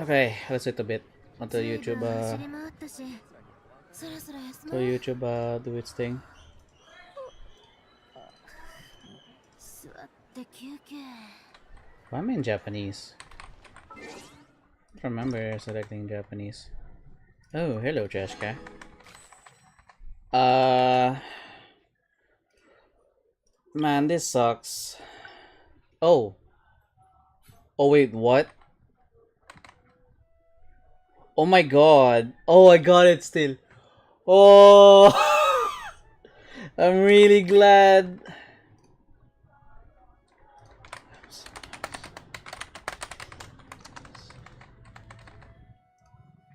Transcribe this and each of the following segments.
Okay, let's wait a bit until YouTube do its thing. Why am I in Japanese? I don't remember selecting Japanese. Oh, hello, Jessica. Uh, man, this sucks. Oh, oh wait, what? Oh my god. Oh, I got it still. Oh, I'm really glad.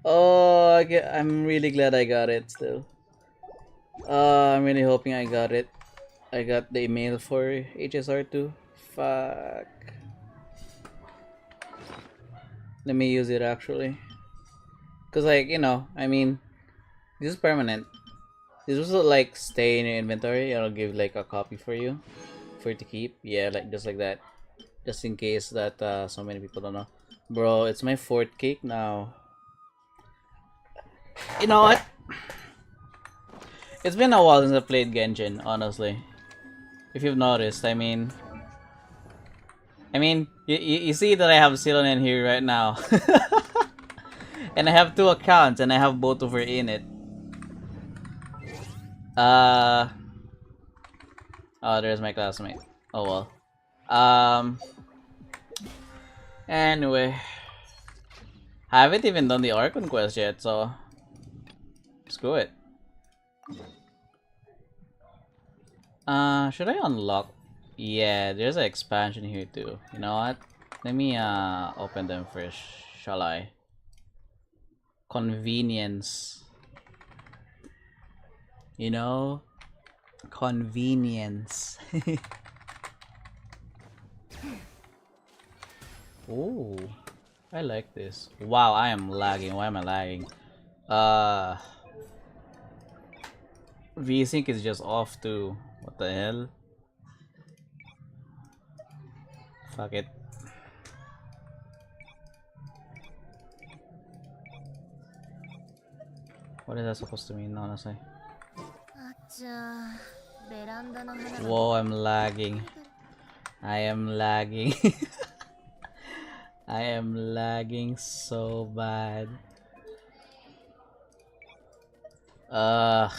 Oh, I'm really glad I got it still. I'm really hoping I got it. I got the email for HSR2. Fuck. Let me use it actually. Cause like, I mean, this is permanent. This was like stay in your inventory. I'll give like a copy for you, for you to keep. Yeah, like just like that. Just in case that so many people don't know. Bro, it's my fourth cake now. You know what? It's been a while since I played Genshin, honestly. If you've noticed, you see that I have Ceylon in here right now. And I have two accounts and I have both over in it. Uh oh, there's my classmate. Oh well. Anyway, I haven't even done the Archon quest yet, so screw it. Should I unlock? Yeah, there's an expansion here too. You know what? Let me open them first, shall I? Convenience. You know? Convenience. Ooh, I like this. Wow, I am lagging. Why am I lagging? Uh, VSync is just off too. What the hell? Fuck it. What is that supposed to mean, honestly? Whoa, I'm lagging. I am lagging. I am lagging so bad. Ugh.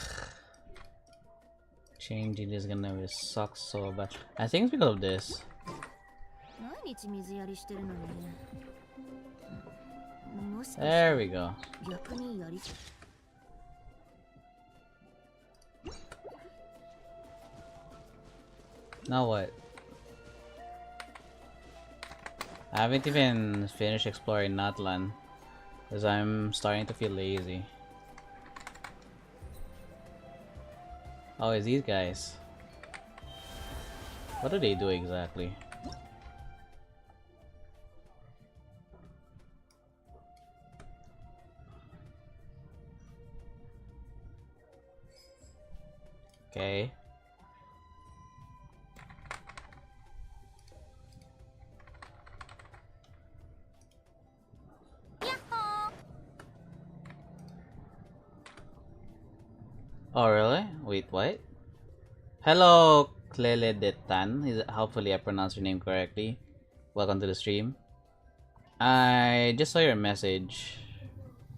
Changing is gonna suck so bad. I think it's because of this. There we go. Now what? I haven't even finished exploring Natlan because I'm starting to feel lazy. Oh, it's these guys. What do they do exactly? Okay. Oh really? Wait, what? Hello, Clele Detan. Hopefully I pronounced your name correctly. Welcome to the stream. I just saw your message.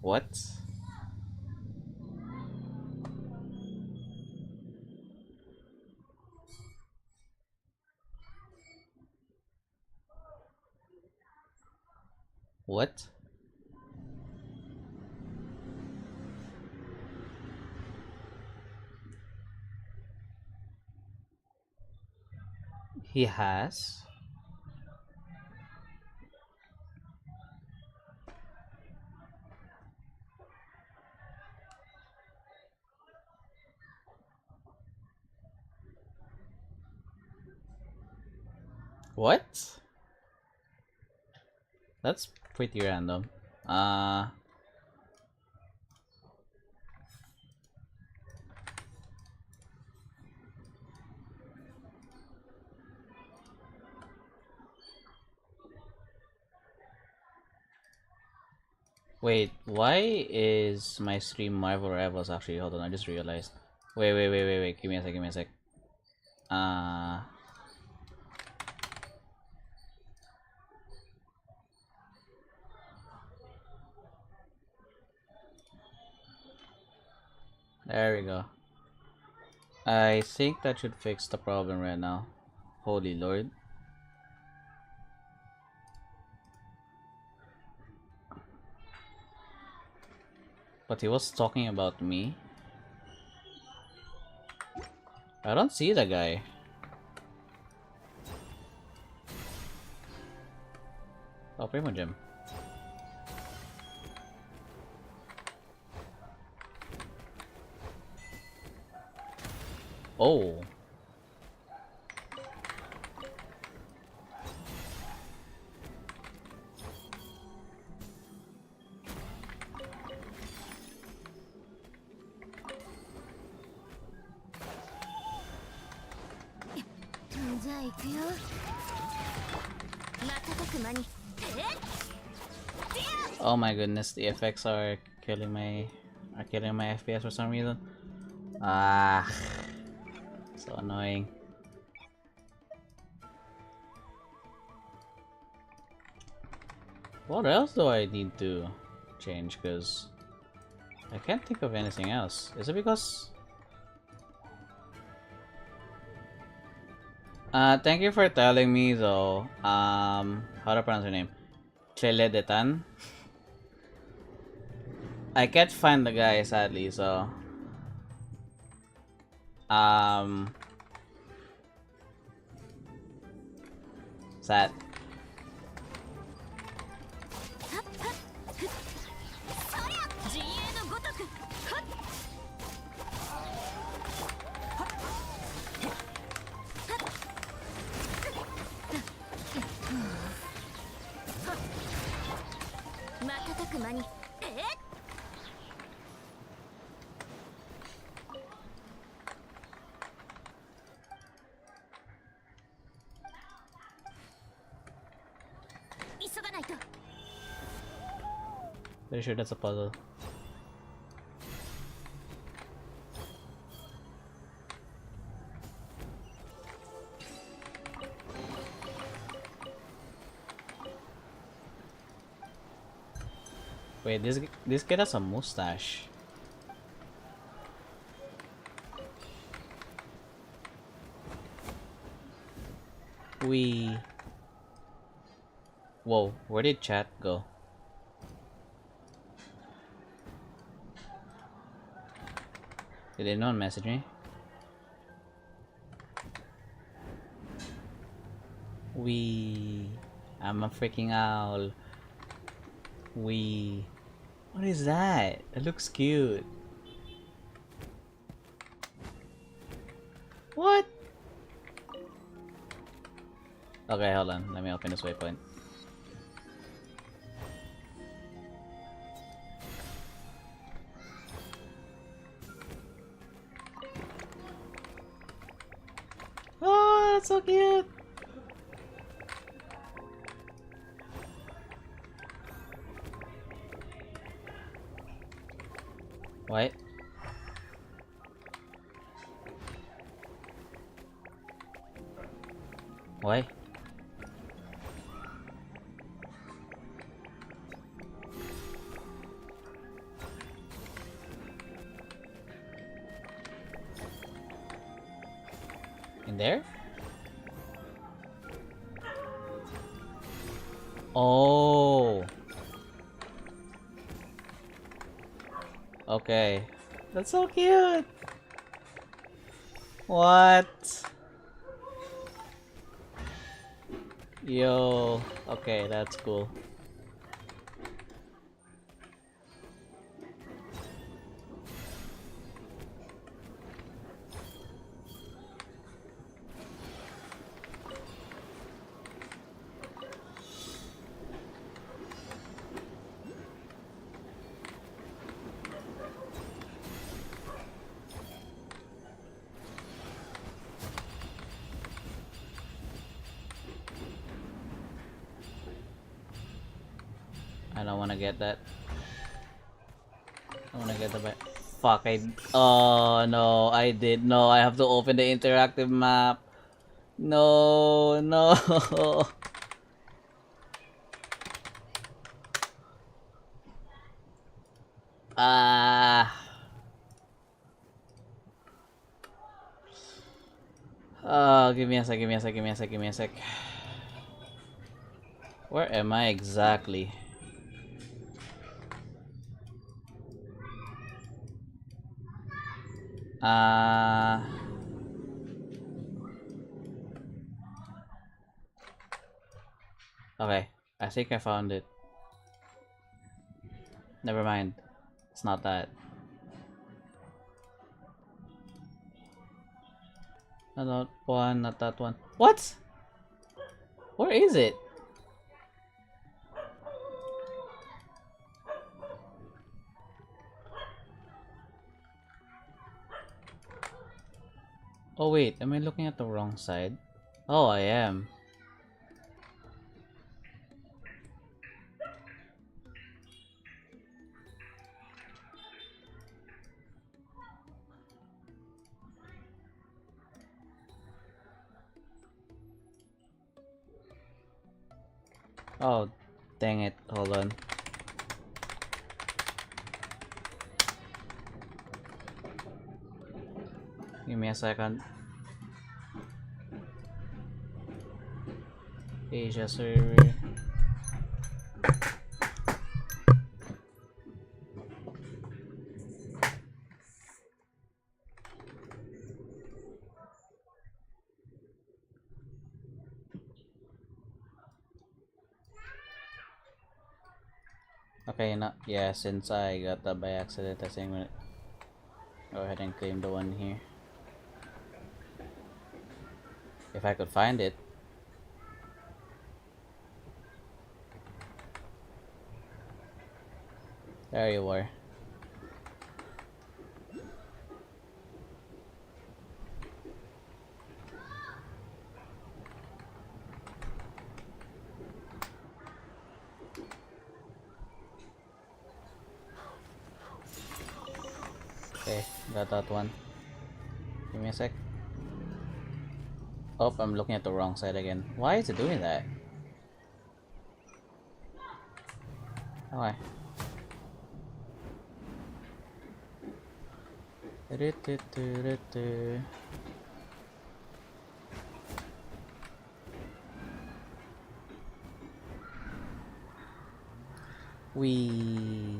What? What? He has? What? That's pretty random. Uh Wait, why is my stream Marvel Rivals actually? Hold on, I just realized. Wait. Give me a sec. Uh, there we go. I think that should fix the problem right now. Holy Lord. But he was talking about me. I don't see the guy. Oh, Primo Gem. Oh. Oh my goodness, the effects are killing my FPS for some reason. Ah, so annoying. What else do I need to change? Because I can't think of anything else. Is it because... thank you for telling me though, how to pronounce your name? Cleledetan? I can't find the guy sadly, so... Sad. Pretty sure that's a puzzle. Wait, this kid has a mustache. Whoa, where did chat go? Did anyone message me? I'm a freaking owl. What is that? It looks cute. What? Okay, hold on. Let me open this waypoint. Oh, that's so cute. What? Why? In there? Oh. Okay. That's so cute. What? Yo. Okay, that's cool. I don't want to get that. wanna get the back. Fuck, oh no, I did. No, I have to open the interactive map. No, no. Ah. Give me a sec, give me a sec, give me a sec, give me a sec. Where am I exactly? Okay, I think I found it. Never mind. It's not that. Not that one, not that one. What? Where is it? Oh wait, am I looking at the wrong side? Oh, I am. Oh, dang it. Hold on. Give me a second. Asia server. Okay, yeah, since I got that by accident, I think I'm gonna go ahead and claim the one here. If I could find it. There you are. Okay, got that one. Give me a sec. Oh, I'm looking at the wrong side again. Why is it doing that? Okay. We.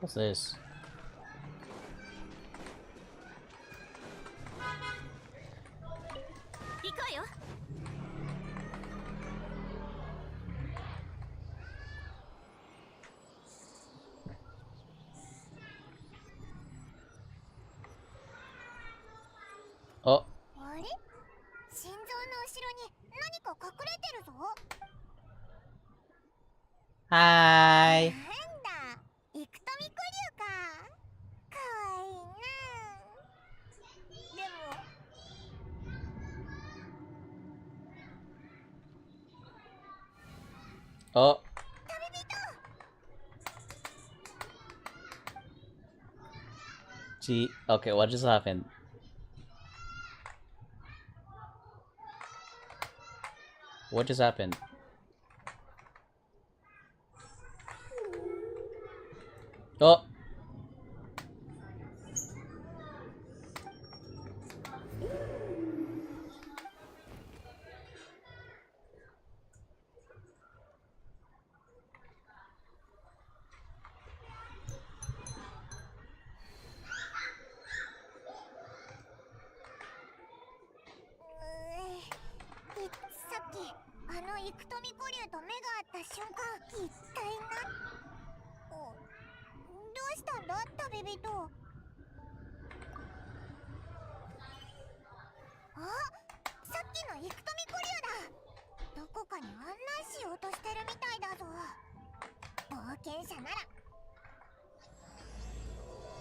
What's this? Oh. Hi. Oh. Gee. Okay, what just happened? What just happened? Oh.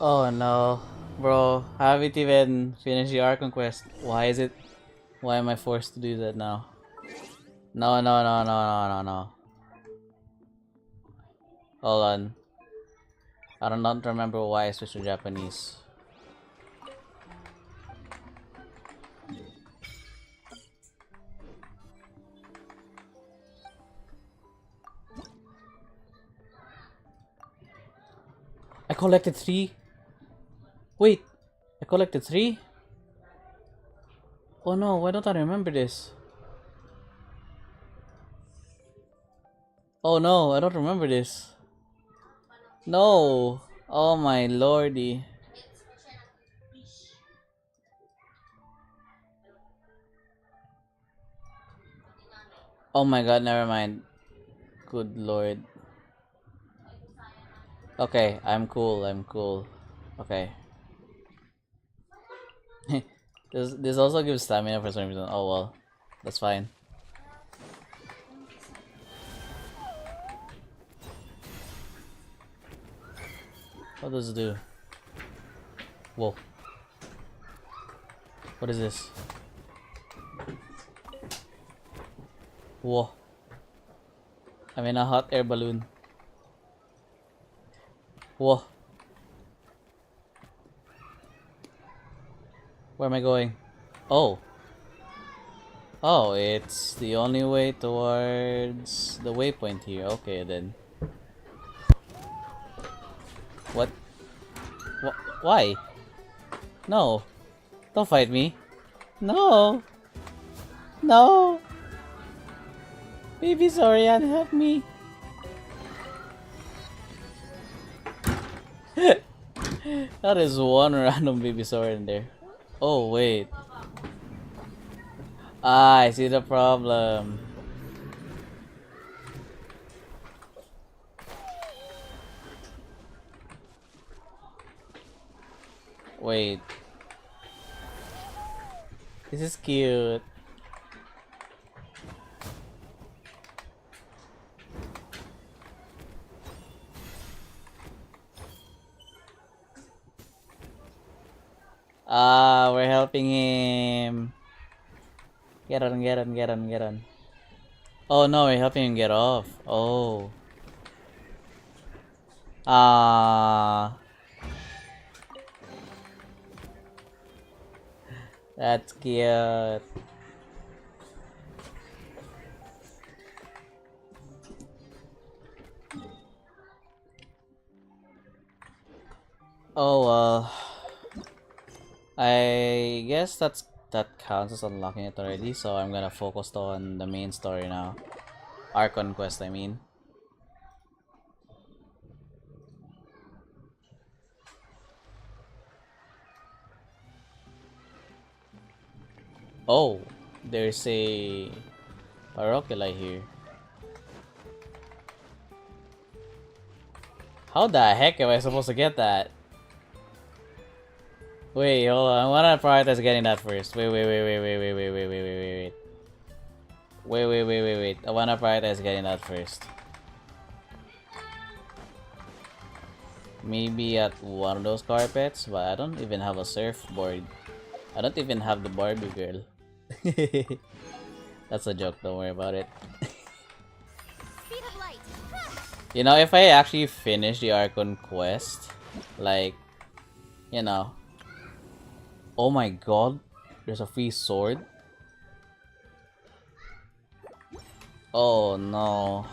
Oh no, bro, I haven't even finished the Archon quest. Why am I forced to do that now? No, no, no, no, no, no, no. Hold on. I don't remember why I switched to Japanese. I collected 3. Wait, I collected 3? Oh no, why don't I remember this? Oh no, I don't remember this. No! Oh my lordy. Oh my god, never mind. Good lord. Okay, I'm cool, I'm cool. Okay. This also gives stamina for some reason. Oh well. That's fine. What does it do? Whoa. What is this? Whoa. I'm in a hot air balloon. Whoa. Where am I going? Oh. Oh, it's the only way towards the waypoint here. Okay then. What? Why? No. Don't fight me. No. No. Baby Zorian, help me. That is one random baby Zorian there. Oh, wait. Ah, I see the problem. Wait. This is cute. Ah, we're helping him. Get on, get on, get on, get on. Oh no, we're helping him get off. Oh. Ah. That's cute. Oh well. I guess that counts as unlocking it already, so I'm gonna focus on the main story now. Archon quest, I mean. Oh, there's a Paroculi here. How the heck am I supposed to get that? Wait, hold on. I wanna prioritize getting that first. Wait. Wait. I wanna prioritize getting that first. Maybe at one of those carpets, but I don't even have a surfboard. I don't even have the Barbie girl. That's a joke, don't worry about it. You know, if I actually finish the Archon quest, like, you know. Oh my god, there's a free sword. Oh no.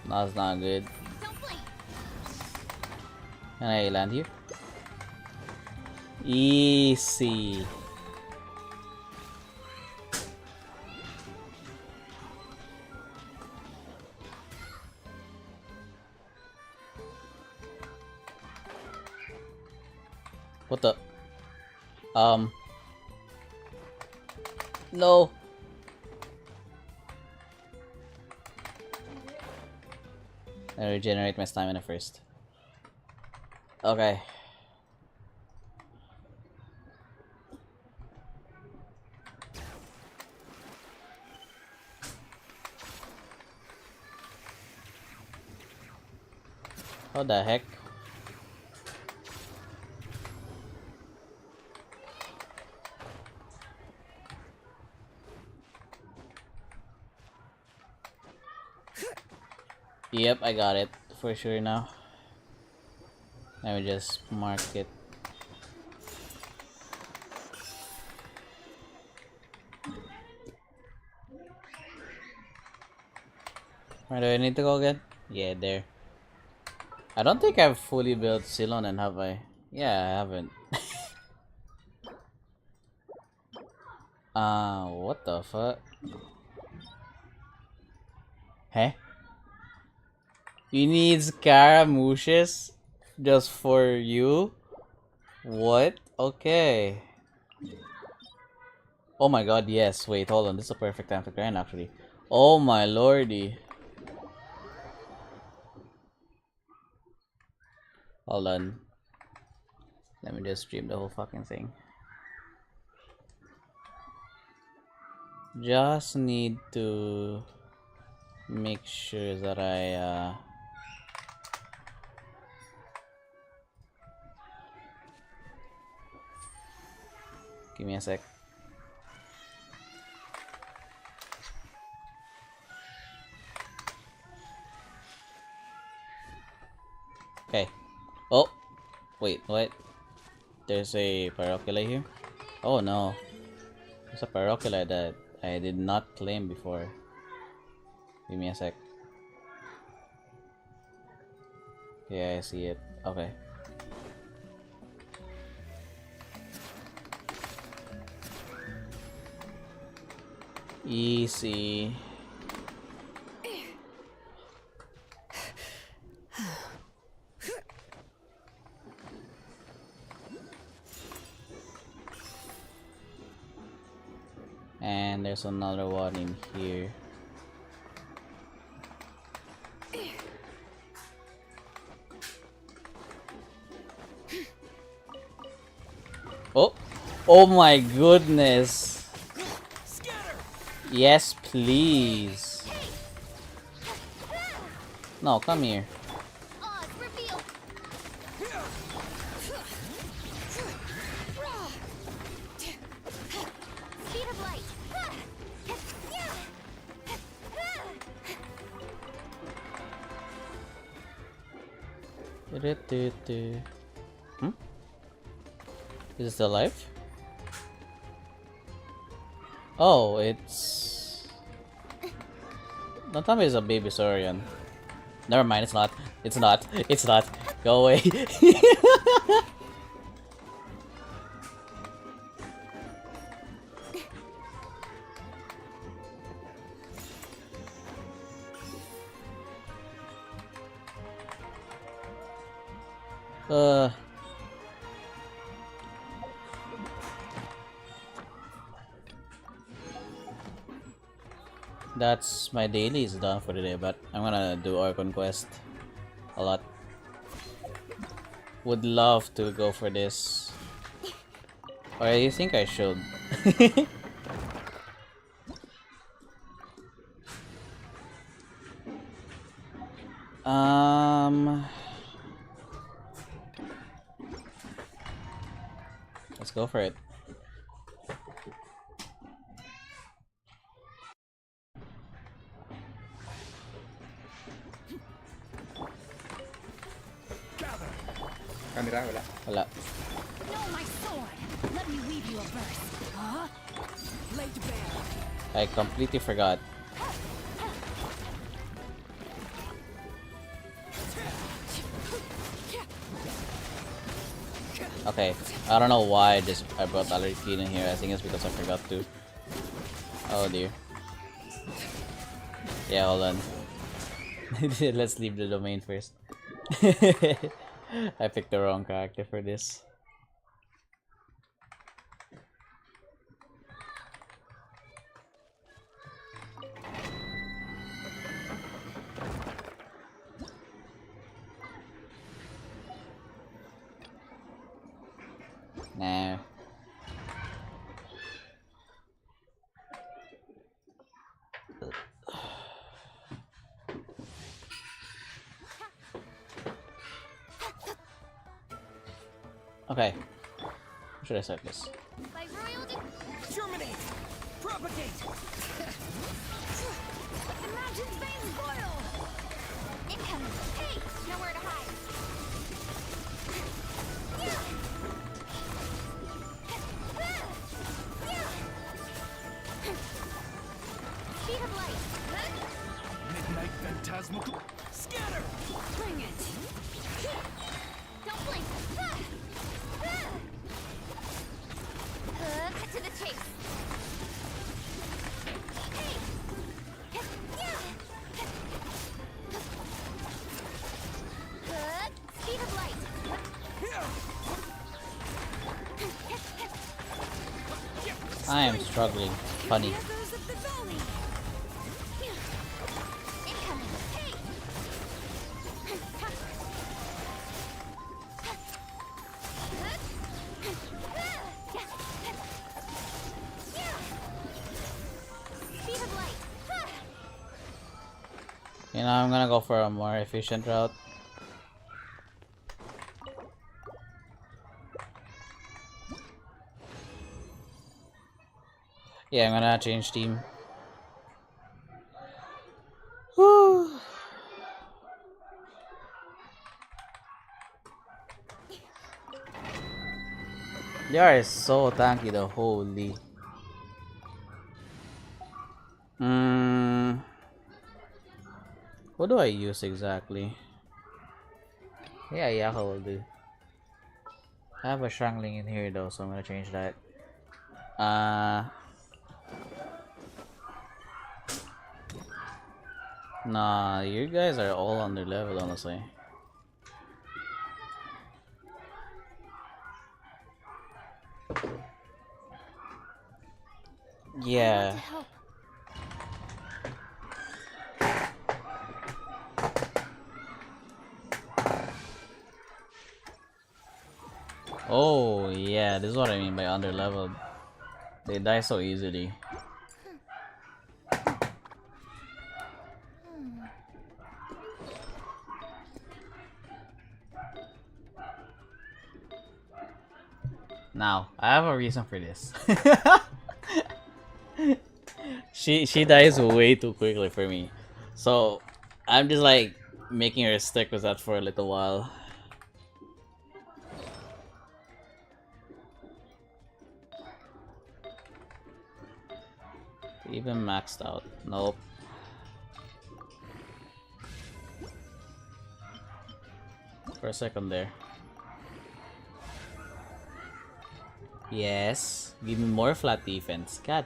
That's not good. Can I land here? Easy. What the? No. I regenerate my stamina first. Okay. How the heck? Yep, I got it for sure now. Let me just mark it. Where do I need to go again? Yeah, there. I don't think I've fully built Ceylon, have I? Yeah, I haven't. What the fuck? Hey? You need Scaramoushes just for you? What? Okay. Oh my god, yes. Wait, hold on. This is a perfect time to grind, actually. Oh my lordy. Hold on. Let me just stream the whole fucking thing. Just need to make sure that I give me a sec. Okay. Oh, wait, what? There's a Parocula here? Oh no. There's a Parocula that I did not claim before. Give me a sec. Yeah, I see it. Okay. Easy. And there's another one in here. Oh! Oh my goodness! Yes, please. No, come here. Hmm? Is it still alive? Oh, it's... Don't tell me it's a baby Saurian. Never mind, it's not. It's not. It's not. Go away. That's my daily is done for the day, but I'm gonna do Orcon Quest a lot. Would love to go for this. Or you think I should? Let's go for it. Camera, wala. Wala. I completely forgot. Okay, I don't know why I brought Alerkeen in here. I think it's because I forgot to. Oh dear. Yeah, hold on. Let's leave the domain first. I picked the wrong character for this. Nah. Okay. Where should I set this? Germinate! Propagate! Imagine veins boil! Incoming! Hey! Nowhere to hide! Speed of light! Midnight phantasmal. Scatter! Bring it! Don't blink! Cut to the chase! Hey! Good. Speed of light! I am struggling. Funny. Echoes of the valley! Incoming! Hey! Speed of light! You know, I'm gonna go for a more efficient route. Yeah, I'm gonna change team. Whew. They are so tanky though, holy. What do I use exactly? Yeah, Yaka will do. I have a Strangling in here though, so I'm gonna change that. Nah, you guys are all under level, honestly. Yeah. Oh, yeah, this is what I mean by under leveled. They die so easily. Now, I have a reason for this. She dies way too quickly for me. So, I'm just like making her stick with that for a little while. Even maxed out. Nope. For a second there. Yes. Give me more flat defense. God.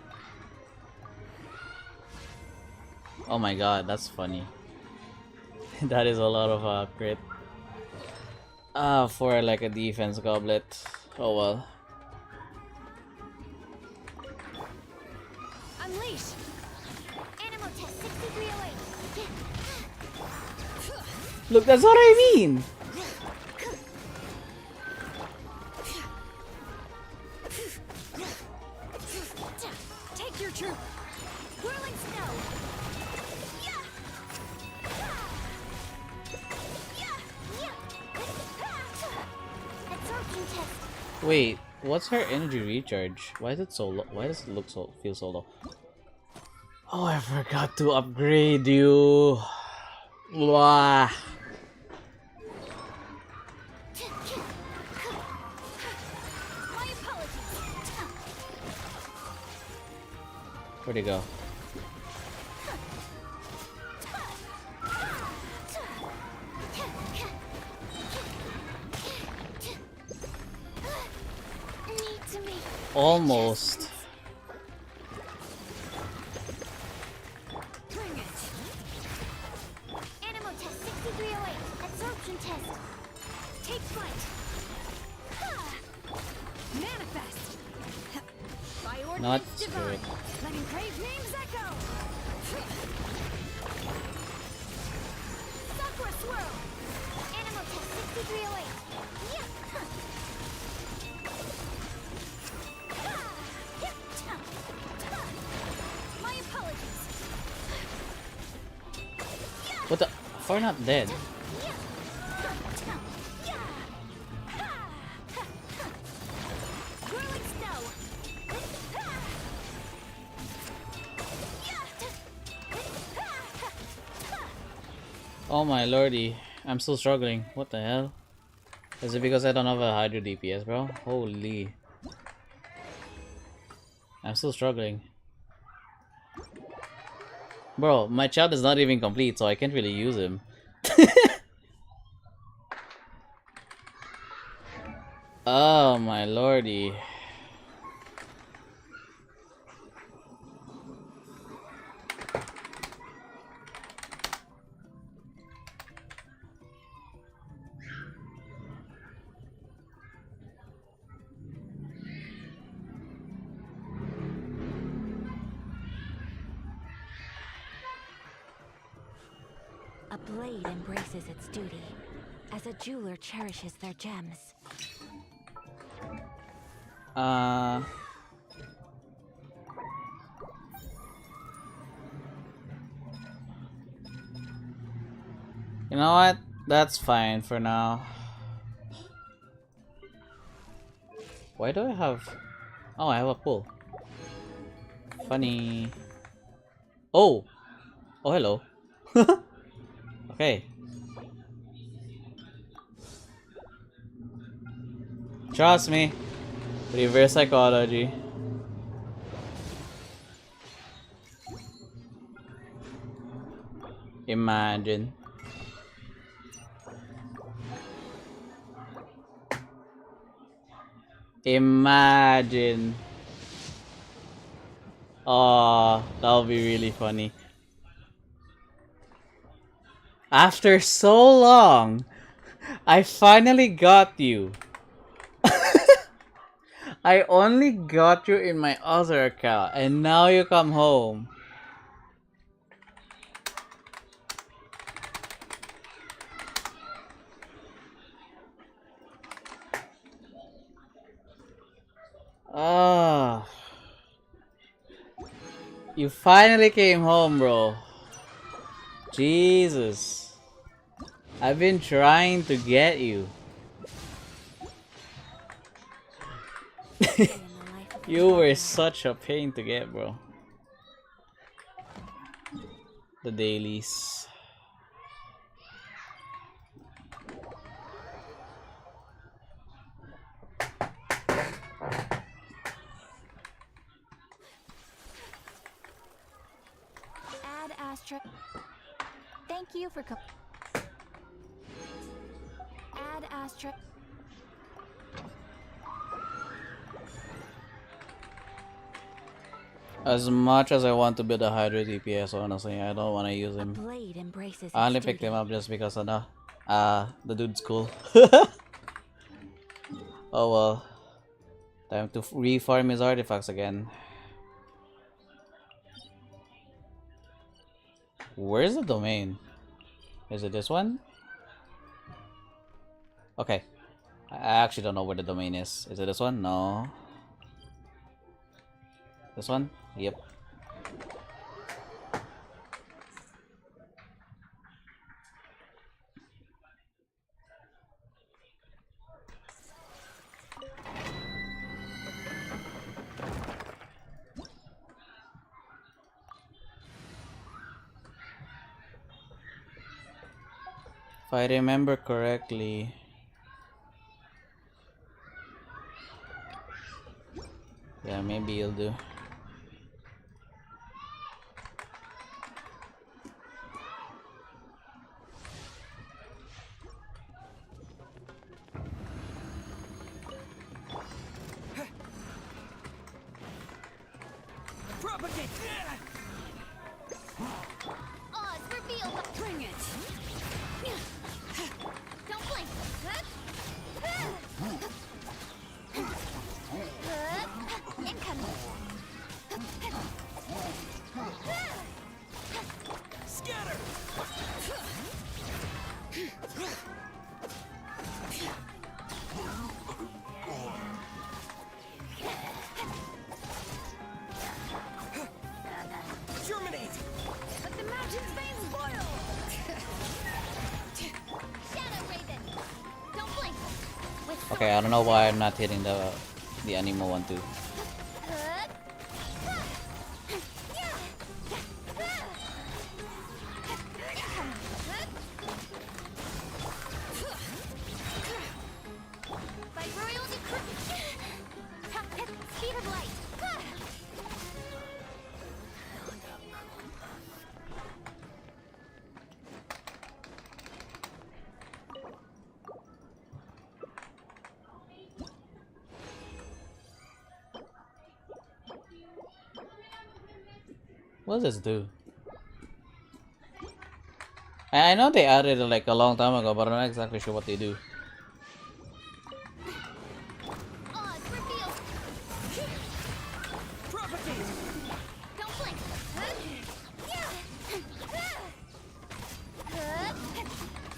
Oh my god, that's funny. That is a lot of crit. For like a defense goblet. Oh well. Unleash! Animal test 6308. Look, that's what I mean! Take your troop! Whirling snow! Absorption test. Wait, what's her energy recharge? Why is it so low? Why does it look so feel so low? Oh, I forgot to upgrade you. Wah. My apologies. Where'd he go? Need to make Almost. Bring it. Animal test 6308. Absorption test. Take flight. Manifest. By Not ordinance divine. spirit. Letting crave names echo. Sakura swirl. Animal test 6308. Yeah. What the? Far not dead. Whirling snow. Oh my lordy. I'm still struggling. What the hell? Is it because I don't have a Hydro DPS, bro? Holy. I'm still struggling. Bro, my child is not even complete, so I can't really use him. Oh my lordy. A blade embraces its duty, as a jeweler cherishes their gems. You know what? That's fine for now. Why do I have... Oh, I have a pull. Funny. Oh! Oh, hello. Okay. Trust me. Reverse psychology. Imagine. Imagine. Oh, that would be really funny. After so long, I finally got you. I only got you in my other account, and now you come home. Ah, you finally came home, bro. Jesus. I've been trying to get you. You were such a pain to get, bro. The dailies. Add asterisk. Thank you for add asterisk. As much as I want to build a Hydra DPS, honestly, I don't want to use him. Blade embraces I only its picked him duty. up just because of the dude's cool. Oh well. Time to reform his artifacts again. Where's the domain? Is it this one? Okay. I actually don't know where the domain is. Is it this one? No. This one? Yep. If I remember correctly, yeah, maybe you'll do. Propagate! Oz reveal. Bring it. Don't blink. Incoming. Scatter! Okay, I don't know why I'm not hitting the animo one too. Speed of light. What does this do? I know they added it like a long time ago, but I'm not exactly sure what they do. Odds revealed. Propagate! Don't blink.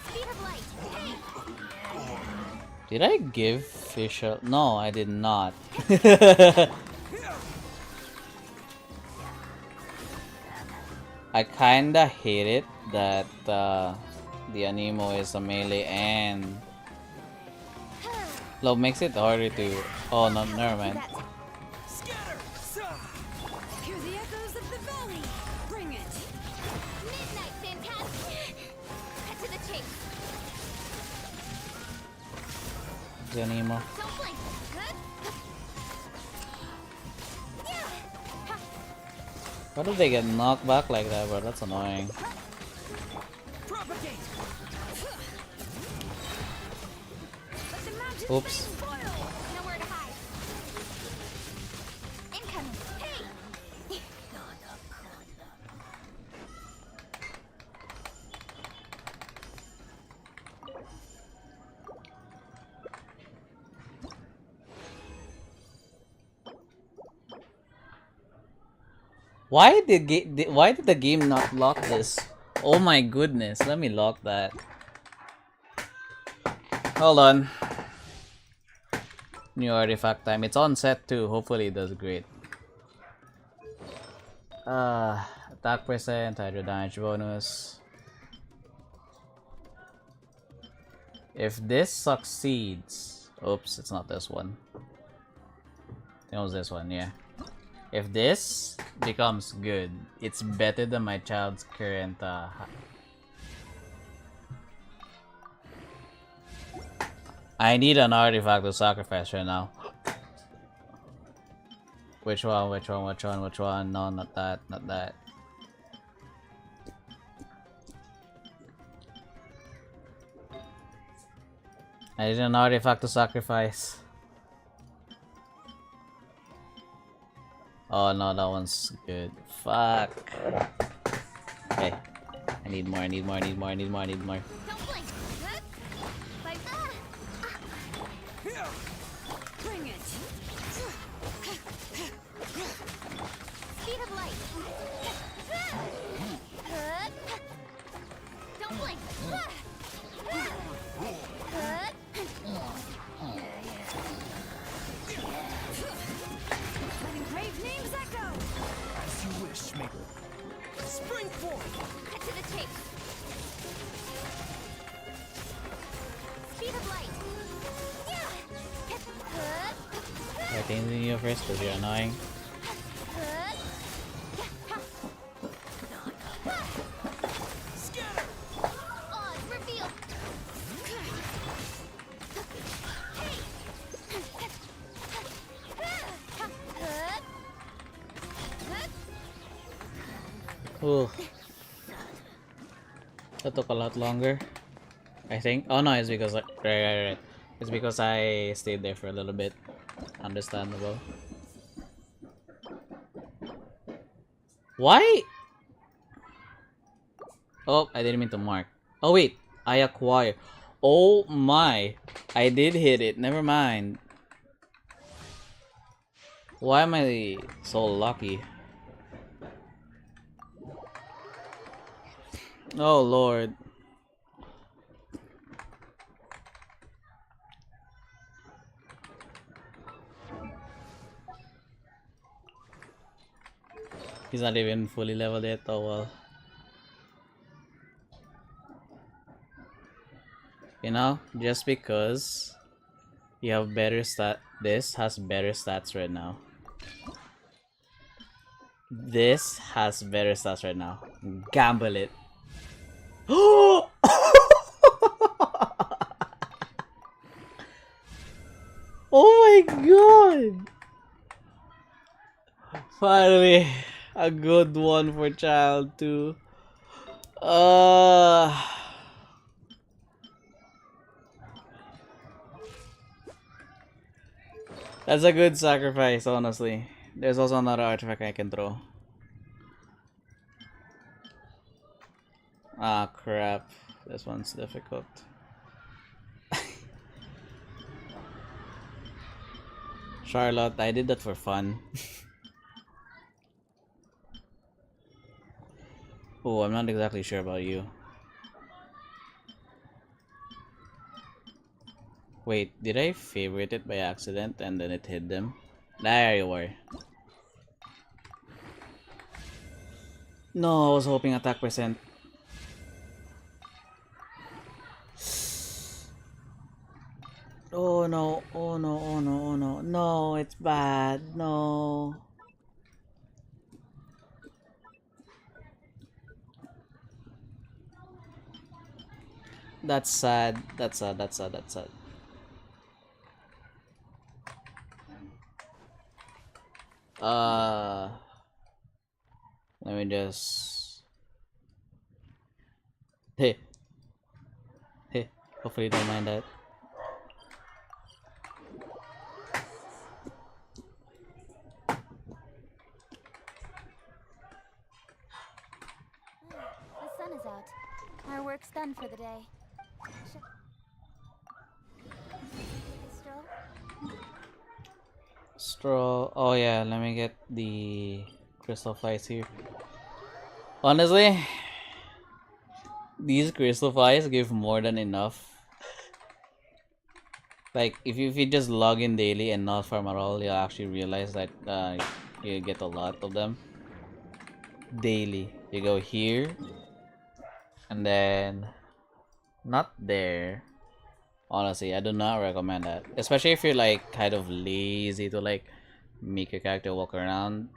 Speed of light. Did I give fish a... No, I did not. I kinda hate it that the animo is a melee and Lo makes it harder to... Oh no, never mind. Scatter! Hear the echoes of the valley. Bring it. Midnight Phantasm. Cut to the chase. The animo. Don't blink. Why do they get knocked back like that, bro? That's annoying. Propagate! Let the mountains Oops. boil. Nowhere to hide. Incoming. Hey. Why did the game not lock this? Oh my goodness, let me lock that. Hold on. New artifact time. It's on set too. Hopefully it does great. Attack percent, hydro damage bonus. If this succeeds, oops, it's not this one. It was this one, yeah. If this becomes good, it's better than my child's current I need an artifact to sacrifice right now. Which one? Which one? Which one? Which one? No, not that. Not that. I need an artifact to sacrifice. Oh no, that one's good. Fuck. Okay. I need more, I need more, I need more, I need more, I need more. Don't blink. Like Bring it. Speed of light. Don't blink. Letting grave names echo. As you wish, Maple. Spring forth! Cut to the chase. Speed of light. I think you first because you're annoying. Scatter! Odds revealed. Ooh. That took a lot longer, I think. Oh no, it's because right. It's because I stayed there for a little bit. Understandable. Why? Oh, I didn't mean to mark. Oh wait, I acquire. Oh my, I did hit it. Never mind. Why am I so lucky? Oh lord. He's not even fully leveled yet. Oh well. You know, just because You have better stat. This has better stats right now. This has better stats right now. Gamble it. Oh! Oh my god! Finally, a good one for child 2. Uh, that's a good sacrifice, honestly. There's also another artifact I can throw. Ah, crap. This one's difficult. Charlotte, I did that for fun. Oh, I'm not exactly sure about you. Wait, did I favorite it by accident and then it hit them? There you were. No, I was hoping attack percent. Oh no, oh no, oh no, oh no. No, it's bad. No. That's sad. That's sad, that's sad, that's sad. Uh, let me just. Hey, hey. Hopefully, you don't mind that. The sun is out. Our work's done for the day. Stroll? Straw. Oh yeah, let me get the crystal flies here. Honestly, these crystal flies give more than enough. Like if you just log in daily and not farm at all, you'll actually realize that you get a lot of them daily. You go here, and then not there. Honestly, I do not recommend that, especially if you're like kind of lazy to like make your character walk around.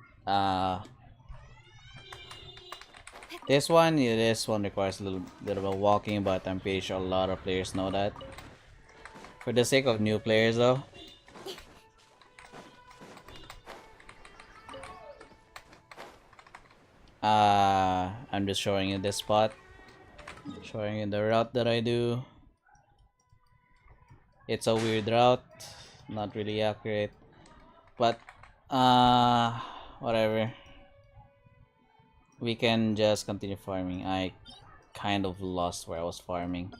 This one requires a little bit of a walking, but I'm pretty sure a lot of players know that. For the sake of new players, though, I'm just showing you this spot, showing you the route that I do. It's a weird route, not really accurate, but whatever. We can just continue farming. I kind of lost where I was farming.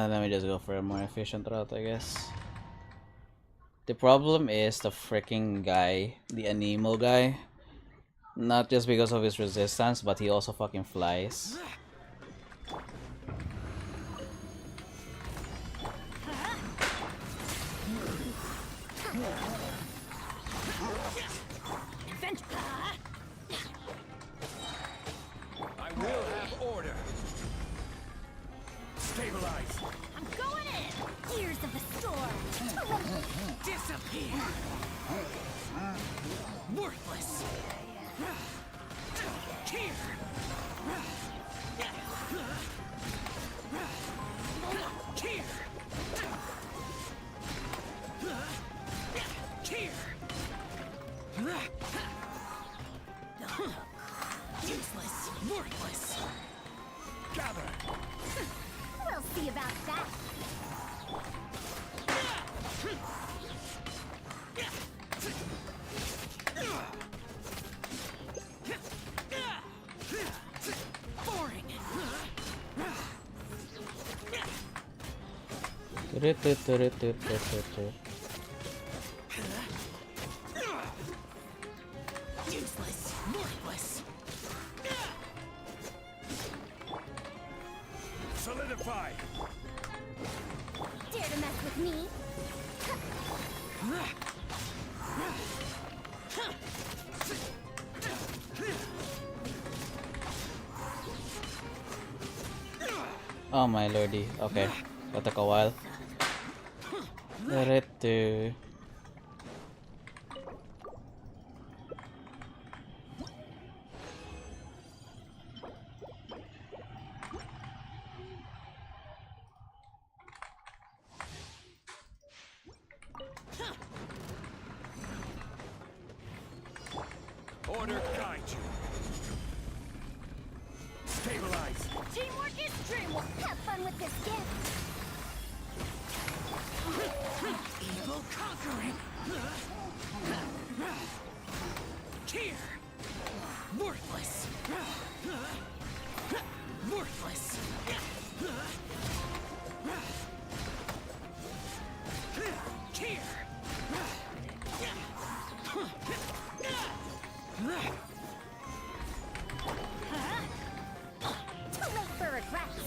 Let me just go for a more efficient route, I guess. The problem is the freaking guy, the Anemo guy. Not just because of his resistance, but he also fucking flies. I will have order. Stabilize. I'm going in! Ears of the storm! Disappear. Worthless. Here. Here. Here. Useless. Worthless. Gather. We'll see about that. Boring. Useless. Worthless. Oh my lordy. Okay. That took a while. Let it do. Order guide you. Stabilize. Teamwork is dreamwork. Have fun with this gift. Evil conquering. Here. Worthless. Worthless. Here. Too late for regrets.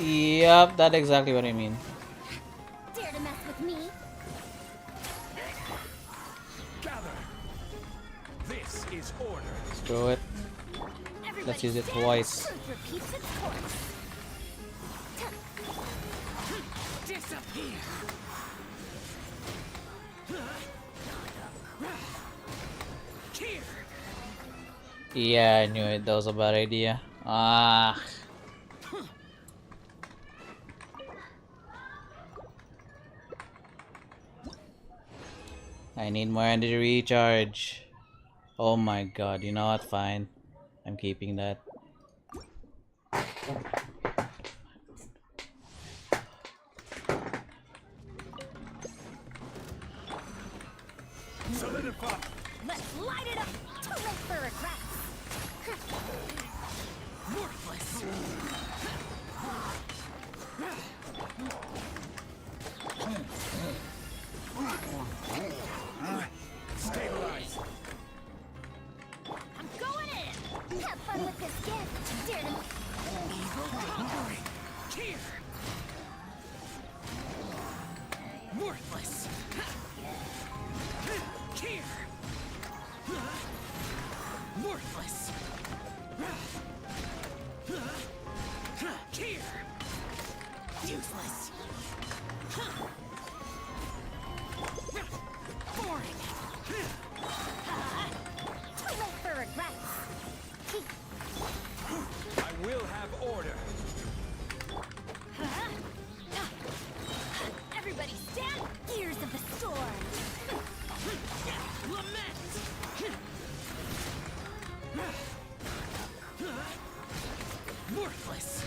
Yep, that's exactly what I mean. Dare to mess with me? Gather. This is order. Screw it. Let's use it twice. Truth repeats its course. Disappear. Here. Yeah, I knew it. That was a bad idea. Ah. I need more energy recharge. Oh my god, you know what? Fine. I'm keeping that. Solidify. Let's light it up. Too late for regrets. Worthless. Stabilize. I'm going in. Have fun with this gift. Dare to Evil conquering. Here. Worthless. Here. Worthless. Here. Useless. Boring. too late for regrets. I will have order. Everybody stand. Ears of the storm. Lament. Worthless.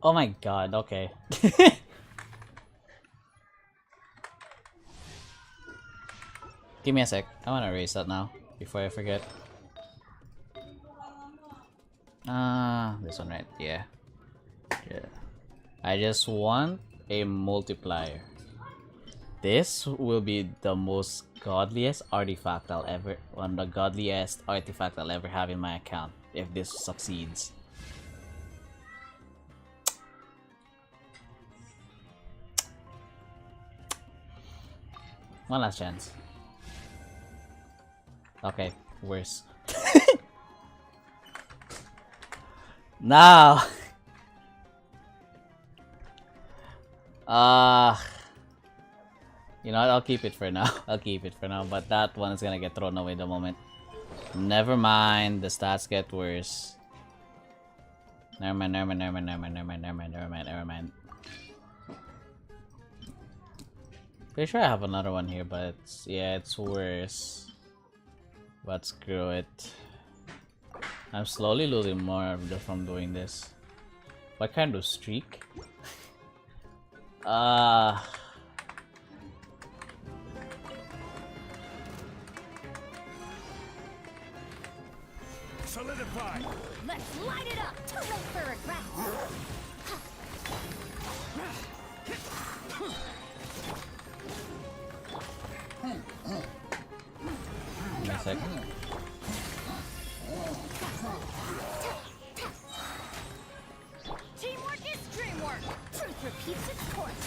Oh my god, okay. Give me a sec. I wanna erase that now before I forget. This one, right? Yeah. Yeah. I just want a multiplier. This will be the most godliest artifact I'll ever, one of the godliest artifact I'll ever have in my account if this succeeds. One last chance. Okay, worse. Now. You know what? I'll keep it for now. I'll keep it for now, but that one is gonna get thrown away the moment. Never mind, the stats get worse. Never mind, never mind, never mind, never mind, never mind, never mind, never mind, never mind. Pretty sure I have another one here, but it's, yeah, it's worse. But screw it. I'm slowly losing more just from doing this. What kind of streak? Solidify. Let's light it up. Too late for regrets. classic. Teamwork is dreamwork. Truth repeats its course.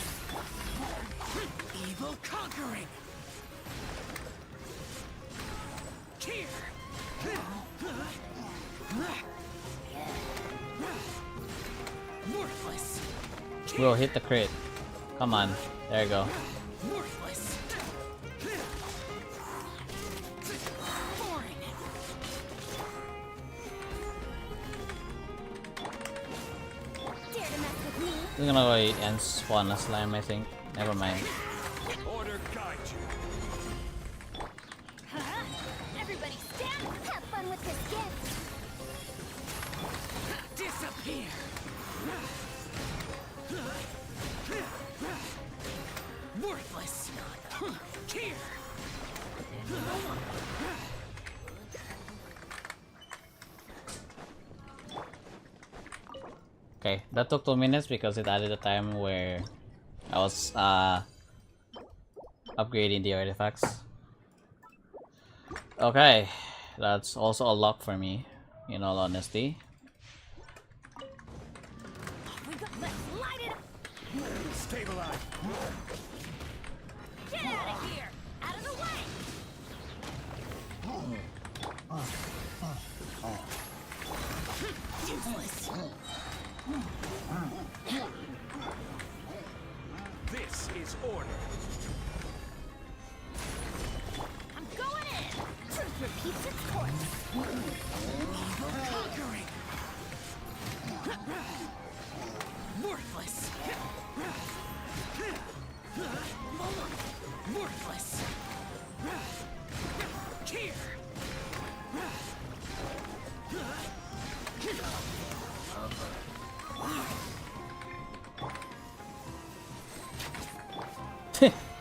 Evil conquering. Here. Worthless. Bro, hit the crit. Come on. There you go. Worthless. Foreign. Dare to mess with me? We're gonna go and spawn a slime, I think. Never mind. Order guide you. Huh? Everybody stand. Have fun with this gift. Disappear. Worthless. Here. Okay, that took 2 minutes because it added a time where I was upgrading the artifacts. Okay, that's also a lock for me, in all honesty. Let's light it up. Stabilize. Get out of here. Out of the way. Useless. This is order. I'm going in. Truth repeats its course. Conquering. Worthless. Worthless. Here.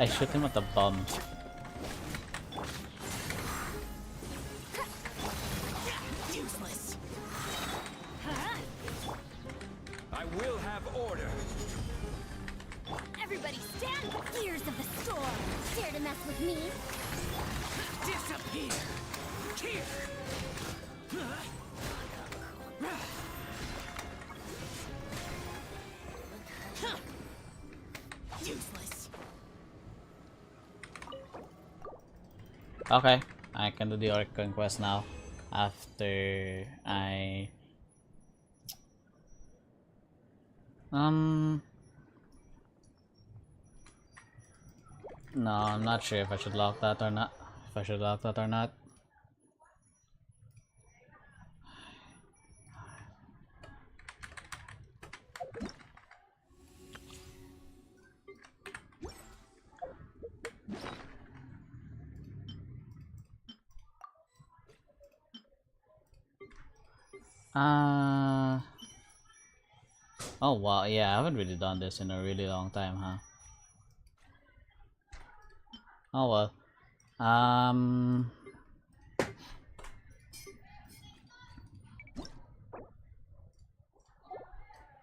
I shoot him with the bomb. Useless. Huh? I will have order. Everybody stand. Ears of the storm. Dare to mess with me? Disappear. Here. Useless. Okay, I can do the Orc Conquest now. After I... No, I'm not sure if I should lock that or not. If I should lock that or not. Oh wow, yeah, I haven't really done this in a really long time, huh? Oh well.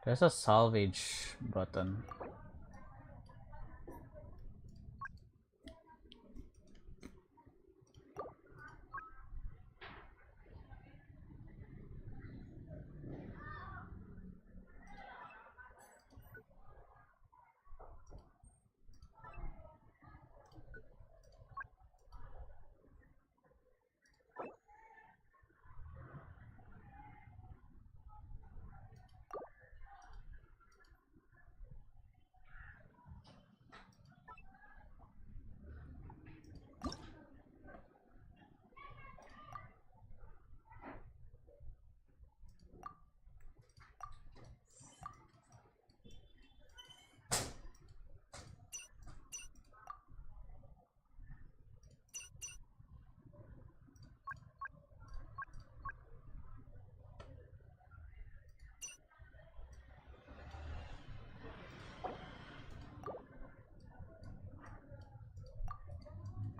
There's a salvage button.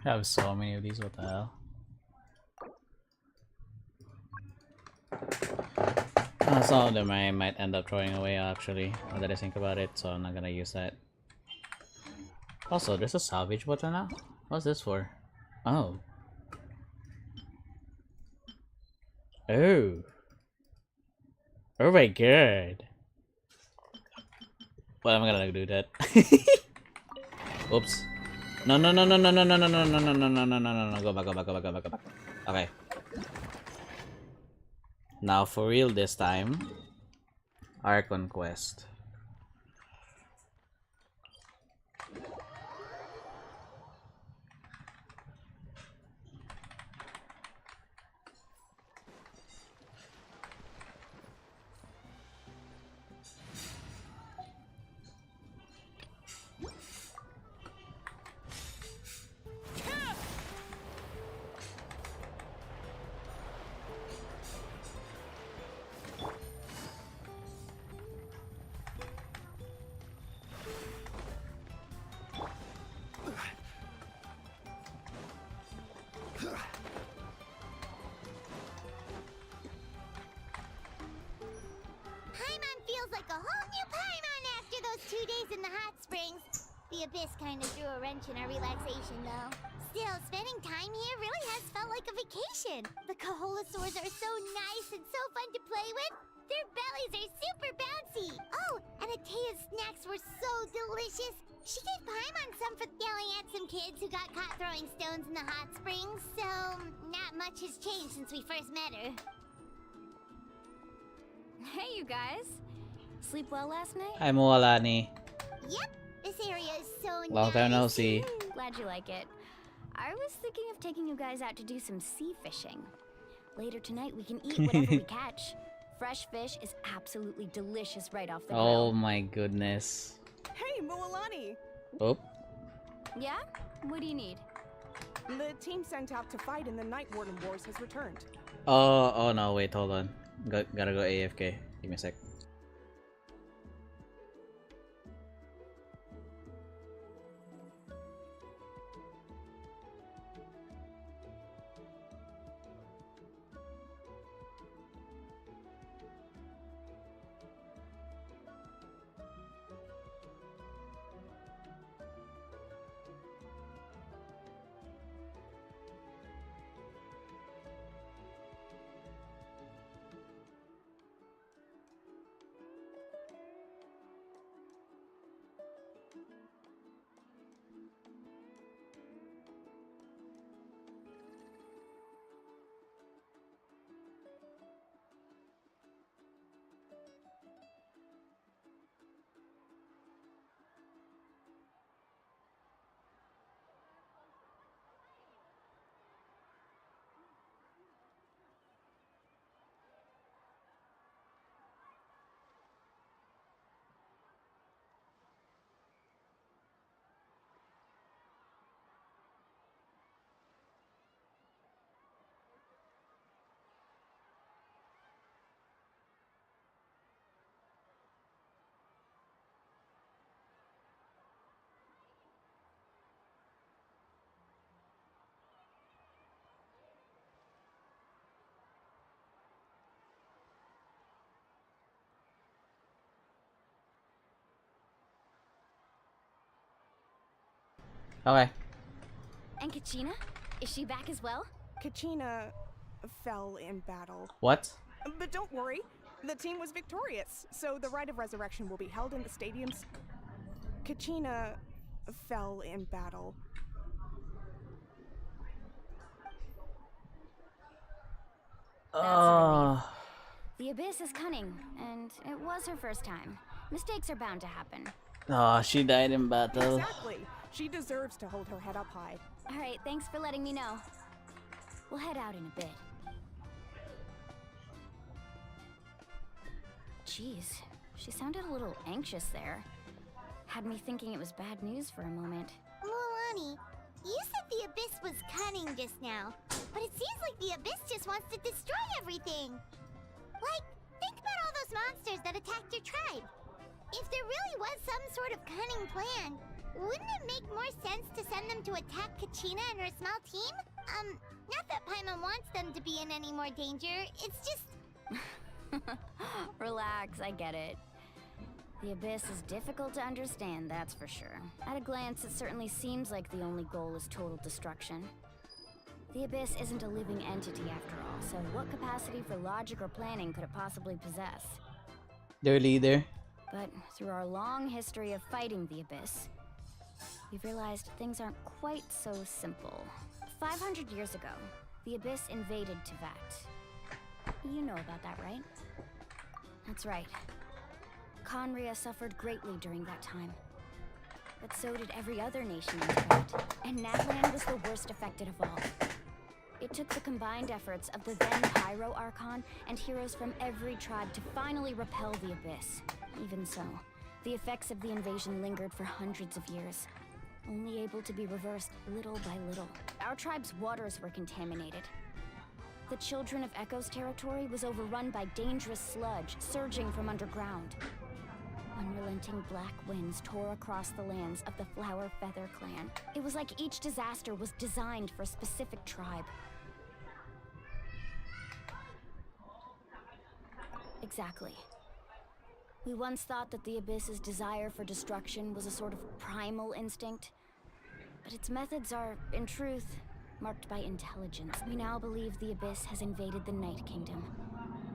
I have so many of these, what the hell? Some of them I might end up throwing away actually, now that I think about it, so I'm not gonna use that. Also, there's a salvage button now? What's this for? Oh. Oh. Oh my god. Well, I'm gonna do that. Oops. No, no, no, no, no, no, no, no, no, no, no, no, no, no, no, no. Go back, go back, go back, go back, go back. Okay. Now for real this time. Our conquest. Paimon feels like a whole new Paimon after those 2 days in the hot springs. The Abyss kind of threw a wrench in our relaxation, though. Still, spending time here really has felt like a vacation. The Kaholosaurs are so nice and so fun to play with. Their bellies are super bouncy. Oh, and Atea's snacks were so delicious. She gave Paimon some for yelling at some kids who got caught throwing stones in the hot springs, so not much has changed since we first met her. Hey, you guys. Sleep well last night? Ay, mawala ni. Yep, this area is so Long time no nice. see. Glad you like it. I was thinking of taking you guys out to do some sea fishing. Later tonight, we can eat whatever we catch. Fresh fish is absolutely delicious right off the Oh grill. my goodness. Hey, Moalani! Oh. Yeah? What do you need? The team sent out to fight in the Night Warden Wars has returned. Oh no, wait, hold on. Gotta go AFK. Give me a sec. Okay. And Kachina? Is she back as well? Kachina fell in battle. What? But don't worry, the team was victorious, so the rite of resurrection will be held in the stadiums. Kachina fell in battle. The Abyss is cunning, and it was her first time. Mistakes are bound to happen. Oh, she died in battle. Exactly. She deserves to hold her head up high. Alright, thanks for letting me know. We'll head out in a bit. Jeez, she sounded a little anxious there. Had me thinking it was bad news for a moment. Mualani, you said the Abyss was cunning just now, but it seems like the Abyss just wants to destroy everything. Like, think about all those monsters that attacked your tribe. If there really was some sort of cunning plan, wouldn't it make more sense to send them to attack Kachina and her small team? Not that Paimon wants them to be in any more danger, it's just... Relax, I get it. The Abyss is difficult to understand, that's for sure. At a glance, it certainly seems like the only goal is total destruction. The Abyss isn't a living entity after all, so what capacity for logic or planning could it possibly possess? Their leader. But through our long history of fighting the Abyss, we've realized things aren't quite so simple. 500 years ago, the Abyss invaded Teyvat. You know about that, right? That's right. Conria suffered greatly during that time. But so did every other nation in Teyvat, and Natlan was the worst affected of all. It took the combined efforts of the then Pyro Archon and heroes from every tribe to finally repel the Abyss. Even so, the effects of the invasion lingered for hundreds of years, only able to be reversed little by little. Our tribe's waters were contaminated. The Children of Echo's territory was overrun by dangerous sludge surging from underground. Unrelenting black winds tore across the lands of the Flower Feather clan. It was like each disaster was designed for a specific tribe. Exactly. We once thought that the Abyss's desire for destruction was a sort of primal instinct, but its methods are, in truth, marked by intelligence. We now believe the Abyss has invaded the Night Kingdom,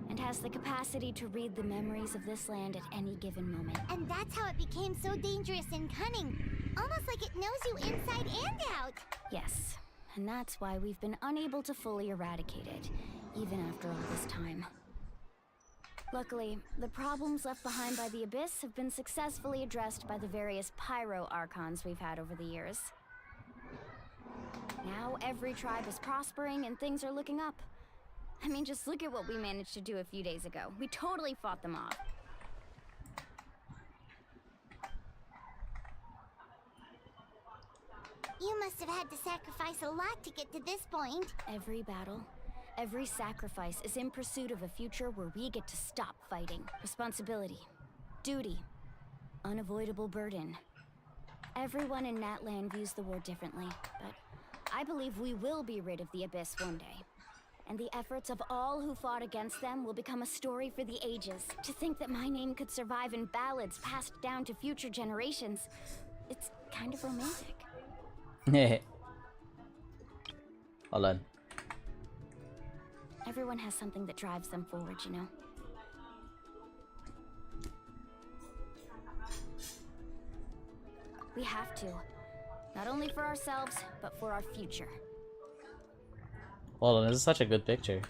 and has the capacity to read the memories of this land at any given moment. And that's how it became so dangerous and cunning. Almost like it knows you inside and out. Yes, and that's why we've been unable to fully eradicate it, even after all this time. Luckily, the problems left behind by the Abyss have been successfully addressed by the various Pyro Archons we've had over the years. Now every tribe is prospering and things are looking up. I mean, just look at what we managed to do a few days ago. We totally fought them off. You must have had to sacrifice a lot to get to this point. Every battle, every sacrifice is in pursuit of a future where we get to stop fighting. Responsibility, duty, unavoidable burden. Everyone in Natlan views the war differently, but I believe we will be rid of the Abyss one day. And the efforts of all who fought against them will become a story for the ages. To think that my name could survive in ballads passed down to future generations, it's kind of romantic. Hold on. Everyone has something that drives them forward, you know? We have to. Not only for ourselves, but for our future. Hold on, this is such a good picture.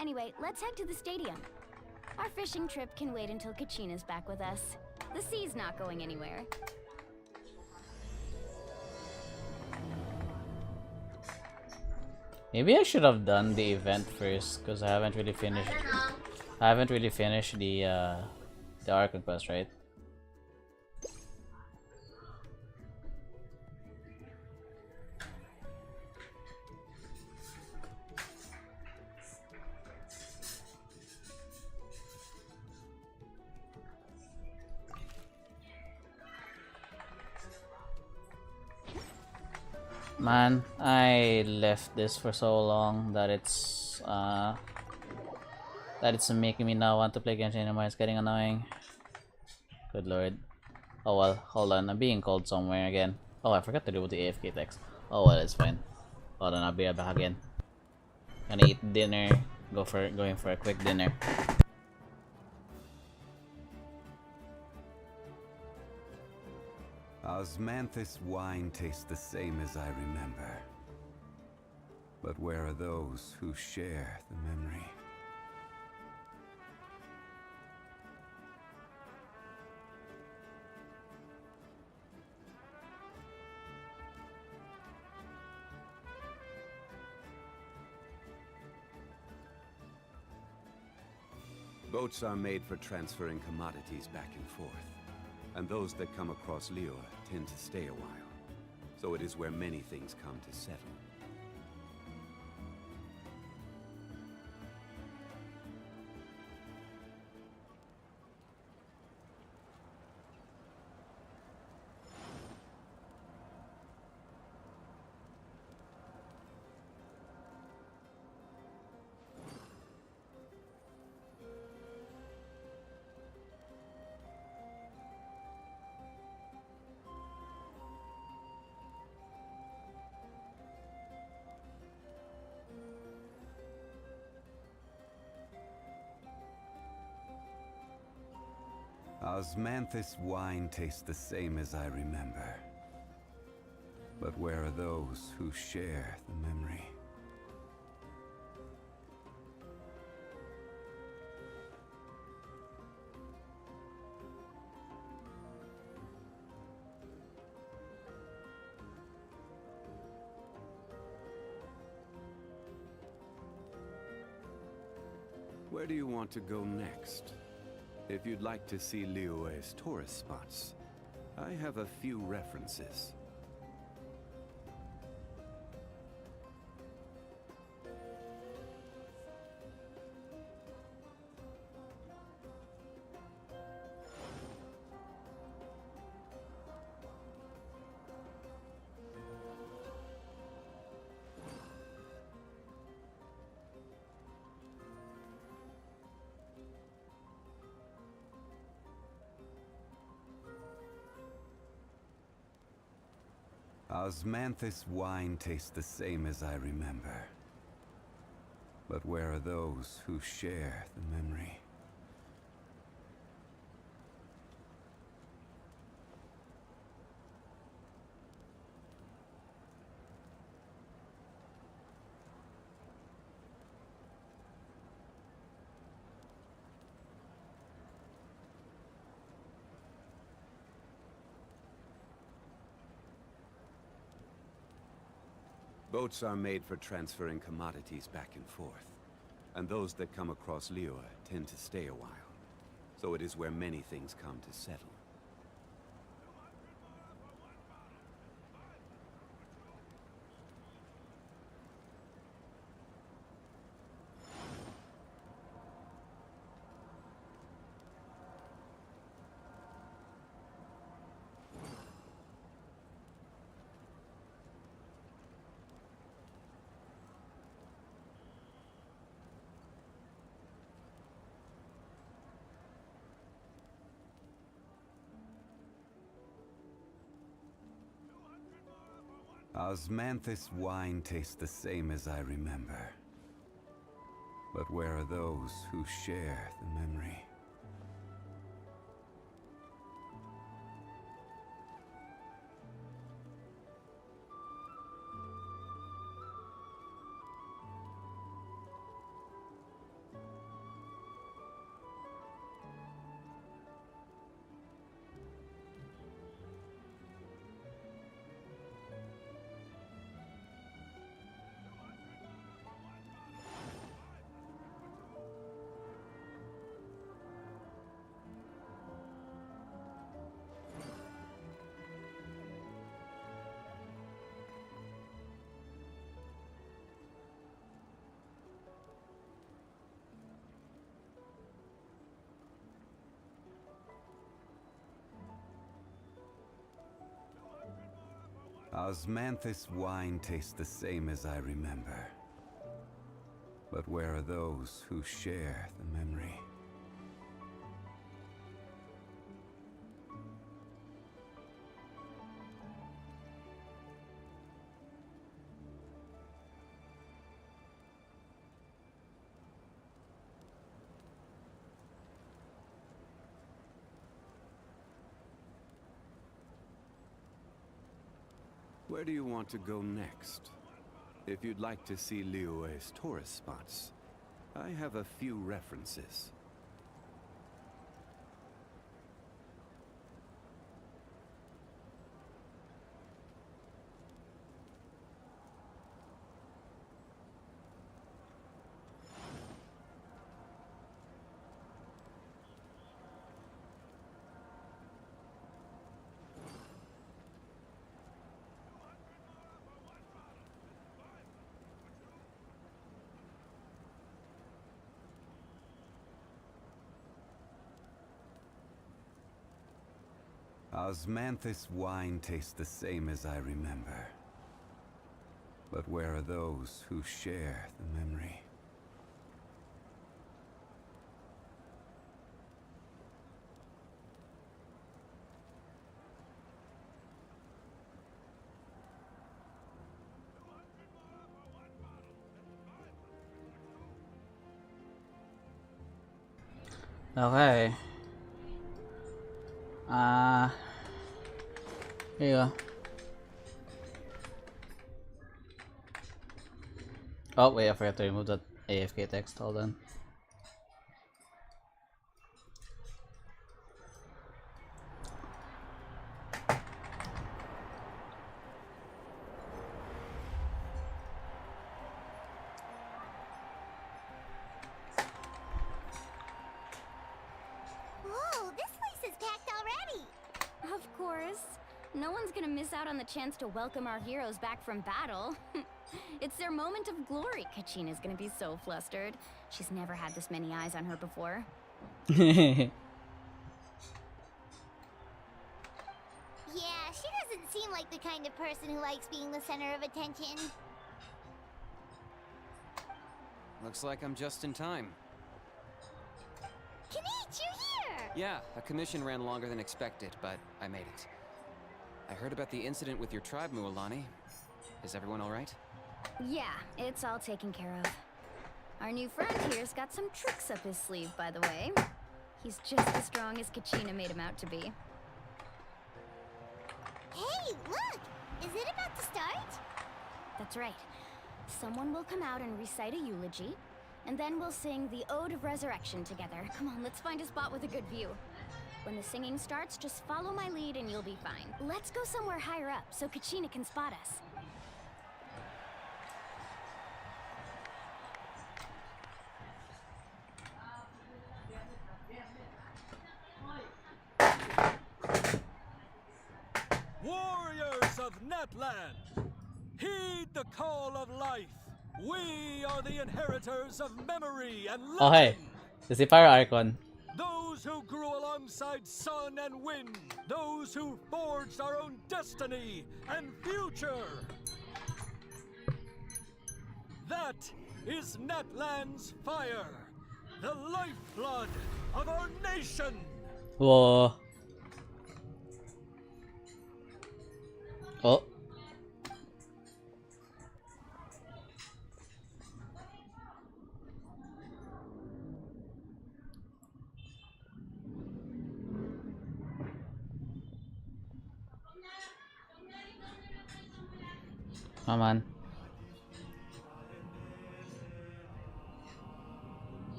Anyway, let's head to the stadium. Our fishing trip can wait until Kachina's back with us. The sea's not going anywhere. Maybe I should have done the event first, because I haven't really finished. I haven't really finished the Archon quest, right? Man, I left this for so long that it's making me now want to play Genshin anymore. It's getting annoying. Good lord. Oh well, hold on, I'm being called somewhere again. Oh, I forgot to do the AFK text. Oh well, it's fine. Hold on, I'll be right back again. Gonna eat dinner. Going for a quick dinner. Osmanthus wine tastes the same as I remember. But where are those who share the memory? Boats are made for transferring commodities back and forth. And those that come across Lure tend to stay a while. So it is where many things come to settle. Osmanthus wine tastes the same as I remember. But where are those who share the memory? Where do you want to go next? If you'd like to see Liyue's tourist spots, I have a few references. Osmanthus wine tastes the same as I remember. But where are those who share the memory? Boats are made for transferring commodities back and forth. And those that come across Liyue tend to stay a while. So it is where many things come to settle. Osmanthus wine tastes the same as I remember. But where are those who share the memory? Osmanthus wine tastes the same as I remember. But where are those who share the memory? Where do you want to go next? If you'd like to see Liyue's tourist spots, I have a few references. Osmanthus wine tastes the same as I remember. But where are those who share the memory? Okay. Here you go. Oh wait, I forgot to remove that AFK text. Hold on. Whoa, this place is packed already. Of course. No one's gonna miss out on the chance to welcome our heroes back from battle. It's their moment of glory. Kachina's gonna be so flustered. She's never had this many eyes on her before. Yeah, she doesn't seem like the kind of person who likes being the center of attention. Looks like I'm just in time. Kanich, you're here! Yeah, a commission ran longer than expected, but I made it. I heard about the incident with your tribe, Mualani. Is everyone alright? Yeah, it's all taken care of. Our new friend here's got some tricks up his sleeve, by the way. He's just as strong as Kachina made him out to be. Hey, look! Is it about to start? That's right. Someone will come out and recite a eulogy, and then we'll sing the Ode of Resurrection together. Come on, let's find a spot with a good view. When the singing starts, just follow my lead and you'll be fine. Let's go somewhere higher up so Kachina can spot us. Warriors of Natland, heed the call of life. We are the inheritors of memory and legend. Oh hey, it's the Fire Icon. Those who grew alongside sun and wind. Those who forged our own destiny and future. That is Natland's fire, the lifeblood of our nation. Whoa. Oh. Come on.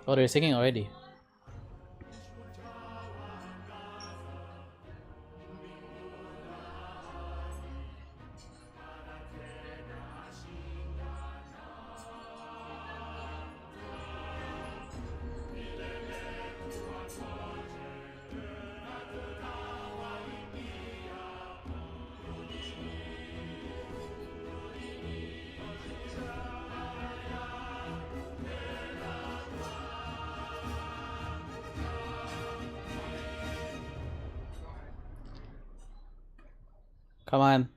Oh, they're singing already. Come on.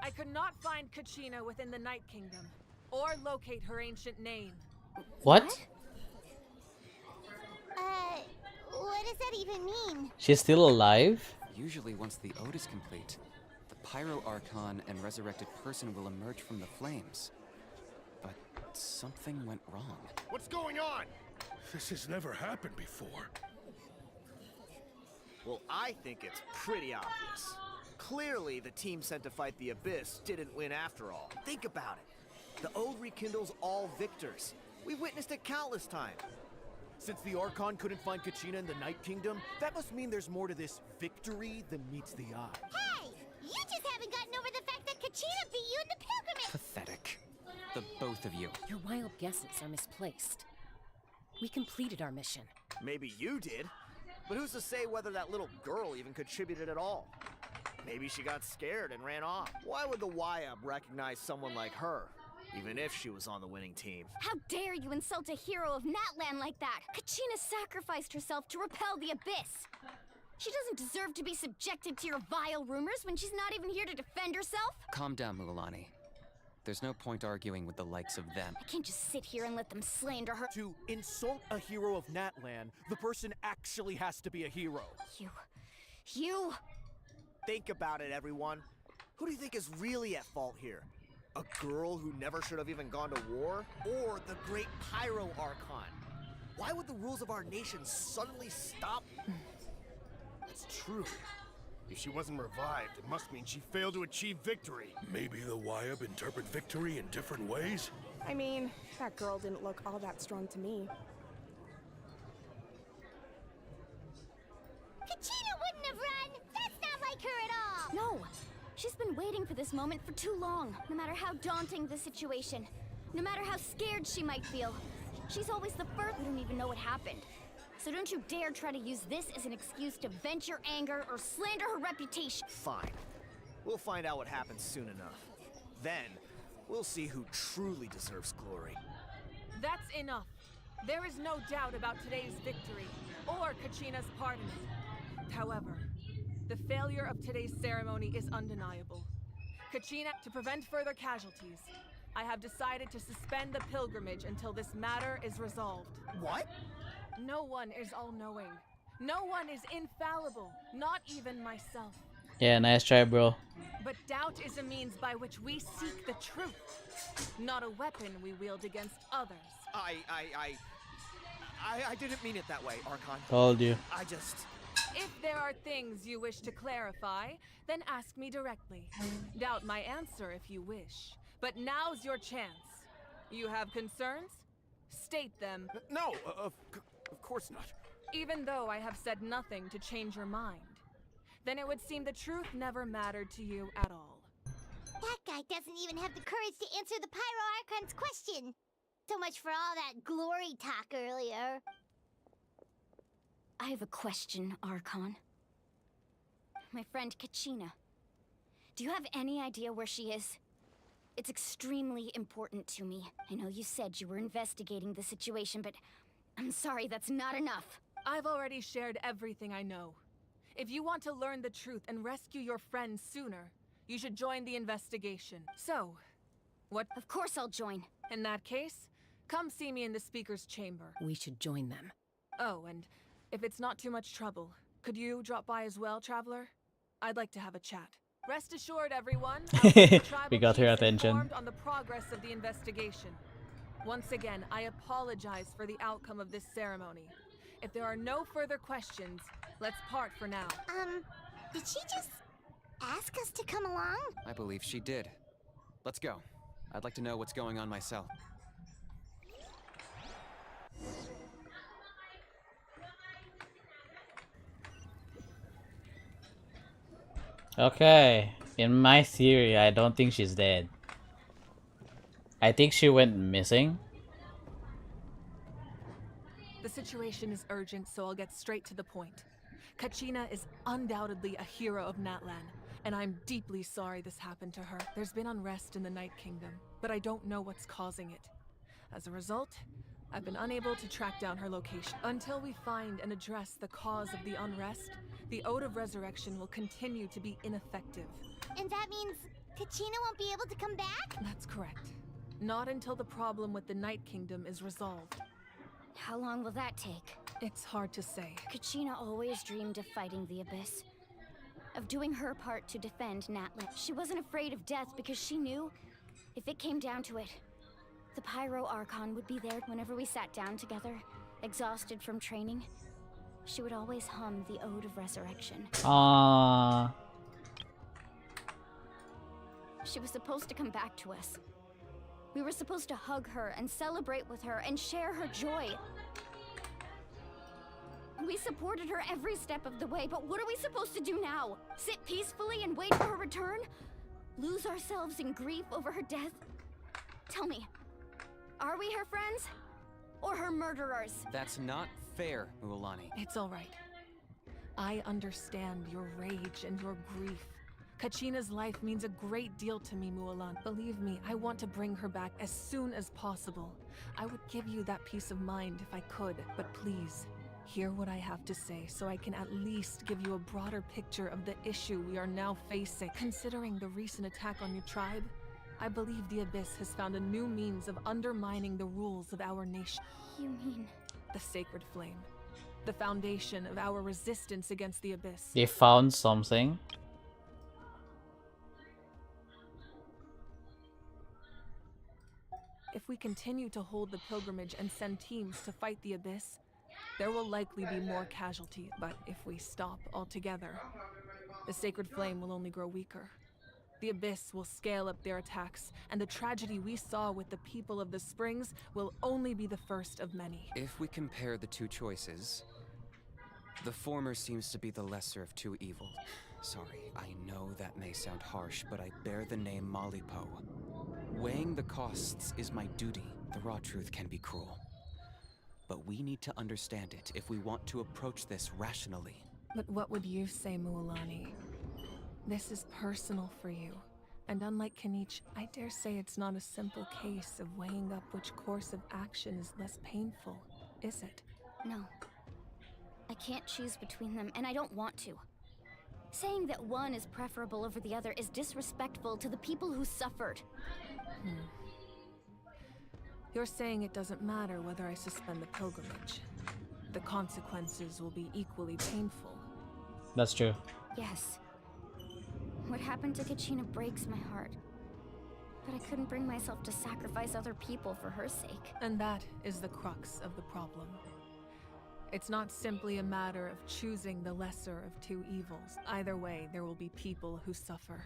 I could not find Kachina within the Night Kingdom, or locate her ancient name. What? What does that even mean? She's still alive? Usually once the ode is complete, the Pyro Archon and resurrected person will emerge from the flames. But something went wrong. What's going on? This has never happened before. Well, I think it's pretty obvious. Clearly, the team sent to fight the Abyss didn't win after all. Think about it. The Ode rekindles all victors. We've witnessed it countless times. Since the Archon couldn't find Kachina in the Night Kingdom, that must mean there's more to this victory than meets the eye. Hey! You just haven't gotten over the fact that Kachina beat you in the pilgrimage! Pathetic. The both of you. Your wild guesses are misplaced. We completed our mission. Maybe you did, but who's to say whether that little girl even contributed at all? Maybe she got scared and ran off. Why would the YUB recognize someone like her, even if she was on the winning team? How dare you insult a hero of Natland like that? Kachina sacrificed herself to repel the Abyss. She doesn't deserve to be subjected to your vile rumors when she's not even here to defend herself. Calm down, Mualani. There's no point arguing with the likes of them. I can't just sit here and let them slander her. To insult a hero of Natlan, the person actually has to be a hero. You... Think about it, everyone. Who do you think is really at fault here? A girl who never should have even gone to war? Or the great Pyro Archon? Why would the rules of our nation suddenly stop? It's true. If she wasn't revived, it must mean she failed to achieve victory. Maybe the Wyab interpret victory in different ways? I mean, that girl didn't look all that strong to me. Kachina wouldn't have run! That's not like her at all! No! She's been waiting for this moment for too long. No matter how daunting the situation, no matter how scared she might feel, she's always the first. We don't even know what happened. So don't you dare try to use this as an excuse to vent your anger or slander her reputation. Fine. We'll find out what happens soon enough. Then, we'll see who truly deserves glory. That's enough. There is no doubt about today's victory, or Kachina's part in it. However, the failure of today's ceremony is undeniable. Kachina, to prevent further casualties, I have decided to suspend the pilgrimage until this matter is resolved. What? No one is all-knowing. No one is infallible, not even myself. Yeah, nice try, bro. But doubt is a means by which we seek the truth, not a weapon we wield against others. I didn't mean it that way, Archon. Told you. I just... If there are things you wish to clarify, then ask me directly. Doubt my answer if you wish. But now's your chance. You have concerns? State them. No, of course not. Even though I have said nothing to change your mind, then it would seem the truth never mattered to you at all. That guy doesn't even have the courage to answer the Pyro Archon's question. So much for all that glory talk earlier. I have a question, Archon. My friend Kachina. Do you have any idea where she is? It's extremely important to me. I know you said you were investigating the situation, but I'm sorry, that's not enough. I've already shared everything I know. If you want to learn the truth and rescue your friend sooner, you should join the investigation. So, what? Of course I'll join. In that case, come see me in the speaker's chamber. We should join them. Oh, and if it's not too much trouble, could you drop by as well, Traveler? I'd like to have a chat. Rest assured, everyone, we got her attention. On the progress of the investigation. Once again, I apologize for the outcome of this ceremony. If there are no further questions, let's part for now. Did she just ask us to come along? I believe she did. Let's go. I'd like to know what's going on myself. Okay, in my theory, I don't think she's dead. I think she went missing. The situation is urgent, so I'll get straight to the point. Kachina is undoubtedly a hero of Natlan, and I'm deeply sorry this happened to her. There's been unrest in the Night Kingdom, but I don't know what's causing it. As a result, I've been unable to track down her location. Until we find and address the cause of the unrest, the Ode of Resurrection will continue to be ineffective. And that means Kachina won't be able to come back? That's correct. Not until the problem with the Night Kingdom is resolved. How long will that take? It's hard to say. Kachina always dreamed of fighting the Abyss. Of doing her part to defend Natlan. She wasn't afraid of death because she knew, if it came down to it, the Pyro Archon would be there whenever we sat down together, exhausted from training. She would always hum the Ode of Resurrection. Aww. She was supposed to come back to us. We were supposed to hug her and celebrate with her and share her joy. We supported her every step of the way, but what are we supposed to do now? Sit peacefully and wait for her return? Lose ourselves in grief over her death? Tell me, are we her friends? Or her murderers? That's not fair, Mualani. It's all right. I understand your rage and your grief. Kachina's life means a great deal to me, Mualan. Believe me, I want to bring her back as soon as possible. I would give you that peace of mind if I could, but please, hear what I have to say so I can at least give you a broader picture of the issue we are now facing. Considering the recent attack on your tribe, I believe the Abyss has found a new means of undermining the rules of our nation. You mean... The Sacred Flame. The foundation of our resistance against the Abyss. They found something. If we continue to hold the pilgrimage and send teams to fight the Abyss, there will likely be more casualties. But if we stop altogether, the Sacred Flame will only grow weaker. The Abyss will scale up their attacks, and the tragedy we saw with the people of the Springs will only be the first of many. If we compare the two choices, the former seems to be the lesser of two evils. Sorry, I know that may sound harsh, but I bear the name Malipo. Weighing the costs is my duty. The raw truth can be cruel. But we need to understand it if we want to approach this rationally. But what would you say, Mualani? This is personal for you. And unlike Kanich, I dare say it's not a simple case of weighing up which course of action is less painful, is it? No. I can't choose between them, and I don't want to. Saying that one is preferable over the other is disrespectful to the people who suffered. You're saying it doesn't matter whether I suspend the pilgrimage. The consequences will be equally painful. That's true. Yes. What happened to Kachina breaks my heart. But I couldn't bring myself to sacrifice other people for her sake. And that is the crux of the problem. It's not simply a matter of choosing the lesser of two evils. Either way, there will be people who suffer.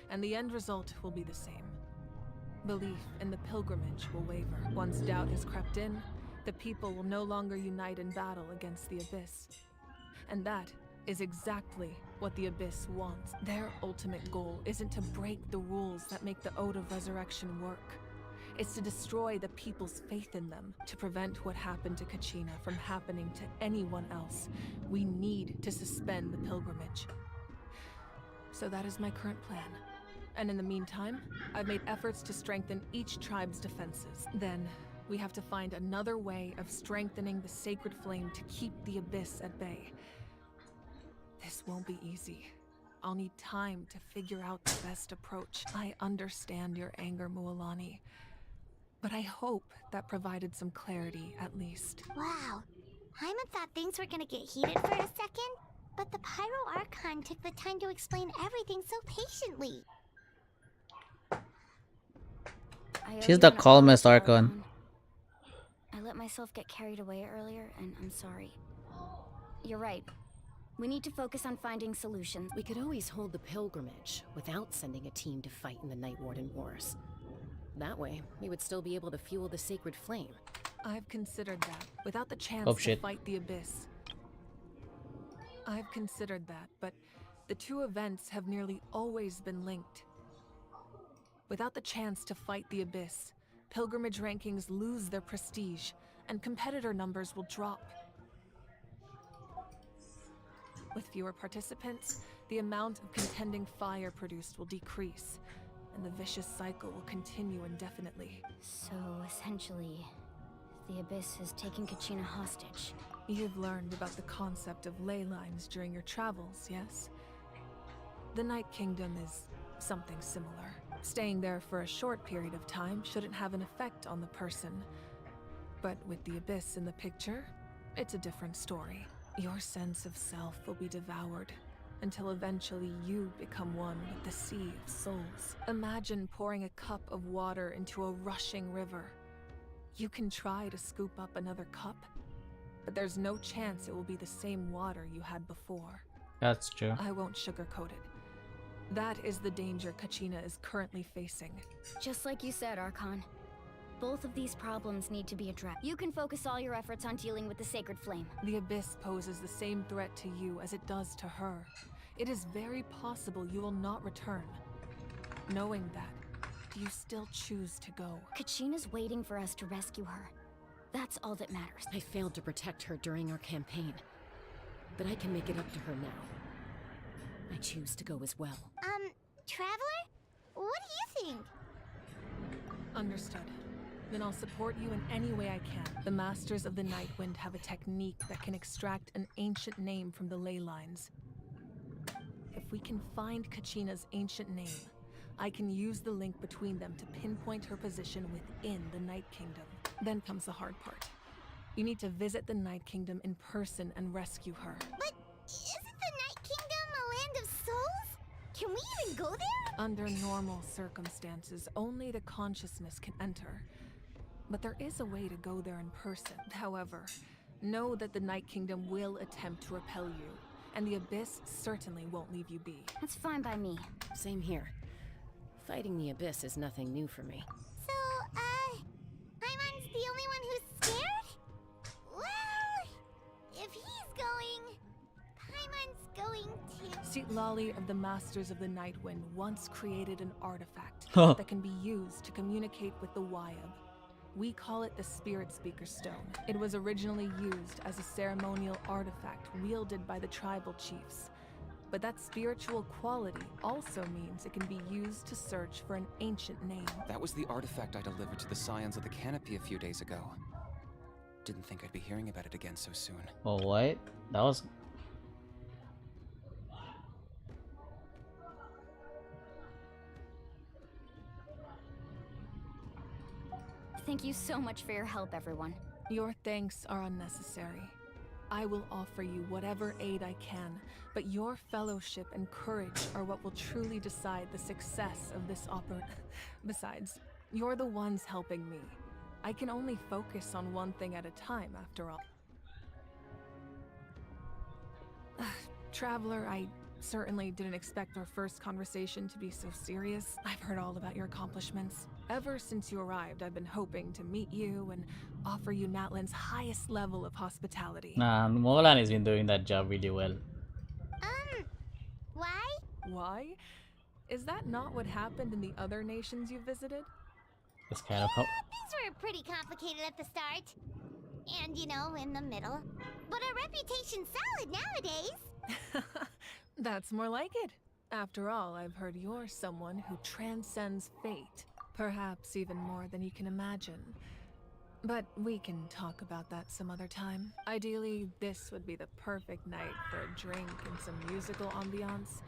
And the end result will be the same. Belief in the pilgrimage will waver. Once doubt has crept in, the people will no longer unite in battle against the Abyss. And that is exactly what the Abyss wants. Their ultimate goal isn't to break the rules that make the Ode of Resurrection work. It's to destroy the people's faith in them, to prevent what happened to Kachina from happening to anyone else. We need to suspend the pilgrimage. So that is my current plan. And in the meantime, I've made efforts to strengthen each tribe's defenses. Then, we have to find another way of strengthening the Sacred Flame to keep the Abyss at bay. This won't be easy. I'll need time to figure out the best approach. I understand your anger, Mualani, but I hope that provided some clarity, at least. Wow. Hyman thought things were gonna get heated for a second, but the Pyro Archon took the time to explain everything so patiently. She's the calmest Archon. I let myself get carried away earlier, and I'm sorry. You're right. We need to focus on finding solutions. We could always hold the pilgrimage without sending a team to fight in the Night Warden Wars. That way, we would still be able to fuel the Sacred Flame. I've considered that. Without the chance to fight the Abyss. I've considered that, but the two events have nearly always been linked. Without the chance to fight the Abyss, pilgrimage rankings lose their prestige, and competitor numbers will drop. With fewer participants, the amount of contending fire produced will decrease, and the vicious cycle will continue indefinitely. So, essentially, the Abyss has taken Kachina hostage. You've learned about the concept of ley lines during your travels, yes? The Night Kingdom is something similar. Staying there for a short period of time shouldn't have an effect on the person. But with the Abyss in the picture, it's a different story. Your sense of self will be devoured, until eventually you become one with the sea of souls. Imagine pouring a cup of water into a rushing river. You can try to scoop up another cup, but there's no chance it will be the same water you had before. That's true. I won't sugarcoat it. That is the danger Kachina is currently facing. Just like you said, Archon. Both of these problems need to be addressed. You can focus all your efforts on dealing with the Sacred Flame. The Abyss poses the same threat to you as it does to her. It is very possible you will not return. Knowing that, do you still choose to go? Kachina's waiting for us to rescue her. That's all that matters. I failed to protect her during our campaign, but I can make it up to her now. I choose to go as well. Traveler? What do you think? Understood. Then I'll support you in any way I can. The Masters of the Nightwind have a technique that can extract an ancient name from the ley lines. If we can find Kachina's ancient name, I can use the link between them to pinpoint her position within the Night Kingdom. Then comes the hard part. You need to visit the Night Kingdom in person and rescue her. But isn't the Night Kingdom a land of souls? Can we even go there? Under normal circumstances, only the consciousness can enter. But there is a way to go there in person. However, know that the Night Kingdom will attempt to repel you, and the Abyss certainly won't leave you be. That's fine by me. Same here. Fighting the Abyss is nothing new for me. So, Paimon's the only one who's scared? Well, if he's going, Paimon's going too. Citlali of the Masters of the Nightwind once created an artifact that can be used to communicate with the Wyab. We call it the Spirit Speaker Stone. It was originally used as a ceremonial artifact wielded by the tribal chiefs. But that spiritual quality also means it can be used to search for an ancient name. That was the artifact I delivered to the Scions of the Canopy a few days ago. Didn't think I'd be hearing about it again so soon. Oh, what? That was... Thank you so much for your help, everyone. Your thanks are unnecessary. I will offer you whatever aid I can, but your fellowship and courage are what will truly decide the success of this operation. Besides, you're the ones helping me. I can only focus on one thing at a time, after all. Traveler, I certainly didn't expect our first conversation to be so serious. I've heard all about your accomplishments. Ever since you arrived, I've been hoping to meet you and offer you Natlan's highest level of hospitality. Nah, Molan has been doing that job really well. Why? Why? Is that not what happened in the other nations you visited? It's kind of... Things were pretty complicated at the start. And, you know, in the middle. But our reputation's solid nowadays. That's more like it. After all, I've heard you're someone who transcends fate. Perhaps even more than you can imagine. But we can talk about that some other time. Ideally, this would be the perfect night for a drink and some musical ambiance.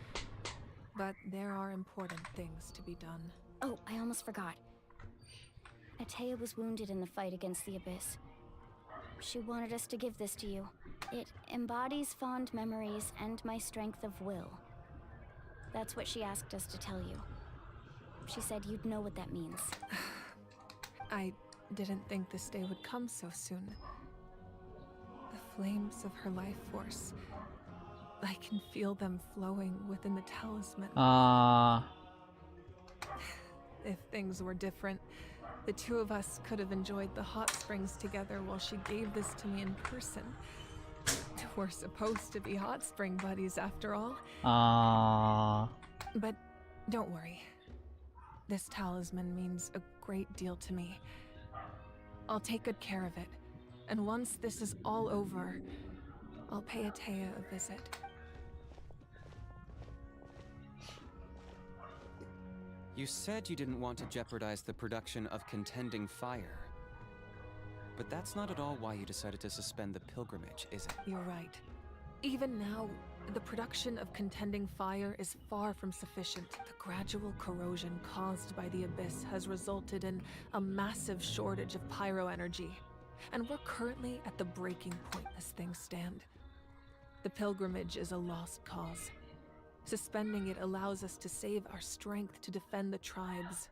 But there are important things to be done. Oh, I almost forgot. Atea was wounded in the fight against the Abyss. She wanted us to give this to you. It embodies fond memories and my strength of will. That's what she asked us to tell you. She said you'd know what that means. I didn't think this day would come so soon. The flames of her life force. I can feel them flowing within the talisman. If things were different, the two of us could have enjoyed the hot springs together while she gave this to me in person. We're supposed to be hot spring buddies after all. But don't worry. This talisman means a great deal to me. I'll take good care of it. And once this is all over, I'll pay Atea a visit. You said you didn't want to jeopardize the production of Contending Fire. But that's not at all why you decided to suspend the pilgrimage, is it? You're right. Even now, the production of Contending Fire is far from sufficient. The gradual corrosion caused by the Abyss has resulted in a massive shortage of pyro energy. And we're currently at the breaking point as things stand. The pilgrimage is a lost cause. Suspending it allows us to save our strength to defend the tribes.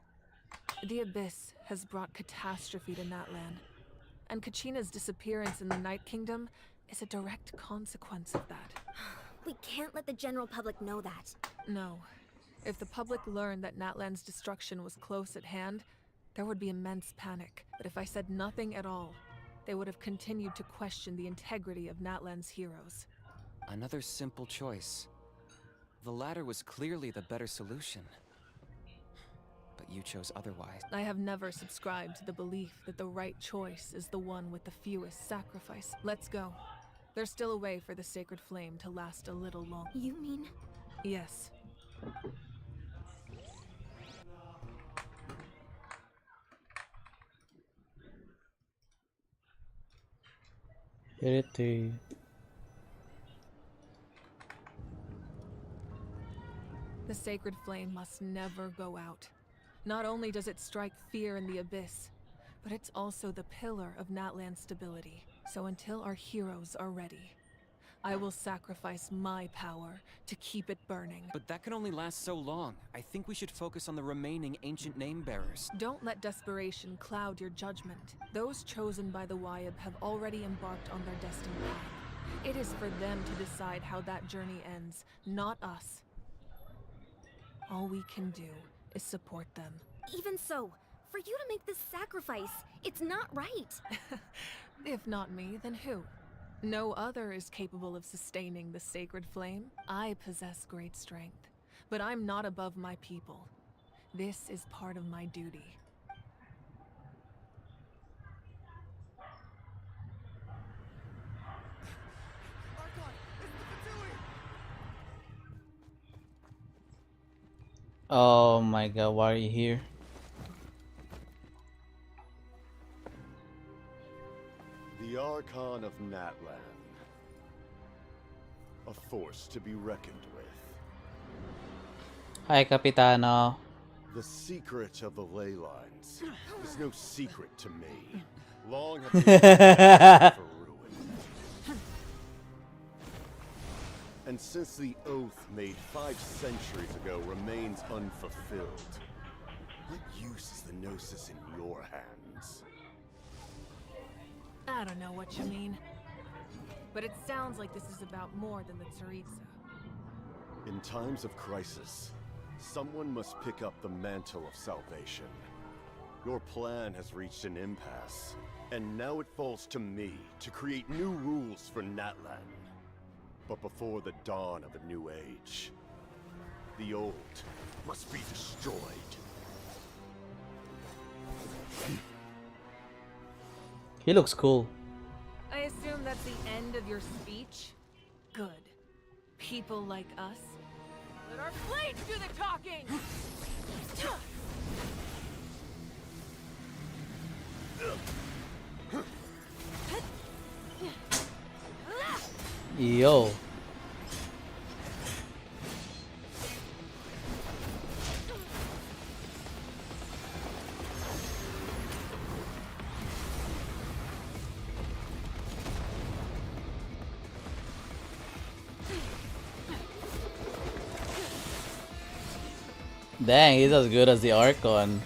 The Abyss has brought catastrophe to Natlan, and Kachina's disappearance in the Night Kingdom is a direct consequence of that. We can't let the general public know that. No. If the public learned that Natlan's destruction was close at hand, there would be immense panic. But if I said nothing at all, they would have continued to question the integrity of Natlan's heroes. Another simple choice. The latter was clearly the better solution. But you chose otherwise. I have never subscribed to the belief that the right choice is the one with the fewest sacrifice. Let's go. There's still a way for the sacred flame to last a little longer. You mean? Yes. The sacred flame must never go out. Not only does it strike fear in the abyss, but it's also the pillar of Natlan's stability. So until our heroes are ready, I will sacrifice my power to keep it burning. But that can only last so long. I think we should focus on the remaining ancient name bearers. Don't let desperation cloud your judgment. Those chosen by the Wyab have already embarked on their destined path. It is for them to decide how that journey ends, not us. All we can do is support them. Even so, for you to make this sacrifice, it's not right. If not me, then who? No other is capable of sustaining the sacred flame. I possess great strength, but I'm not above my people. This is part of my duty. Oh my god, why are you here? The Archon of Natlan. A force to be reckoned with. Hi, Capitano. The secret of the ley lines is no secret to me. Long have they been for ruin. And since the oath made 5 centuries ago remains unfulfilled, what use is the Gnosis in your hands? I don't know what you mean, but it sounds like this is about more than the Tsaritsa. In times of crisis, someone must pick up the mantle of salvation. Your plan has reached an impasse, and now it falls to me to create new rules for Natlan. But before the dawn of a new age, the old must be destroyed. He looks cool. I assume that's the end of your speech? Good. People like us. Let our blades do the talking! Yo. Dang, he's as good as the Archon.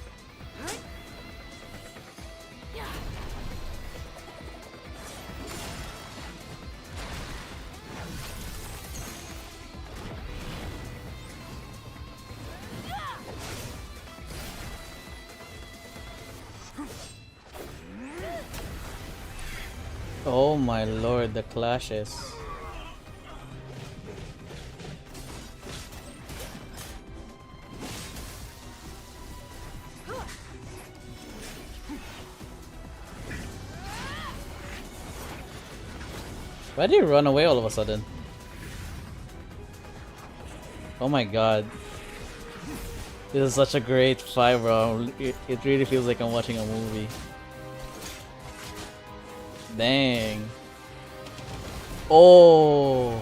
Oh my lord, the clashes. Why did he run away all of a sudden? Oh my god. This is such a great fight, bro. It really feels like I'm watching a movie. Dang. Oh.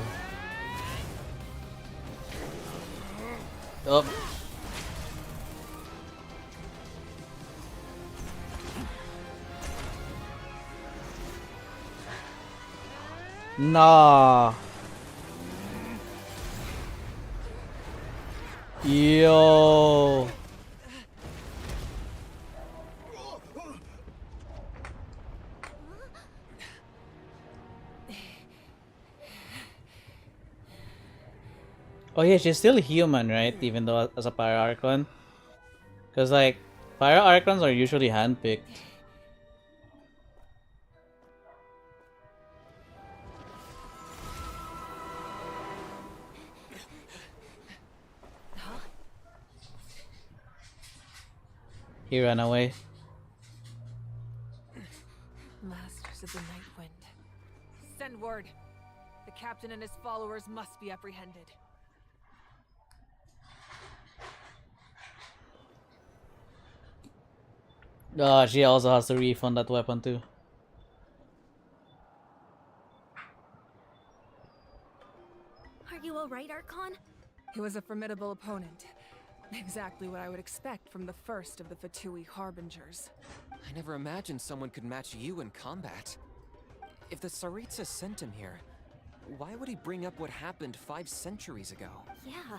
Oh. Nah. Yo. Oh yeah, she's still human, right? Even though as a Pyro Archon. Because like, Pyro Archons are usually handpicked. He ran away. Masters of the Night Wind. Send word. The captain and his followers must be apprehended. Oh, she also has to refund that weapon too. Are you alright, Archon? He was a formidable opponent. Exactly what I would expect from the first of the Fatui Harbingers. I never imagined someone could match you in combat. If the Tsaritsa sent him here, why would he bring up what happened 5 centuries ago? Yeah.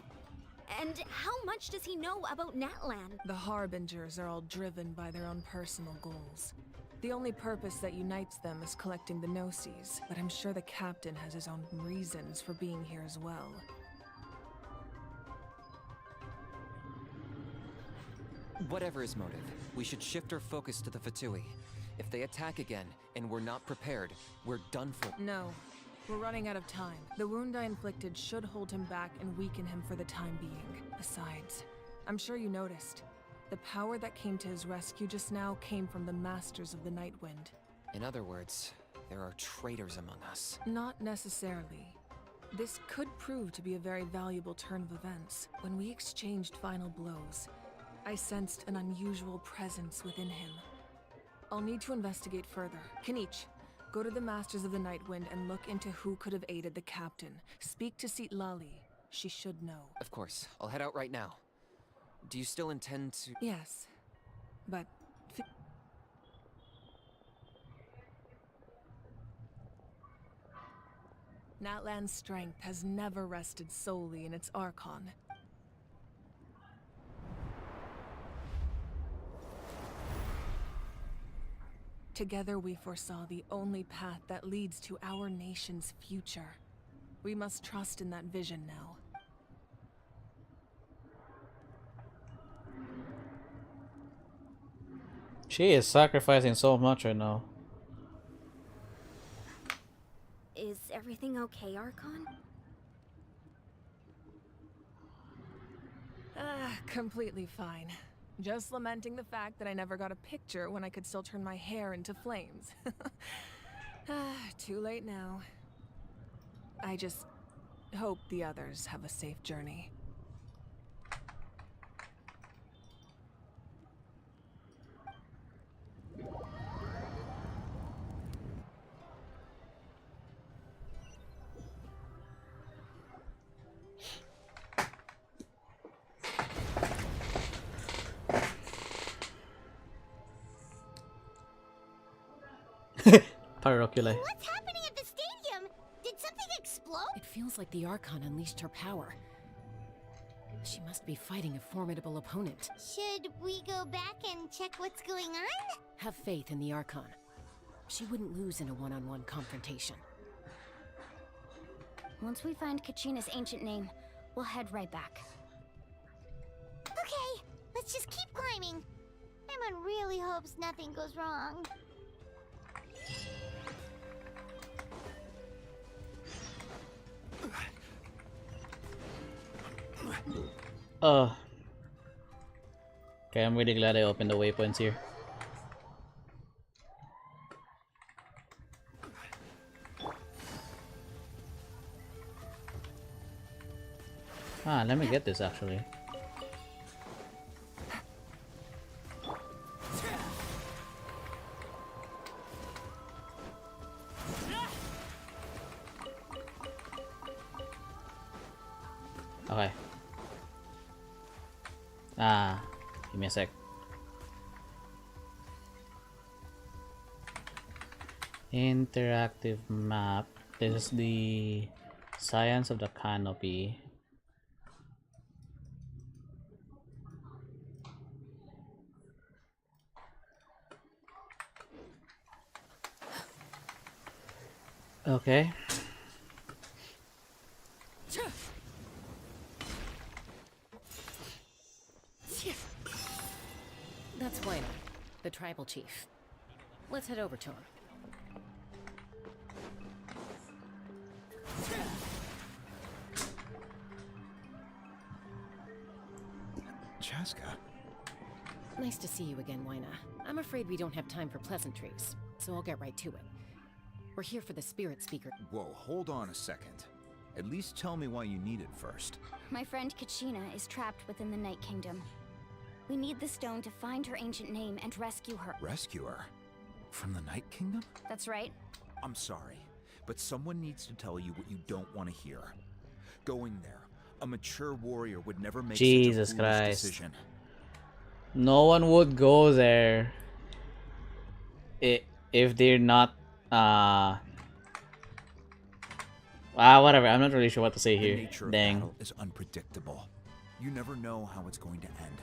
And how much does he know about Natlan? The Harbingers are all driven by their own personal goals. The only purpose that unites them is collecting the Gnosis, but I'm sure the captain has his own reasons for being here as well. Whatever his motive, we should shift our focus to the Fatui. If they attack again, and we're not prepared, we're done for. No. We're running out of time. The wound I inflicted should hold him back and weaken him for the time being. Besides, I'm sure you noticed. The power that came to his rescue just now came from the Masters of the Nightwind. In other words, there are traitors among us. Not necessarily. This could prove to be a very valuable turn of events. When we exchanged final blows, I sensed an unusual presence within him. I'll need to investigate further. Kanich, go to the Masters of the Nightwind and look into who could have aided the captain. Speak to Lali. She should know. Of course. I'll head out right now. Do you still intend to... Yes, but... Natlan's strength has never rested solely in its Archon. Together we foresaw the only path that leads to our nation's future. We must trust in that vision now. She is sacrificing so much right now. Is everything okay, Archon? Completely fine. Just lamenting the fact that I never got a picture when I could still turn my hair into flames. Too late now. I just hope the others have a safe journey. Pyroculi. What's happening at the stadium? Did something explode? It feels like the Archon unleashed her power. She must be fighting a formidable opponent. Should we go back and check what's going on? Have faith in the Archon. She wouldn't lose in a one-on-one confrontation. Once we find Kachina's ancient name, we'll head right back. Okay, let's just keep climbing. Emma really hopes nothing goes wrong. Okay, I'm really glad I opened the waypoints here. Let me get this actually. Okay. Give me a sec. Interactive map. This is the science of the canopy. Okay. That's Wayne, the tribal chief. Let's head over to him. Chaska. Nice to see you again, Wyna. I'm afraid we don't have time for pleasantries, so I'll get right to it. We're here for the spirit speaker. Whoa, hold on a second. At least tell me why you need it first. My friend Kachina is trapped within the Night Kingdom. We need the stone to find her ancient name and rescue her. Rescue her? From the Night Kingdom? That's right. I'm sorry, but someone needs to tell you what you don't want to hear. Going there, A mature warrior would never make Jesus such a foolish Christ. decision. No one would go there if they're not whatever. I'm not really sure what to say The here. nature of Dang. battle is unpredictable. You never know how it's going to end.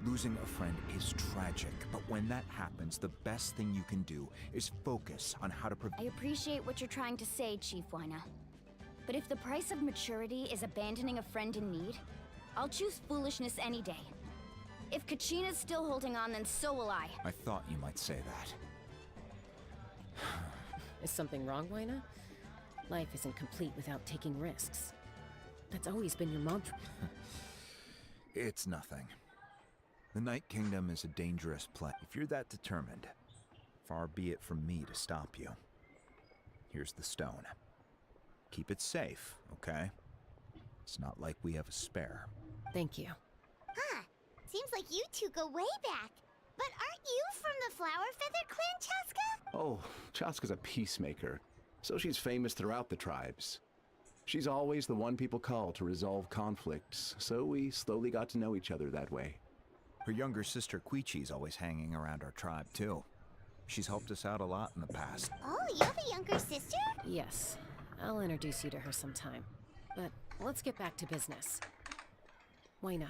Losing a friend is tragic, but when that happens, the best thing you can do is focus on how to prevent. I appreciate what you're trying to say, Chief Wina. But if the price of maturity is abandoning a friend in need, I'll choose foolishness any day. If Kachina's still holding on, then so will I. I thought you might say that. Is something wrong, Wina? Life isn't complete without taking risks. That's always been your mantra. It's nothing. The Night Kingdom is a dangerous place. If you're that determined, far be it from me to stop you. Here's the stone. Keep it safe, okay? It's not like we have a spare. Thank you. Huh. Seems like you two go way back. But aren't you from the Flower Feather clan, Chaska? Oh, Chaska's a peacemaker, so she's famous throughout the tribes. She's always the one people call to resolve conflicts, so we slowly got to know each other that way. Her younger sister Quichi's always hanging around our tribe, too. She's helped us out a lot in the past. Oh, you're the younger sister? Yes. I'll introduce you to her sometime. But let's get back to business. Wina,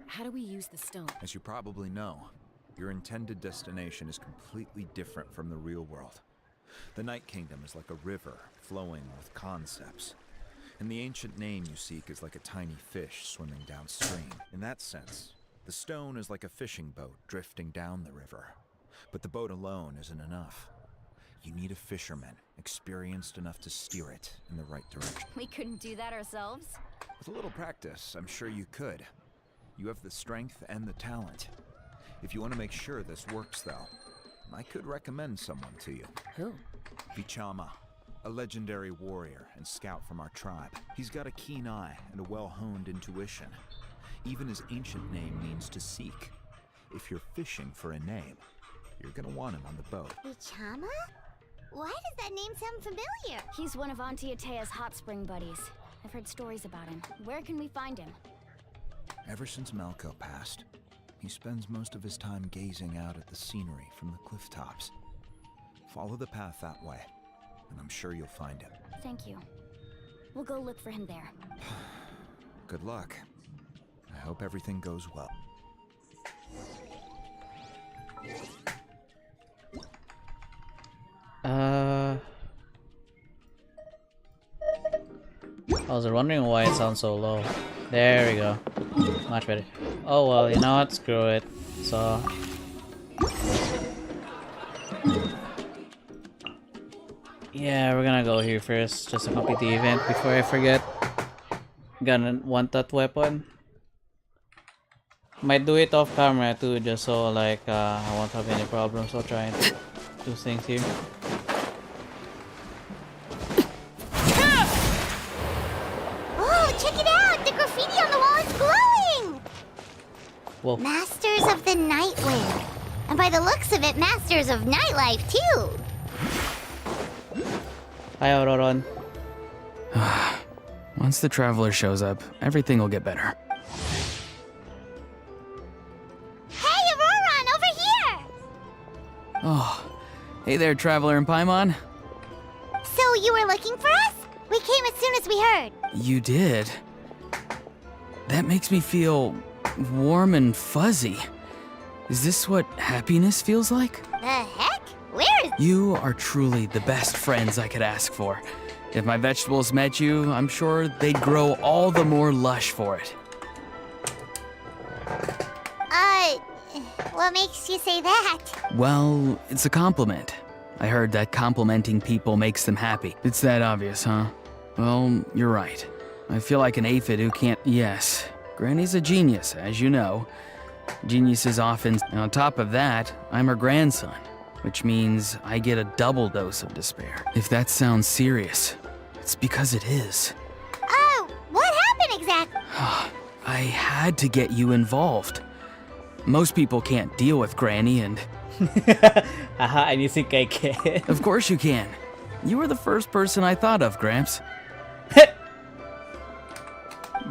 how do we use the stone? As you probably know, your intended destination is completely different from the real world. The Night Kingdom is like a river flowing with concepts. And the ancient name you seek is like a tiny fish swimming downstream. In that sense, the stone is like a fishing boat drifting down the river. But the boat alone isn't enough. You need a fisherman, experienced enough to steer it in the right direction. We couldn't do that ourselves. With a little practice, I'm sure you could. You have the strength and the talent. If you want to make sure this works, though, I could recommend someone to you. Who? Vichama, a legendary warrior and scout from our tribe. He's got a keen eye and a well-honed intuition. Even his ancient name means to seek. If you're fishing for a name, you're gonna want him on the boat. Ichama? Why does that name sound familiar? He's one of Auntie Atea's hot spring buddies. I've heard stories about him. Where can we find him? Ever since Malco passed, he spends most of his time gazing out at the scenery from the cliff tops. Follow the path that way, and I'm sure you'll find him. Thank you. We'll go look for him there. Good luck. I hope everything goes well. I was wondering why it sounds so low. There we go. Much better. Oh well, you know what? Screw it. So yeah, we're gonna go here first just to complete the event before I forget. Gonna want that weapon. Might do it off camera too, just so like I won't have any problems while trying to do things here. Oh, check it out! The graffiti on the wall is glowing! Whoa. Masters of the Nightwind. And by the looks of it, Masters of Nightlife too. Hi, Auroron. Once the Traveler shows up, everything will get better. Hey, Auroron, over here! Oh, hey there, Traveler and Paimon. So you were looking for us? We came as soon as we heard. You did? That makes me feel warm and fuzzy. Is this what happiness feels like? The heck? Where is... You are truly the best friends I could ask for. If my vegetables met you, I'm sure they'd grow all the more lush for it. What makes you say that? Well, it's a compliment. I heard that complimenting people makes them happy. It's that obvious, huh? Well, you're right. I feel like an aphid who can't... Yes, Granny's a genius, as you know. Geniuses often... And on top of that, I'm her grandson, which means I get a double dose of despair. If that sounds serious, it's because it is. Oh, what happened exactly? I had to get you involved. Most people can't deal with Granny and... Haha, and you think I can? Of course you can. You were the first person I thought of, Gramps.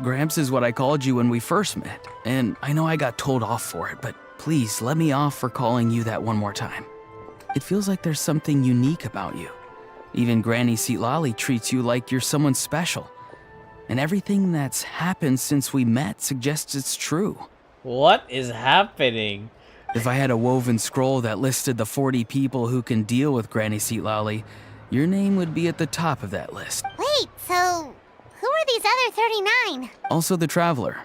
Gramps is what I called you when we first met, and I know I got told off for it, but please let me off for calling you that one more time. It feels like there's something unique about you. Even Granny Seatlali treats you like you're someone special. And everything that's happened since we met suggests it's true. What is happening? If I had a woven scroll that listed the 40 people who can deal with Granny Seatlali, your name would be at the top of that list. Wait, so who are these other 39? Also the Traveler.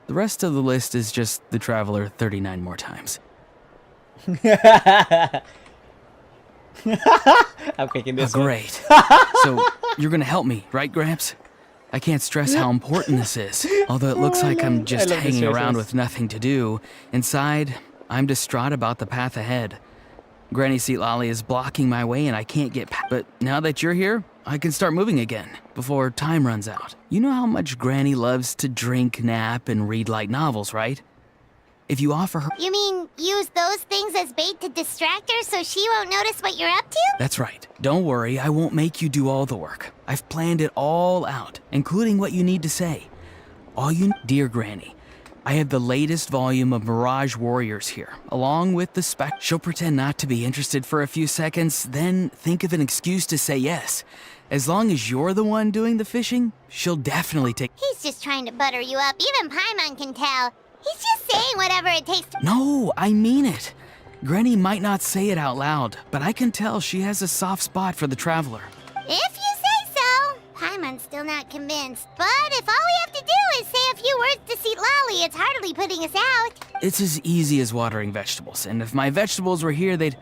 The rest of the list is just the Traveler 39 more times. I'm kicking this one. Great. So, you're gonna help me, right, Gramps? I can't stress how important this is. Although it looks like I'm just hanging around with nothing to do, inside, I'm distraught about the path ahead. Granny Seatlali is blocking my way and I can't get past. But now that you're here, I can start moving again, before time runs out. You know how much Granny loves to drink, nap, and read light novels, right? If you offer her... You mean use those things as bait to distract her so she won't notice what you're up to? That's right. Don't worry, I won't make you do all the work. I've planned it all out, including what you need to say. Dear Granny, I have the latest volume of Mirage Warriors here, along with the spec. She'll pretend not to be interested for a few seconds, then think of an excuse to say yes. As long as you're the one doing the fishing, she'll definitely take... He's just trying to butter you up. Even Paimon can tell. He's just saying whatever it takes to... No, I mean it. Granny might not say it out loud, but I can tell she has a soft spot for the Traveler. If you say so. Paimon's still not convinced. But if all we have to do is say a few words to Seatlali, it's hardly putting us out. It's as easy as watering vegetables, and if my vegetables were here, they'd...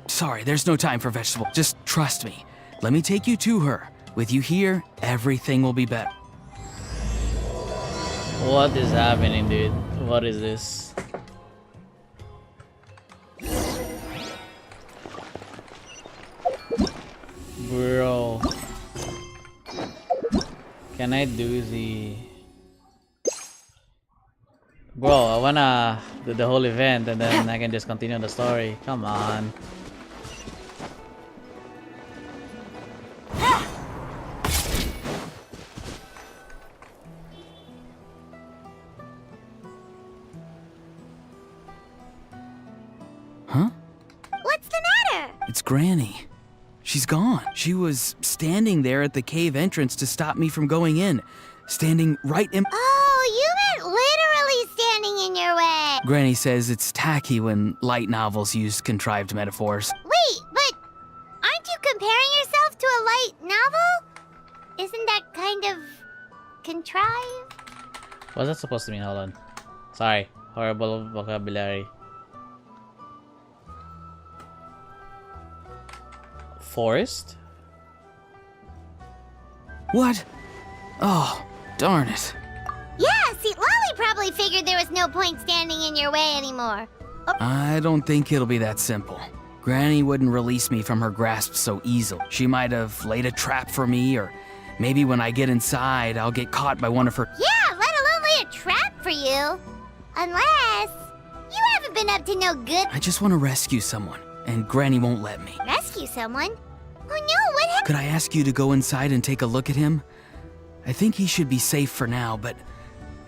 Sorry, there's no time for vegetables. Just trust me. Let me take you to her. With you here, everything will be better. What is happening, dude? What is this? Bro. Can I do the... Bro, I wanna do the whole event and then I can just continue the story. Come on. Huh? What's the matter? It's Granny. She's gone. She was standing there at the cave entrance to stop me from going in. Standing right in... Oh, you meant literally standing in your way. Granny says it's tacky when light novels use contrived metaphors. Wait, but aren't you comparing yourself to a light novel? Isn't that kind of contrived? What's that supposed to mean? Hold on. Sorry. Horrible vocabulary. Forest? What? Oh, darn it. Yeah, Seatlali probably figured there was no point standing in your way anymore. I don't think it'll be that simple. Granny wouldn't release me from her grasp so easily. She might have laid a trap for me, or maybe when I get inside, I'll get caught by one of her... Yeah, let alone lay a trap for you. Unless you haven't been up to no good... I just want to rescue someone, and Granny won't let me. Rescue someone? Oh no, what happened? Could I ask you to go inside and take a look at him? I think he should be safe for now, but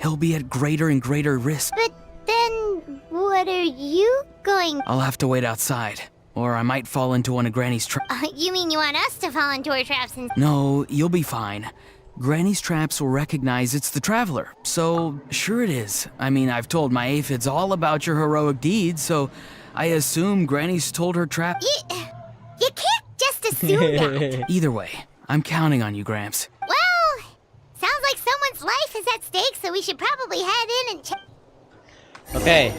he'll be at greater and greater risk. But then, what are you going... I'll have to wait outside, or I might fall into one of Granny's traps. You mean you want us to fall into her traps and... No, you'll be fine. Granny's traps will recognize it's the Traveler, so sure it is. I mean, I've told my aphids all about your heroic deeds, so I assume Granny's told her trap... You can't just assume that. Either way, I'm counting on you, Gramps. Well, sounds like someone's life is at stake, so we should probably head in and check. Okay.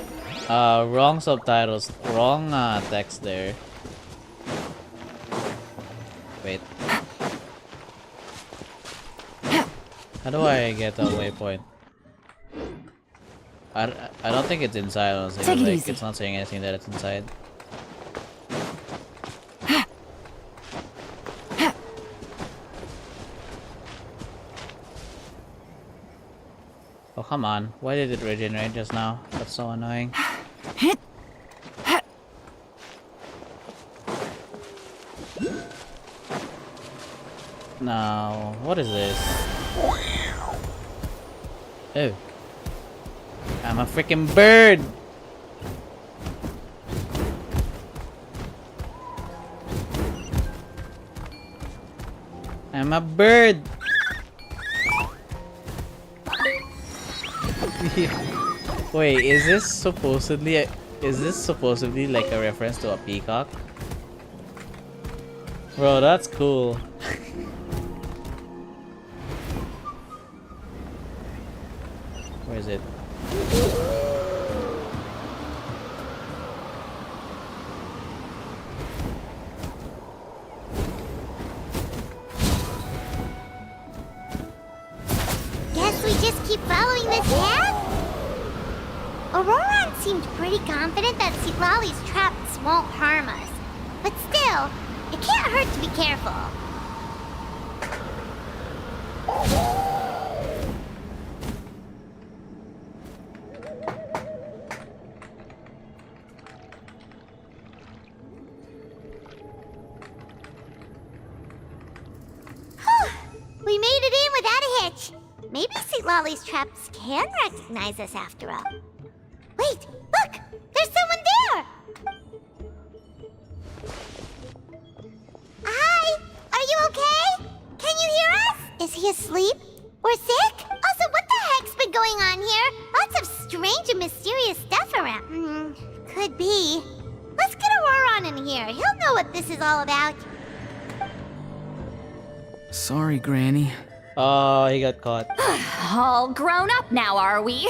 Wrong subtitles. Wrong text there. Wait. How do I get a waypoint? I don't think it's inside, honestly. Take it Like, easy. it's not saying anything that it's inside. Oh, come on. Why did it regenerate just now? That's so annoying. Now, what is this? Oh. I'm a freaking bird! I'm a bird! Wait, is this supposedly like a reference to a peacock? Bro, that's cool. Where is it? Guess we just keep following this path? Auroran seemed pretty confident that Citlali's traps won't harm us. But still, it can't hurt to be careful. We made it in without a hitch. Maybe Citlali's traps can recognize us after all. Wait, look! There's someone there! Hi! Are you okay? Can you hear us? Is he asleep? Or sick? Also, what the heck's been going on here? Lots of strange and mysterious stuff around. Could be. Let's get Auroran in here. He'll know what this is all about. Sorry, Granny. Oh, he got caught. All grown up now, are we?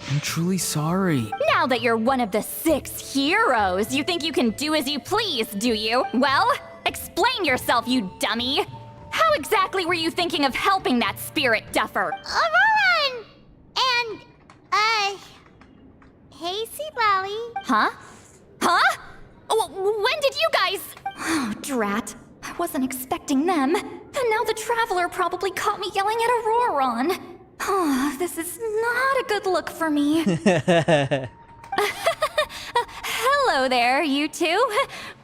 I'm truly sorry. Now that you're one of the 6 heroes, you think you can do as you please, do you? Well, explain yourself, you dummy! How exactly were you thinking of helping that spirit duffer? Auroran! And, hey, Citlali. Huh? Huh? When did you guys... Oh, drat. I wasn't expecting them. And now the Traveler probably caught me yelling at Auroran. Oh, this is not a good look for me. Hello there, you two.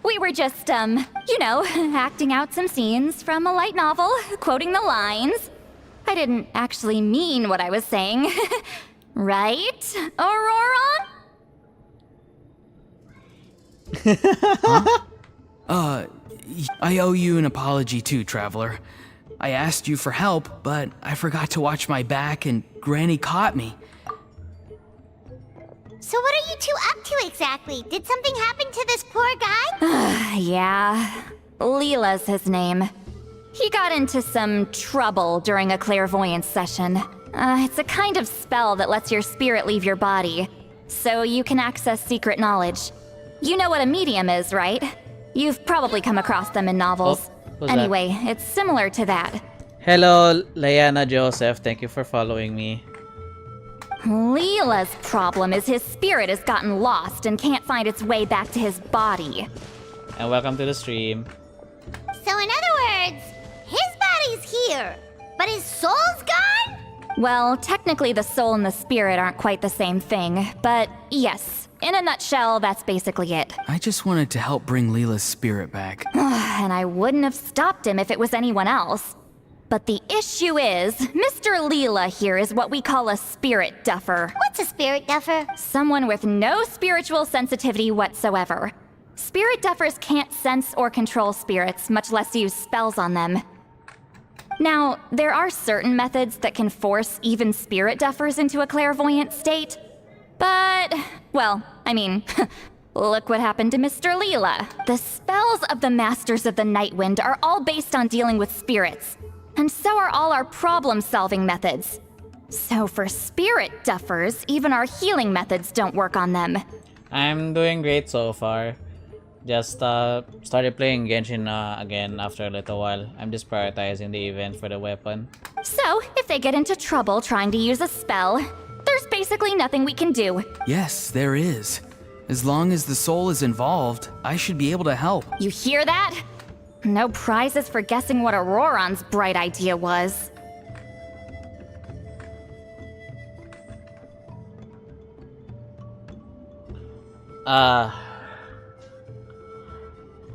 We were just, you know, acting out some scenes from a light novel, quoting the lines. I didn't actually mean what I was saying. Right, Auroran? I owe you an apology too, Traveler. I asked you for help, but I forgot to watch my back and Granny caught me. So what are you two up to exactly? Did something happen to this poor guy? Yeah. Leela's his name. He got into some trouble during a clairvoyance session. It's a kind of spell that lets your spirit leave your body, so you can access secret knowledge. You know what a medium is, right? You've probably come across them in novels. Anyway, it's similar to that. Hello, Layana Joseph. Thank you for following me. Leela's problem is his spirit has gotten lost and can't find its way back to his body. And welcome to the stream. So in other words, his body's here, but his soul's gone? Well, technically the soul and the spirit aren't quite the same thing, but yes, in a nutshell, that's basically it. I just wanted to help bring Leela's spirit back. And I wouldn't have stopped him if it was anyone else. But the issue is, Mr. Leela here is what we call a spirit duffer. What's a spirit duffer? Someone with no spiritual sensitivity whatsoever. Spirit duffers can't sense or control spirits, much less use spells on them. Now, there are certain methods that can force even spirit duffers into a clairvoyant state. But, well, I mean, look what happened to Mr. Leela. The spells of the Masters of the Nightwind are all based on dealing with spirits. And so are all our problem-solving methods. So for spirit duffers, even our healing methods don't work on them. I'm doing great so far. Just started playing Genshin again after a little while. I'm just prioritizing the event for the weapon. So, if they get into trouble trying to use a spell, there's basically nothing we can do. Yes, there is. As long as the soul is involved, I should be able to help. You hear that? No prizes for guessing what Auroran's bright idea was.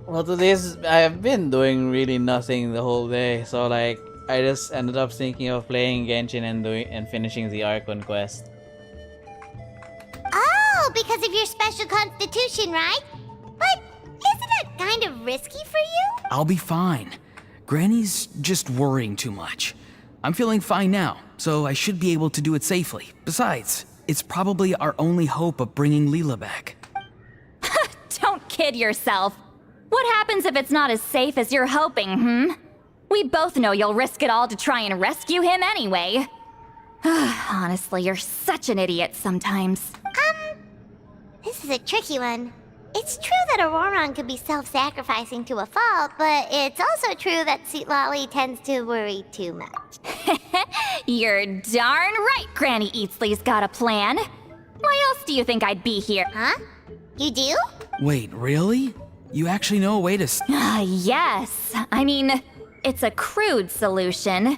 Well, today's I've been doing really nothing the whole day, so like I just ended up thinking of playing Genshin and finishing the Archon quest. Oh, because of your special constitution, right? But isn't that kind of risky for you? I'll be fine. Granny's just worrying too much. I'm feeling fine now, so I should be able to do it safely. Besides, it's probably our only hope of bringing Leela back. Don't kid yourself. What happens if it's not as safe as you're hoping, We both know you'll risk it all to try and rescue him anyway. Honestly, you're such an idiot sometimes. This is a tricky one. It's true that Auroron could be self-sacrificing to a fault, but it's also true that Sweet Lolly tends to worry too much. You're darn right Granny Eatsley's got a plan. Why else do you think I'd be here? Huh? You do? Wait, really? You actually know a way to Yes. I mean, it's a crude solution.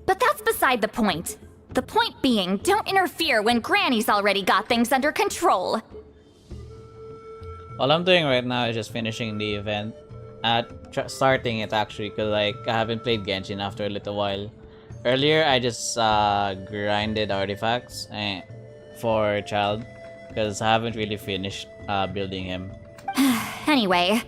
But that's beside the point. The point being, don't interfere when Granny's already got things under control. All I'm doing right now is just finishing the event. Starting it actually, because like I haven't played Genshin after a little while. Earlier I just grinded artifacts for Child, because I haven't really finished building him. Anyway,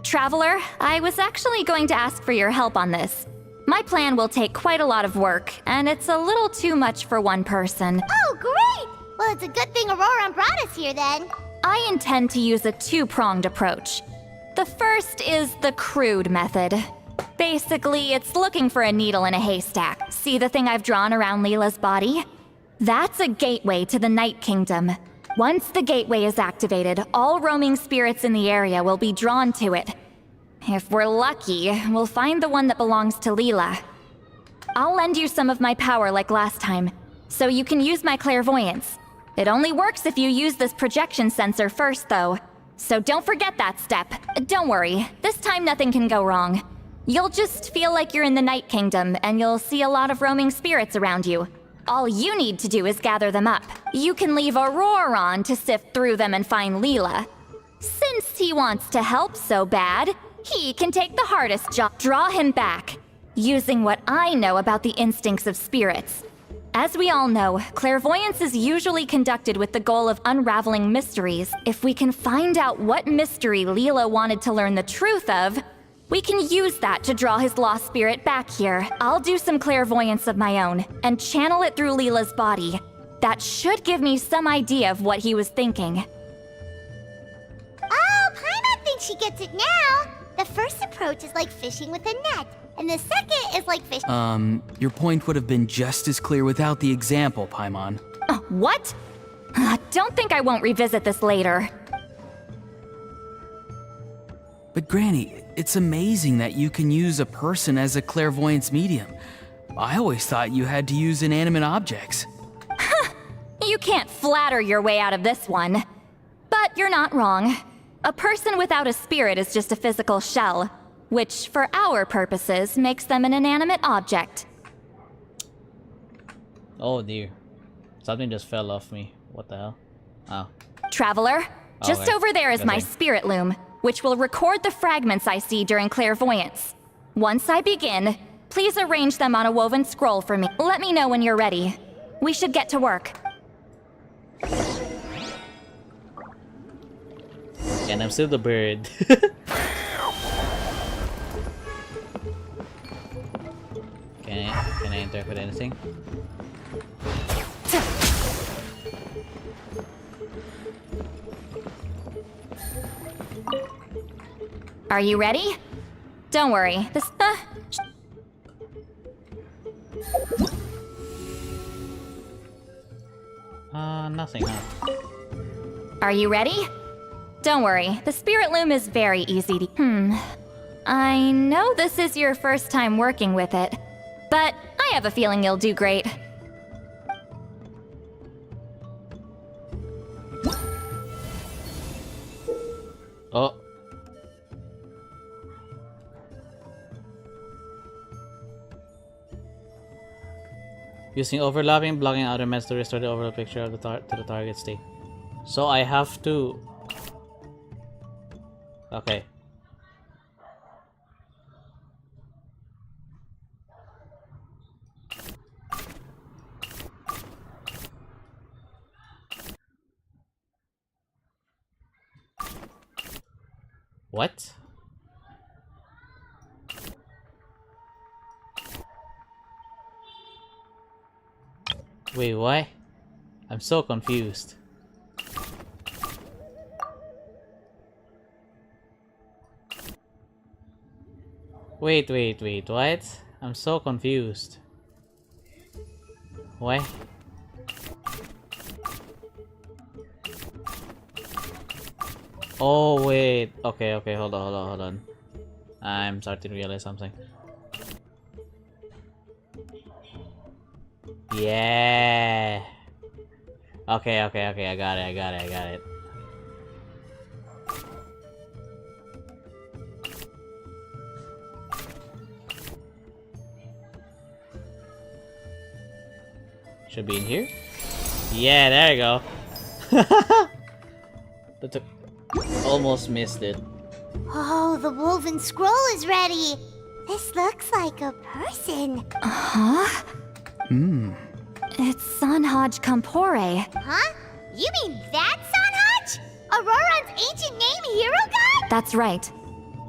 Traveler, I was actually going to ask for your help on this. My plan will take quite a lot of work, and it's a little too much for one person. Oh, great! Well, it's a good thing Auroron brought us here then. I intend to use a two-pronged approach. The first is the crude method. Basically, it's looking for a needle in a haystack. See the thing I've drawn around Leela's body? That's a gateway to the Night Kingdom. Once the gateway is activated, all roaming spirits in the area will be drawn to it. If we're lucky, we'll find the one that belongs to Leela. I'll lend you some of my power like last time, so you can use my clairvoyance. It only works if you use this projection sensor first, though. So don't forget that step. Don't worry, this time nothing can go wrong. You'll just feel like you're in the Night Kingdom, and you'll see a lot of roaming spirits around you. All you need to do is gather them up. You can leave Auroron to sift through them and find Leela. Since he wants to help so bad, he can take the hardest job. Draw him back, using what I know about the instincts of spirits. As we all know, clairvoyance is usually conducted with the goal of unraveling mysteries. If we can find out what mystery Leela wanted to learn the truth of, we can use that to draw his lost spirit back here. I'll do some clairvoyance of my own, and channel it through Leela's body. That should give me some idea of what he was thinking. Oh, Paimon thinks she gets it now! The first approach is like fishing with a net, and the second is like fishing... Your point would have been just as clear without the example, Paimon. What? Don't think I won't revisit this later. But Granny, it's amazing that you can use a person as a clairvoyance medium. I always thought you had to use inanimate objects. You can't flatter your way out of this one. But you're not wrong. A person without a spirit is just a physical shell, which, for our purposes, makes them an inanimate object. Oh dear. Something just fell off me. What the hell? Oh. Traveler, just Okay. over there is my Okay. spirit loom, which will record the fragments I see during clairvoyance. Once I begin, please arrange them on a woven scroll for me. Let me know when you're ready. We should get to work. And I'm still the bird. Can I interact with anything? Are you ready? Don't worry, this... Nothing, huh? Are you ready? Don't worry, the spirit loom is very easy to... I know this is your first time working with it, but I have a feeling you'll do great. Oh. Using overlapping, blocking outer mess to restore the overall picture of the to the target state. So I have to... Okay. What? Wait, why? I'm so confused. Wait, what? I'm so confused. Why? Oh, wait. Okay, hold on. I'm starting to realize something. Yeah. Okay, I got it. Should be in here? Yeah, there you go. That took... Almost missed it. Oh, the woven scroll is ready. This looks like a person. Huh? It's Sanhaj Kampore. Huh? You mean that Sanhaj? Auroran's ancient name hero god? That's right.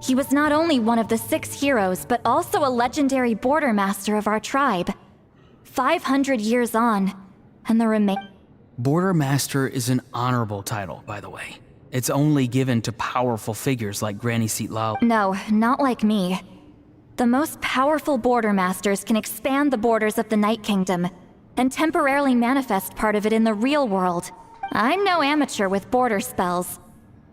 He was not only one of the 6 heroes, but also a legendary border master of our tribe. 500 years on, and the Border Master is an honorable title, by the way. It's only given to powerful figures like Granny Seat Lal. No, not like me. The most powerful border masters can expand the borders of the Night Kingdom and temporarily manifest part of it in the real world. I'm no amateur with border spells,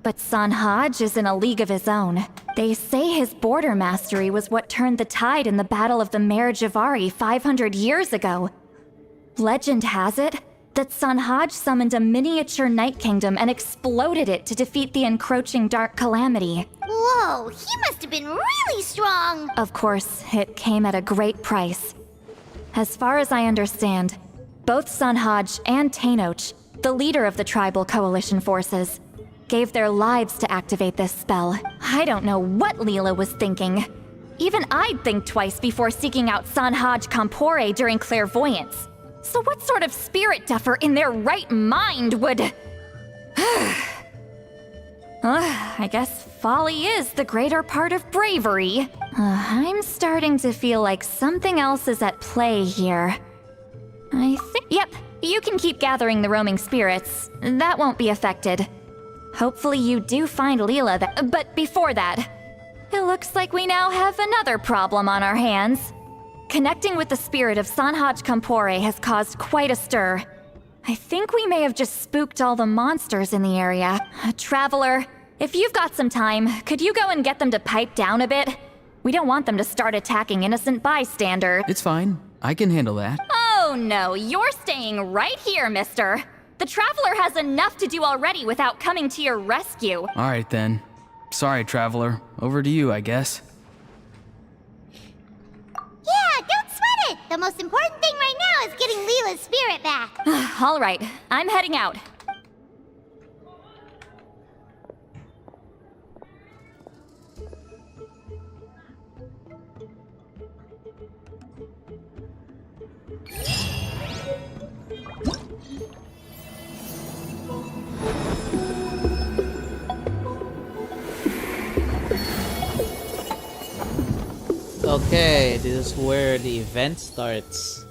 but Sanhaj is in a league of his own. They say his border mastery was what turned the tide in the Battle of the Mare Javari 500 years ago. Legend has it that Sanhaj summoned a miniature Night Kingdom and exploded it to defeat the encroaching Dark Calamity. Whoa, he must have been really strong. Of course, it came at a great price. As far as I understand, both Sanhaj and Tainoch, the leader of the tribal coalition forces, gave their lives to activate this spell. I don't know what Leela was thinking. Even I'd think twice before seeking out Sanhaj Kampore during clairvoyance. So what sort of spirit duffer in their right mind would... I guess folly is the greater part of bravery. I'm starting to feel like something else is at play here. I think... Yep, you can keep gathering the roaming spirits. That won't be affected. Hopefully you do find Leela but before that, it looks like we now have another problem on our hands. Connecting with the spirit of Sanhaj Kampore has caused quite a stir. I think we may have just spooked all the monsters in the area. Traveler, if you've got some time, could you go and get them to pipe down a bit? We don't want them to start attacking innocent bystanders. It's fine. I can handle that. Oh no, you're staying right here, mister. The Traveler has enough to do already without coming to your rescue. All right then. Sorry, Traveler. Over to you, I guess. Yeah, don't sweat it. The most important thing right now is getting Leela's spirit back. All right, I'm heading out. Okay, this is where the event starts.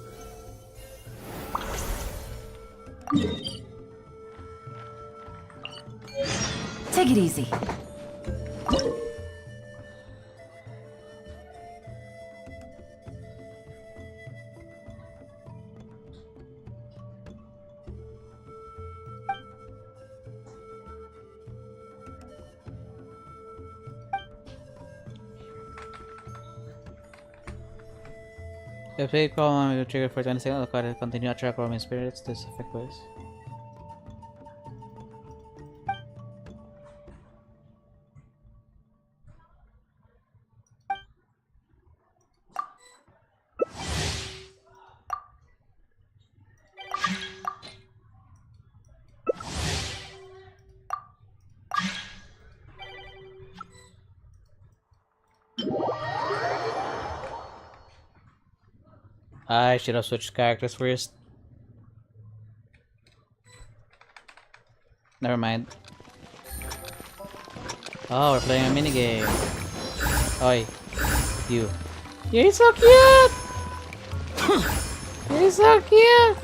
Take it easy. If they call will trigger for 20 seconds, the card will continue to attract roaming spirits. This effect was. I should have switched characters first. Never mind. Oh, we're playing a minigame. Oi, you. You're so cute! You're so cute!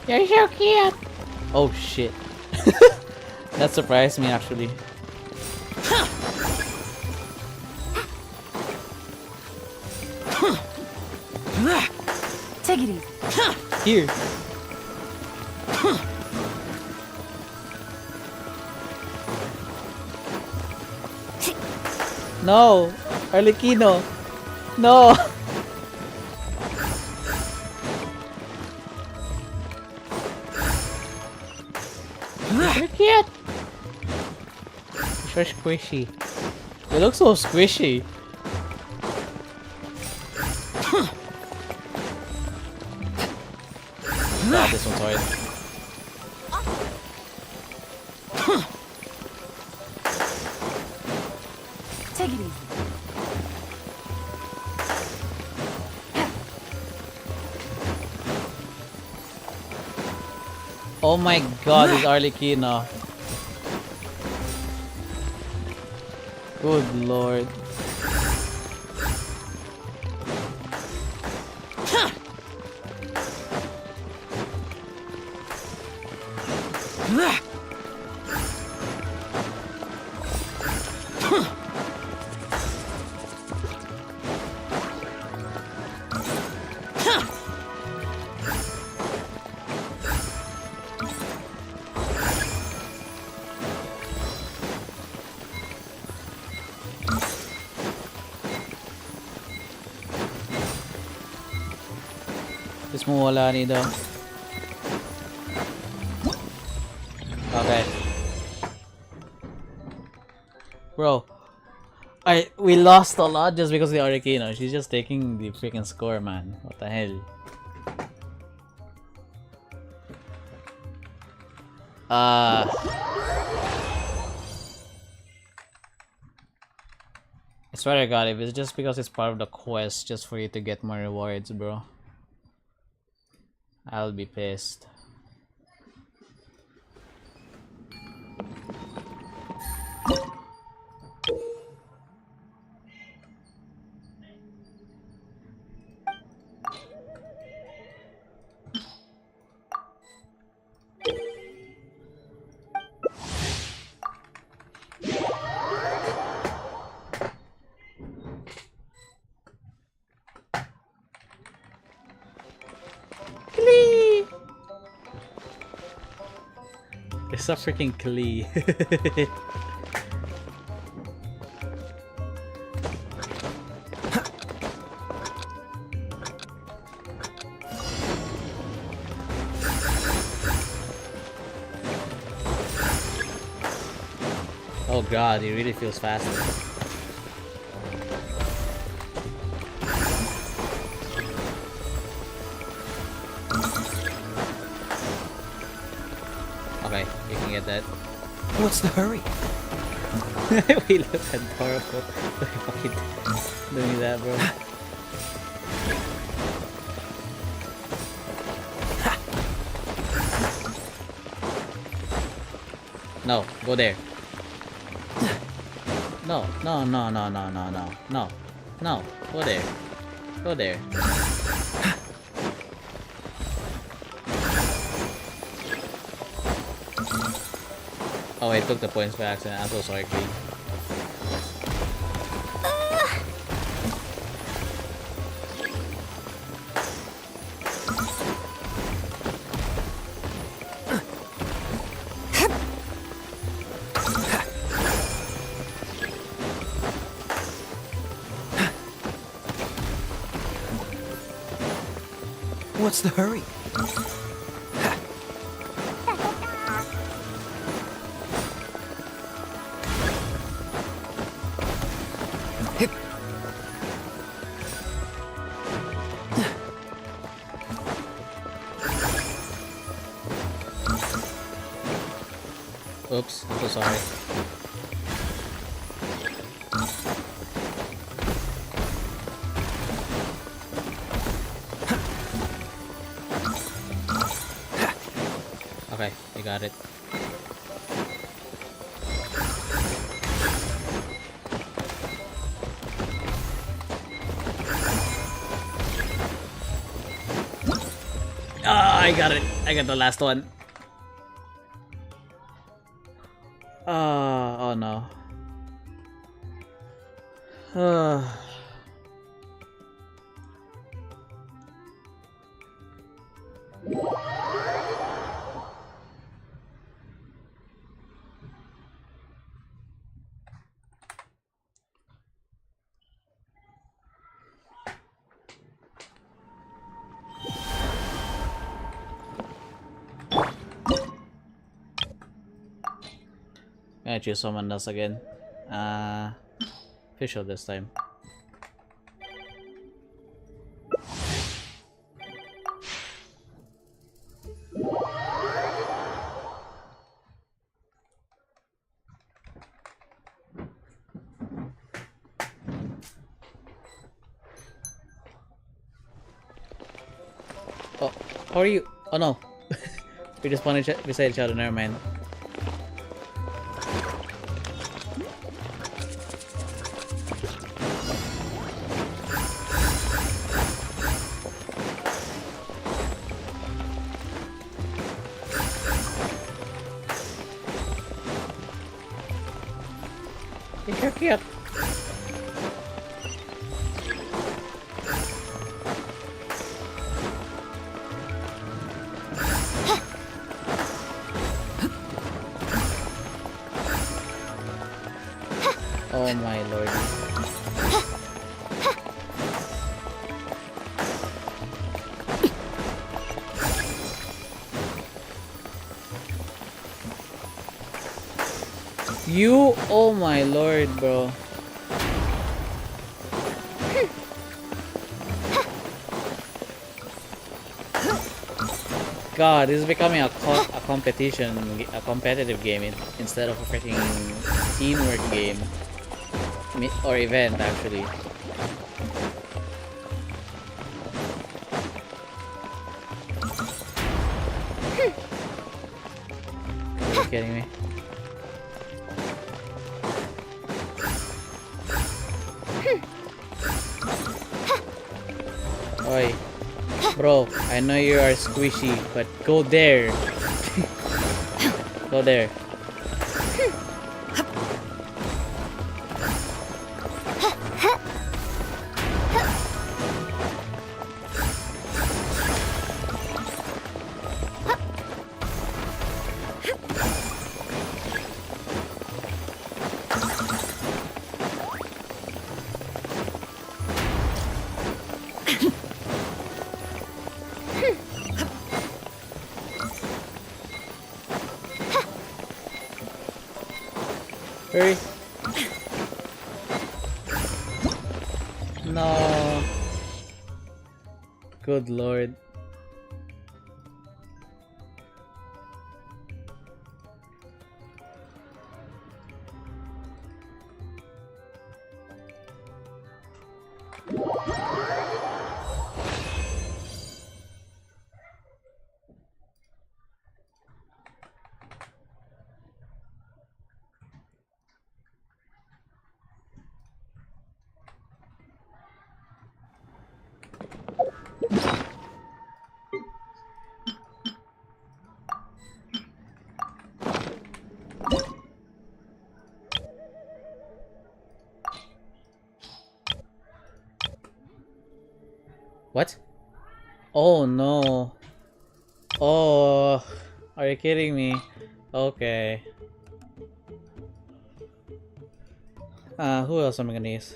You're so cute! Oh shit. That surprised me actually. Take it easy. Here. No! Arlecchino! No! You're cute! You're so squishy. You look so squishy. God, this one's hard. Take it easy. Oh my god, it's Arlecchino. Good lord. Tapos mawala nito. Okay. Bro. We lost a lot just because of the Arlecchino. She's just taking the freaking score, man. What the hell? I swear to God, if it's just because it's part of the quest just for you to get more rewards, bro, I'll be pissed. It's a freaking Klee. Oh god, he really feels faster. Okay, you can get that. What's the hurry? We look adorable. Fucking doing that, bro. No, go there. No, no, no, no, no, no, no, no, no, go there. Go there. Oh, I took the points by accident. I'm so sorry, Klee. What's the hurry? Oops, I'm so sorry. Okay, I got it. Ah, I got it. I got the last one. Oh no. Gonna choose someone else again. Official this time. Oh, how are you? Oh no. We just spawned beside each other, never mind. You're cute. Oh my lord. You, oh my lord, bro. God, this is becoming a competition, a competitive game instead of a freaking teamwork game. Or event, actually. Are you kidding me? Oi. Bro, I know you are squishy, but go there. Go there. Hurry. No. Good lord. What? Oh no. Oh, are you kidding me? Okay. Who else am I gonna use?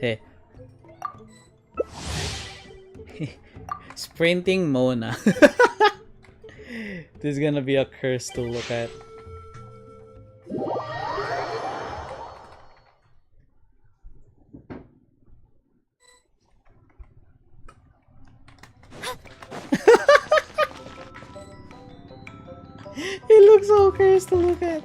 Hey. Sprinting Mona. This is gonna be a curse to look at. It looks so cursed to look at.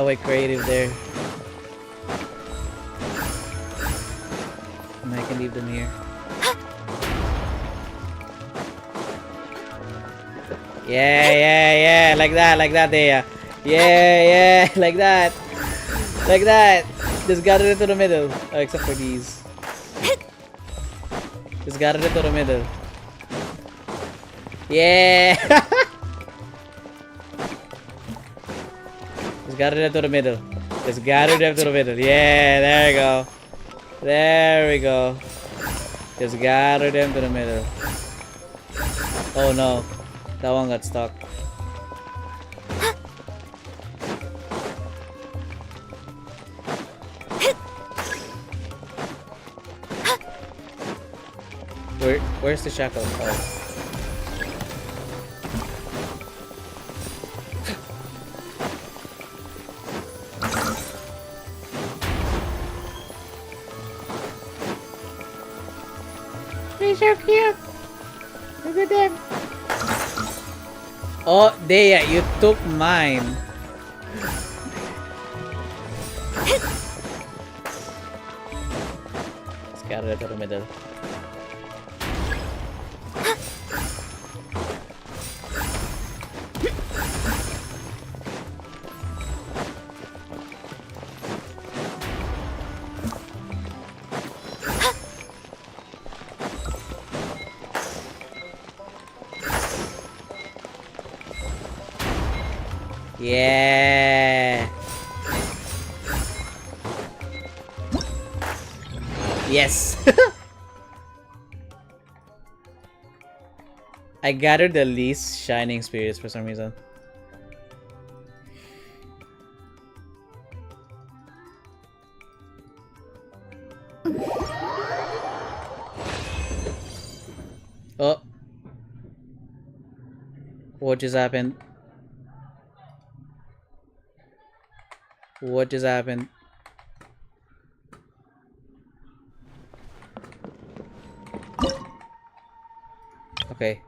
way creative there. And I can leave them here. Yeah, like that there. Yeah, like that. Like that. Just got it into the middle. Oh, except for these. Just got it into the middle. Yeah. Just got it into the middle. Just got it into the middle. Yeah, there we go. There we go. Just got it into the middle. Oh no. That one got stuck. Where's the shackle? Oh. They're so cute. Look at them. Oh, Dea, you took mine. Scatter it to the middle. Yeah. Yes. I gathered the least shining spirits for some reason. Oh. What just happened? What just happened? Okay.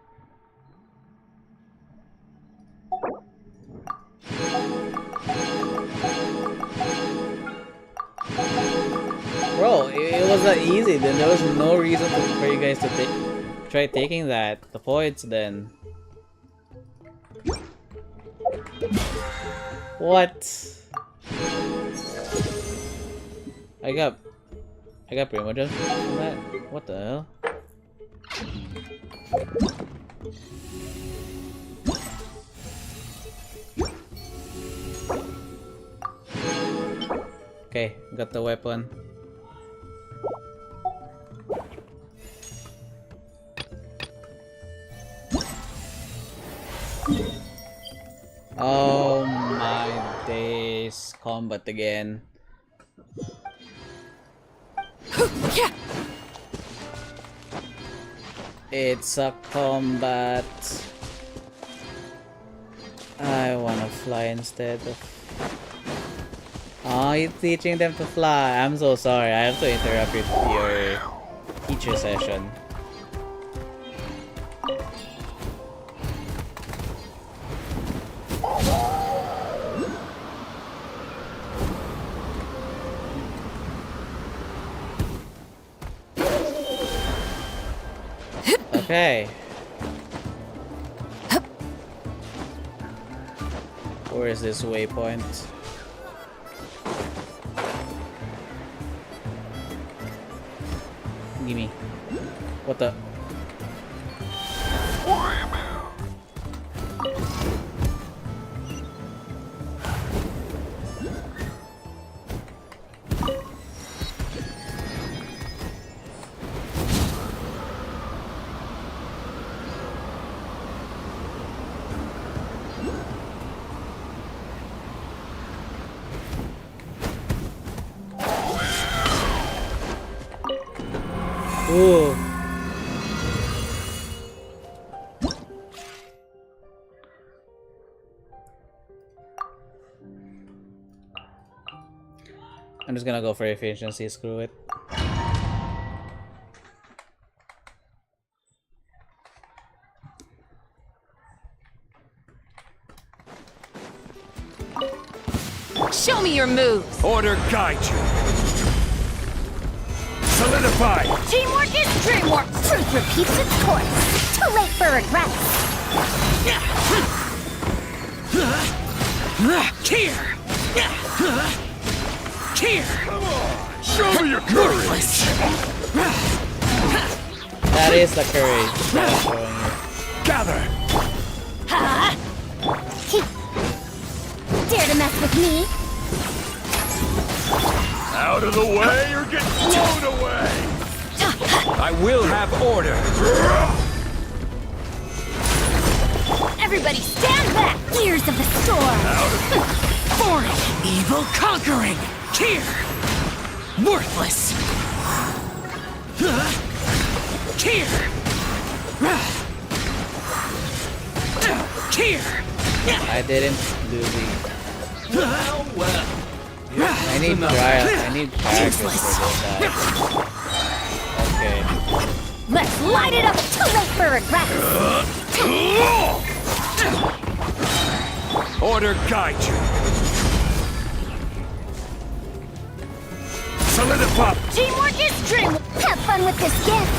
Bro, it was that easy. Then there was no reason for you guys to try taking that. The points then. What? I got Primogen from that? What the hell? Okay, got the weapon. Oh my days, combat again. It's a combat. I wanna fly instead of... Oh, you're teaching them to fly. I'm so sorry. I have to interrupt your teacher session. Okay. Where is this waypoint? Gimme. What the? Ooh. I'm just gonna go for efficiency, screw it. Show your moves. Order guide you. Solidify. Teamwork is dreamwork. Truth repeats its course. Too late for regrets. Here. Here. Come on. Show me your courage. That is the courage that I'm showing you. Gather. Dare to mess with me? Out of the way or get blown away. I will have order. Everybody stand back! Gears of the storm! Foreign. Evil conquering. Here. Worthless. Here. Here. I didn't do the. I need trial. I need characters for this guy. Okay. Let's light it up! Too late for regrets! Order guide you. Solidify. Teamwork is dream. Have fun with this gift.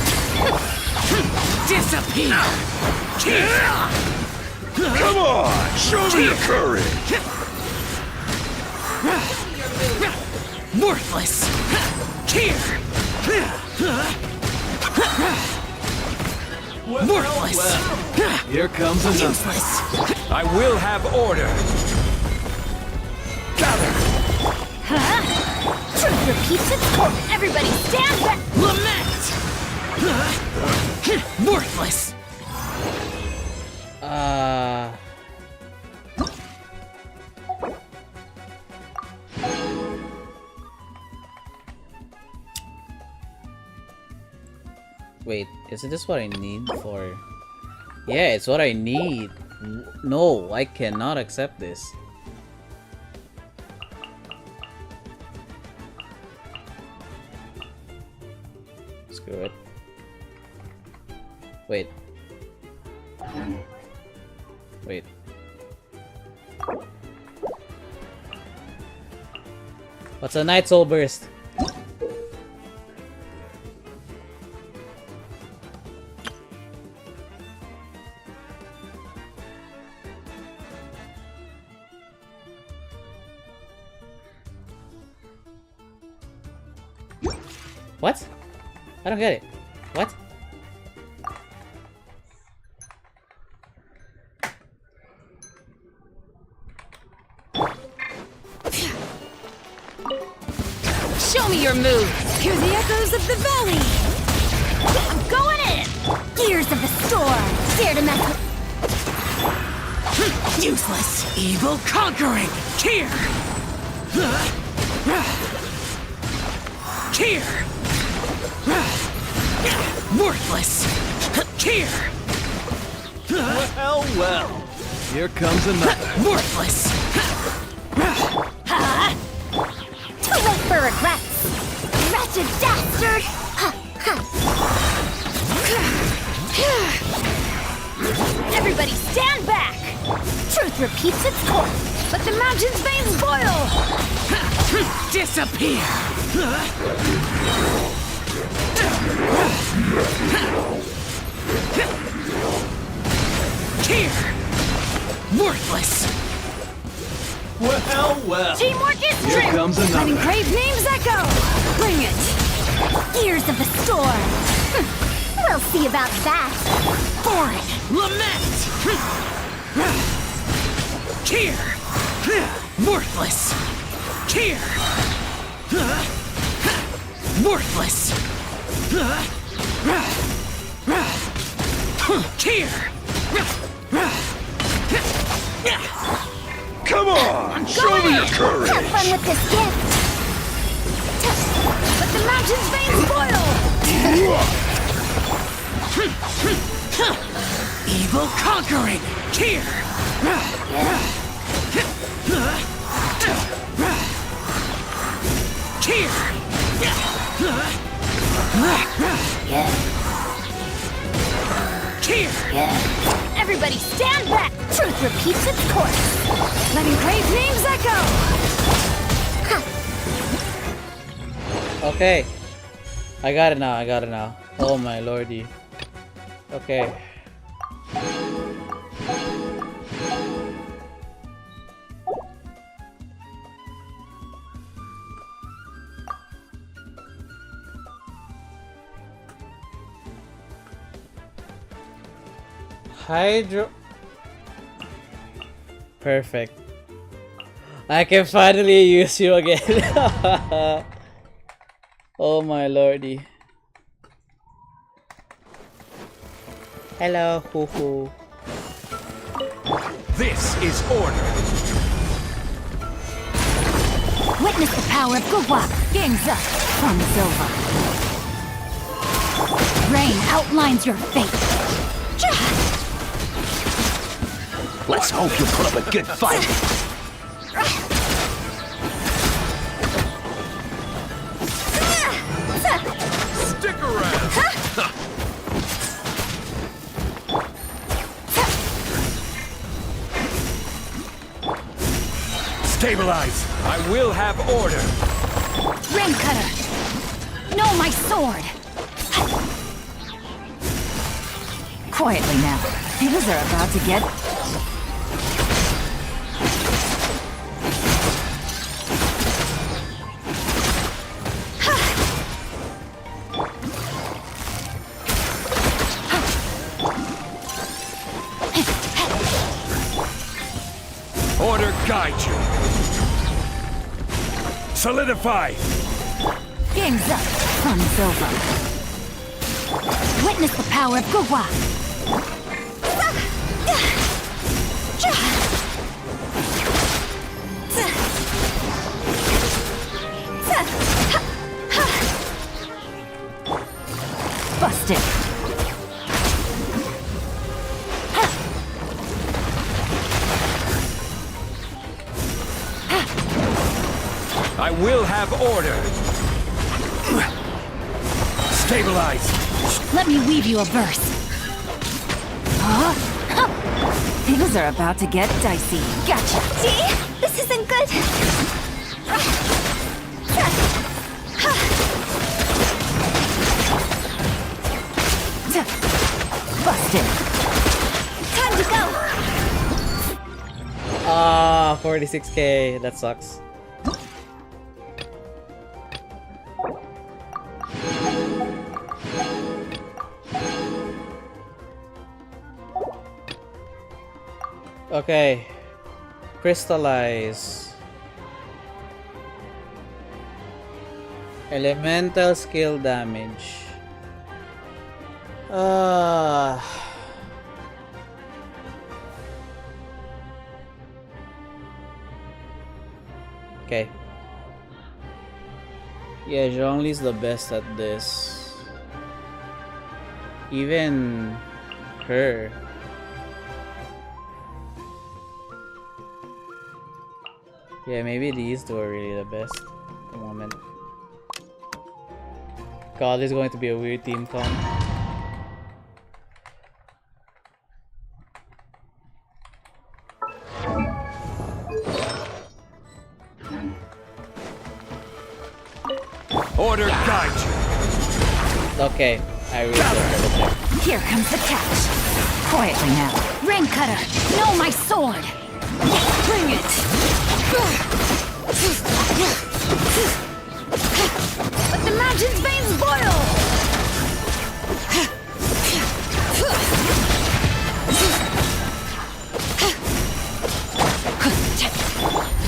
Disappear. Come on, show me your courage. Worthless. Here. Worthless. Here comes another. Useless. I will have order. Gather. Truth repeats its course. Everybody stand back. Lament. Worthless. Wait, isn't this what I need for? Yeah, it's what I need. No, I cannot accept this. Screw it. Wait. Wait. What's a Night Soul Burst? What? I don't get it. What? Show me your moves. Hear the echoes of the valley. I'm going in. Gears of the storm. Dare to mess with. Useless. Evil conquering. Here. Here. Worthless. Here. Well. Here comes another. Worthless. Too late for regrets. Wretched dastard. Everybody stand back. Truth repeats its course, but the mountain's veins boil. Disappear. Here. Worthless. Well. Teamwork is Here true. comes another. Let engraved names echo. Bring it. Gears of the storm. We'll see about that. Foreign. Lament. Here. Worthless. Here. Worthless. Here. Come on! Show me your courage! Have fun with this gift. But the mountain's veins boil. Evil conquering! Here! Here! Everybody stand back. Truth repeats its course. Let engraved names echo. Okay. I got it now, I got it now. Oh my lordy. Okay. Hydro. Perfect. I can finally use you again. Oh my lordy. Hello, hoo hoo. This is order. Witness the power of Gugwa. Gangs up. Sun's over. Rain outlines your fate. Let's hope you put up a good fight. Stick around. Stabilize. I will have order. Rain cutter. No, my sword. Quietly now. Things are about to get... Order guide you. Solidify. Game's up. Sun's over. Witness the power of Gugwa. Busted. I will have order. Stabilize. Let me weave you a verse. Huh? Things are about to get dicey. Gotcha. Gee, this isn't good. Busted. Time to go. Ah, 46k. That sucks. Okay. Crystallize. Elemental skill damage. Okay. Yeah, Zhongli's the best at this. Even her. Yeah, maybe these two are really the best at the moment. God, this is going to be a weird team comp. Order guide you. Okay, I really don't. Here comes the catch. Quietly now. Rain cutter. No, my sword. Bring it. Let the mountain's veins boil.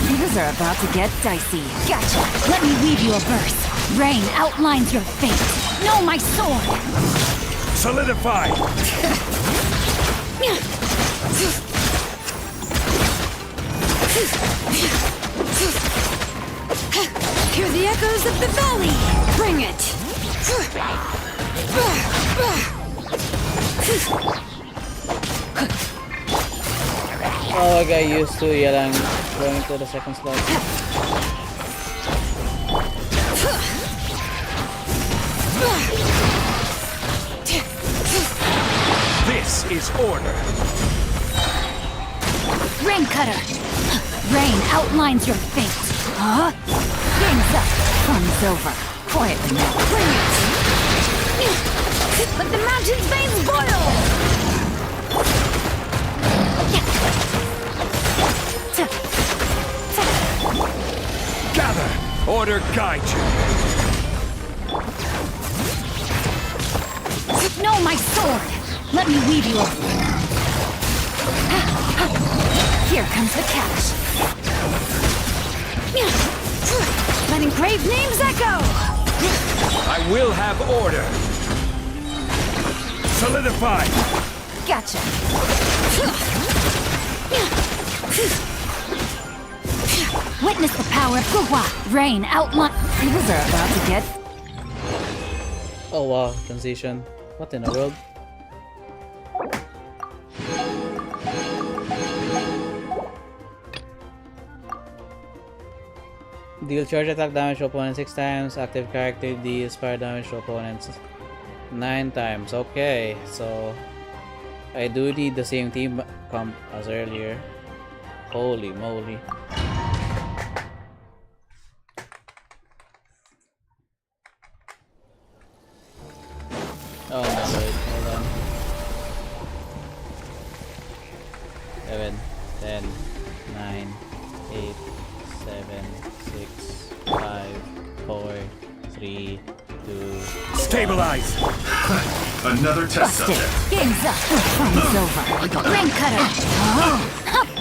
Things are about to get dicey. Gotcha. Let me weave you a verse. Rain outlines your fate. No, my sword. Solidify. Hear the echoes of the valley. Bring it. Oh, I got used to Yalang going to the second slot. This is order. Rain cutter. Rain outlines your fate. Huh? Game's up. Fun's over. Quietly now. Bring it. Let the mountain's veins boil. Gather! Order guide you! No, my sword! Let me weave you up. Here comes the catch. Let engraved names echo! I will have order! Solidify! Gotcha. Witness the power of Guhua. Rain outline. Things are about to get. Oh wow, transition. What in the world? Deal charge attack damage to opponents 6 times. Active character deals fire damage to opponents 9 times. Okay, so I do need the same team comp as earlier. Holy moly. Oh my lord, hold on. 7, 10, 9, 8, 7, 6, 5, 4, 3, 2. Stabilize! Another test Busted. subject. Game's up. Fun's over. Rain cutter. Cross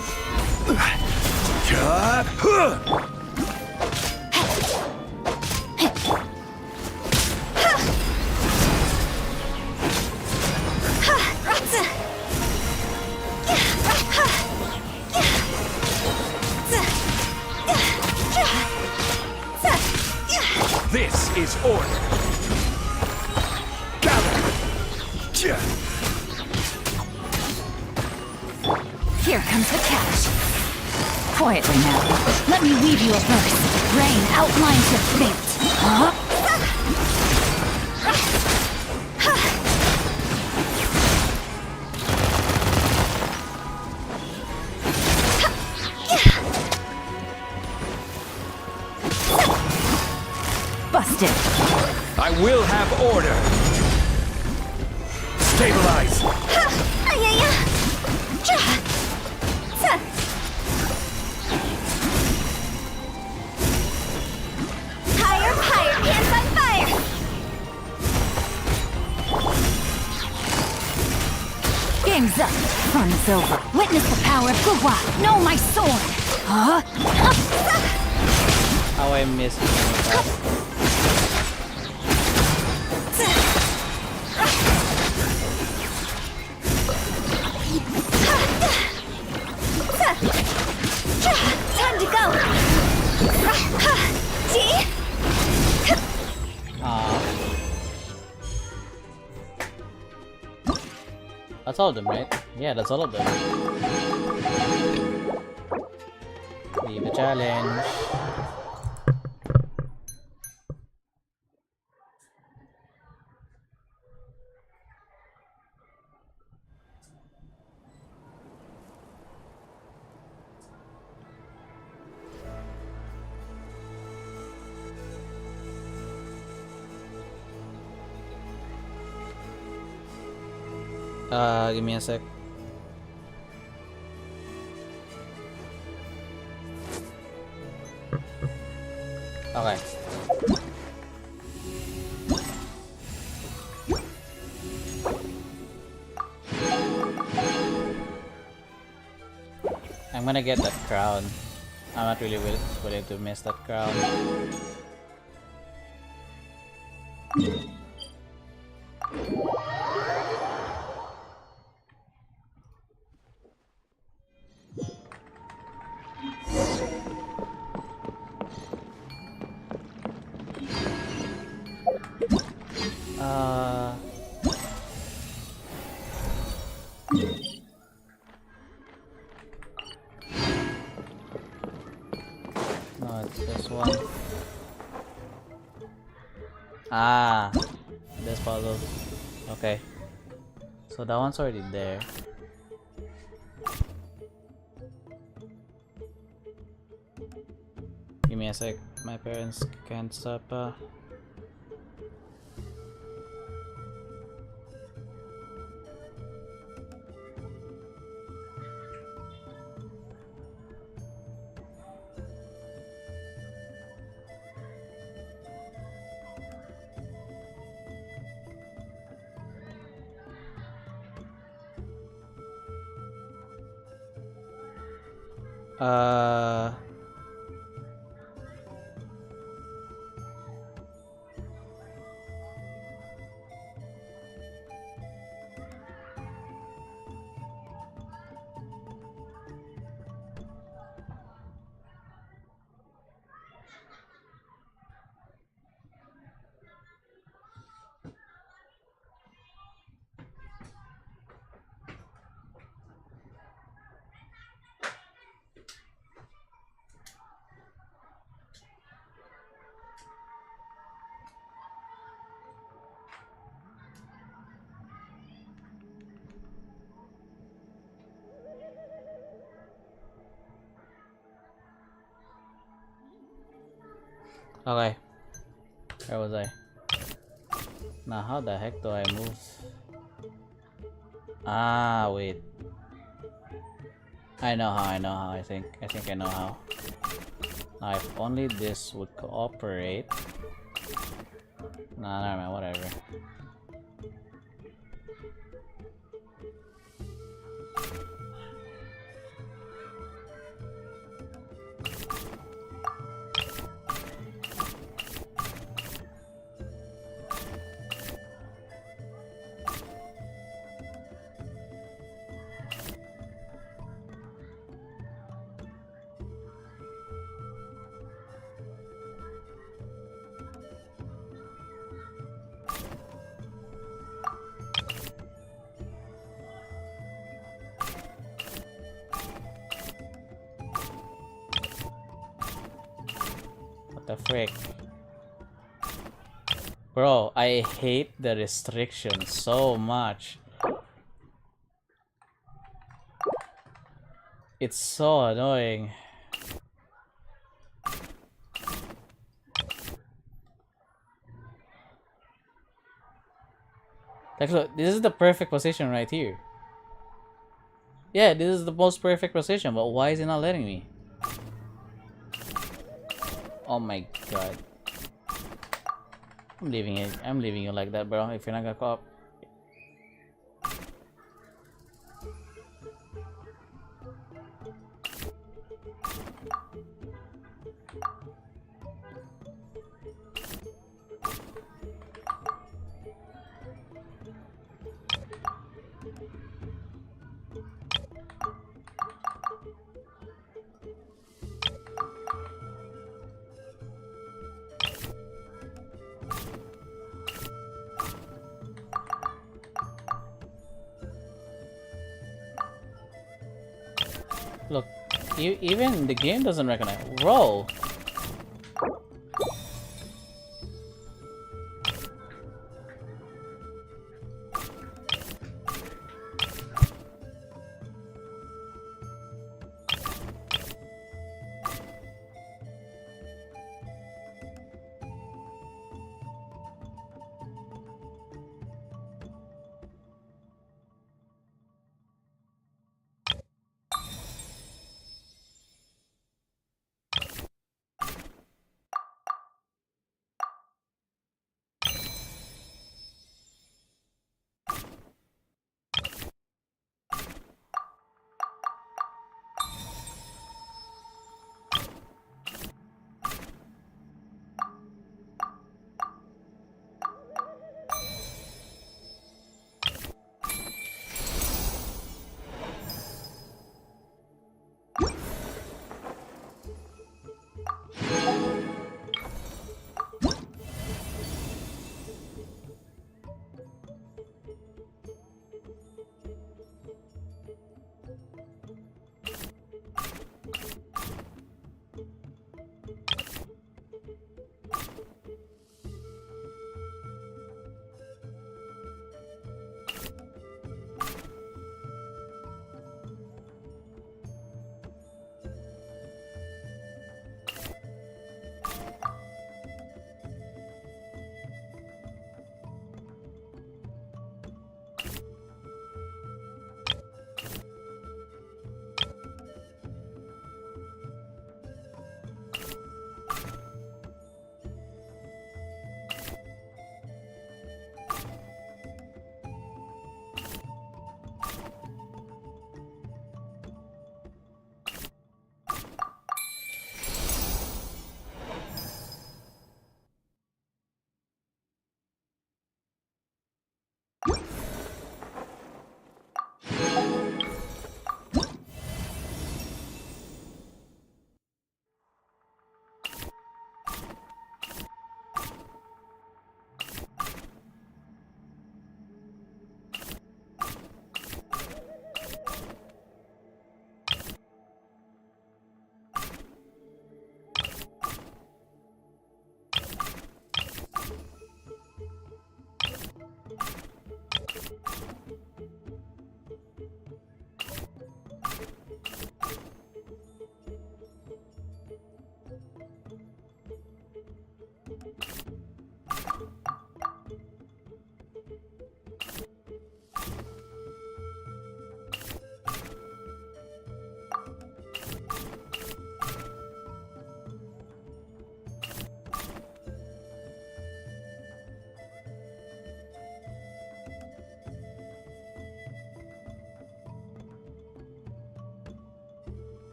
over. This is order! Gather! Here comes the catch. Quietly now. Let me weave you a verse. Rain outlines your fate. Busted. I will have order! Stabilize! Higher, higher, hands on fire! Game's up. Fun's over. Witness the power of Guhua. Know my sword. How I missed that. Time to go. That's all of them, right? Yeah, that's all of them. Leave a challenge. Give me a sec. Okay. I'm gonna get that crown. I'm not really willing to miss that crown. Ah, this puzzle. Okay. So that one's already there. Give me a sec. My parents can't stop. Uh, okay. Where was I? Now, how the heck do I move? Ah, wait. I know how, I think I know how. Now, if only this would cooperate. Nah, never mind, whatever. What the frick? Bro, I hate the restrictions so much. It's so annoying. Like, look, this is the perfect position right here. Yeah, this is the most perfect position, but why is it not letting me? Oh my god. I'm leaving it. I'm leaving you like that, bro, if you're not gonna cop. Look, even the game doesn't recognize. Roll.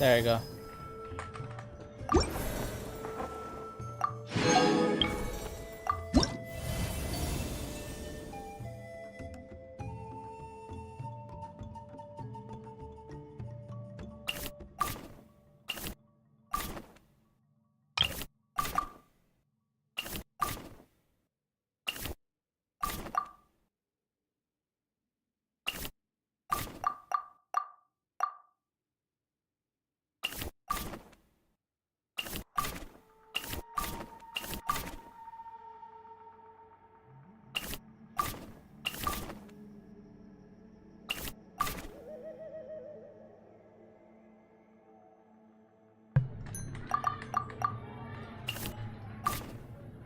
There you go.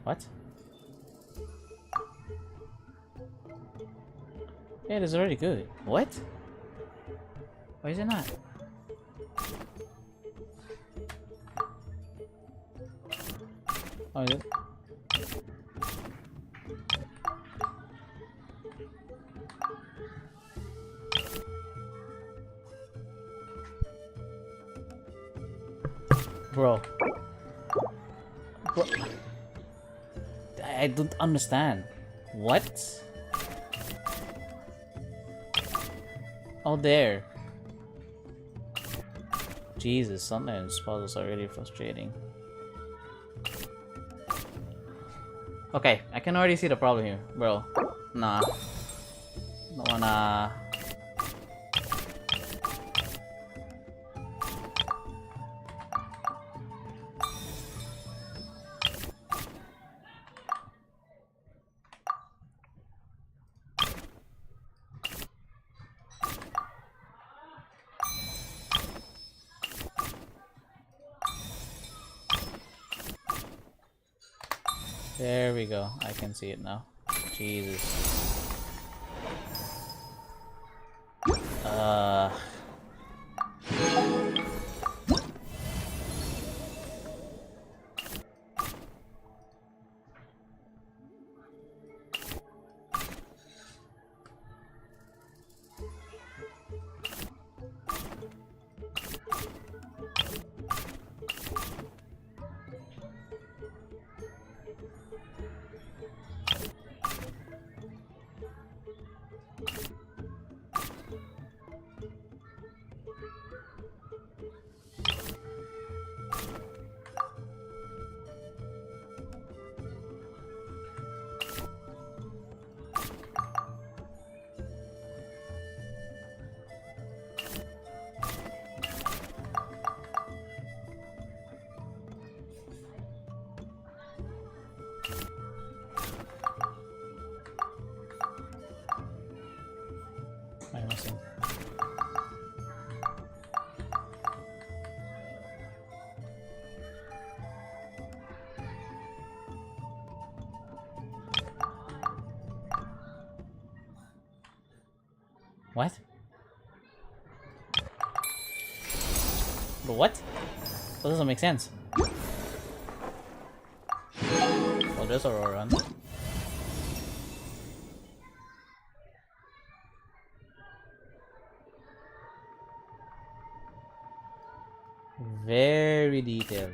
What? Yeah, it is already good. What? Why is it not? Oh, is it? Bro. Bro. I don't understand. What? Oh, there. Jesus, sometimes puzzles are really frustrating. Okay, I can already see the problem here, bro. Nah. Don't wanna... There we go. I can see it now. Jesus. I'm missing. What? But what? That doesn't make sense. Oh, there's a run. Very detailed.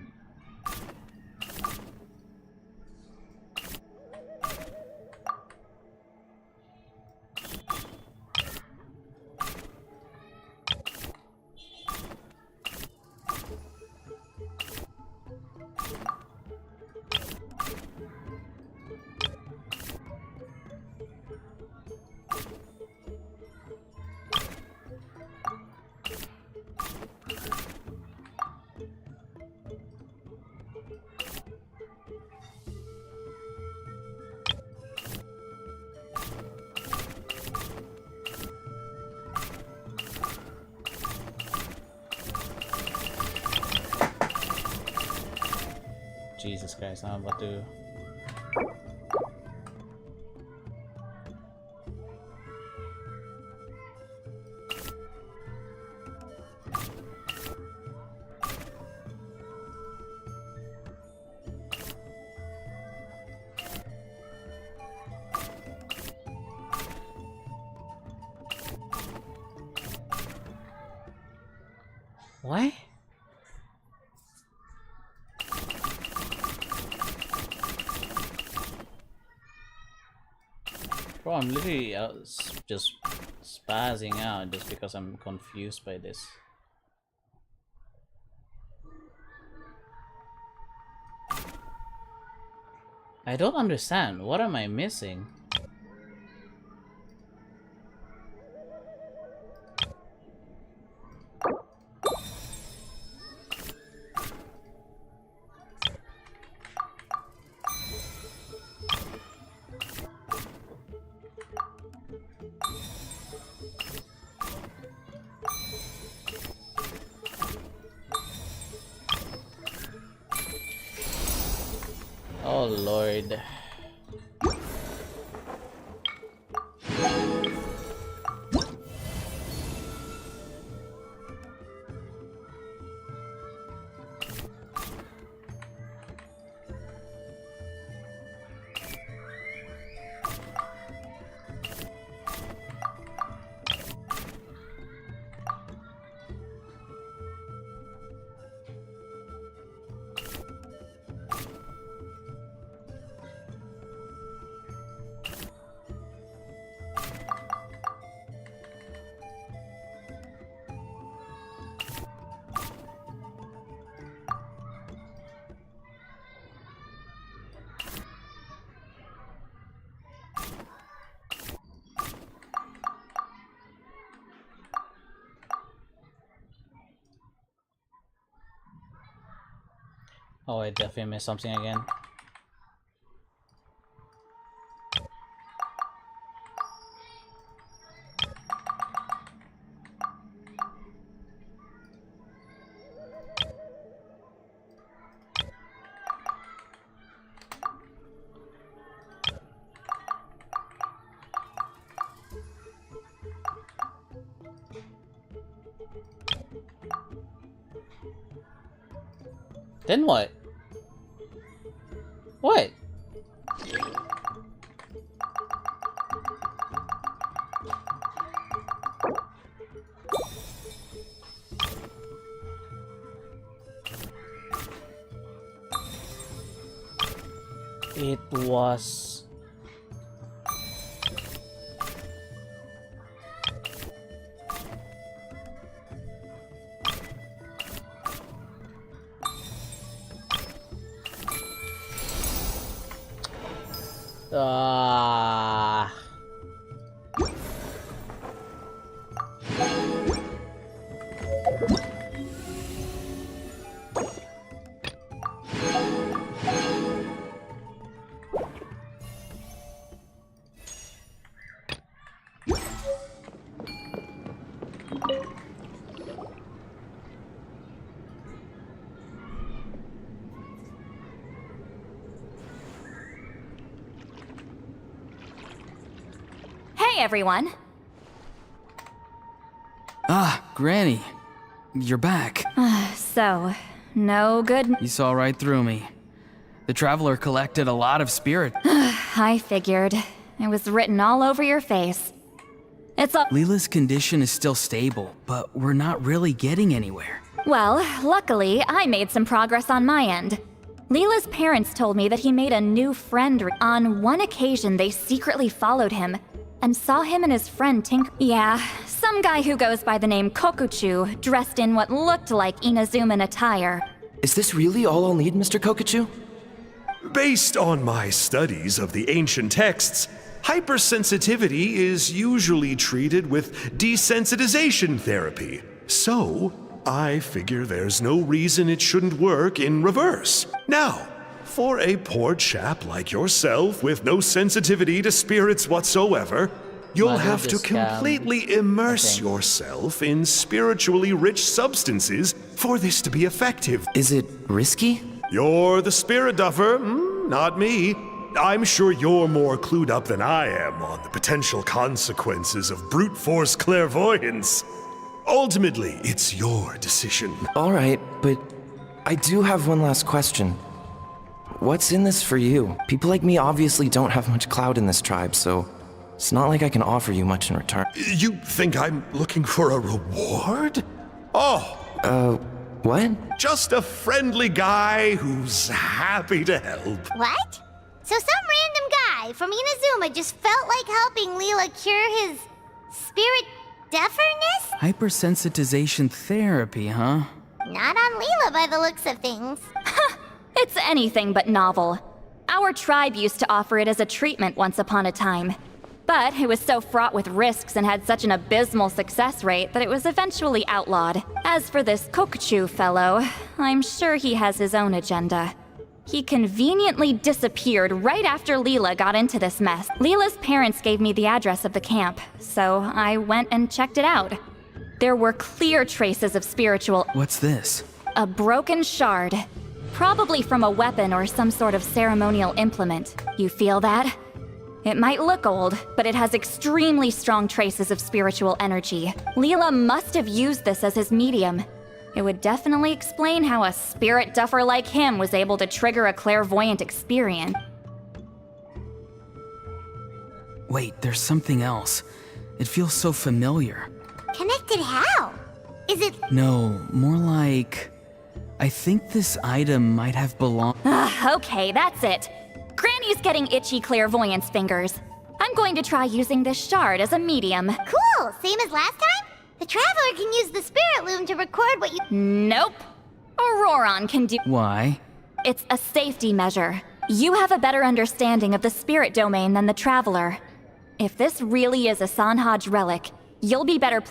Jesus Christ, I'm about to... What? Bro, I'm literally just spazzing out just because I'm confused by this. I don't understand. What am I missing? Oh Lord. Oh, I definitely missed something again. Then what? What? It was... Hey, everyone. Ah, Granny. You're back. So, no good. You saw right through me. The Traveler collected a lot of spirit. I figured. It was written all over your face. It's all— Leela's condition is still stable, but we're not really getting anywhere. Well, luckily, I made some progress on my end. Leela's parents told me that he made a new friend. On one occasion, they secretly followed him and saw him and his friend Tink. Yeah, some guy who goes by the name Kokuchu, dressed in what looked like Inazuman attire. Is this really all I'll need, Mr. Kokuchu? Based on my studies of the ancient texts, hypersensitivity is usually treated with desensitization therapy. So, I figure there's no reason it shouldn't work in reverse. Now, for a poor chap like yourself with no sensitivity to spirits whatsoever, you'll have to completely immerse yourself in spiritually rich substances for this to be effective. Is it risky? You're the spirit duffer, not me. I'm sure you're more clued up than I am on the potential consequences of brute force clairvoyance. Ultimately, it's your decision. All right, but I do have one last question. What's in this for you? People like me obviously don't have much clout in this tribe, so it's not like I can offer you much in return. You think I'm looking for a reward? Oh. What? Just a friendly guy who's happy to help. What? So some random guy guy from Inazuma just felt like helping Leela cure his spirit deaferness? Hypersensitization therapy, huh? Not on Leela by the looks of things. It's anything but novel. Our tribe used to offer it as a treatment once upon a time. But it was so fraught with risks and had such an abysmal success rate that it was eventually outlawed. As for this Kokuchu fellow, I'm sure he has his own agenda. He conveniently disappeared right after Leela got into this mess. Leela's parents gave me the address of the camp, so I went and checked it out. There were clear traces of spiritual— What's this? A broken shard. Probably from a weapon or some sort of ceremonial implement. You feel that? It might look old, but it has extremely strong traces of spiritual energy. Leela must have used this as his medium. It would definitely explain how a spirit duffer like him was able to trigger a clairvoyant experience. Wait, there's something else. It feels so familiar. Connected how? Is it— No, more like... I think this item might have belonged— Okay, that's it. Granny's getting itchy clairvoyance fingers. I'm going to try using this shard as a medium. Cool, same as last time? The Traveler can use the Spirit Loom to record what you— Nope. Auroron can do— Why? It's a safety measure. You have a better understanding of the spirit domain than the Traveler. If this really is a Sanhaj relic, you'll be better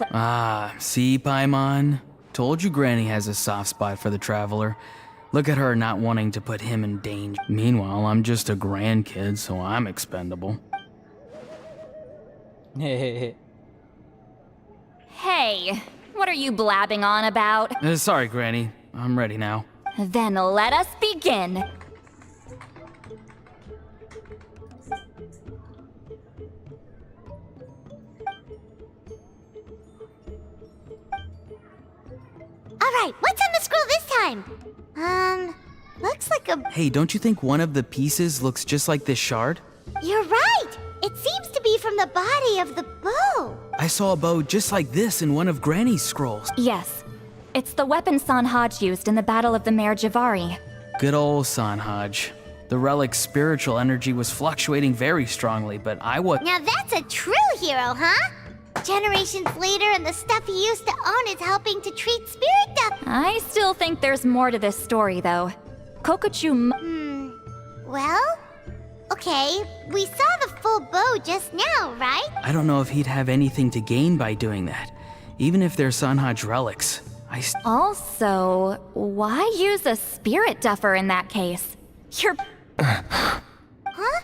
See, Paimon? Told you Granny has a soft spot for the Traveler. Look at her not wanting to put him in danger. Meanwhile, I'm just a grandkid, so I'm expendable. Hey, what are you blabbing on about? Sorry, Granny. I'm ready now. Then let us begin. Alright, what's on the scroll this time? Looks like a— Hey, don't you think one of the pieces looks just like this shard? You're right! It seems to be from the body of the bow. I saw a bow just like this in one of Granny's scrolls. Yes. It's the weapon Sanhaj used in the Battle of the Mare Javari. Good old Sanhaj. The relic's spiritual energy was fluctuating very strongly, but I was— Now that's a true hero, huh? Generations later and the stuff he used to own is helping to treat spirit death. I still think there's more to this story, though. Kokuchu Well? Okay, we saw the full bow just now, right? I don't know if he'd have anything to gain by doing that. Even if they're Sanhaj relics, Also, why use a spirit duffer in that case? You're— Huh?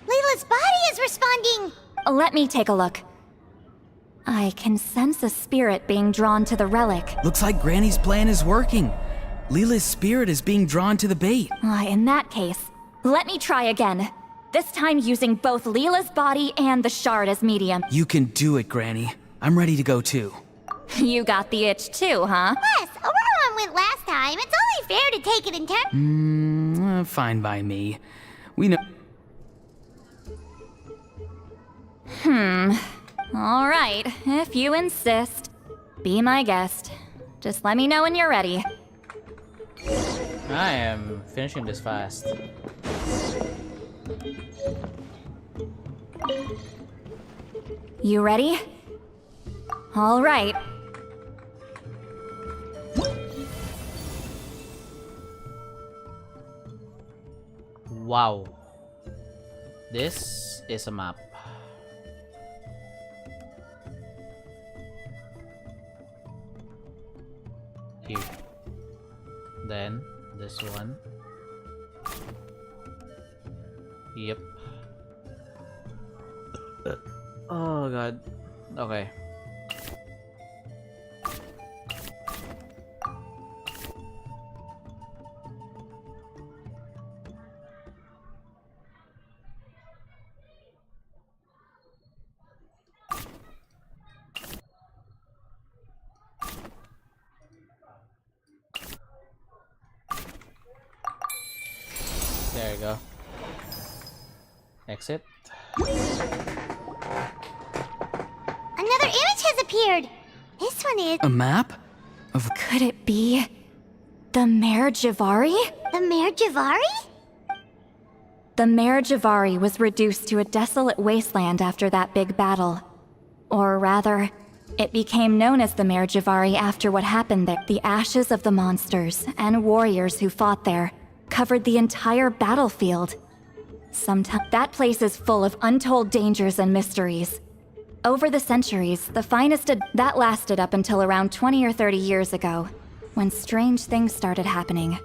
Layla's body is responding! Let me take a look. I can sense a spirit being drawn to the relic. Looks like Granny's plan is working. Leela's spirit is being drawn to the bait. In that case, let me try again. This time using both Leela's body and the shard as medium. You can do it, Granny. I'm ready to go too. You got the itch too, huh? Yes, Auroron went last time. It's only fair to take it in turn. Fine by me. We know— All right, if you insist. Be my guest. Just let me know when you're ready. I am finishing this fast. You ready? All right. Wow. This is a map. Here. Then this one. Yep. Oh god. Okay. There you go. Exit. Another image has appeared. This one is— A map? Of— Could it be the Mare Javari? The Mare Javari? The Mare Javari was reduced to a desolate wasteland after that big battle. Or rather, it became known as the Mare Javari after what happened there. The ashes of the monsters and warriors who fought there covered the entire battlefield. Sometimes that place is full of untold dangers and mysteries. Over the centuries, the finest that lasted up until around 20 or 30 years ago, when strange things started happening.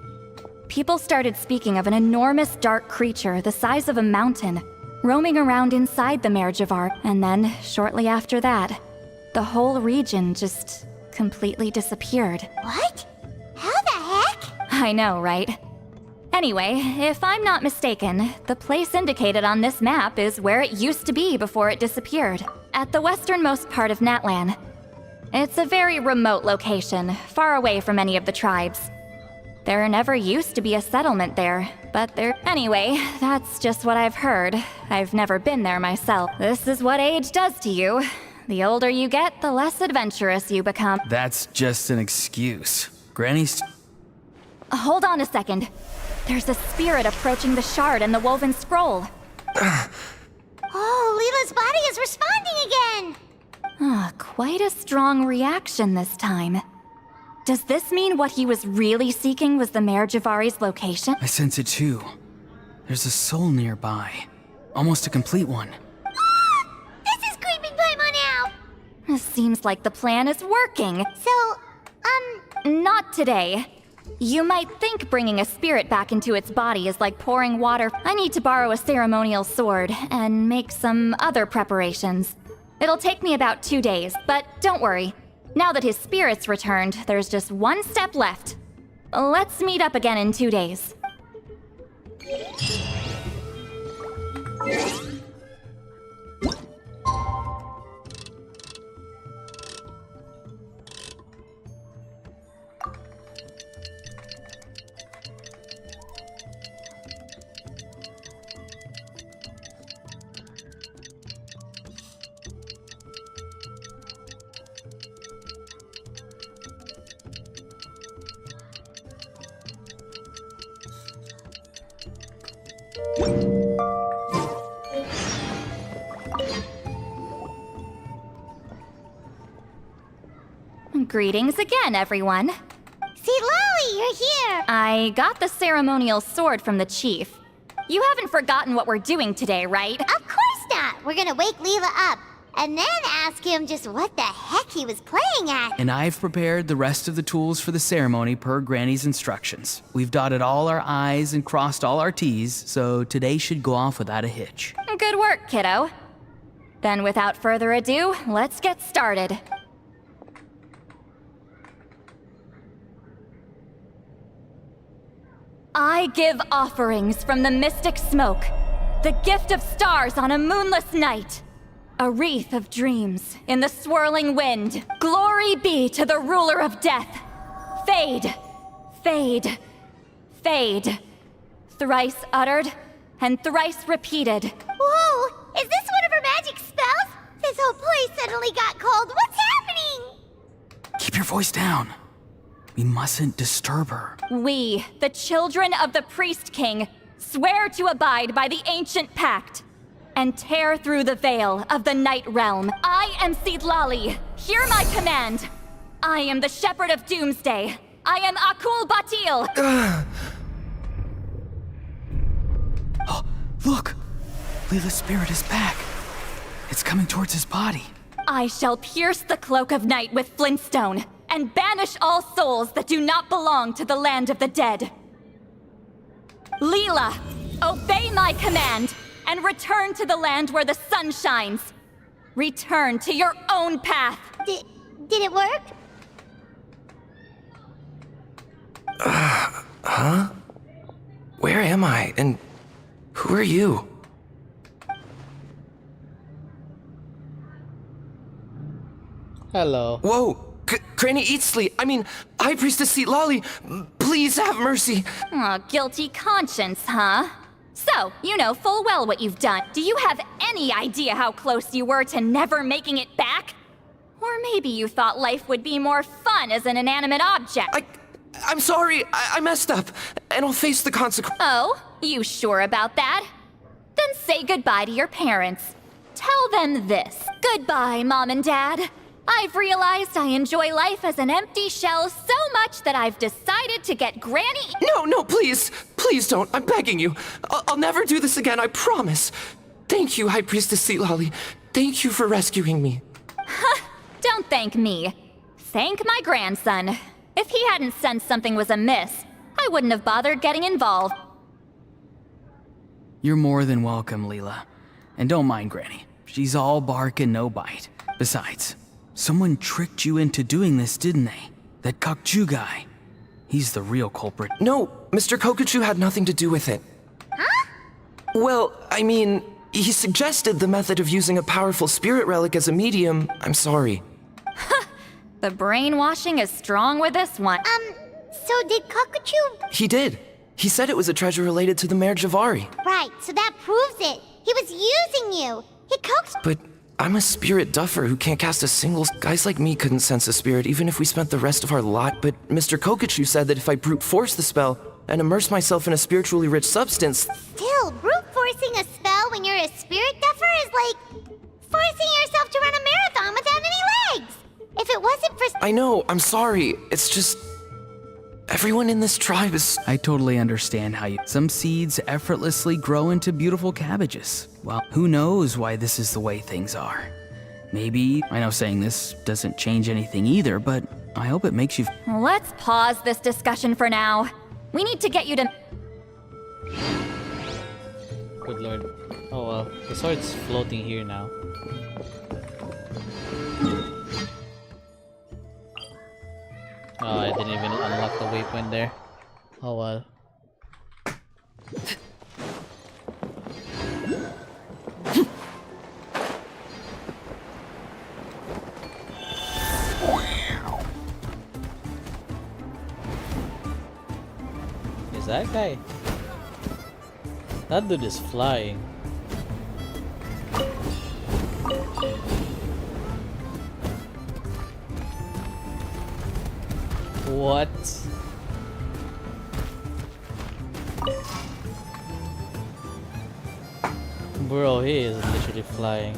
People started speaking of an enormous dark creature the size of a mountain, roaming around inside the Mare Javar, and then, shortly after that, the whole region just completely disappeared. What? How the heck? I know, right? Anyway, if I'm not mistaken, the place indicated on this map is where it used to be before it disappeared, at the westernmost part of Natlan. It's a very remote location, far away from any of the tribes. There never used to be a settlement there, but there... Anyway, that's just what I've heard. I've never been there myself. This is what age does to you. The older you get, the less adventurous you become. That's just an excuse. Granny's... Hold on a second. There's a spirit approaching the shard and the woven scroll. Oh, Leela's body is responding again! Quite a strong reaction this time. Does this mean what he was really seeking was the Mare Javari's location? I sense it too. There's a soul nearby. Almost a complete one. This is creeping Paimon out! It seems like the plan is working. So, Not today. You might think bringing a spirit back into its body is like pouring water. I need to borrow a ceremonial sword and make some other preparations. It'll take me about 2 days, but don't worry. Now that his spirit's returned, there's just one step left. Let's meet up again in 2 days. Greetings again, everyone. See, Lolly, you're here! I got the ceremonial sword from the chief. You haven't forgotten what we're doing today, right? Of course not! We're gonna wake Leela up, and then ask him just what the heck he was playing at. And I've prepared the rest of the tools for the ceremony per Granny's instructions. We've dotted all our I's and crossed all our T's, so today should go off without a hitch. Good work, kiddo. Then without further ado, let's get started. I give offerings from the mystic smoke, the gift of stars on a moonless night, a wreath of dreams in the swirling wind. Glory be to the ruler of death. Fade, fade, fade. Thrice uttered and thrice repeated. Whoa! Is this one of her magic spells? This whole place suddenly got cold. What's happening? Keep your voice down. We mustn't disturb her. We, the children of the Priest King, swear to abide by the ancient pact and tear through the veil of the Night Realm. I am Sidlali. Hear my command. I am the Shepherd of Doomsday. I am Akul Batil. Oh, look! Leela's spirit is back. It's coming towards his body. I shall pierce the cloak of night with flintstone and banish all souls that do not belong to the land of the dead. Leela, obey my command and return to the land where the sun shines. Return to your own path. Did it work? Huh? Where am I? And who are you? Hello. Whoa! Granny Eatsley, I mean, High Priestess Lolly, please have mercy. Aw, guilty conscience, huh? So, you know full well what you've done. Do you have any idea how close you were to never making it back? Or maybe you thought life would be more fun as an inanimate object. I'm sorry, I messed up, and I'll face the consequences. Oh, you sure about that? Then say goodbye to your parents. Tell them this. Goodbye, Mom and Dad. I've realized I enjoy life as an empty shell so much that I've decided to get Granny— No, please! Please don't, I'm begging you. I'll never do this again, I promise. Thank you, High Priestess Seatlolly. Thank you for rescuing me. Don't thank me. Thank my grandson. If he hadn't sensed something was amiss, I wouldn't have bothered getting involved. You're more than welcome, Leela. And don't mind Granny. She's all bark and no bite. Besides, someone tricked you into doing this, didn't they? That Kokchu guy. He's the real culprit. No, Mr. Kokuchu had nothing to do with it. Huh? Well, I mean, he suggested the method of using a powerful spirit relic as a medium. I'm sorry. The brainwashing is strong with this one. So did Kokuchu? He did. He said it was a treasure related to the Mare Javari. Right, so that proves it. He was using you. He coaxed— But I'm a spirit duffer who can't cast a single— Guys like me couldn't sense a spirit even if we spent the rest of our life. But Mr. Kokuchu said that if I brute force the spell and immerse myself in a spiritually rich substance— Still, brute forcing a spell when you're a spirit duffer is like forcing yourself to run a marathon without any legs. If it wasn't for— I know, I'm sorry. It's just— everyone in this tribe is— I totally understand how some seeds effortlessly grow into beautiful cabbages. Well, who knows why this is the way things are. Maybe, I know saying this doesn't change anything either, but I hope it makes you— Let's pause this discussion for now. We need to get you to— Good lord. Oh well, the sword's floating here now. Oh, I didn't even unlock the waypoint there. Oh well. Is that guy? That dude is flying. What? Bro, he is literally flying.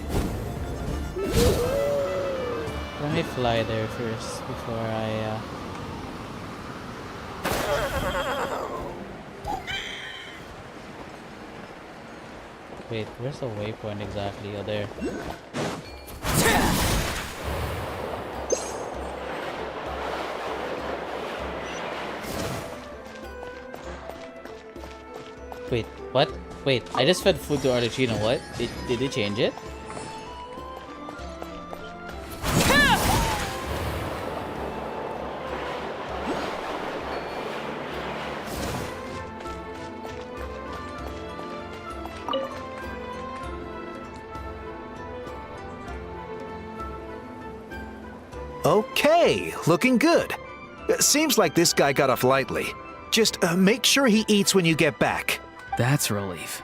Let me fly there first before I Wait, where's the waypoint exactly? Oh, there. Wait, what? Wait, I just fed food to Arlecchino. What? Did they change it? Okay, looking good. Seems like this guy got off lightly. Just make sure he eats when you get back. That's a relief.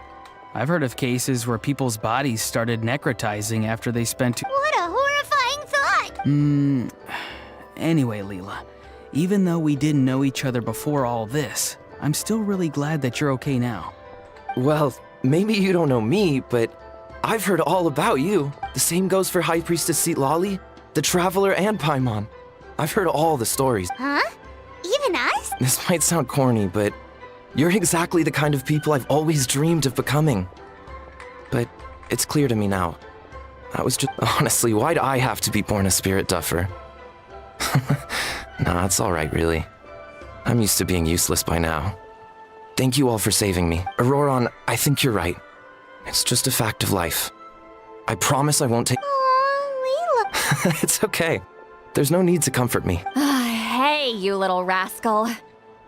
I've heard of cases where people's bodies started necrotizing after they spent— What a horrifying thought! Anyway, Leela, even though we didn't know each other before all this, I'm still really glad that you're okay now. Well, maybe you don't know me, but I've heard all about you. The same goes for High Priestess Seatlolly, the Traveler, and Paimon. I've heard all the stories. Huh? Even us? This might sound corny, but you're exactly the kind of people I've always dreamed of becoming. But it's clear to me now. I was just— honestly, why'd I have to be born a spirit duffer? Nah, it's alright, really. I'm used to being useless by now. Thank you all for saving me. Auroron, I think you're right. It's just a fact of life. I promise I won't take— Oh, Leela. It's okay. There's no need to comfort me. Hey, you little rascal.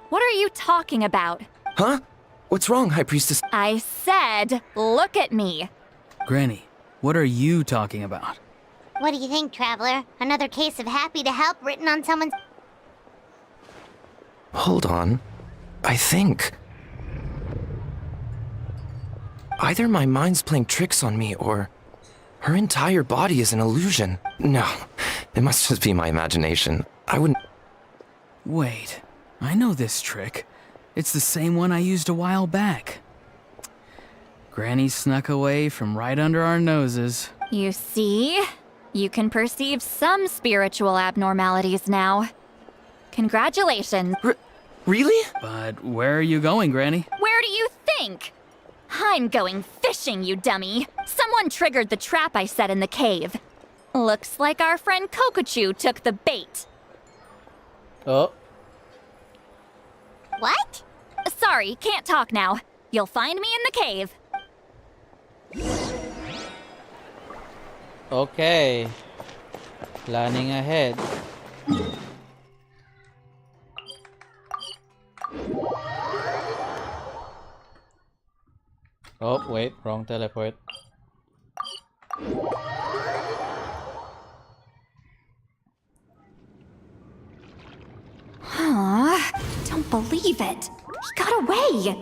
What are you talking about? Huh? What's wrong, High Priestess? I said, look at me. Granny, what are you talking about? What do you think, Traveler? Another case of happy to help written on someone's— Hold on. I think either my mind's playing tricks on me or her entire body is an illusion. No, it must just be my imagination. I wouldn't— Wait, I know this trick. It's the same one I used a while back. Granny snuck away from right under our noses. You see? You can perceive some spiritual abnormalities now. Congratulations. Really? But where are you going, Granny? Where do you think? I'm going fishing, you dummy. Someone triggered the trap I set in the cave. Looks like our friend Kokochu took the bait. Oh. What? Sorry, can't talk now. You'll find me in the cave. Okay. Planning ahead. Oh, wait, wrong teleport. Huh? Don't believe it. He got away.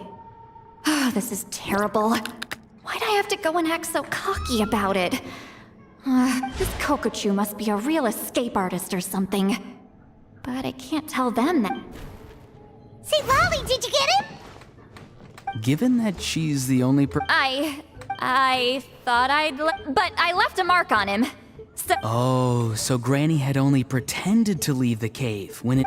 Oh, this is terrible. Why'd I have to go and act so cocky about it? This Kokochu must be a real escape artist or something. But I can't tell them that. See, Lolly, did you get him? Given that she's the only I thought but I left a mark on him. So Oh, so Granny had only pretended to leave the cave when it...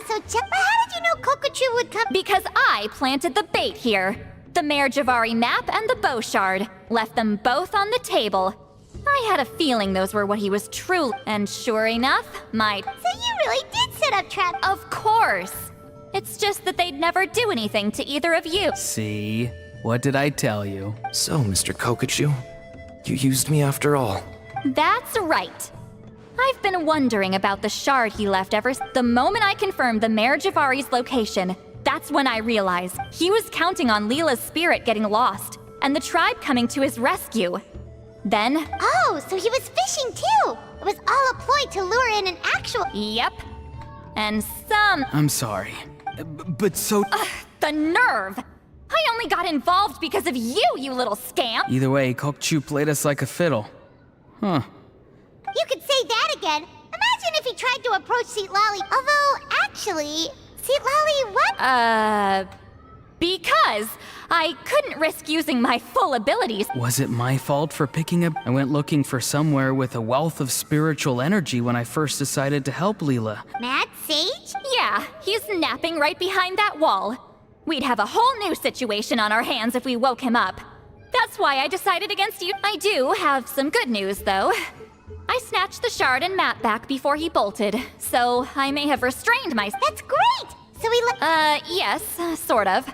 So but how did you know Kokochu would come? Because I planted the bait here. The Mayor Javari map and the bow shard. Left them both on the table. I had a feeling those were what he was truly... And sure enough, So you really did set up traps? Of course. It's just that they'd never do anything to either of you. See? What did I tell you? So, Mr. Kokochu, you used me after all. That's right. I've been wondering about the shard he left the moment I confirmed the Mayor Javari's location. That's when I realized he was counting on Leela's spirit getting lost, and the tribe coming to his rescue. Then... Oh, so he was fishing too! It was all a ploy to lure in an actual... Yep. And some... I'm sorry. But so... the nerve! I only got involved because of you, you little scamp! Either way, Kokchu played us like a fiddle. Huh. You could say that again. Imagine if he tried to approach Seat Lolly. Although, actually, Seat Lolly, what? Because I couldn't risk using my full abilities. Was it my fault for picking up? I went looking for somewhere with a wealth of spiritual energy when I first decided to help Leela. Mad Sage? Yeah, he's napping right behind that wall. We'd have a whole new situation on our hands if we woke him up. That's why I decided against you. I do have some good news, though. I snatched the shard and map back before he bolted, so I may have restrained myself. That's great! So he yes, sort of.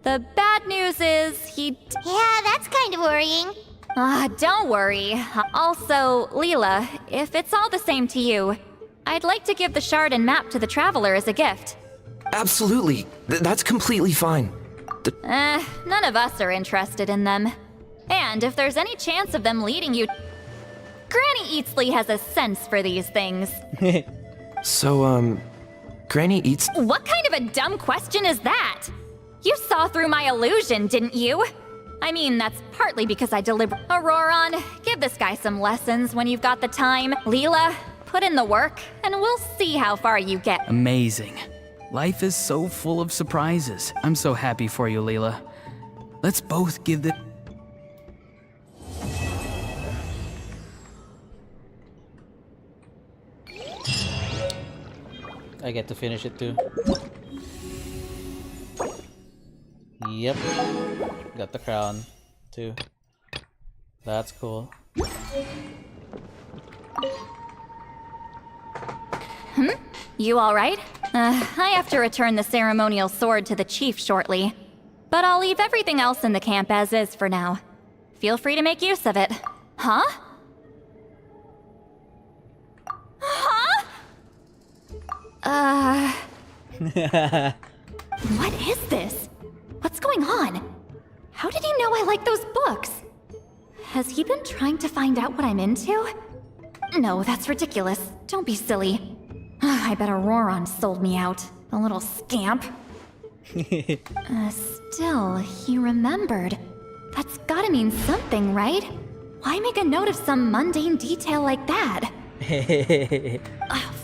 The bad news is Yeah, that's kind of worrying. Don't worry. Also, Leela, if it's all the same to you, I'd like to give the shard and map to the Traveler as a gift. Absolutely. That's completely fine. None of us are interested in them. And if there's any chance of them leading you... Granny Eatsley has a sense for these things. So, Granny Eats... What kind of a dumb question is that? You saw through my illusion, didn't you? I mean, that's partly because I Auroron, give this guy some lessons when you've got the time. Leela, put in the work, and we'll see how far you get. Amazing. Life is so full of surprises. I'm so happy for you, Leela. Let's both give the... I get to finish it too. Yep. Got the crown too. That's cool. You alright? I have to return the ceremonial sword to the chief shortly. But I'll leave everything else in the camp as is for now. Feel free to make use of it. Huh? Huh? What is this? What's going on? How did he know I like those books? Has he been trying to find out what I'm into? No, that's ridiculous. Don't be silly. I bet Auroron sold me out. A little scamp. Still, he remembered. That's gotta mean something, right? Why make a note of some mundane detail like that?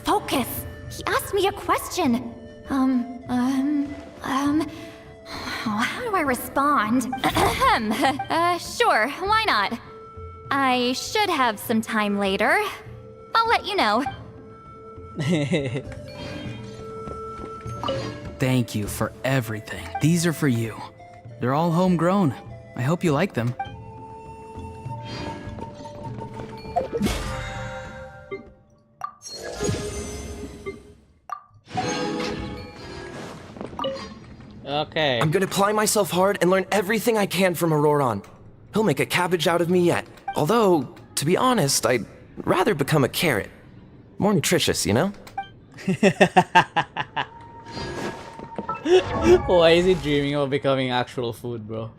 Focus! He asked me a question. How do I respond? Sure, why not? I should have some time later. I'll let you know. Thank you for everything. These are for you. They're all homegrown. I hope you like them. Okay. I'm gonna apply myself hard and learn everything I can from Auroron. He'll make a cabbage out of me yet. Although, to be honest, I'd rather become a carrot. More nutritious, you know? Why is he dreaming of becoming actual food, bro?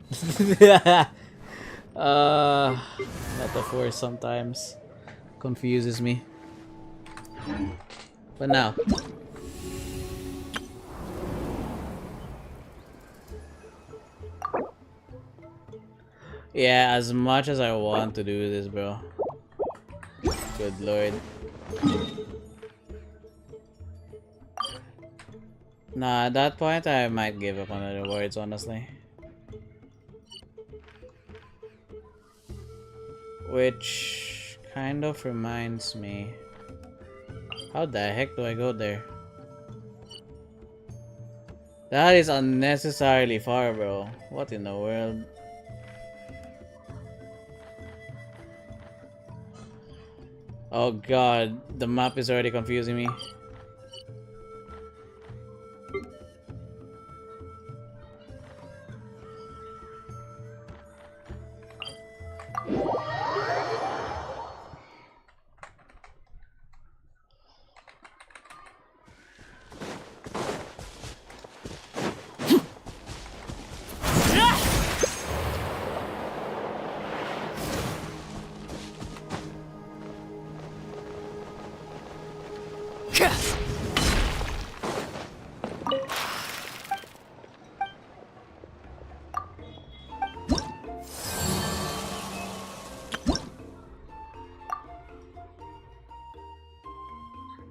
Metaphor sometimes confuses me. But now. Yeah, as much as I want to do this, bro. Good lord. Nah, at that point I might give up on the rewards, honestly. Which kind of reminds me. How the heck do I go there? That is unnecessarily far, bro. What in the world? Oh god, the map is already confusing me.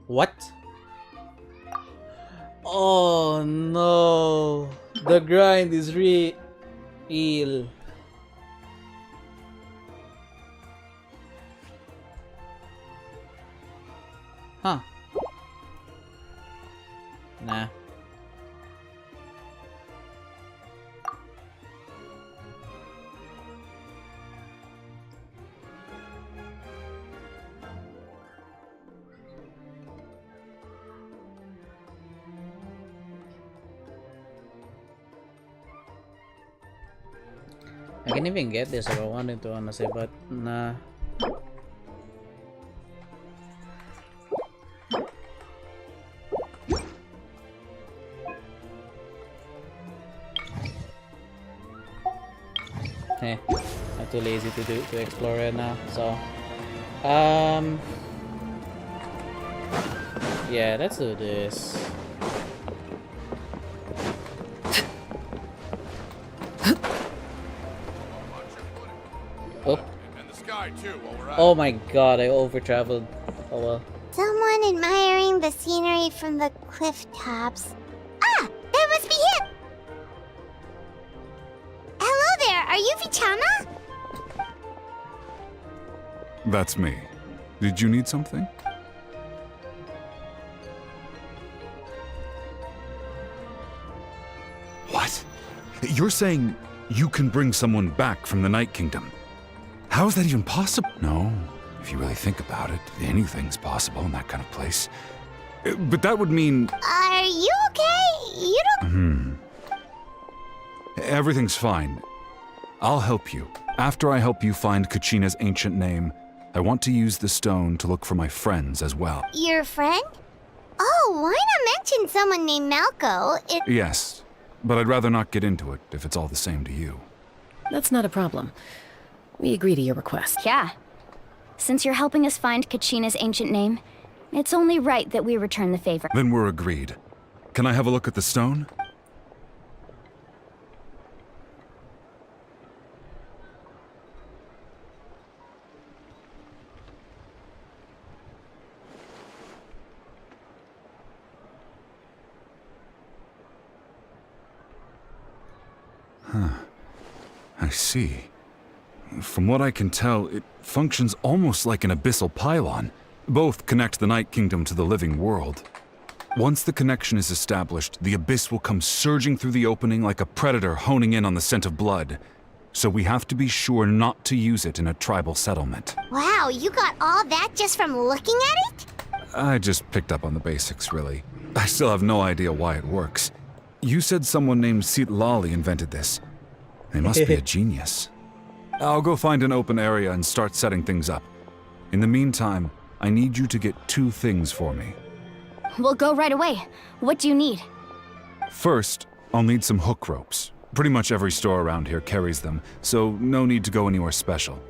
What? Oh no, the grind is real. Huh. Nah. I can even get this if I wanted to, honestly, but nah. Eh, I'm too lazy to explore it now, so yeah, let's do this. Oh. Oh my god, I over traveled. Oh well. Someone admiring the scenery from the cliff tops. Ah! That must be him! Hello there, are you Vichama? That's me. Did you need something? What? You're saying you can bring someone back from the Night Kingdom? How is that even possible? No, if you really think about it, anything's possible in that kind of place. But that would mean... Are you okay? You don't... Everything's fine. I'll help you. After I help you find Kachina's ancient name, I want to use the stone to look for my friends as well. Your friend? Oh, why not mention someone named Malco? Yes, but I'd rather not get into it if it's all the same to you. That's not a problem. We agree to your request. Yeah. Since you're helping us find Kachina's ancient name, it's only right that we return the favor. Then we're agreed. Can I have a look at the stone? I see. From what I can tell, it functions almost like an abyssal pylon. Both connect the Night Kingdom to the living world. Once the connection is established, the abyss will come surging through the opening like a predator honing in on the scent of blood. So we have to be sure not to use it in a tribal settlement. Wow, you got all that just from looking at it? I just picked up on the basics, really. I still have no idea why it works. You said someone named Sitlali invented this. They must be a genius. I'll go find an open area and start setting things up. In the meantime, I need you to get 2 things for me. We'll go right away. What do you need? First, I'll need some hook ropes. Pretty much every store around here carries them, so no need to go anywhere special.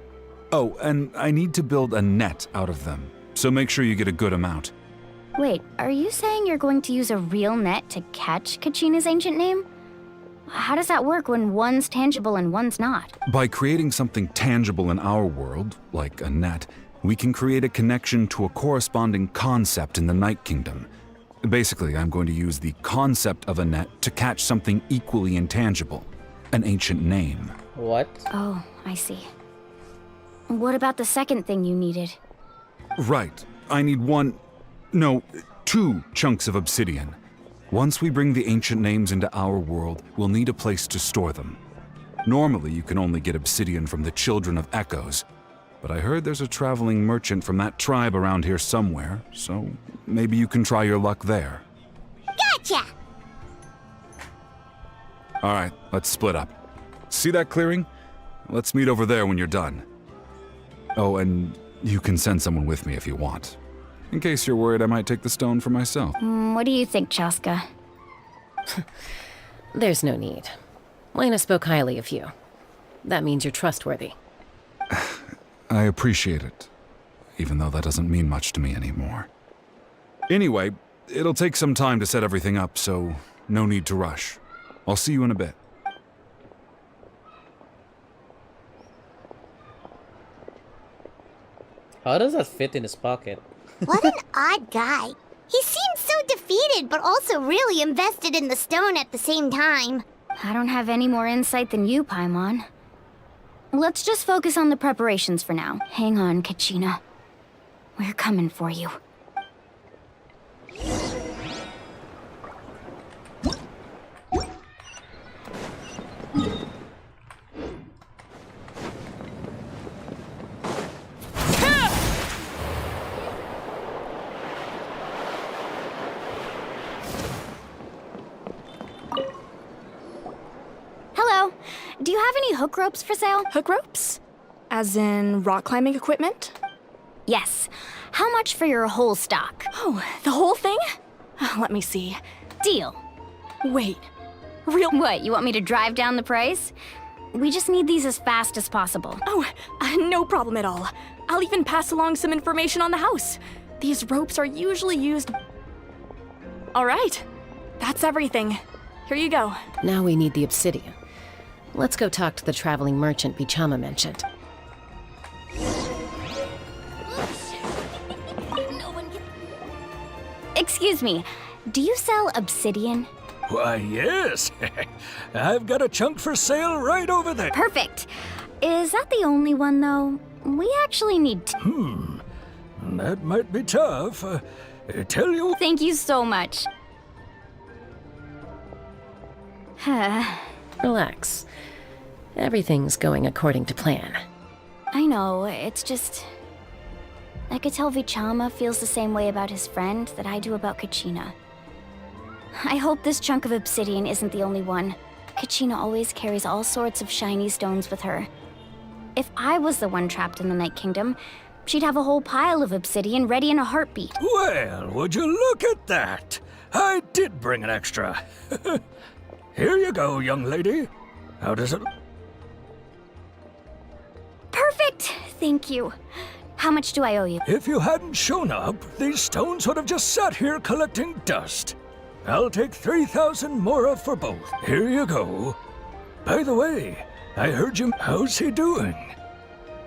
Oh, and I need to build a net out of them, so make sure you get a good amount. Wait, are you saying you're going to use a real net to catch Kachina's ancient name? How does that work when one's tangible and one's not? By creating something tangible in our world, like a net, we can create a connection to a corresponding concept in the Night Kingdom. Basically, I'm going to use the concept of a net to catch something equally intangible, an ancient name. What? Oh, I see. What about the second thing you needed? Right. I need 2 chunks of obsidian. Once we bring the ancient names into our world, we'll need a place to store them. Normally, you can only get obsidian from the Children of Echoes, but I heard there's a traveling merchant from that tribe around here somewhere, so maybe you can try your luck there. Gotcha! Alright, let's split up. See that clearing? Let's meet over there when you're done. Oh, and you can send someone with me if you want. In case you're worried I might take the stone for myself. What do you think, Chaska? There's no need. Lena spoke highly of you. That means you're trustworthy. I appreciate it, even though that doesn't mean much to me anymore. Anyway, it'll take some time to set everything up, so no need to rush. I'll see you in a bit. How does that fit in his pocket? What an odd guy. He seems so defeated, but also really invested in the stone at the same time. I don't have any more insight than you, Paimon. Let's just focus on the preparations for now. Hang on, Kachina. We're coming for you. Hello. Do you have any hook ropes for sale? Hook ropes? As in rock climbing equipment? Yes. How much for your whole stock? Oh, the whole thing? Let me see. Deal. Wait. Real? What, you want me to drive down the price? We just need these as fast as possible. Oh, no problem at all. I'll even pass along some information on the house. These ropes are usually used... Alright. That's everything. Here you go. Now we need the obsidian. Let's go talk to the traveling merchant Bichama mentioned. Excuse me, do you sell obsidian? Why, yes. I've got a chunk for sale right over there. Perfect. Is that the only one, though? We actually need That might be tough. Tell you... Thank you so much. Relax. Everything's going according to plan. I know, it's just... I could tell Vichama feels the same way about his friend that I do about Kachina. I hope this chunk of obsidian isn't the only one. Kachina always carries all sorts of shiny stones with her. If I was the one trapped in the Night Kingdom, she'd have a whole pile of obsidian ready in a heartbeat. Well, would you look at that? I did bring an extra. Here you go, young lady. How does it... Perfect! Thank you. How much do I owe you? If you hadn't shown up, these stones would have just sat here collecting dust. I'll take 3,000 mora for both. Here you go. By the way, I heard you... How's he doing?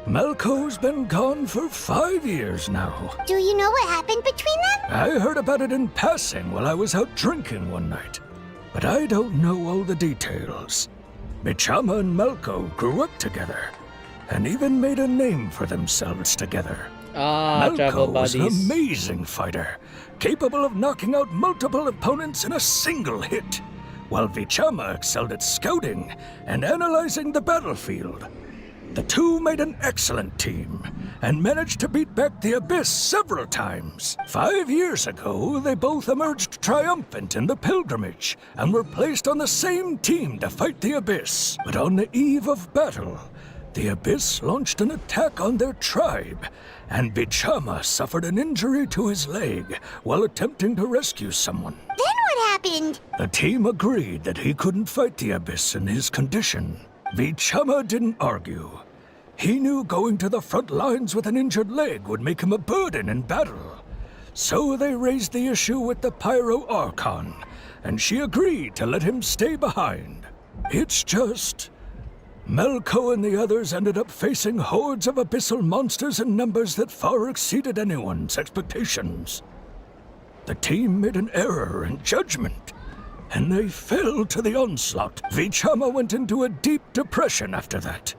Malco's been gone for 5 years now. Do you know what happened between them? I heard about it in passing while I was out drinking one night. But I don't know all the details. Bichama and Malko grew up together, and even made a name for themselves together. Travel Malko was an buddies. amazing fighter, capable of knocking out multiple opponents in a single hit, while Bichama excelled at scouting and analyzing the battlefield. The two made an excellent team, and managed to beat back the Abyss several times. 5 years ago, they both emerged triumphant in the pilgrimage, and were placed on the same team to fight the Abyss. But on the eve of battle, the Abyss launched an attack on their tribe, and Bichama suffered an injury to his leg while attempting to rescue someone. Then what happened? The team agreed that he couldn't fight the Abyss in his condition. Bichama didn't argue. He knew going to the front lines with an injured leg would make him a burden in battle. So they raised the issue with the Pyro Archon, and she agreed to let him stay behind. It's just... Malko and the others ended up facing hordes of abyssal monsters in numbers that far exceeded anyone's expectations. The team made an error in judgment, and they fell to the onslaught. Bichama went into a deep depression after that.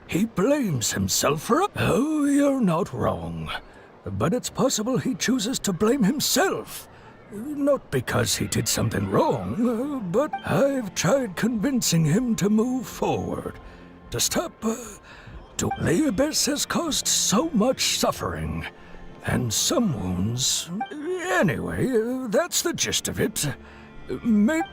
He blames himself for it. Oh, you're not wrong. But it's possible he chooses to blame himself. Not because he did something wrong, but I've tried convincing him to move forward. To stop, the Abyss has caused so much suffering, and some wounds. Anyway, that's the gist of it. Maybe...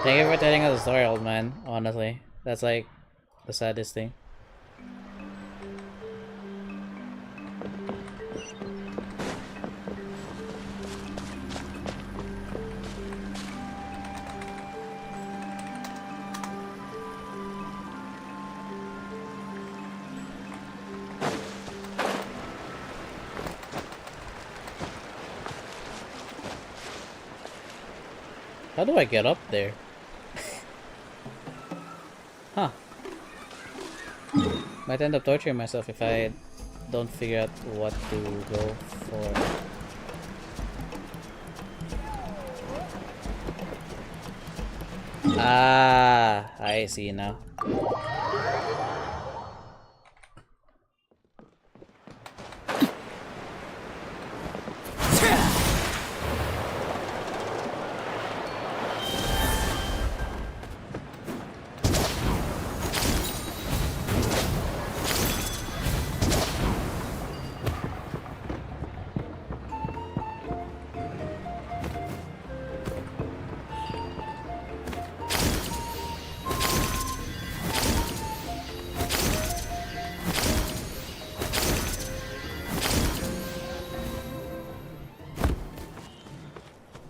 Thank you for telling us the story, old man. Honestly, that's like the saddest thing. How do I get up there? Huh. Might end up torturing myself if I don't figure out what to go for. Ah, I see now.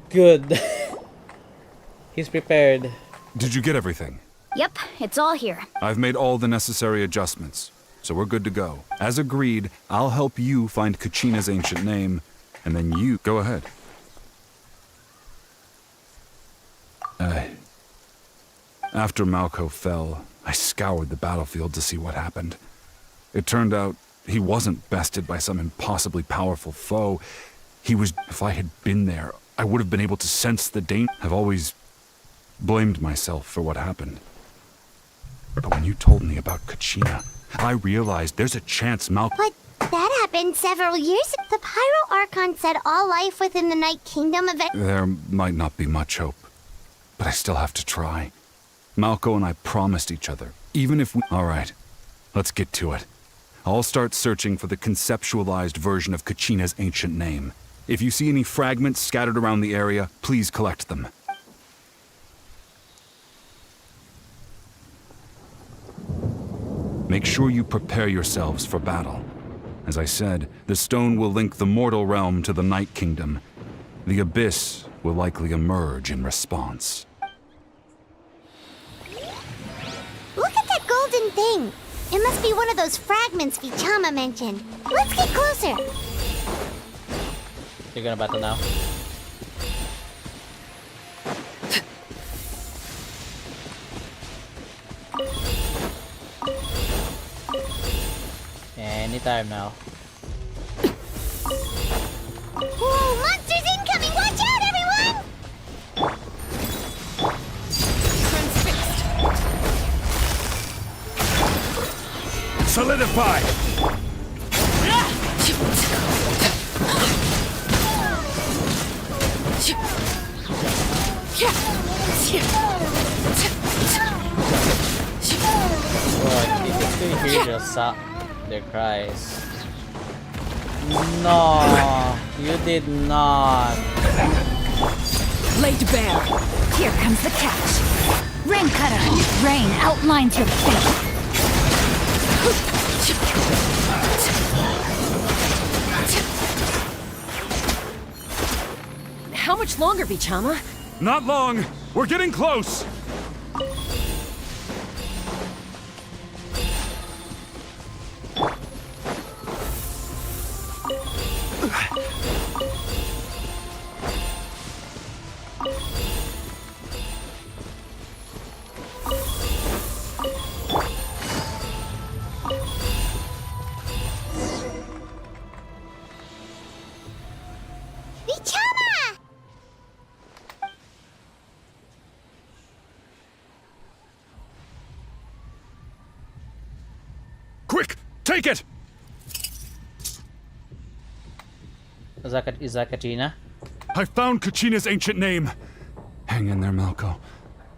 Good. He's prepared. Did you get everything? Yep, it's all here. I've made all the necessary adjustments, so we're good to go. As agreed, I'll help you find Kachina's ancient name, and then you go ahead. After Malko fell, I scoured the battlefield to see what happened. It turned out he wasn't bested by some impossibly powerful foe. He was... If I had been there, I would have been able to sense the danger. I've always blamed myself for what happened. But when you told me about Kachina, I realized there's a chance But that happened several years ago. The Pyro Archon said all life within the Night Kingdom There might not be much hope, but I still have to try. Malko and I promised each other, even if we... All right, let's get to it. I'll start searching for the conceptualized version of Kachina's ancient name. If you see any fragments scattered around the area, please collect them. Make sure you prepare yourselves for battle. As I said, the stone will link the mortal realm to the Night Kingdom. The Abyss will likely emerge in response. Look at that golden thing! It must be one of those fragments Vichama mentioned. Let's get closer! You're gonna battle now. Anytime now. Whoa, monsters incoming! Watch out, everyone! Solidify! Bro, you can still hear their cries. No, you did not. Laid bare. Here comes the catch. Rain cutter. Rain outlines your fate. How much longer, Vichama? Not long. We're getting close. Vichama! Quick, take it! Is that Katrina? I found Kachina's ancient name. Hang in there, Malco.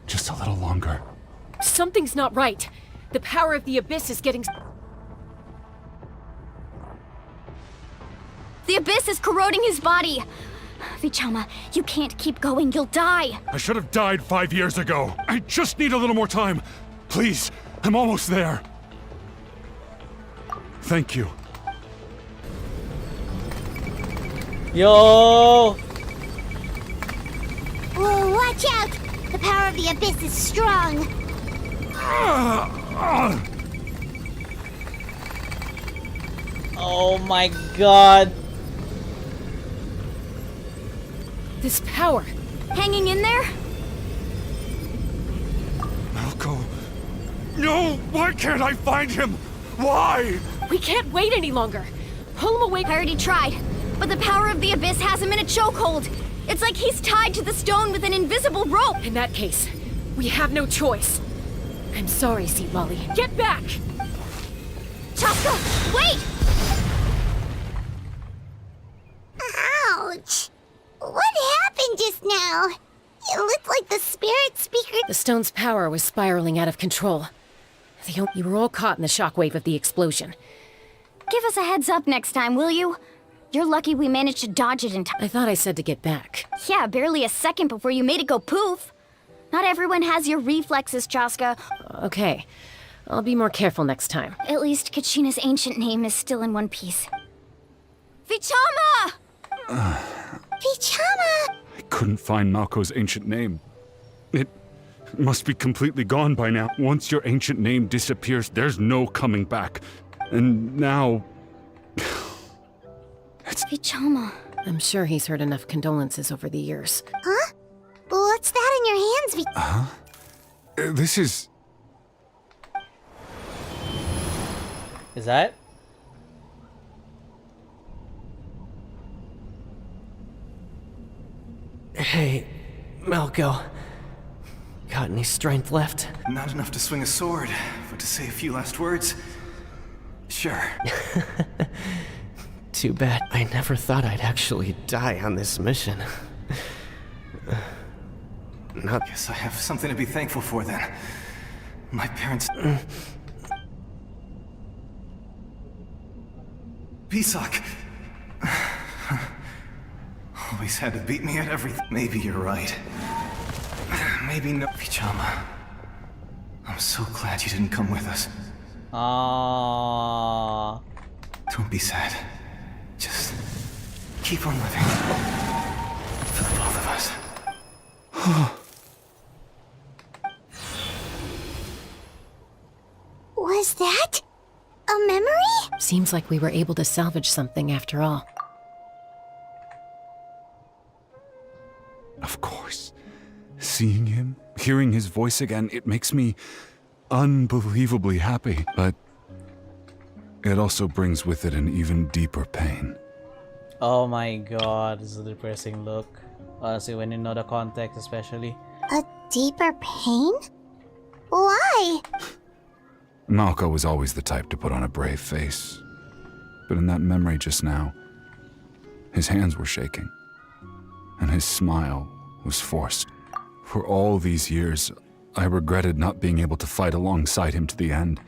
Just a little longer. Something's not right. The power of the Abyss is getting... The Abyss is corroding his body. Vichama, you can't keep going. You'll die. I should have died 5 years ago. I just need a little more time. Please, I'm almost there. Thank you. Yo! Whoa, watch out! The power of the Abyss is strong. Oh my god. This power. Hanging in there? Malco. No! Why can't I find him? Why? We can't wait any longer. Pull him away. I already tried, but the power of the Abyss has him in a chokehold. It's like he's tied to the stone with an invisible rope. In that case, we have no choice. I'm sorry, Seed Lolly. Get back! Chaska, wait! Ouch! What happened just now? It looked like the spirit speaker... The stone's power was spiraling out of control. You were all caught in the shockwave of the explosion. Give us a heads up next time, will you? You're lucky we managed to dodge it in time. I thought I said to get back. Yeah, barely a second before you made it go poof. Not everyone has your reflexes, Chaska. Okay. I'll be more careful next time. At least Kachina's ancient name is still in one piece. Vichama! Vichama! I couldn't find Malco's ancient name. It must be completely gone by now. Once your ancient name disappears, there's no coming back. And now... It's Vichama. I'm sure he's heard enough condolences over the years. Huh? What's that in your hands, Huh? This is... Is that? Hey, Malco. Got any strength left? Not enough to swing a sword, but to say a few last words? Sure. Too bad. I never thought I'd actually die on this mission. Not... Guess I have something to be thankful for then. My parents... Pisak! Always had to beat me at everything. Maybe you're right. Maybe no... Vichama. I'm so glad you didn't come with us. Aww. Don't be sad. Just keep on living. For the both of us. Was that a memory? Seems like we were able to salvage something after all. Of course. Seeing him, hearing his voice again, it makes me unbelievably happy. But it also brings with it an even deeper pain. Oh my god, this is a depressing look. Honestly, when you know the context especially. A deeper pain? Why? Malco was always the type to put on a brave face. But in that memory just now, his hands were shaking. And his smile was forced. For all these years, I regretted not being able to fight alongside him to the end.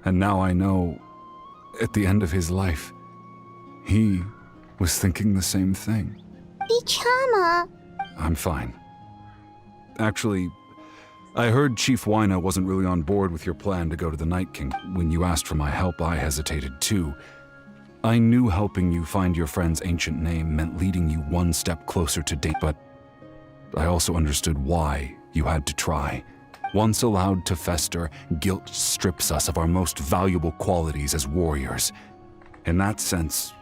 And now I know, at the end of his life, he was thinking the same thing. Vichama! I'm fine. Actually, I heard Chief Wyna wasn't really on board with your plan to go to the Night King. When you asked for my help, I hesitated too. I knew helping you find your friend's ancient name meant leading you one step closer to date, but I also understood why you had to try. Once allowed to fester, guilt strips us of our most valuable qualities as warriors. In that sense,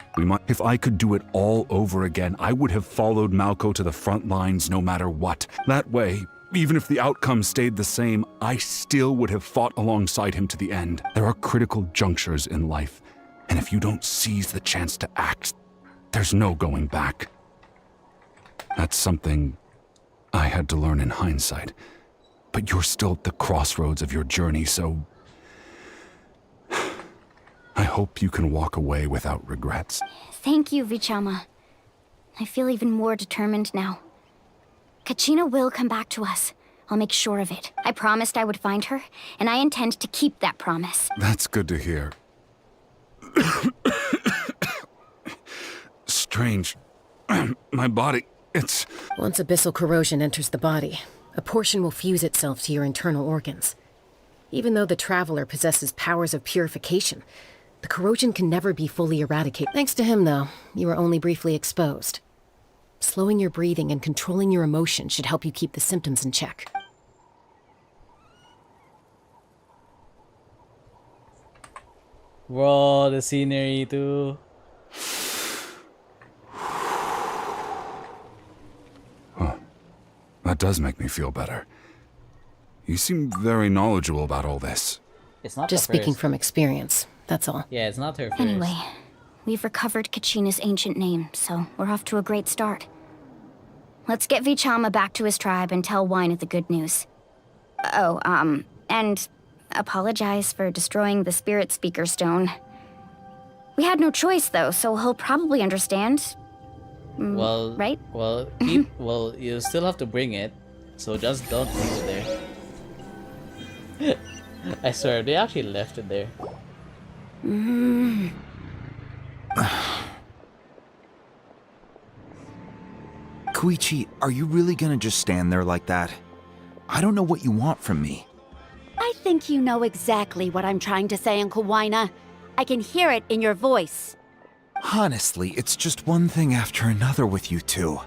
if I could do it all over again, I would have followed Malco to the front lines no matter what. That way, even if the outcome stayed the same, I still would have fought alongside him to the end. There are critical junctures in life, and if you don't seize the chance to act, there's no going back. That's something I had to learn in hindsight. But you're still at the crossroads of your journey, so I hope you can walk away without regrets. Thank you, Vichama. I feel even more determined now. Kachina will come back to us. I'll make sure of it. I promised I would find her, and I intend to keep that promise. That's good to hear. Strange. My body, it's... Once abyssal corrosion enters the body, a portion will fuse itself to your internal organs. Even though the Traveler possesses powers of purification, the corrosion can never be fully eradicated. Thanks to him, though, you were only briefly exposed. Slowing your breathing and controlling your emotions should help you keep the symptoms in check. Bro, the scenery too. That does make me feel better. You seem very knowledgeable about all this. It's not Just speaking from experience, that's all. Yeah, it's not her first. Anyway, we've recovered Kachina's ancient name, so we're off to a great start. Let's get Vichama back to his tribe and tell Wyna the good news. Oh, and apologize for destroying the Spirit Speaker Stone. We had no choice, though, so he'll probably understand. Well, right? Well, well, you still have to bring it, so just don't leave it there. I swear, they actually left it there. Koichi, are you really gonna just stand there like that? I don't know what you want from me. I think you know exactly what I'm trying to say, Uncle Wyna. I can hear it in your voice. Honestly, it's just one thing after another with you two.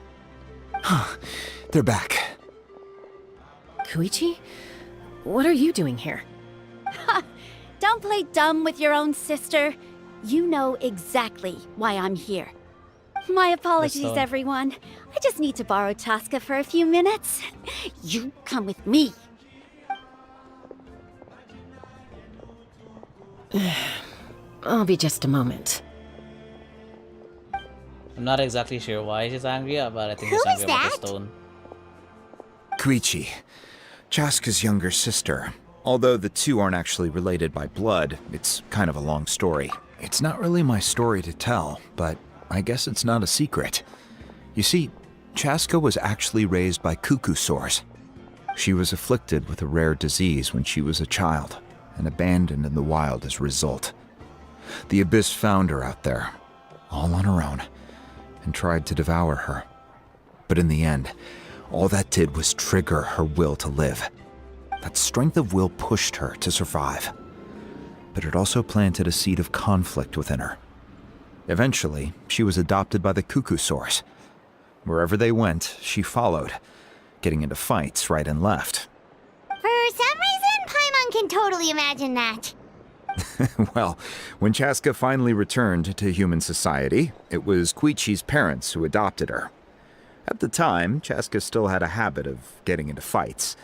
They're back. Koichi? What are you doing here? Don't play dumb with your own sister. You know exactly why I'm here. My apologies, everyone. I just need to borrow Chaska for a few minutes. You come with me. I'll be just a moment. I'm not exactly sure why she's angry, but I think she's angry about the stone. Koichi, Chaska's younger sister. Although the two aren't actually related by blood, it's kind of a long story. It's not really my story to tell, but I guess it's not a secret. You see, Chaska was actually raised by cuckoo sores. She was afflicted with a rare disease when she was a child, and abandoned in the wild as a result. The Abyss found her out there, all on her own, and tried to devour her. But in the end, all that did was trigger her will to live. That strength of will pushed her to survive. But it also planted a seed of conflict within her. Eventually, she was adopted by the cuckoo sores. Wherever they went, she followed, getting into fights right and left. For some reason, Paimon can totally imagine that. Well, when Chaska finally returned to human society, it was Koichi's parents who adopted her. At the time, Chaska still had a habit of getting into fights,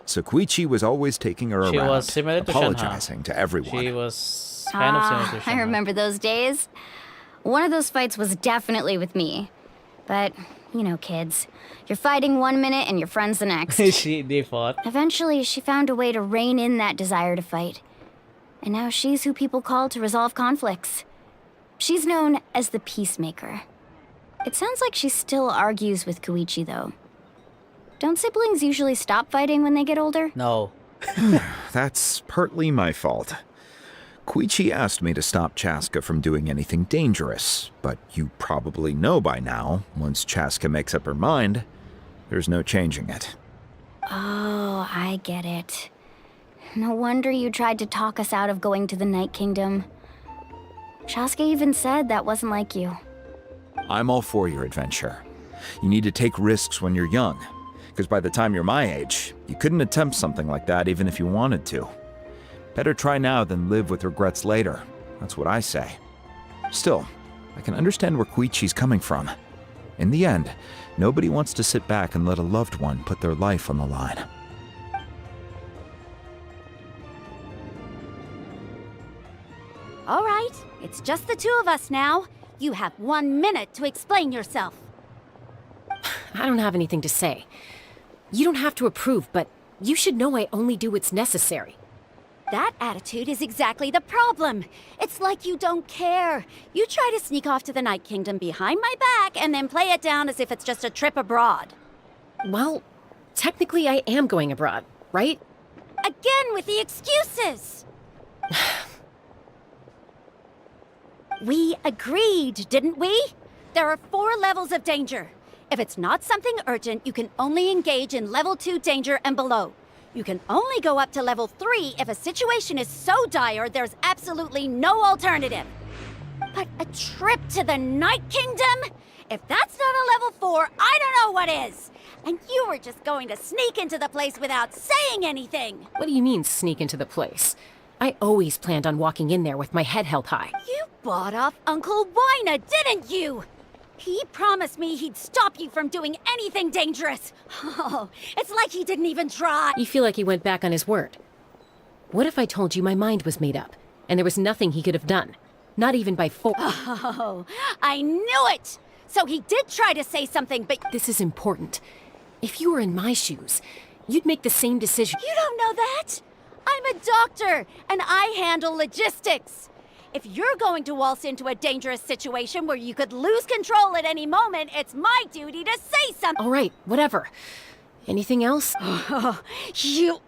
so Koichi was always taking her She around, was similar to apologizing to everyone. She was It's kind of similar to I Shenmue. remember those days. One of those fights was definitely with me. But, you know, kids. You're fighting one minute and your friend's the next. They fought. Eventually, she found a way to rein in that desire to fight. And now she's who people call to resolve conflicts. She's known as the Peacemaker. It sounds like she still argues with Koichi, though. Don't siblings usually stop fighting when they get older? No. That's partly my fault. Koichi asked me to stop Chaska from doing anything dangerous, but you probably know by now, once Chaska makes up her mind, there's no changing it. Oh, I get it. No wonder you tried to talk us out of going to the Night Kingdom. Chaska even said that wasn't like you. I'm all for your adventure. You need to take risks when you're young, because by the time you're my age, you couldn't attempt something like that even if you wanted to. Better try now than live with regrets later. That's what I say. Still, I can understand where Koichi's coming from. In the end, nobody wants to sit back and let a loved one put their life on the line. All right, it's just the two of us now. You have 1 minute to explain yourself. I don't have anything to say. You don't have to approve, but you should know I only do what's necessary. That attitude is exactly the problem. It's like you don't care. You try to sneak off to the Night Kingdom behind my back and then play it down as if it's just a trip abroad. Well, technically I am going abroad, right? Again with the excuses! We agreed, didn't we? There are 4 levels of danger. If it's not something urgent, you can only engage in level 2 danger and below. You can only go up to level 3 if a situation is so dire there's absolutely no alternative. But a trip to the Night Kingdom? If that's not a level 4, I don't know what is. And you were just going to sneak into the place without saying anything. What do you mean, sneak into the place? I always planned on walking in there with my head held high. You bought off Uncle Wina, didn't you? He promised me he'd stop you from doing anything dangerous. Oh, it's like he didn't even try. You feel like he went back on his word. What if I told you my mind was made up, and there was nothing he could have done? Not even by force. Oh, I knew it! So he did try to say something, but... This is important. If you were in my shoes, you'd make the same decision. You don't know that? I'm a doctor, and I handle logistics. If you're going to waltz into a dangerous situation where you could lose control at any moment, it's my duty to say something. All right, whatever. Anything else? What do you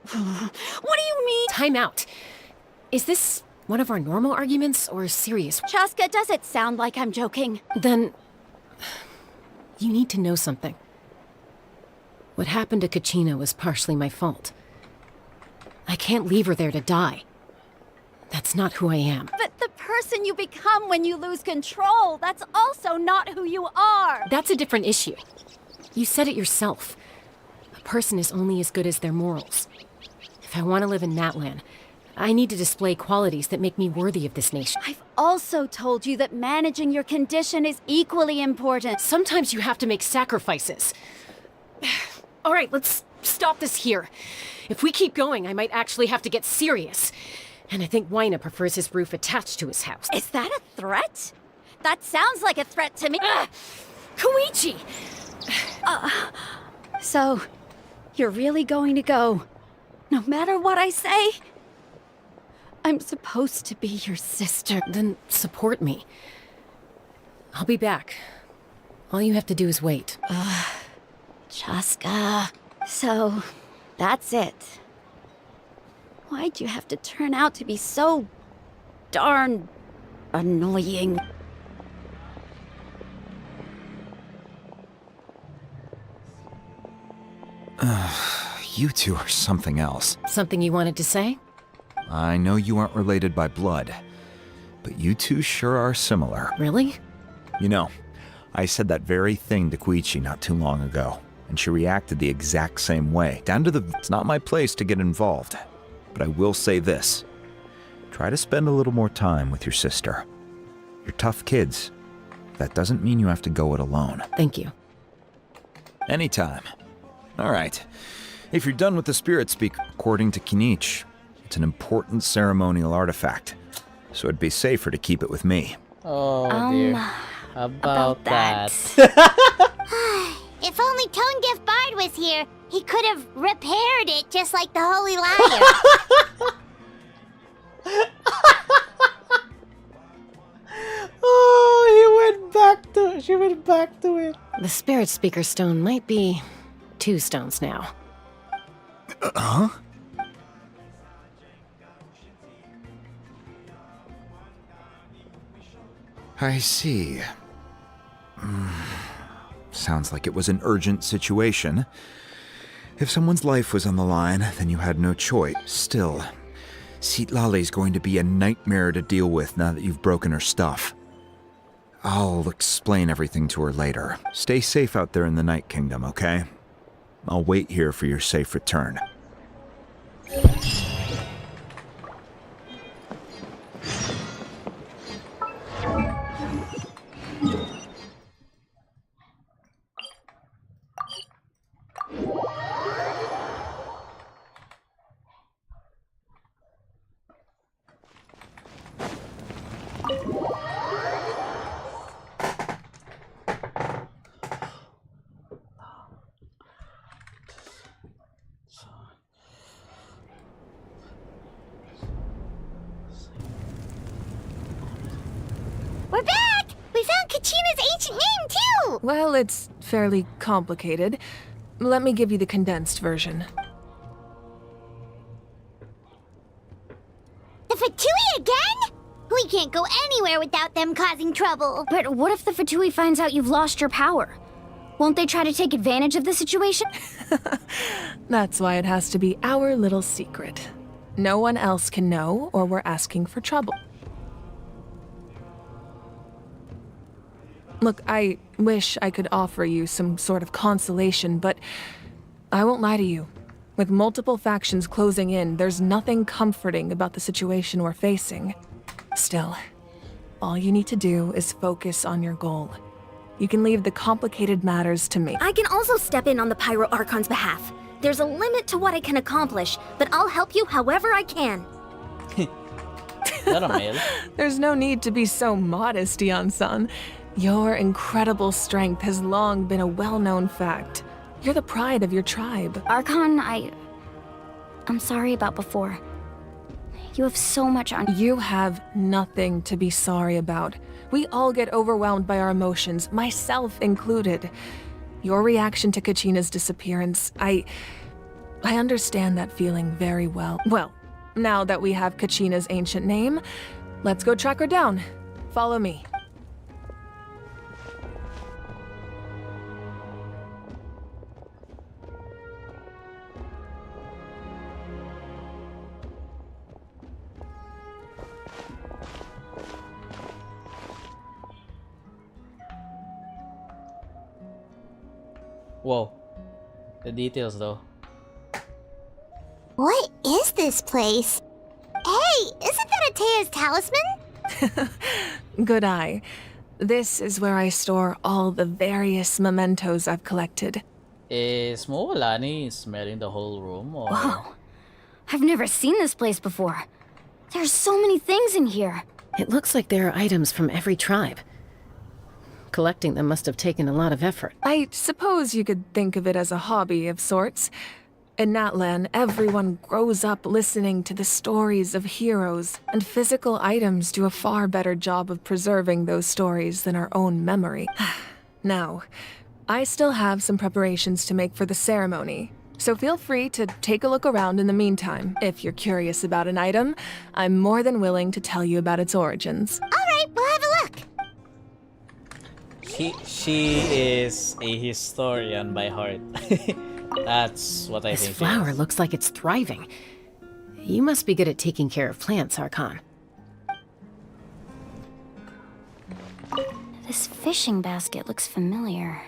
mean? Time out. Is this one of our normal arguments or serious? Chaska, does it sound like I'm joking? Then you need to know something. What happened to Kachina was partially my fault. I can't leave her there to die. That's not who I am. But the person you become when you lose control, that's also not who you are. That's a different issue. You said it yourself. A person is only as good as their morals. If I want to live in Natlan, I need to display qualities that make me worthy of this nation. I've also told you that managing your condition is equally important. Sometimes you have to make sacrifices. All right, let's stop this here. If we keep going, I might actually have to get serious. And I think Wina prefers his roof attached to his house. Is that a threat? That sounds like a threat to me. Koichi! So, you're really going to go, no matter what I say? I'm supposed to be your sister. Then support me. I'll be back. All you have to do is wait. Chaska. So, that's it. Why'd you have to turn out to be so darn annoying? You two are something else. Something you wanted to say? I know you aren't related by blood, but you two sure are similar. Really? You know, I said that very thing to Koichi not too long ago, and she reacted the exact same way. Down to the... It's not my place to get involved, but I will say this. Try to spend a little more time with your sister. You're tough kids. That doesn't mean you have to go it alone. Thank you. Anytime. All right. If you're done with the spirit speak, according to Kinich, it's an important ceremonial artifact. so it'd be safer to keep it with me. Oh dear. About that. If only Tone Deaf Bard was here, he could have repaired it just like the Holy Liar. Oh, she went back to it. The Spirit Speaker stone might be 2 stones now. Huh? I see. Sounds like it was an urgent situation. If someone's life was on the line, then you had no choice. Still, Citlali's going to be a nightmare to deal with now that you've broken her stuff. I'll explain everything to her later. Stay safe out there in the Night Kingdom, okay? I'll wait here for your safe return. We're back! We found Kachina's ancient name, too! Well, it's fairly complicated. Let me give you the condensed version. The Fatui again? We can't go anywhere without them causing trouble. But what if the Fatui finds out you've lost your power? Won't they try to take advantage of the situation? That's why it has to be our little secret. No one else can know, or we're asking for trouble. Look, I wish I could offer you some sort of consolation, but I won't lie to you. With multiple factions closing in, there's nothing comforting about the situation we're facing. Still, all you need to do is focus on your goal. You can leave the complicated matters to me. I can also step in on the Pyro Archon's behalf. There's a limit to what I can accomplish, but I'll help you however I can. There's no need to be so modest, Dion-san. Your incredible strength has long been a well-known fact. You're the pride of your tribe. Archon, I'm sorry about before. You have so much on... You have nothing to be sorry about. We all get overwhelmed by our emotions, myself included. Your reaction to Kachina's disappearance, I understand that feeling very well. Well, now that we have Kachina's ancient name, let's go track her down. Follow me. Whoa. The details though. What is this place? Hey, isn't that Atea's talisman? Good eye. This is where I store all the various mementos I've collected. Is Moalani smelling the whole room or... Wow. I've never seen this place before. There's so many things in here. It looks like there are items from every tribe. Collecting them must have taken a lot of effort. I suppose you could think of it as a hobby of sorts. In Natlan, everyone grows up listening to the stories of heroes, and physical items do a far better job of preserving those stories than our own memory. Now, I still have some preparations to make for the ceremony, so feel free to take a look around in the meantime. If you're curious about an item, I'm more than willing to tell you about its origins. Alright, we'll have a look. She is a historian by heart. That's what I think. This flower looks like it's thriving. You must be good at taking care of plants, Archon. This fishing basket looks familiar.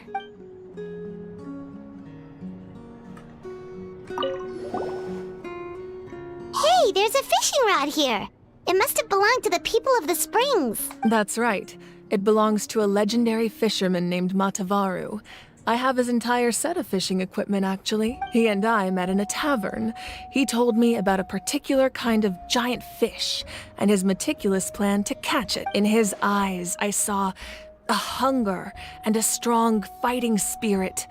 Hey, there's a fishing rod here. It must have belonged to the people of the springs. That's right. It belongs to a legendary fisherman named Matavaru. I have his entire set of fishing equipment, actually. He and I met in a tavern. He told me about a particular kind of giant fish and his meticulous plan to catch it. In his eyes, I saw a hunger and a strong fighting spirit.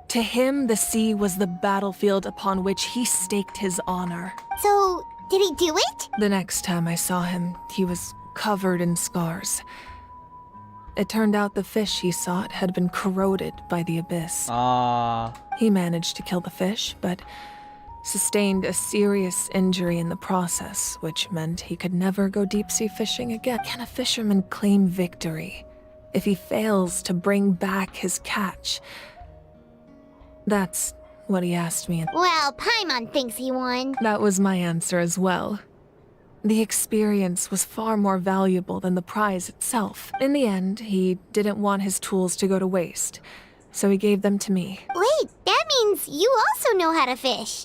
To him, the sea was the battlefield upon which he staked his honor. So, did he do it? The next time I saw him, he was covered in scars. It turned out the fish he sought had been corroded by the abyss. He managed to kill the fish, but sustained a serious injury in the process, which meant he could never go deep-sea fishing again. Can a fisherman claim victory if he fails to bring back his catch? That's what he asked me. Well, Paimon thinks he won. That was my answer as well. The experience was far more valuable than the prize itself. In the end, he didn't want his tools to go to waste, so he gave them to me. Wait, that means you also know how to fish.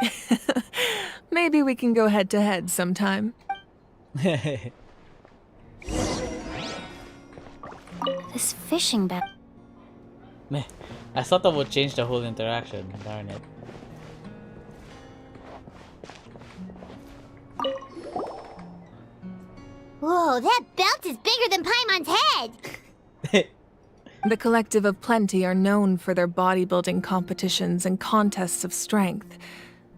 Maybe we can go head-to-head sometime. This fishing bet. Meh, I thought that would change the whole interaction. Darn it. Whoa, that belt is bigger than Paimon's head! The Collective of Plenty are known for their bodybuilding competitions and contests of strength.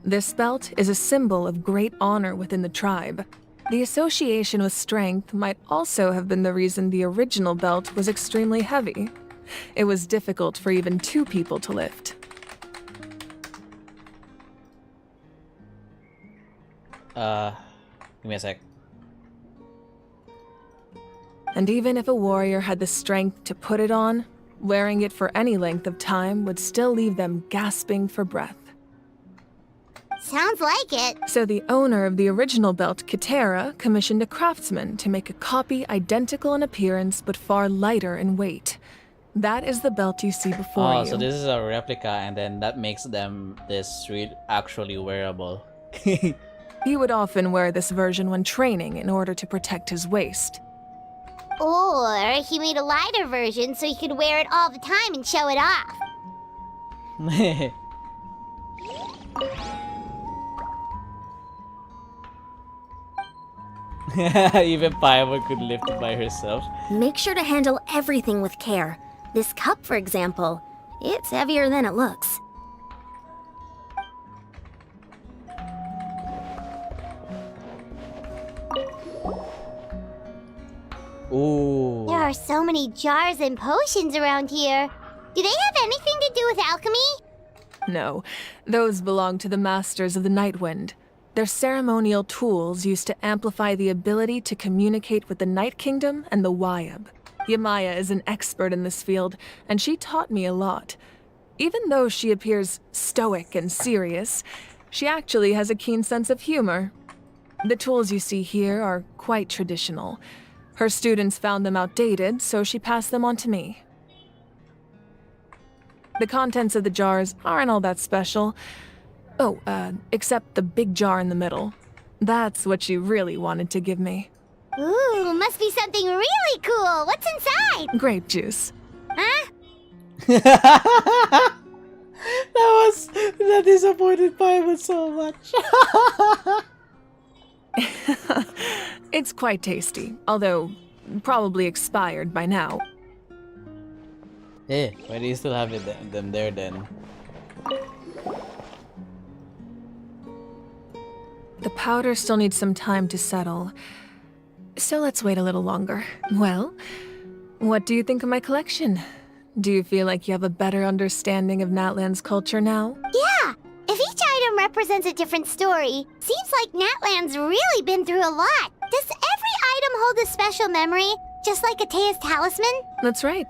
This belt is a symbol of great honor within the tribe. The association with strength might also have been the reason the original belt was extremely heavy. It was difficult for even 2 people to lift. Give me a sec. And even if a warrior had the strength to put it on, wearing it for any length of time would still leave them gasping for breath. Sounds like it. So the owner of the original belt, Katera, commissioned a craftsman to make a copy identical in appearance but far lighter in weight. That is the belt you see before you. Oh, so this is a replica, and then that makes them actually wearable. He would often wear this version when training in order to protect his waist. Or he made a lighter version so he could wear it all the time and show it off. Even Paimon could lift it by herself. Make sure to handle everything with care. This cup, for example, it's heavier than it looks. Ooh. There are so many jars and potions around here. Do they have anything to do with alchemy? No, those belong to the Masters of the Nightwind. They're ceremonial tools used to amplify the ability to communicate with the Night Kingdom and the Wyab. Yamaya is an expert in this field, and she taught me a lot. Even though she appears stoic and serious, she actually has a keen sense of humor. The tools you see here are quite traditional. Her students found them outdated, so she passed them on to me. The contents of the jars aren't all that special. Oh, except the big jar in the middle. That's what she really wanted to give me. Ooh, must be something really cool. What's inside? Grape juice. Huh? That disappointed Paimon so much. It's quite tasty, although probably expired by now. Eh, why do you still have them there then? The powder still needs some time to settle, so let's wait a little longer. Well, what do you think of my collection? Do you feel like you have a better understanding of Natlan's culture now? Yeah! If each item represents a different story, seems like Natlan's really been through a lot. Does every item hold a special memory, just like Atea's talisman? That's right.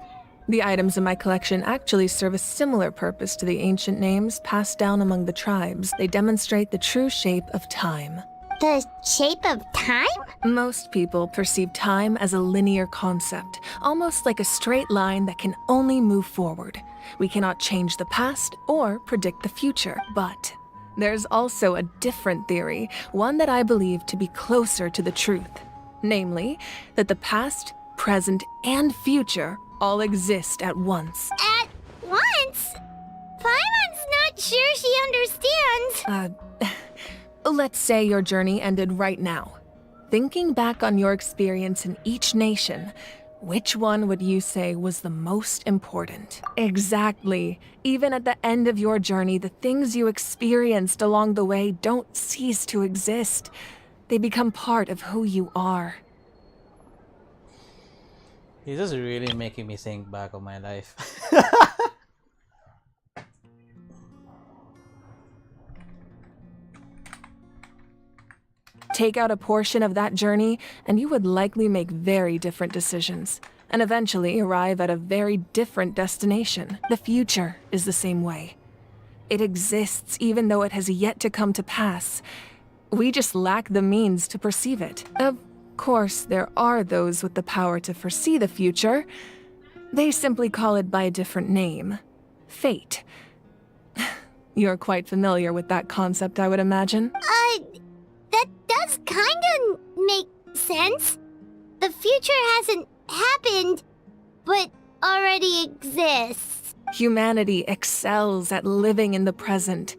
The items in my collection actually serve a similar purpose to the ancient names passed down among the tribes. They demonstrate the true shape of time. The shape of time? Most people perceive time as a linear concept, almost like a straight line that can only move forward. We cannot change the past or predict the future, but there's also a different theory, one that I believe to be closer to the truth. Namely, that the past, present, and future all exist at once. At once? Paimon's not sure she understands. Let's say your journey ended right now. Thinking back on your experience in each nation, which one would you say was the most important? Exactly. Even at the end of your journey, the things you experienced along the way don't cease to exist. They become part of who you are. This is really making me think back on my life. Take out a portion of that journey, and you would likely make very different decisions, and eventually arrive at a very different destination. The future is the same way. It exists even though it has yet to come to pass. We just lack the means to perceive it. Of course, there are those with the power to foresee the future. They simply call it by a different name. Fate. You're quite familiar with that concept, I would imagine. That does kinda make sense. The future hasn't happened, but already exists. Humanity excels at living in the present,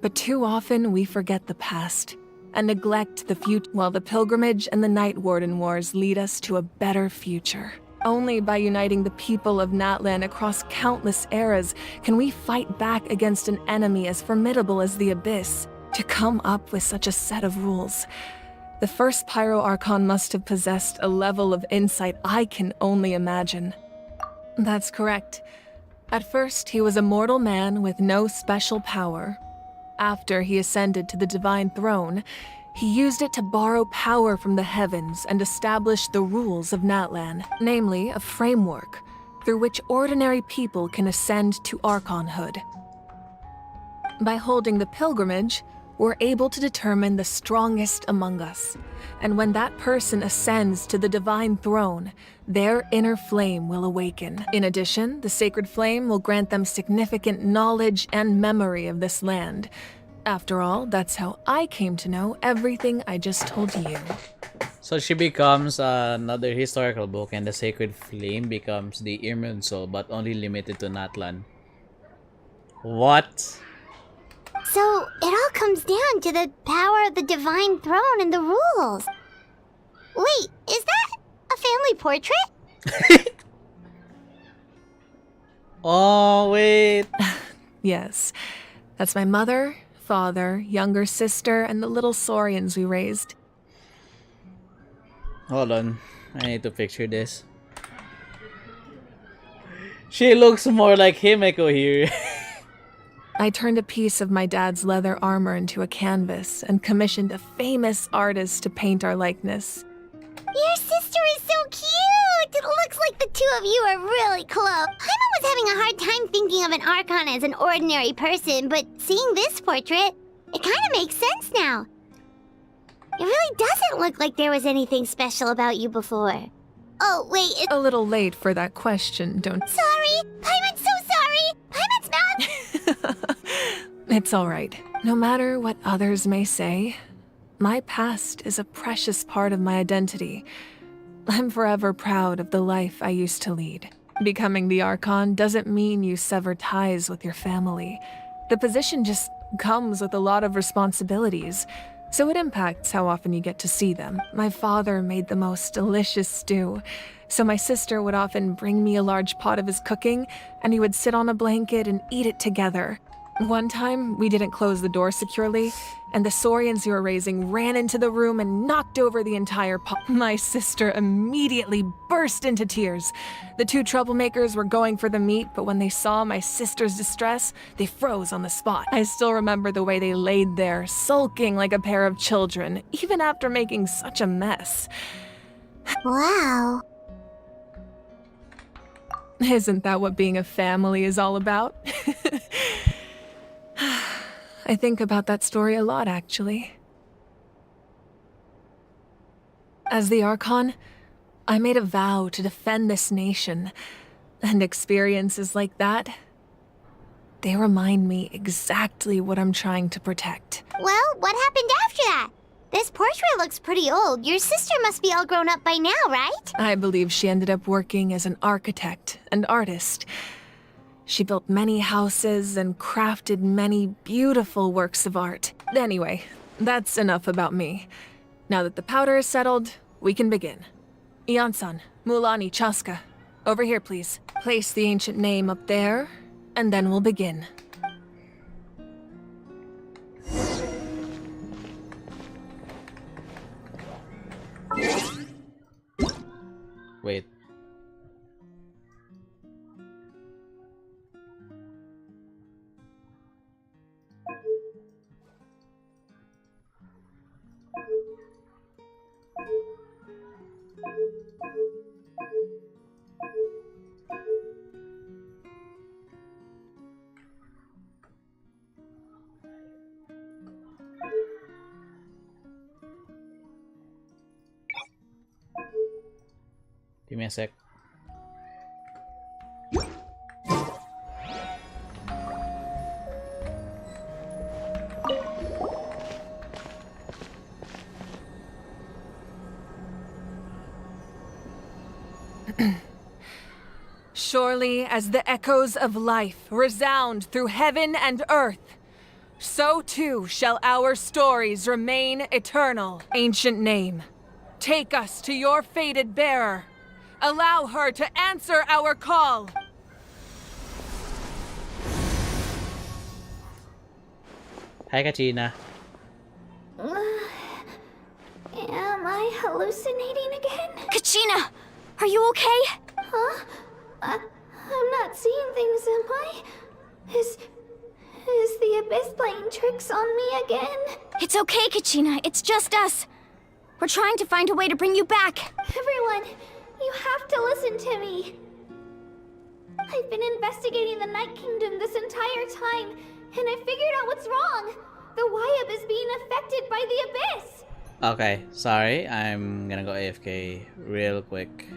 but too often we forget the past and neglect the future, while the pilgrimage and the Night Warden Wars lead us to a better future. Only by uniting the people of Natlan across countless eras can we fight back against an enemy as formidable as the Abyss. To come up with such a set of rules, the first Pyro Archon must have possessed a level of insight I can only imagine. That's correct. At first, he was a mortal man with no special power. After he ascended to the Divine Throne, he used it to borrow power from the heavens and establish the rules of Natlan, namely a framework through which ordinary people can ascend to Archonhood. By holding the pilgrimage, we're able to determine the strongest among us, and when that person ascends to the Divine Throne, their inner flame will awaken. In addition, the sacred flame will grant them significant knowledge and memory of this land. After all, that's how I came to know everything I just told you. So she becomes another historical book, and the sacred flame becomes the Immune Soul, but only limited to Natlan. What? So it all comes down to the power of the Divine Throne and the rules. Wait, is that a family portrait? Oh, wait. Yes. That's my mother, father, younger sister, and the little Saurians we raised. Hold on. I need to picture this. She looks more like Himeko here. I turned a piece of my dad's leather armor into a canvas and commissioned a famous artist to paint our likeness. Your sister is so cute! It looks like the two of you are really close. Paimon was having a hard time thinking of an Archon as an ordinary person, but seeing this portrait, it kind of makes sense now. It really doesn't look like there was anything special about you before. Oh, wait, A little late for that question, don't... Sorry! Paimon's so sorry! Paimon's mouth! It's all right. No matter what others may say, my past is a precious part of my identity. I'm forever proud of the life I used to lead. Becoming the Archon doesn't mean you sever ties with your family. The position just comes with a lot of responsibilities, so it impacts how often you get to see them. My father made the most delicious stew, so my sister would often bring me a large pot of his cooking, and we would sit on a blanket and eat it together. One time, we didn't close the door securely, and the Saurians you were raising ran into the room and knocked over the entire pot. My sister immediately burst into tears. The two troublemakers were going for the meat, but when they saw my sister's distress, they froze on the spot. I still remember the way they laid there, sulking like a pair of children, even after making such a mess. Wow. Isn't that what being a family is all about? I think about that story a lot, actually. As the Archon, I made a vow to defend this nation, and experiences like that, they remind me exactly what I'm trying to protect. Well, what happened after that? This portrait looks pretty old. Your sister must be all grown up by now, right? I believe she ended up working as an architect and artist. She built many houses and crafted many beautiful works of art. Anyway, that's enough about me. Now that the powder is settled, we can begin. Ian-san, Mulani, Chaska, over here please. Place the ancient name up there, and then we'll begin. Wait. Give me a sec. Surely as the echoes of life resound through heaven and earth, so too shall our stories remain eternal. Ancient name, take us to your fated bearer. Allow her to answer our call. Hi, Kachina. Am I hallucinating again? Kachina! Are you okay? Huh? I'm not seeing things, am I? Is the Abyss playing tricks on me again? It's okay, Kachina. It's just us. We're trying to find a way to bring you back. Everyone, you have to listen to me. I've been investigating the Night Kingdom this entire time, and I figured out what's wrong. The Wyab is being affected by the Abyss. Okay, sorry. I'm gonna go AFK real quick.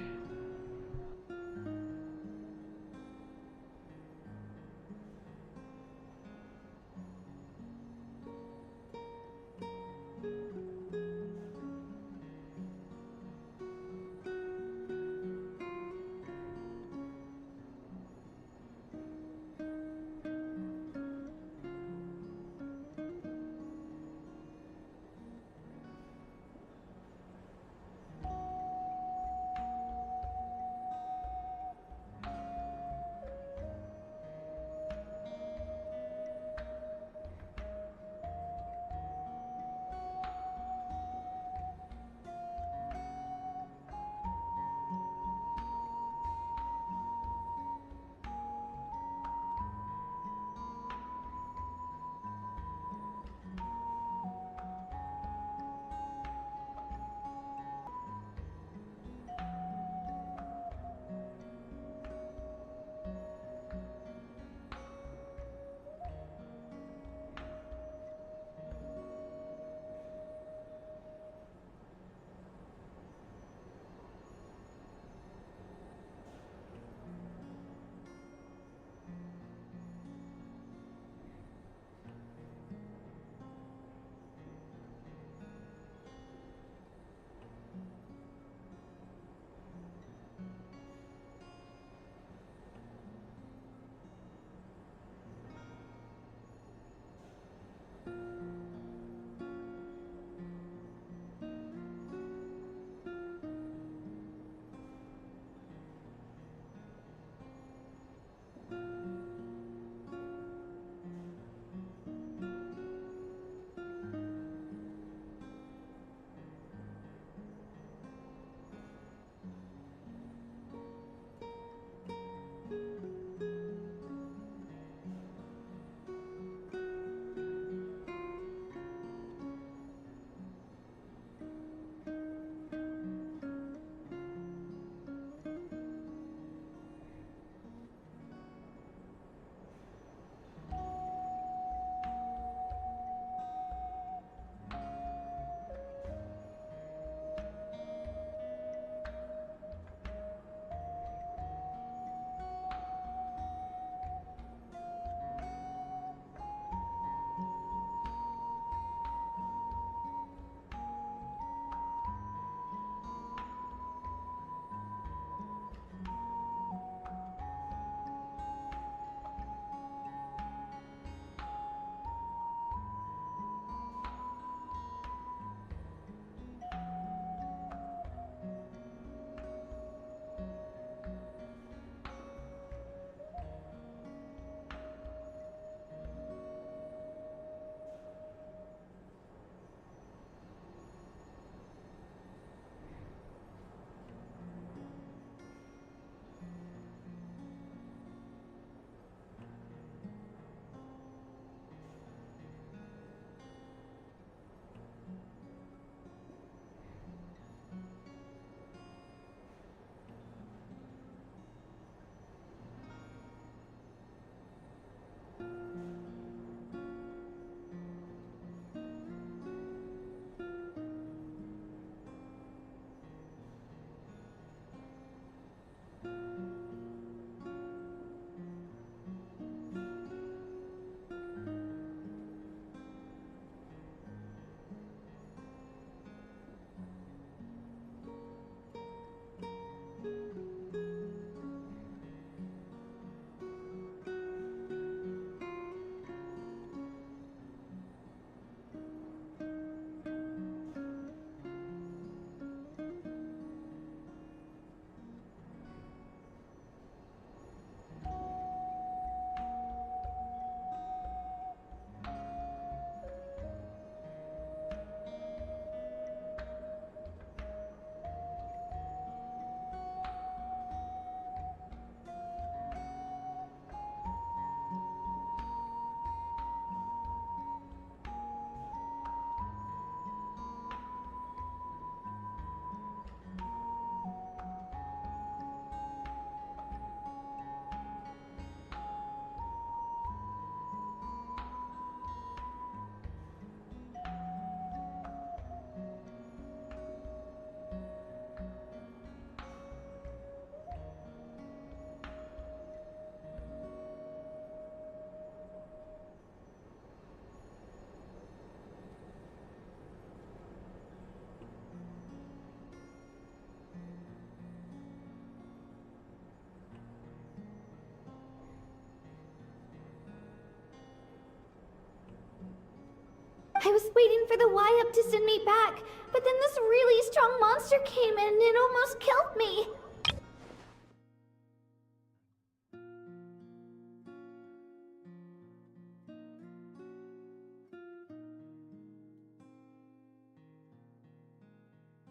I was waiting for the Y-Up to send me back, but then this really strong monster came in and it almost killed me.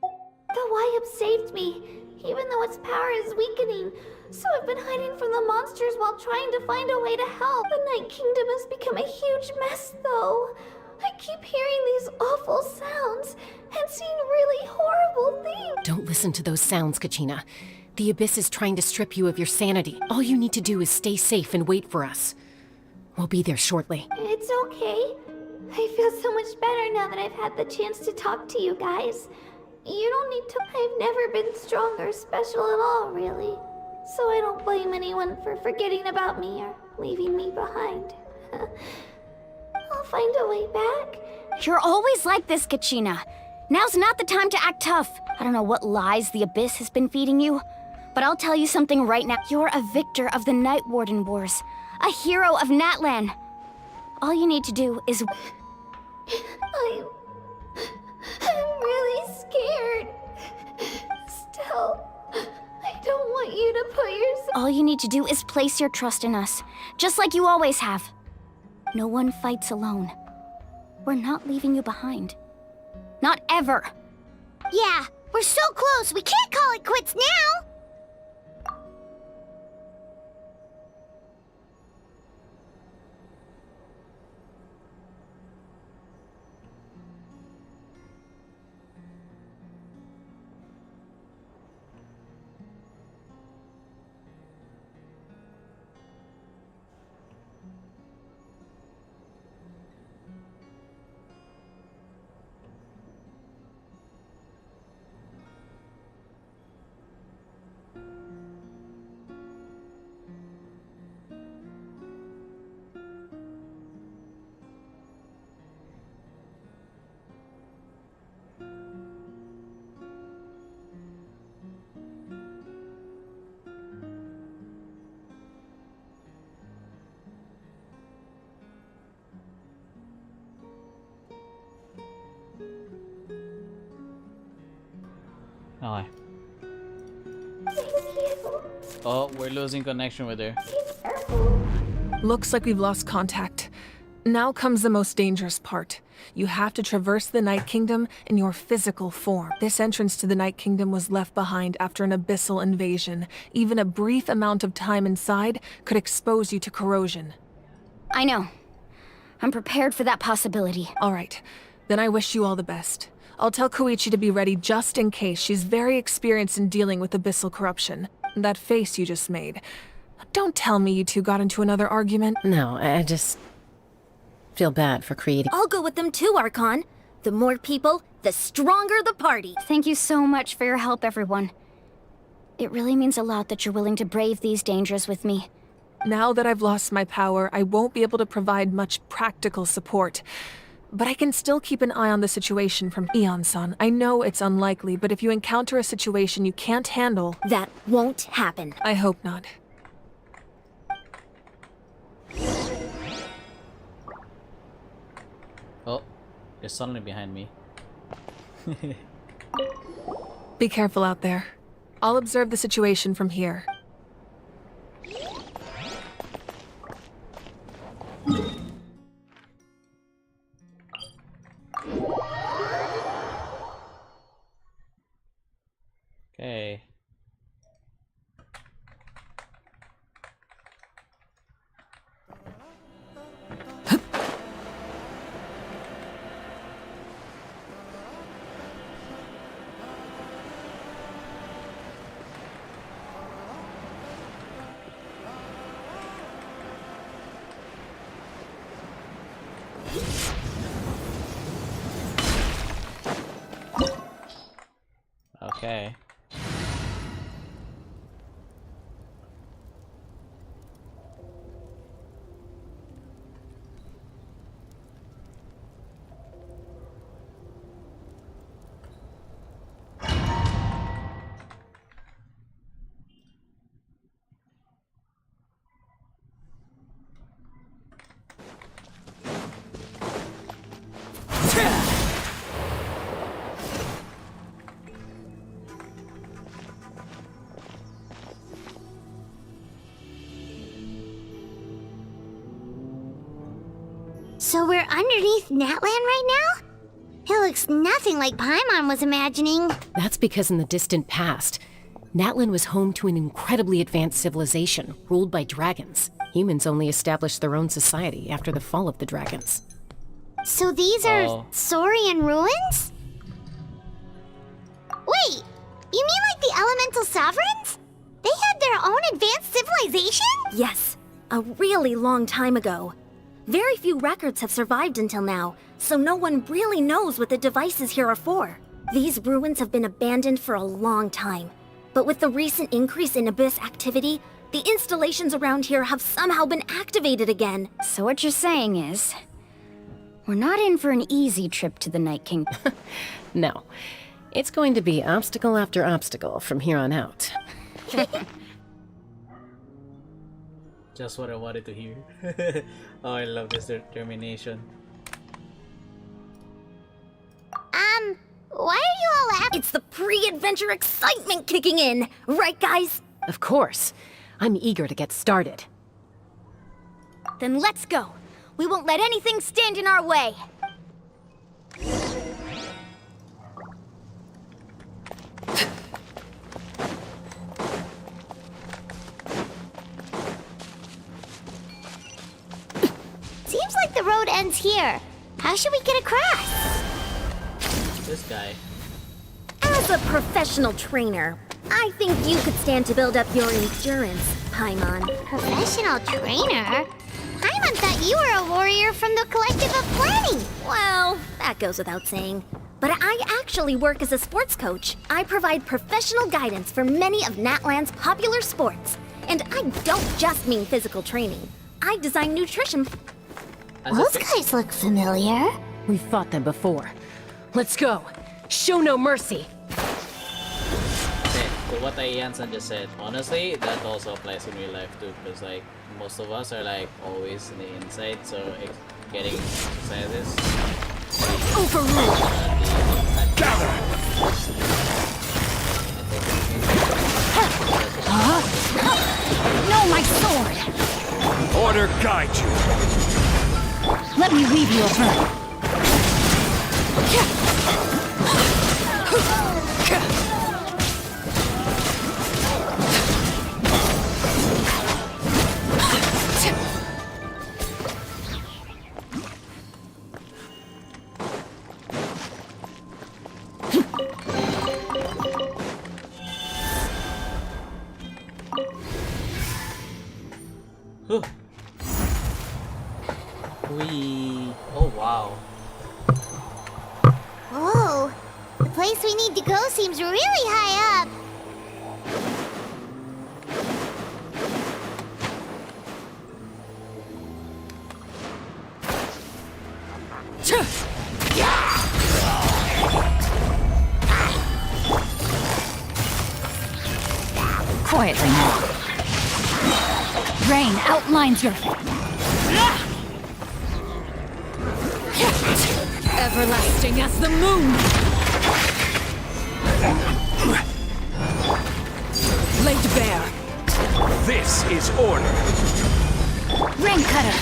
The Y-Up saved me, even though its power is weakening. So I've been hiding from the monsters while trying to find a way to help. The Night Kingdom has become a huge mess, though. I keep hearing these awful sounds and seeing really horrible things. Don't listen to those sounds, Kachina. The Abyss is trying to strip you of your sanity. All you need to do is stay safe and wait for us. We'll be there shortly. It's okay. I feel so much better now that I've had the chance to talk to you guys. You don't need to. I've never been strong or special at all, really. So I don't blame anyone for forgetting about me or leaving me behind. I'll find a way back. You're always like this, Kachina. Now's not the time to act tough. I don't know what lies the Abyss has been feeding you, but I'll tell you something right now. You're a victor of the Night Warden Wars, a hero of Natlan. All you need to do is... I'm really scared. Still, I don't want you to put yourself... All you need to do is place your trust in us, just like you always have. No one fights alone. We're not leaving you behind. Not ever. Yeah, we're so close, we can't call it quits now! Okay. Oh, we're losing connection with her. Looks like we've lost contact. Now comes the most dangerous part. You have to traverse the Night Kingdom in your physical form. This entrance to the Night Kingdom was left behind after an abyssal invasion. Even a brief amount of time inside could expose you to corrosion. I know. I'm prepared for that possibility. All right. Then I wish you all the best. I'll tell Koichi to be ready just in case. She's very experienced in dealing with abyssal corruption. That face you just made. Don't tell me you two got into another argument. No, I just feel bad for creating... I'll go with them too, Archon. The more people, the stronger the party. Thank you so much for your help, everyone. It really means a lot that you're willing to brave these dangers with me. Now that I've lost my power, I won't be able to provide much practical support. But I can still keep an eye on the situation from Eon-san. I know it's unlikely, but if you encounter a situation you can't handle... That won't happen. I hope not. Oh, you're suddenly behind me. Be careful out there. I'll observe the situation from here. Okay. Okay. So we're underneath Natlan right now? It looks nothing like Paimon was imagining. That's because in the distant past, Natlan was home to an incredibly advanced civilization ruled by dragons. Humans only established their own society after the fall of the dragons. So these are Saurian ruins? Wait, you mean like the elemental sovereigns? They had their own advanced civilization? Yes, a really long time ago. Very few records have survived until now, so no one really knows what the devices here are for. These ruins have been abandoned for a long time, but with the recent increase in Abyss activity, the installations around here have somehow been activated again. So what you're saying is, we're not in for an easy trip to the Night Kingdom. No, it's going to be obstacle after obstacle from here on out. Just what I wanted to hear. Oh, I love this determination. Why are you all laughing? It's the pre-adventure excitement kicking in, right guys? Of course. I'm eager to get started. Then let's go. We won't let anything stand in our way. Seems like the road ends here. How should we get across? This guy. As a professional trainer, I think you could stand to build up your endurance, Paimon. Professional trainer? Paimon thought you were a warrior from the Collective of Planning. Well, that goes without saying. But I actually work as a sports coach. I provide professional guidance for many of Natlan's popular sports. And I don't just mean physical training. I design nutrition. Those guys look familiar. We've fought them before. Let's go. Show no mercy. Okay, to what Ian-san just said, honestly, that also applies in real life too, because like most of us are like always in the inside, so getting exercises. Overruled. Gather. No, my sword! Order guide you. Let me weave you a verb. Whee! Oh wow. Whoa, the place we need to go seems really high up. Quietly now. Rain outlines your... Everlasting as the moon! Laid bare. This is order. Ring cutter!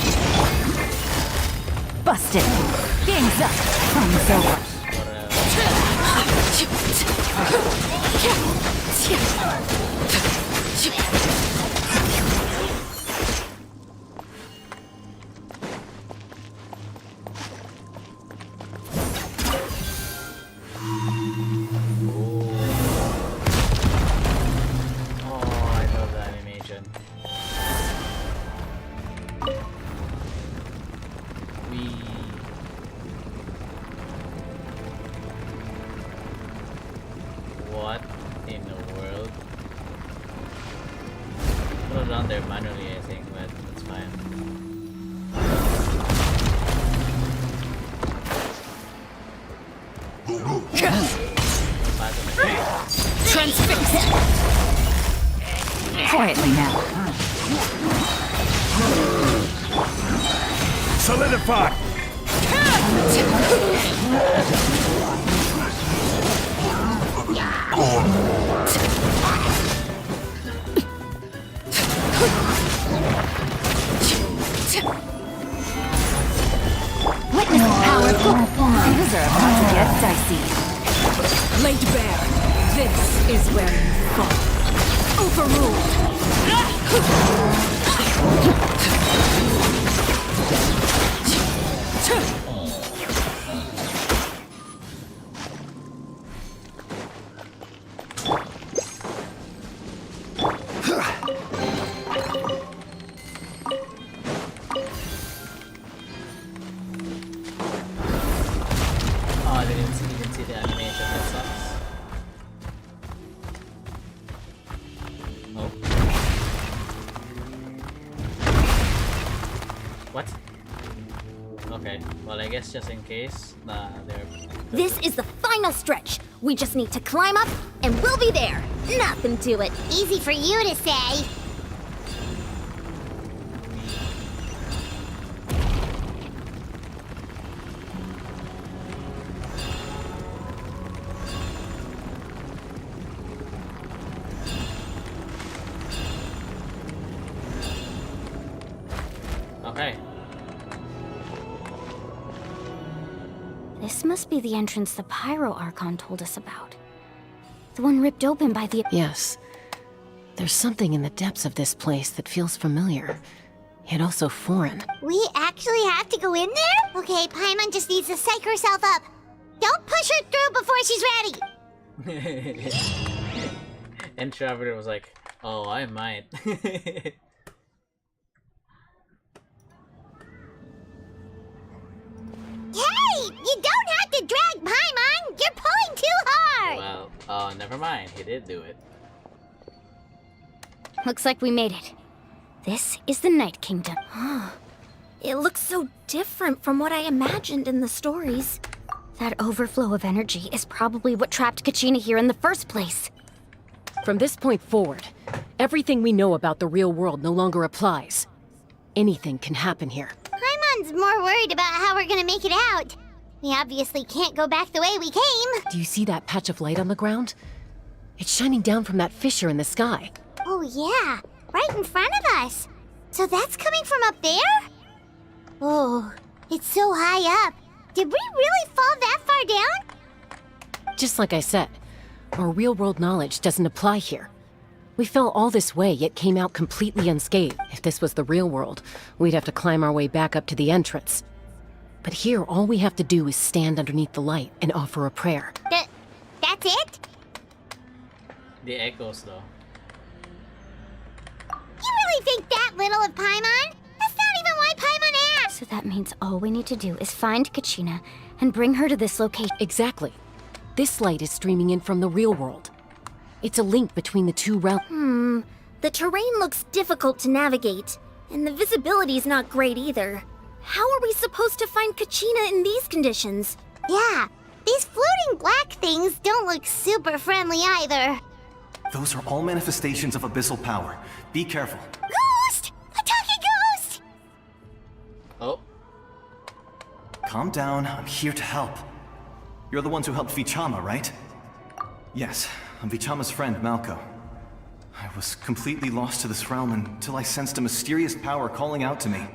Busted. Game's up. Time's over. What in the world? Put it down there manually, I think, but that's fine. Transfix! Quietly now. Solidify! Witness the power of God. Things are about to get dicey. Laid bare. This is where you fall. Overruled. Oh, I didn't even see the animation, that sucks. Oh. What? Okay, well I guess just in case, they're... This is the final stretch. We just need to climb up, and we'll be there. Nothing to it. Easy for you to say. Okay. This must be the entrance the Pyro Archon told us about. The one ripped open by the... Yes. There's something in the depths of this place that feels familiar, yet also foreign. We actually have to go in there? Okay, Paimon just needs to psych herself up. Don't push her through before she's ready. And Traveler was like, oh, I might. Hey! You don't have to drag Paimon! You're pulling too hard! Well, never mind. He did do it. Looks like we made it. This is the Night Kingdom. It looks so different from what I imagined in the stories. That overflow of energy is probably what trapped Kachina here in the first place. From this point forward, everything we know about the real world no longer applies. Anything can happen here. Paimon's more worried about how we're gonna make it out. We obviously can't go back the way we came. Do you see that patch of light on the ground? It's shining down from that fissure in the sky. Oh yeah, right in front of us. So that's coming from up there? Oh, it's so high up. Did we really fall that far down? Just like I said, our real-world knowledge doesn't apply here. We fell all this way, yet came out completely unscathed. If this was the real world, we'd have to climb our way back up to the entrance. But here, all we have to do is stand underneath the light and offer a prayer. That's it? The echoes, though. You really think that little of Paimon? That's not even why Paimon asked! So that means all we need to do is find Kachina and bring her to this location. Exactly. This light is streaming in from the real world. It's a link between the two realms. The terrain looks difficult to navigate, and the visibility's not great either. How are we supposed to find Kachina in these conditions? Yeah, these floating black things don't look super friendly either. Those are all manifestations of abyssal power. Be careful. Ghost! A talking ghost! Oh. Calm down, I'm here to help. You're the ones who helped Vichama, right? Yes, I'm Vichama's friend, Malko. I was completely lost to this realm until I sensed a mysterious power calling out to me.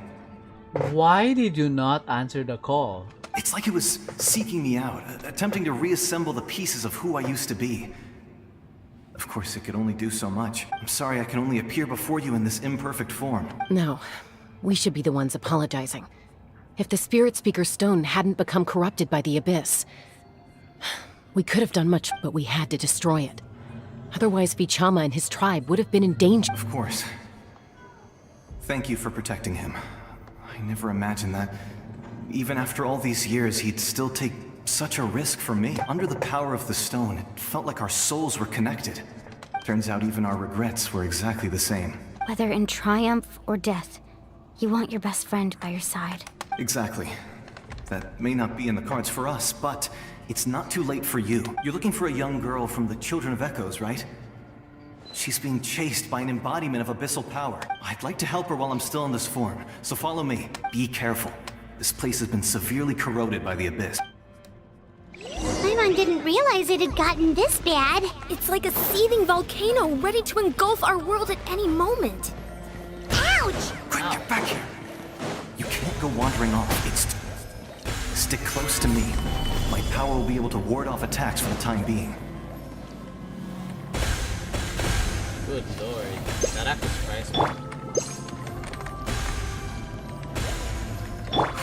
Why did you not answer the call? It's like it was seeking me out, attempting to reassemble the pieces of who I used to be. Of course, it could only do so much. I'm sorry I can only appear before you in this imperfect form. No, we should be the ones apologizing. If the Spirit Speaker's stone hadn't become corrupted by the Abyss, we could have done much, but we had to destroy it. Otherwise, Vichama and his tribe would have been in danger. Of course. Thank you for protecting him. I never imagined that, even after all these years, he'd still take such a risk for me. Under the power of the stone, it felt like our souls were connected. Turns out even our regrets were exactly the same. Whether in triumph or death, you want your best friend by your side. Exactly. That may not be in the cards for us, but it's not too late for you. You're looking for a young girl from the Children of Echoes, right? She's being chased by an embodiment of abyssal power. I'd like to help her while I'm still in this form, so follow me. Be careful. This place has been severely corroded by the Abyss. Paimon didn't realize it had gotten this bad. It's like a seething volcano ready to engulf our world at any moment. Ouch! Quick, get back here. You can't go wandering off. Stick close to me. My power will be able to ward off attacks for the time being. Good lord. That actually surprised me.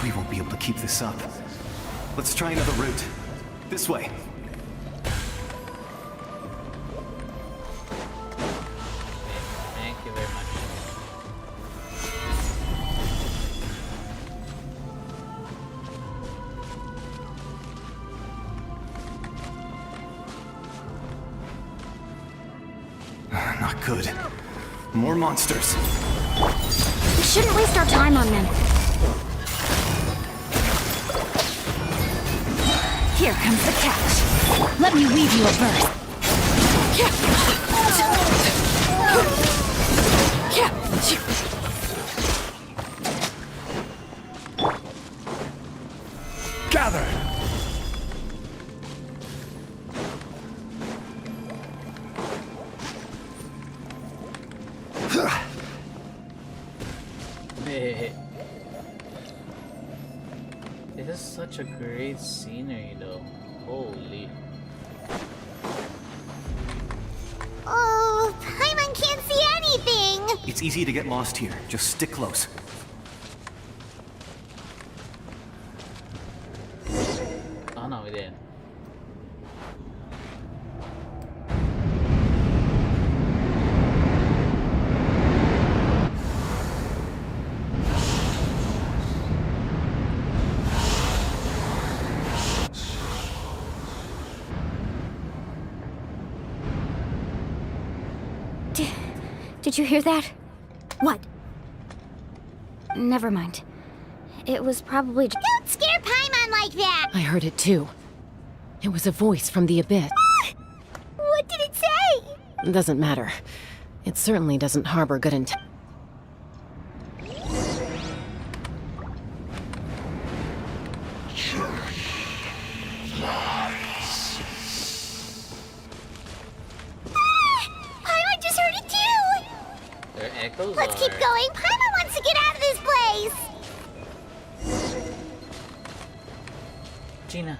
We won't be able to keep this up. Let's try another route. This way. Thank you very much. Not good. More monsters. We shouldn't waste our time on them. Here comes the catch. Let me weave you a verse. Gather! This is such a great scenery though. Holy. Oh, Paimon can't see anything! It's easy to get lost here. Just stick close. Oh no, we didn't. Did you hear that? What? Never mind. It was probably... Don't scare Paimon like that! I heard it too. It was a voice from the Abyss. What did it say? It doesn't matter. It certainly doesn't harbor good intent. Paimon just heard it too! Their echoes Let's keep going! Paimon wants to get out of this place! Gina.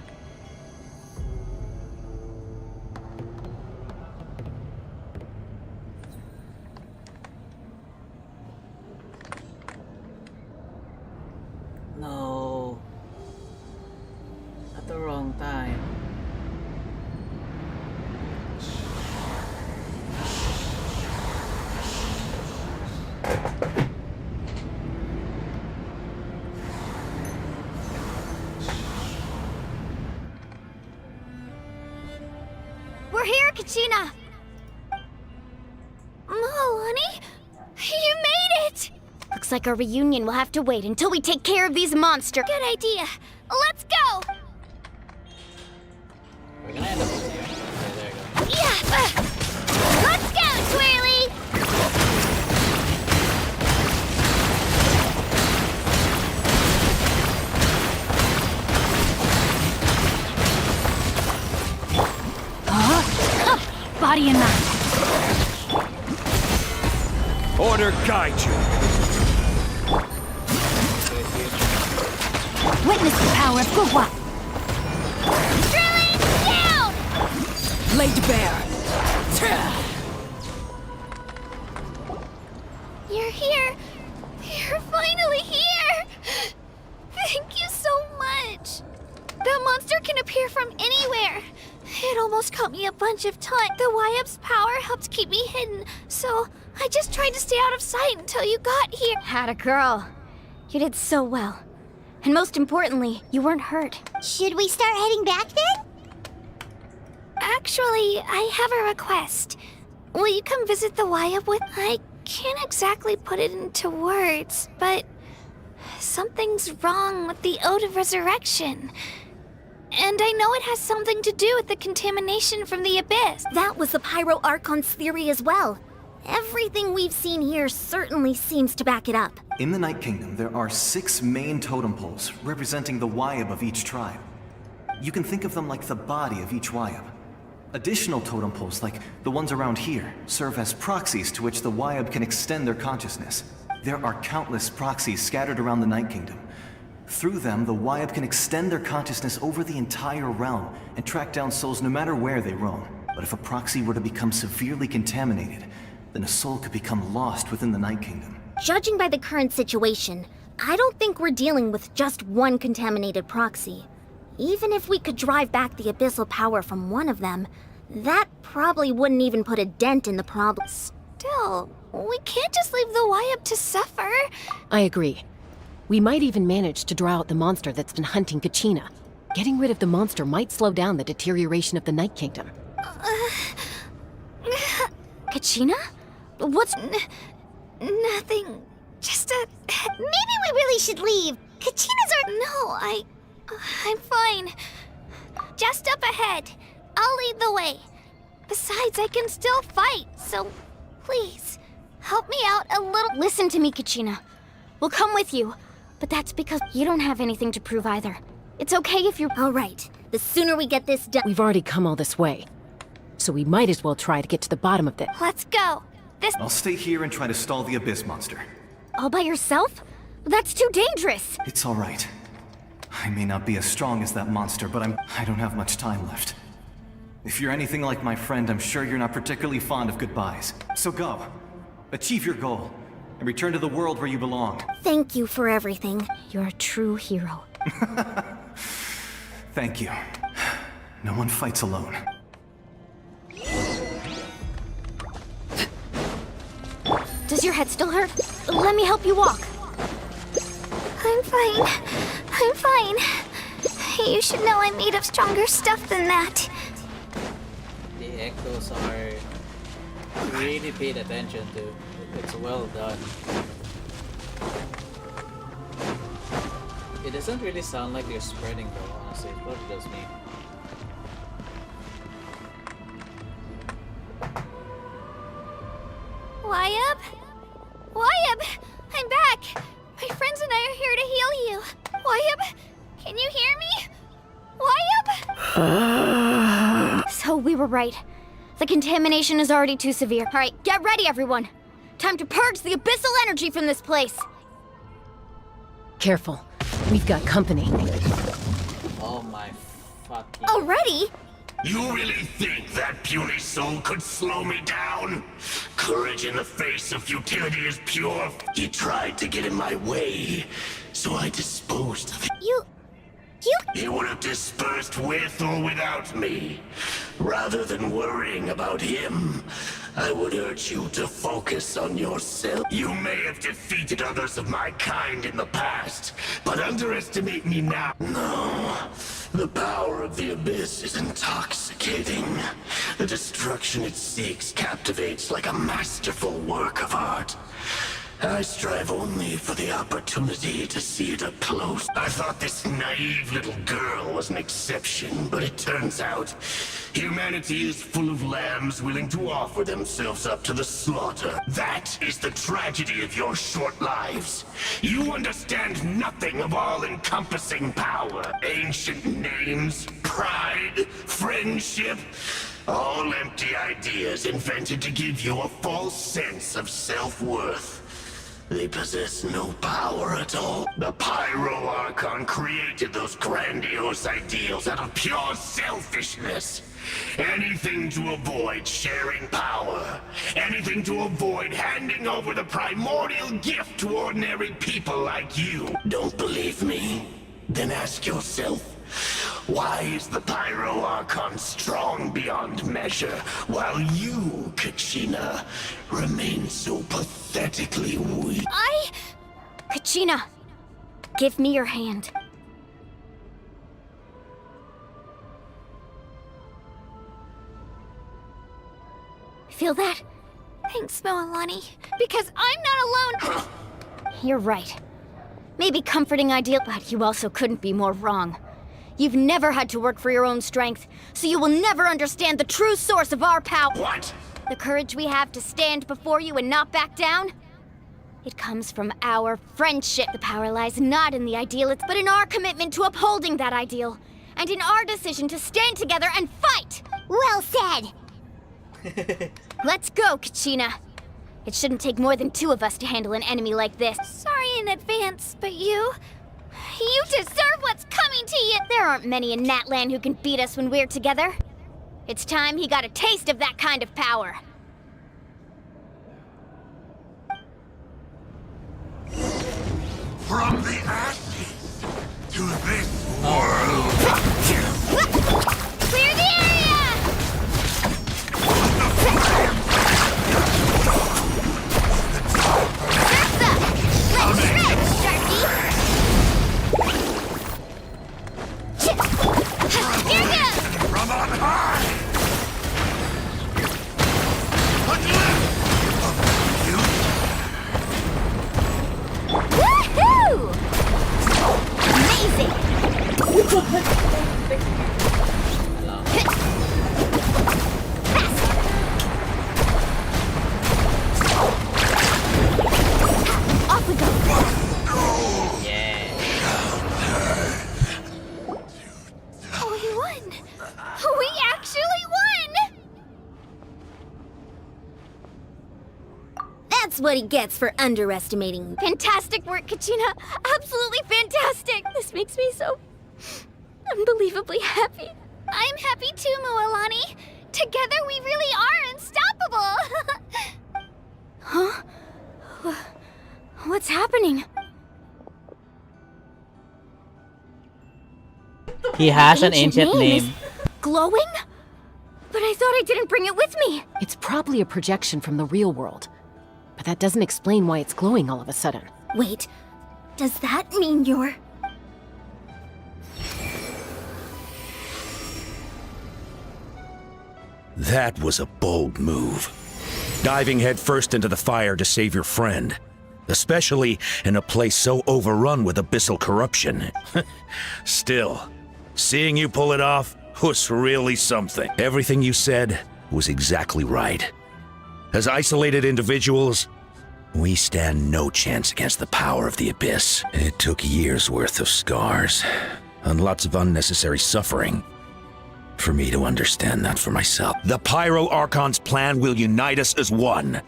No. At the wrong time. We're here, Kachina! Honey? You made it! Looks like our reunion will have to wait until we take care of these monsters. Good idea. Let's go! We're gonna end up here. Okay, there you go. Yeah! Let's Order guide you. Witness the power of Gugwa. Drilling down! Laid bare. You're here. You're finally here. Thank you so much. That monster can appear from anywhere. It almost caught me a bunch of times. The YF's power helped keep me hidden, so I just tried to stay out of sight until you got here. Had a girl. You did so well. And most importantly, you weren't hurt. Should we start heading back then? Actually, I have a request. Will you come visit the YF with... I can't exactly put it into words, but... something's wrong with the Ode of Resurrection. And I know it has something to do with the contamination from the Abyss. That was the Pyro Archon's theory as well. Everything we've seen here certainly seems to back it up. In the Night Kingdom, there are 6 main totem poles representing the Wyab of each tribe. You can think of them like the body of each Wyab. Additional totem poles, like the ones around here, serve as proxies to which the Wyab can extend their consciousness. There are countless proxies scattered around the Night Kingdom. Through them, the Wyab can extend their consciousness over the entire realm and track down souls no matter where they roam. But if a proxy were to become severely contaminated, then a soul could become lost within the Night Kingdom. Judging by the current situation, I don't think we're dealing with just one contaminated proxy. Even if we could drive back the abyssal power from one of them, that probably wouldn't even put a dent in the problem. Still, we can't just leave the YF to suffer. I agree. We might even manage to draw out the monster that's been hunting Kachina. Getting rid of the monster might slow down the deterioration of the Night Kingdom. Kachina? What's... Nothing. Just a... Maybe we really should leave. Kachina's our... No, I'm fine. Just up ahead. I'll lead the way. Besides, I can still fight, so please, help me out a little. Listen to me, Kachina. We'll come with you, but that's because you don't have anything to prove either. It's okay if you're... All right. The sooner we get this done... We've already come all this way, so we might as well try to get to the bottom of this. Let's go. I'll stay here and try to stall the Abyss monster. All by yourself? That's too dangerous. It's all right. I may not be as strong as that monster, but I don't have much time left. If you're anything like my friend, I'm sure you're not particularly fond of goodbyes. So go. Achieve your goal. And return to the world where you belong. Thank you for everything. You're a true hero. Thank you. No one fights alone. Does your head still hurt? Let me help you walk. I'm fine. I'm fine. You should know I'm made of stronger stuff than that. The echoes are really paid attention to. It's well done. It doesn't really sound like they're spreading though, honestly. It's probably just me. Wyab? Wyab! I'm back! My friends and I are here to heal you. Wyab, can you hear me? Wyab? So we were right. The contamination is already too severe. All right, get ready, everyone. Time to purge the abyssal energy from this place. Careful. We've got company. Oh my fucking... Already? You really think that puny soul could slow me down? Courage in the face of futility is pure. He tried to get in my way, so I disposed of him. He would have dispersed with or without me. Rather than worrying about him, I would urge you to focus on yourself. You may have defeated others of my kind in the past, but underestimate me now. No, the power of the Abyss is intoxicating. The destruction it seeks captivates like a masterful work of art. I strive only for the opportunity to see it up close. I thought this naive little girl was an exception, but it turns out humanity is full of lambs willing to offer themselves up to the slaughter. That is the tragedy of your short lives. You understand nothing of all-encompassing power. Ancient names, pride, friendship. All empty ideas invented to give you a false sense of self-worth. They possess no power at all. The Pyro Archon created those grandiose ideals out of pure selfishness. Anything to avoid sharing power. Anything to avoid handing over the primordial gift to ordinary people like you. Don't believe me? Then ask yourself, why is the Pyro Archon strong beyond measure, while you, Kachina, remain so pathetically weak? Kachina, give me your hand. Feel that? Thanks, Moalani. Because I'm not alone. You're right. Maybe comforting ideal, but you also couldn't be more wrong. You've never had to work for your own strength, so you will never understand the true source of our power. What? The courage we have to stand before you and not back down? It comes from our friendship. The power lies not in the ideal, but in our commitment to upholding that ideal. And in our decision to stand together and fight! Well said! Let's go, Kachina. It shouldn't take more than 2 of us to handle an enemy like this. Sorry in advance, but you deserve what's coming to you! There aren't many in Natlan who can beat us when we're together. It's time he got a taste of that kind of power. From the ashes to this world. Clear the area! Let's stretch, Sharky! Here goes! From on high! Woohoo! Amazing! Off we go! Oh, we won! We actually won! That's what he gets for underestimating me. Fantastic work, Kachina! Absolutely fantastic! This makes me so unbelievably happy. I'm happy too, Moalani. Together we really are unstoppable! Huh? What's happening? He has an ancient name. Glowing? But I thought I didn't bring it with me. It's probably a projection from the real world. But that doesn't explain why it's glowing all of a sudden. Wait, does that mean you're... That was a bold move. Diving headfirst into the fire to save your friend. Especially in a place so overrun with abyssal corruption. Still, seeing you pull it off was really something. Everything you said was exactly right. As isolated individuals, we stand no chance against the power of the Abyss. It took years' worth of scars, and lots of unnecessary suffering, for me to understand that for myself. The Pyro Archon's plan will unite us as one.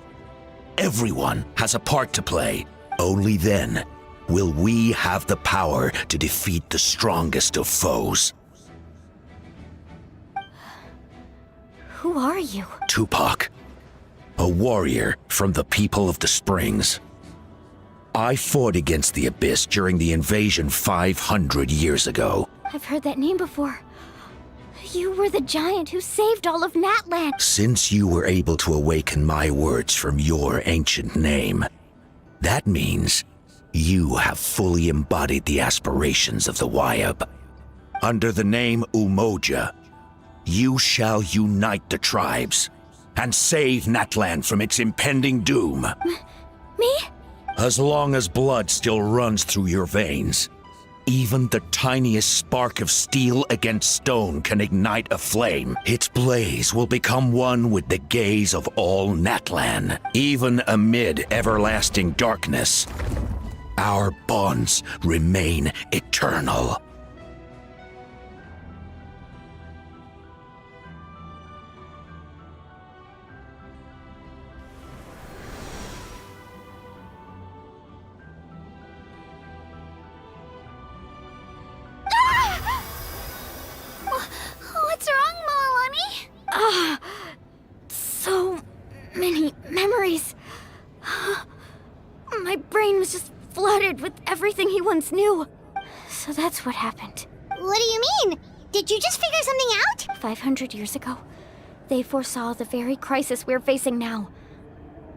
Everyone has a part to play. Only then will we have the power to defeat the strongest of foes. Who are you? Tupac, a warrior from the people of the Springs. I fought against the Abyss during the invasion 500 years ago. I've heard that name before. You were the giant who saved all of Natlan. Since you were able to awaken my words from your ancient name, that means you have fully embodied the aspirations of the Wyab. Under the name Umoja, you shall unite the tribes and save Natlan from its impending doom. Me? As long as blood still runs through your veins, even the tiniest spark of steel against stone can ignite a flame. Its blaze will become one with the gaze of all Natlan. Even amid everlasting darkness, our bonds remain eternal. My brain was just flooded with everything he once knew. So that's what happened. What do you mean? Did you just figure something out? 500 years ago, they foresaw the very crisis we're facing now.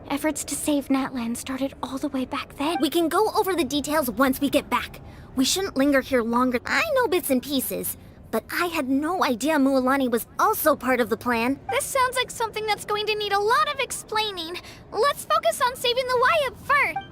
Efforts to save Natlan started all the way back then. We can go over the details once we get back. We shouldn't linger here longer. I know bits and pieces, but I had no idea Mualani was also part of the plan. This sounds like something that's going to need a lot of explaining. Let's focus on saving the Wyatt first.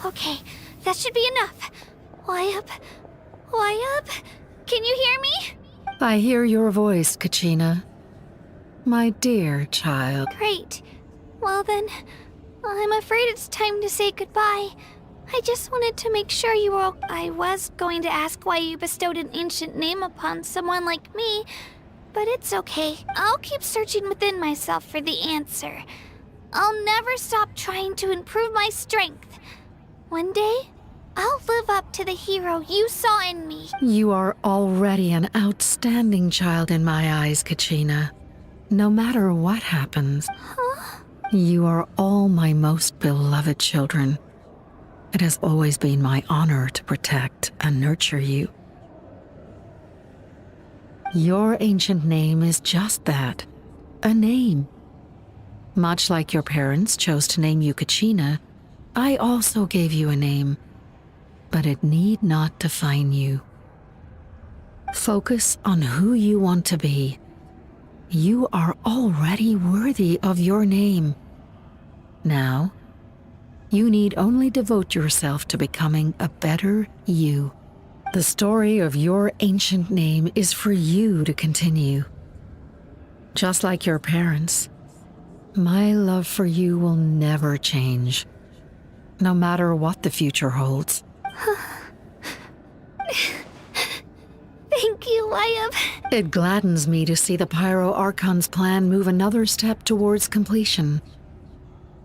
Okay, that should be enough. Wyatt? Can you hear me? I hear your voice, Kachina. My dear child. Great. Well then, I'm afraid it's time to say goodbye. I just wanted to make sure you were I was going to ask why you bestowed an ancient name upon someone like me, but it's okay. I'll keep searching within myself for the answer. I'll never stop trying to improve my strength. One day, I'll live up to the hero you saw in me. You are already an outstanding child in my eyes, Kachina. No matter what happens, you are all my most beloved children. It has always been my honor to protect and nurture you. Your ancient name is just that, a name. Much like your parents chose to name you Kachina, I also gave you a name, but it need not define you. Focus on who you want to be. You are already worthy of your name. Now, you need only devote yourself to becoming a better you. The story of your ancient name is for you to continue. Just like your parents, my love for you will never change. No matter what the future holds. Thank you, Wyatt. It gladdens me to see the Pyro Archon's plan move another step towards completion.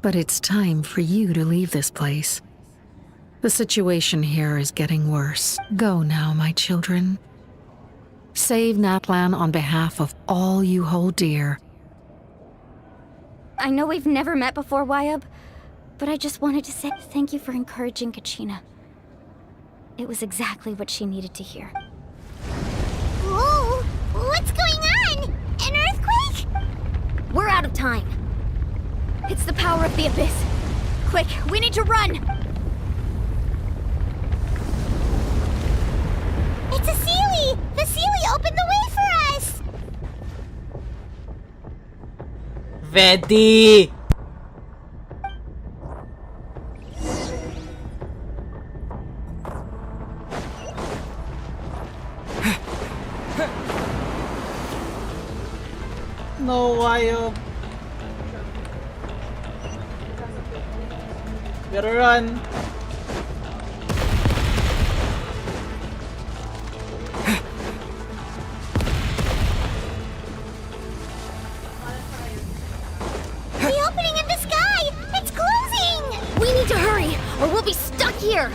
But it's time for you to leave this place. The situation here is getting worse. Go now, my children. Save Natlan on behalf of all you hold dear. I know we've never met before, Wyatt, but I just wanted to say thank you for encouraging Kachina. It was exactly what she needed to hear. Whoa! What's going on? An earthquake? We're out of time. It's the power of the Abyss. Quick, we need to run! It's a Sealy! The Sealy opened the way for us! Vedi! No, Wayo. Gotta run. The opening in the sky! It's closing! We need to hurry, or we'll be stuck here!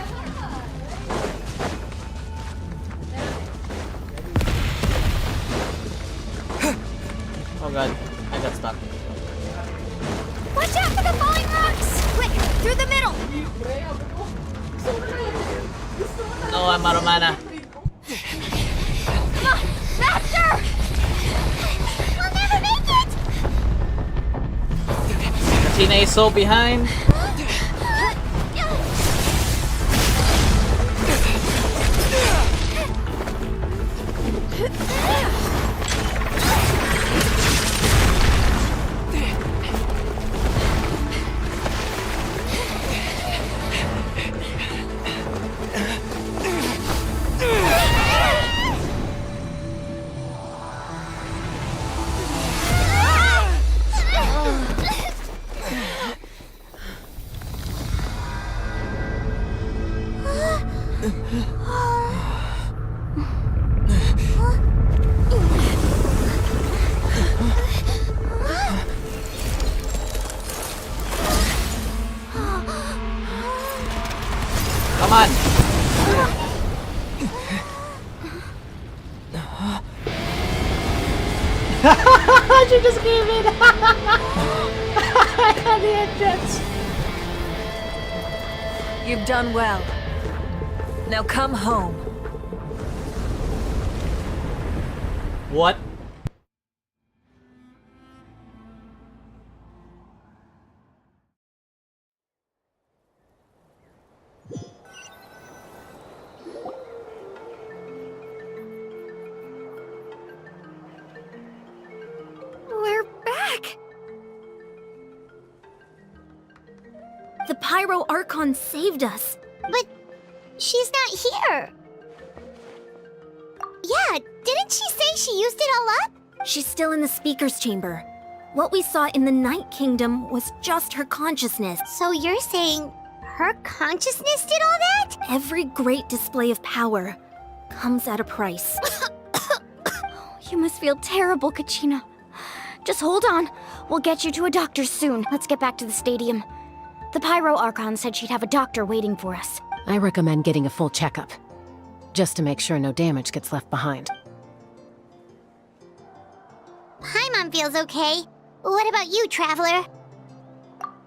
Oh god, I got stuck. Watch out for the falling rocks! Quick, through the middle! No, I'm out of mana. Come on, faster! We'll never make it! Tina is so behind. She just gave it at the entrance. You've done well. Now come home. What? We're back! The Pyro Archon saved us. But she's not here. Yeah, didn't she say she used it all up? She's still in the speaker's chamber. What we saw in the Night Kingdom was just her consciousness. So you're saying her consciousness did all that? Every great display of power comes at a price. You must feel terrible, Kachina. Just hold on. We'll get you to a doctor soon. Let's get back to the stadium. The Pyro Archon said she'd have a doctor waiting for us. I recommend getting a full checkup, just to make sure no damage gets left behind. Paimon feels okay. What about you, Traveler?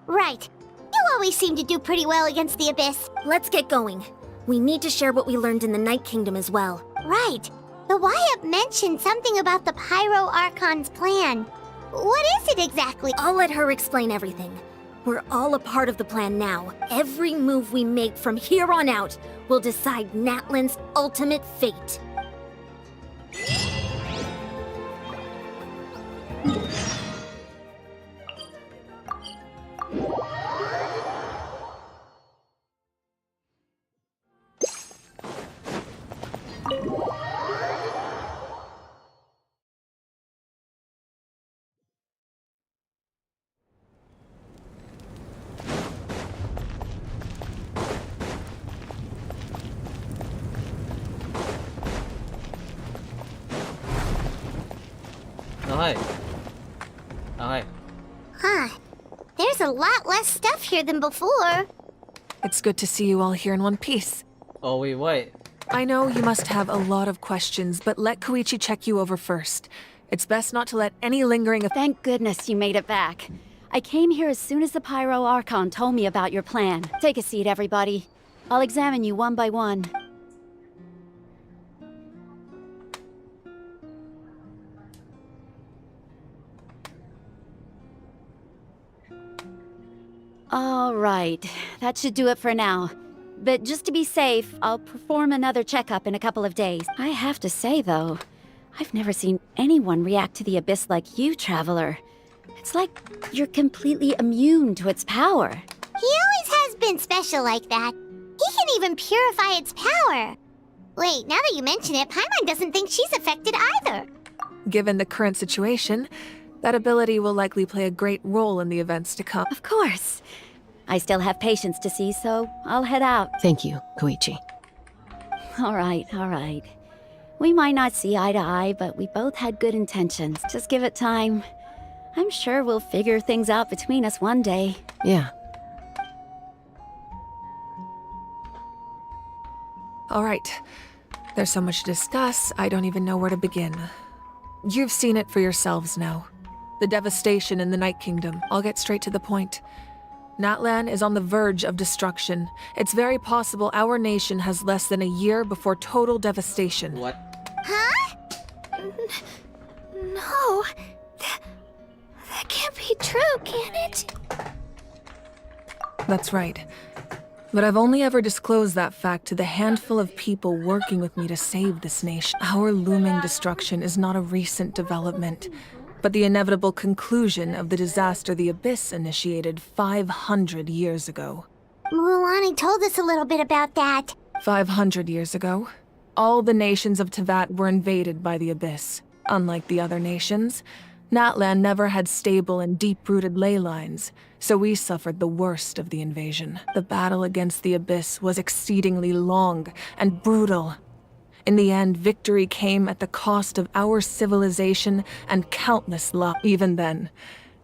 Right. You always seem to do pretty well against the Abyss. Let's get going. We need to share what we learned in the Night Kingdom as well. Right. The Wyatt mentioned something about the Pyro Archon's plan. What is it exactly? I'll let her explain everything. We're all a part of the plan now. Every move we make from here on out will decide Natlan's ultimate fate. Oh, hi. Oh, hi. Huh. There's a lot less stuff here than before. It's good to see you all here in one piece. Oh, wait, what? I know you must have a lot of questions, but let Koichi check you over first. It's best not to let any lingering... Thank goodness you made it back. I came here as soon as the Pyro Archon told me about your plan. Take a seat, everybody. I'll examine you one by one. All right, that should do it for now. But just to be safe, I'll perform another checkup in a couple of days. I have to say, though, I've never seen anyone react to the Abyss like you, Traveler. It's like you're completely immune to its power. He always has been special like that. He can even purify its power. Wait, now that you mention it, Paimon doesn't think she's affected either. Given the current situation, that ability will likely play a great role in the events to come. Of course. I still have patients to see, so I'll head out. Thank you, Koichi. All right. We might not see eye to eye, but we both had good intentions. Just give it time. I'm sure we'll figure things out between us one day. Yeah. All right. There's so much to discuss, I don't even know where to begin. You've seen it for yourselves now. The devastation in the Night Kingdom. I'll get straight to the point. Natlan is on the verge of destruction. It's very possible our nation has less than a year before total devastation. What? Huh? No. That can't be true, can it? That's right. But I've only ever disclosed that fact to the handful of people working with me to save this nation. Our looming destruction is not a recent development, but the inevitable conclusion of the disaster the Abyss initiated 500 years ago. Mulani told us a little bit about that. 500 years ago, all the nations of Teyvat were invaded by the Abyss. Unlike the other nations, Natlan never had stable and deep-rooted ley lines, so we suffered the worst of the invasion. The battle against the Abyss was exceedingly long and brutal. In the end, victory came at the cost of our civilization and countless lives. Even then,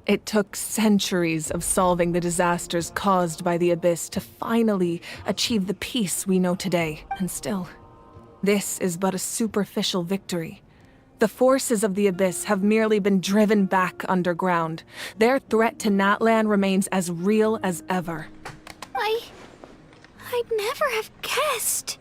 It took centuries of solving the disasters caused by the Abyss to finally achieve the peace we know today. And still, this is but a superficial victory. The forces of the Abyss have merely been driven back underground. Their threat to Natlan remains as real as ever. I'd never have guessed.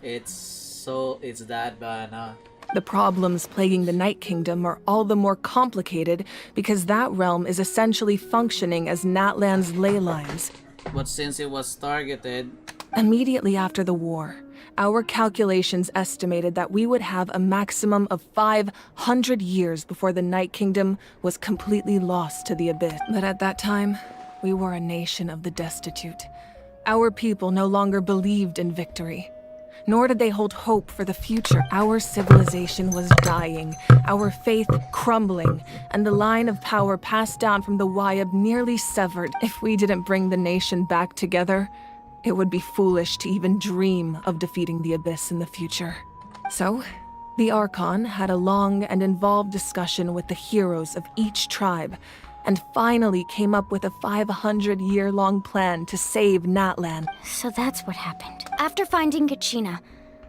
It's that bad, huh? The problems plaguing the Night Kingdom are all the more complicated because that realm is essentially functioning as Natlan's ley lines. But since it was targeted... Immediately after the war, our calculations estimated that we would have a maximum of 500 years before the Night Kingdom was completely lost to the Abyss. But at that time, we were a nation of the destitute. Our people no longer believed in victory, nor did they hold hope for the future. Our civilization was dying, our faith crumbling, and the line of power passed down from the Wayab nearly severed. If we didn't bring the nation back together, it would be foolish to even dream of defeating the Abyss in the future. So, the Archon had a long and involved discussion with the heroes of each tribe, and finally came up with a 500-year-long plan to save Natlan. So that's what happened. After finding Kachina,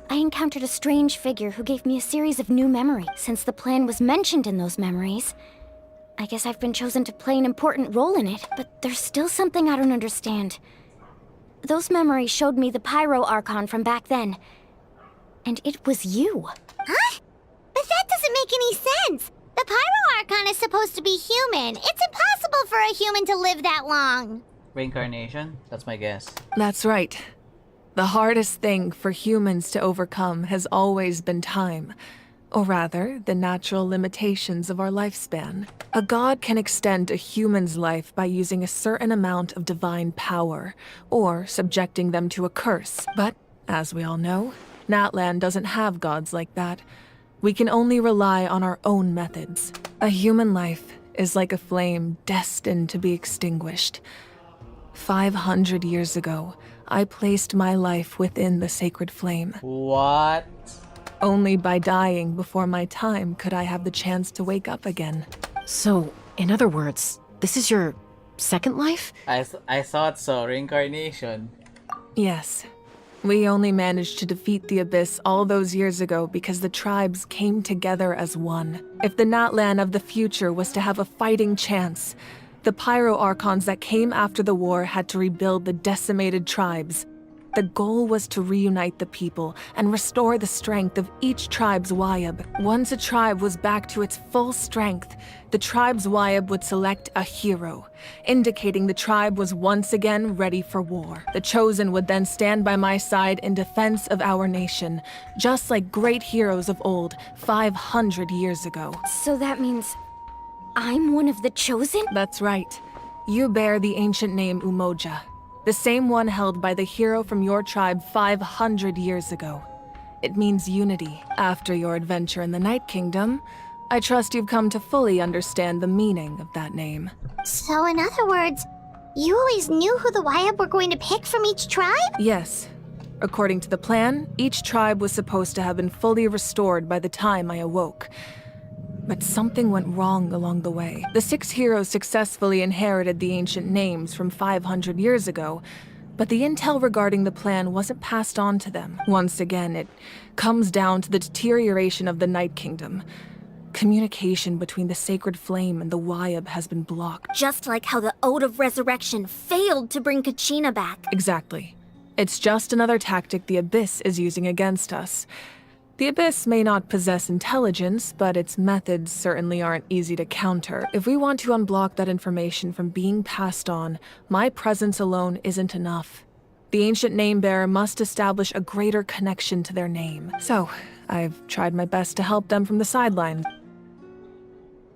I encountered a strange figure who gave me a series of new memories. Since the plan was mentioned in those memories, I guess I've been chosen to play an important role in it. But there's still something I don't understand. Those memories showed me the Pyro Archon from back then. And it was you. Huh? But that doesn't make any sense! The Pyro Archon is supposed to be human. It's impossible for a human to live that long. Reincarnation? That's my guess. That's right. The hardest thing for humans to overcome has always been time. Or rather, the natural limitations of our lifespan. A god can extend a human's life by using a certain amount of divine power, or subjecting them to a curse. But, as we all know, Natlan doesn't have gods like that. We can only rely on our own methods. A human life is like a flame destined to be extinguished. 500 years ago, I placed my life within the sacred flame. What? Only by dying before my time could I have the chance to wake up again. So, in other words, this is your second life? I thought so. Reincarnation. Yes. We only managed to defeat the Abyss all those years ago because the tribes came together as one. If the Natlan of the future was to have a fighting chance, the Pyro Archons that came after the war had to rebuild the decimated tribes. The goal was to reunite the people and restore the strength of each tribe's Wayab. Once a tribe was back to its full strength, the tribe's Wayab would select a hero, indicating the tribe was once again ready for war. The Chosen would then stand by my side in defense of our nation, just like great heroes of old, 500 years ago. So that means I'm one of the Chosen? That's right. You bear the ancient name Umoja, the same one held by the hero from your tribe 500 years ago. It means unity. After your adventure in the Night Kingdom, I trust you've come to fully understand the meaning of that name. So in other words, you always knew who the Wayab were going to pick from each tribe? Yes. According to the plan, each tribe was supposed to have been fully restored by the time I awoke. But something went wrong along the way. The 6 heroes successfully inherited the ancient names from 500 years ago, but the intel regarding the plan wasn't passed on to them. Once again, it comes down to the deterioration of the Night Kingdom. Communication between the Sacred Flame and the Wayab has been blocked. Just like how the Ode of Resurrection failed to bring Kachina back. Exactly. It's just another tactic the Abyss is using against us. The Abyss may not possess intelligence, but its methods certainly aren't easy to counter. If we want to unblock that information from being passed on, my presence alone isn't enough. The ancient name-bearer must establish a greater connection to their name. So, I've tried my best to help them from the sidelines.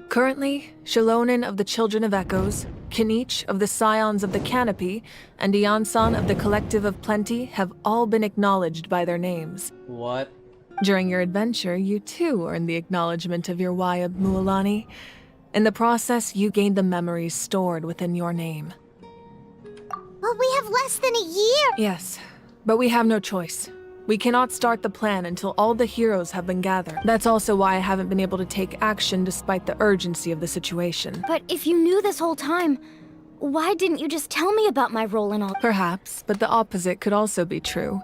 Currently, Shilonin of the Children of Echoes, Kinich of the Scions of the Canopy, and Iansan of the Collective of Plenty have all been acknowledged by their names. What? During your adventure, you too earned the acknowledgement of your Wayab, Mualani. In the process, you gained the memories stored within your name. But we have less than a year! Yes, but we have no choice. We cannot start the plan until all the heroes have been gathered. That's also why I haven't been able to take action despite the urgency of the situation. But if you knew this whole time, why didn't you just tell me about my role in all? Perhaps, but the opposite could also be true.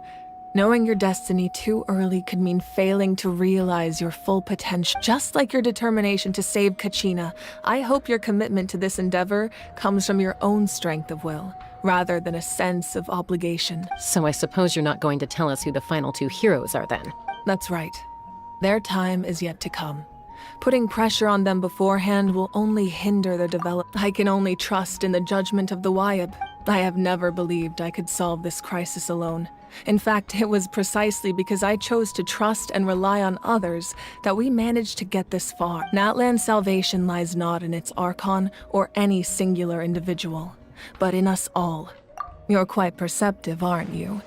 Knowing your destiny too early could mean failing to realize your full potential. Just like your determination to save Kachina, I hope your commitment to this endeavor comes from your own strength of will, rather than a sense of obligation. So I suppose you're not going to tell us who the final two heroes are then? That's right. Their time is yet to come. Putting pressure on them beforehand will only hinder their development. I can only trust in the judgment of the Wyab. I have never believed I could solve this crisis alone. In fact, it was precisely because I chose to trust and rely on others that we managed to get this far. Natlan's salvation lies not in its Archon or any singular individual, but in us all. You're quite perceptive, aren't you?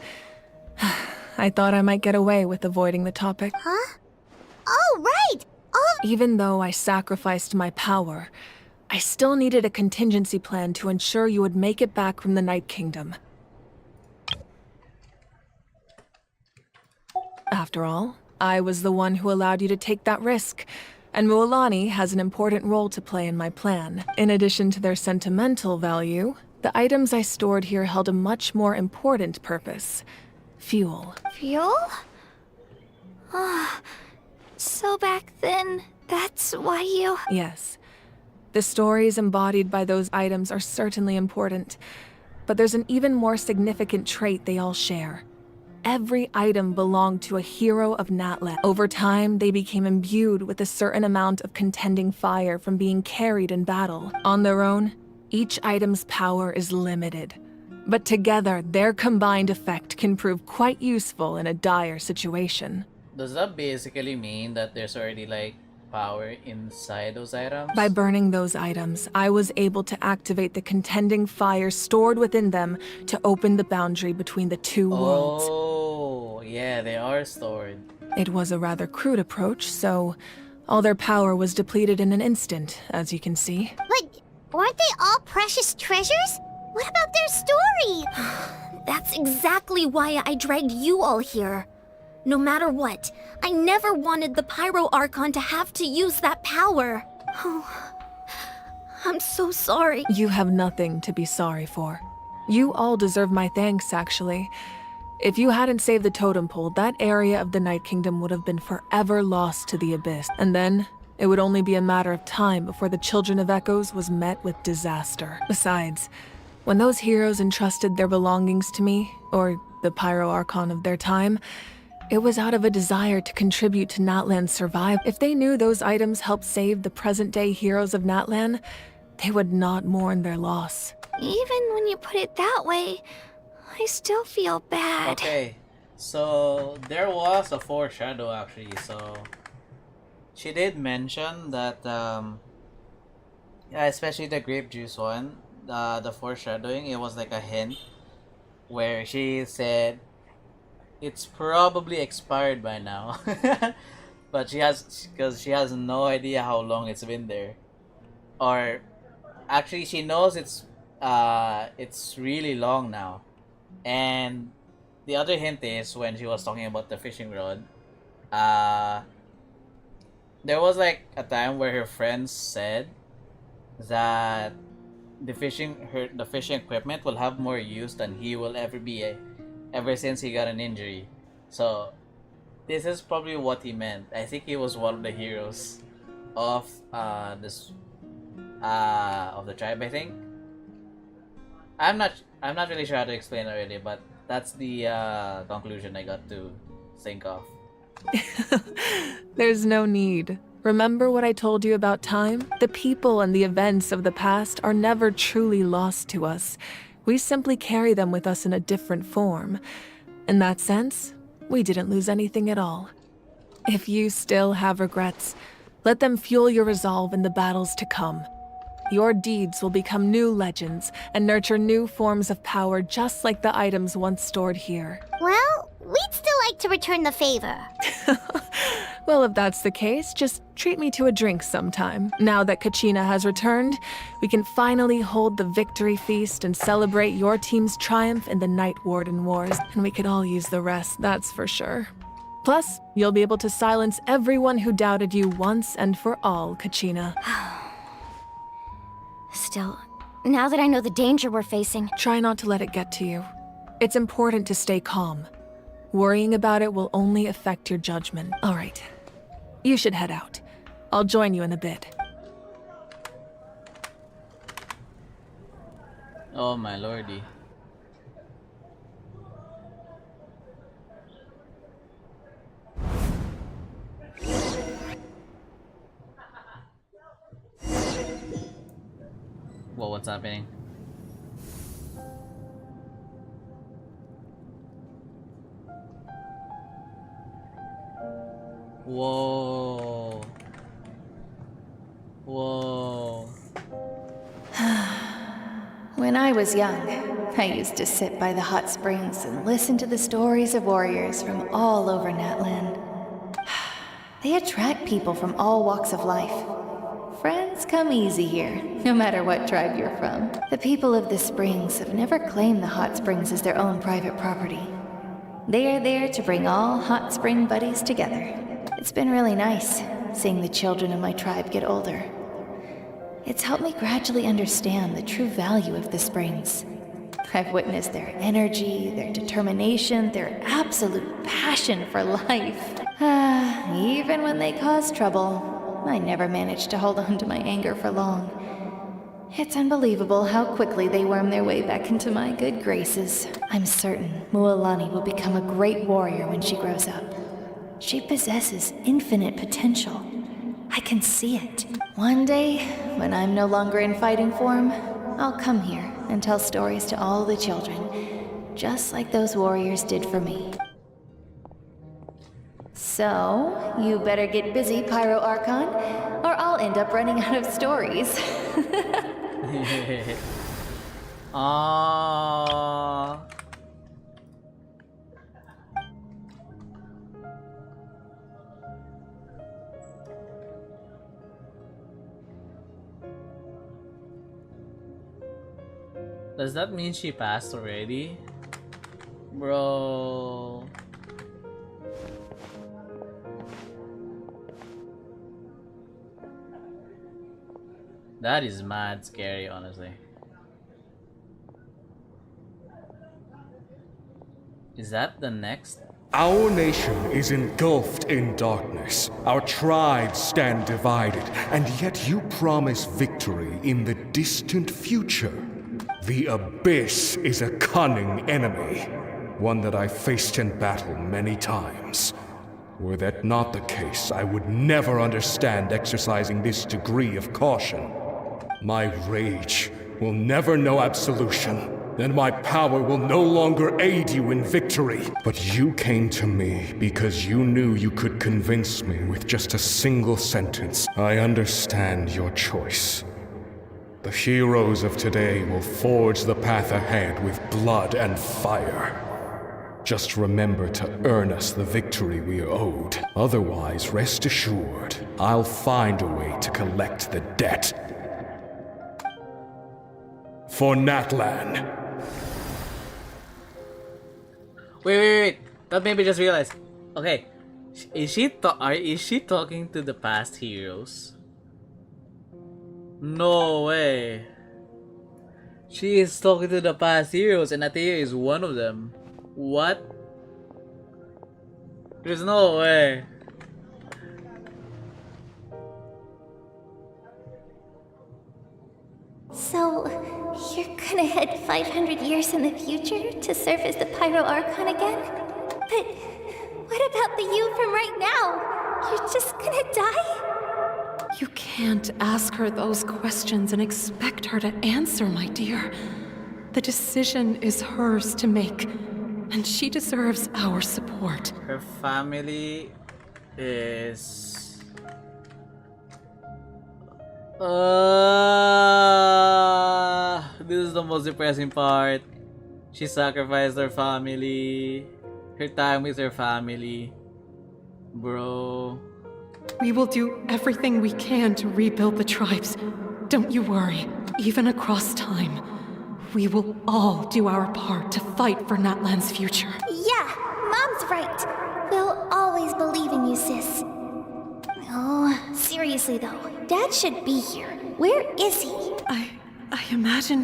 I thought I might get away with avoiding the topic. Huh? Oh, right! Oh! Even though I sacrificed my power, I still needed a contingency plan to ensure you would make it back from the Night Kingdom. After all, I was the one who allowed you to take that risk, and Mualani has an important role to play in my plan. In addition to their sentimental value, the items I stored here held a much more important purpose. Fuel. Fuel? Ah, so back then, that's why you... Yes. The stories embodied by those items are certainly important, but there's an even more significant trait they all share. Every item belonged to a hero of Natlan. Over time, they became imbued with a certain amount of contending fire from being carried in battle. On their own, each item's power is limited, but together, their combined effect can prove quite useful in a dire situation. Does that basically mean that there's already like power inside those items? By burning those items, I was able to activate the contending fire stored within them to open the boundary between the two worlds. Oh, yeah, they are stored. It was a rather crude approach, so all their power was depleted in an instant, as you can see. But weren't they all precious treasures? What about their story? That's exactly why I dragged you all here. No matter what, I never wanted the Pyro Archon to have to use that power. Oh, I'm so sorry. You have nothing to be sorry for. You all deserve my thanks, actually. If you hadn't saved the totem pole, that area of the Night Kingdom would have been forever lost to the Abyss. And then, it would only be a matter of time before the Children of Echoes was met with disaster. Besides, when those heroes entrusted their belongings to me, or the Pyro Archon of their time, it was out of a desire to contribute to Natlan's survival. If they knew those items helped save the present-day heroes of Natlan, they would not mourn their loss. Even when you put it that way, I still feel bad. Okay, so there was a foreshadow actually, so she did mention that, yeah, especially the grape juice one, the foreshadowing, it was like a hint where she said, it's probably expired by now. But because she has no idea how long it's been there. Or actually she knows it's really long now. And the other hint is when she was talking about the fishing rod, there was like a time where her friends said that the fishing equipment will have more use than he will ever be ever since he got an injury. So this is probably what he meant. I think he was one of the heroes of of the tribe, I think. I'm not really sure how to explain it really, but that's the conclusion I got to think of. There's no need. Remember what I told you about time? The people and the events of the past are never truly lost to us. We simply carry them with us in a different form. In that sense, we didn't lose anything at all. If you still have regrets, let them fuel your resolve in the battles to come. Your deeds will become new legends and nurture new forms of power just like the items once stored here. Well, we'd still like to return the favor. Well, if that's the case, just treat me to a drink sometime. Now that Kachina has returned, we can finally hold the victory feast and celebrate your team's triumph in the Night Warden Wars, and we could all use the rest, that's for sure. Plus, you'll be able to silence everyone who doubted you once and for all, Kachina. Still, now that I know the danger we're facing... Try not to let it get to you. It's important to stay calm. Worrying about it will only affect your judgment. All right. You should head out. I'll join you in a bit. Oh my lordy. Well, what's happening? Whoa. Whoa. When I was young, I used to sit by the hot springs and listen to the stories of warriors from all over Natlan. They attract people from all walks of life. Friends come easy here, no matter what tribe you're from. The people of the springs have never claimed the hot springs as their own private property. They are there to bring all hot spring buddies together. It's been really nice, seeing the children of my tribe get older. It's helped me gradually understand the true value of the springs. I've witnessed their energy, their determination, their absolute passion for life. Even when they cause trouble, I never managed to hold on to my anger for long. It's unbelievable how quickly they worm their way back into my good graces. I'm certain Mualani will become a great warrior when she grows up. She possesses infinite potential. I can see it. One day, when I'm no longer in fighting form, I'll come here and tell stories to all the children, just like those warriors did for me. So, you better get busy, Pyro Archon, or I'll end up running out of stories. Aww. Does that mean she passed already? Bro. That is mad scary, honestly. Is that the next? Our nation is engulfed in darkness. Our tribes stand divided, and yet you promise victory in the distant future. The Abyss is a cunning enemy, one that I faced in battle many times. Were that not the case, I would never understand exercising this degree of caution. My rage will never know absolution, and my power will no longer aid you in victory. But you came to me because you knew you could convince me with just a single sentence. I understand your choice. The heroes of today will forge the path ahead with blood and fire. Just remember to earn us the victory we are owed. Otherwise, rest assured, I'll find a way to collect the debt. For Natlan. Wait. That made me just realize. Okay, is she talking to the past heroes? No way. She is talking to the past heroes, and Atea is one of them. What? There's no way. So, you're gonna head 500 years in the future to serve as the Pyro Archon again? But what about the you from right now? You're just gonna die? You can't ask her those questions and expect her to answer, my dear. The decision is hers to make, and she deserves our support. Her family is... this is the most depressing part. She sacrificed her family, her time with her family. Bro. We will do everything we can to rebuild the tribes. Don't you worry. Even across time, we will all do our part to fight for Natlan's future. Yeah, Mom's right. We'll always believe in you, sis. Oh, seriously though, Dad should be here. Where is he? I imagine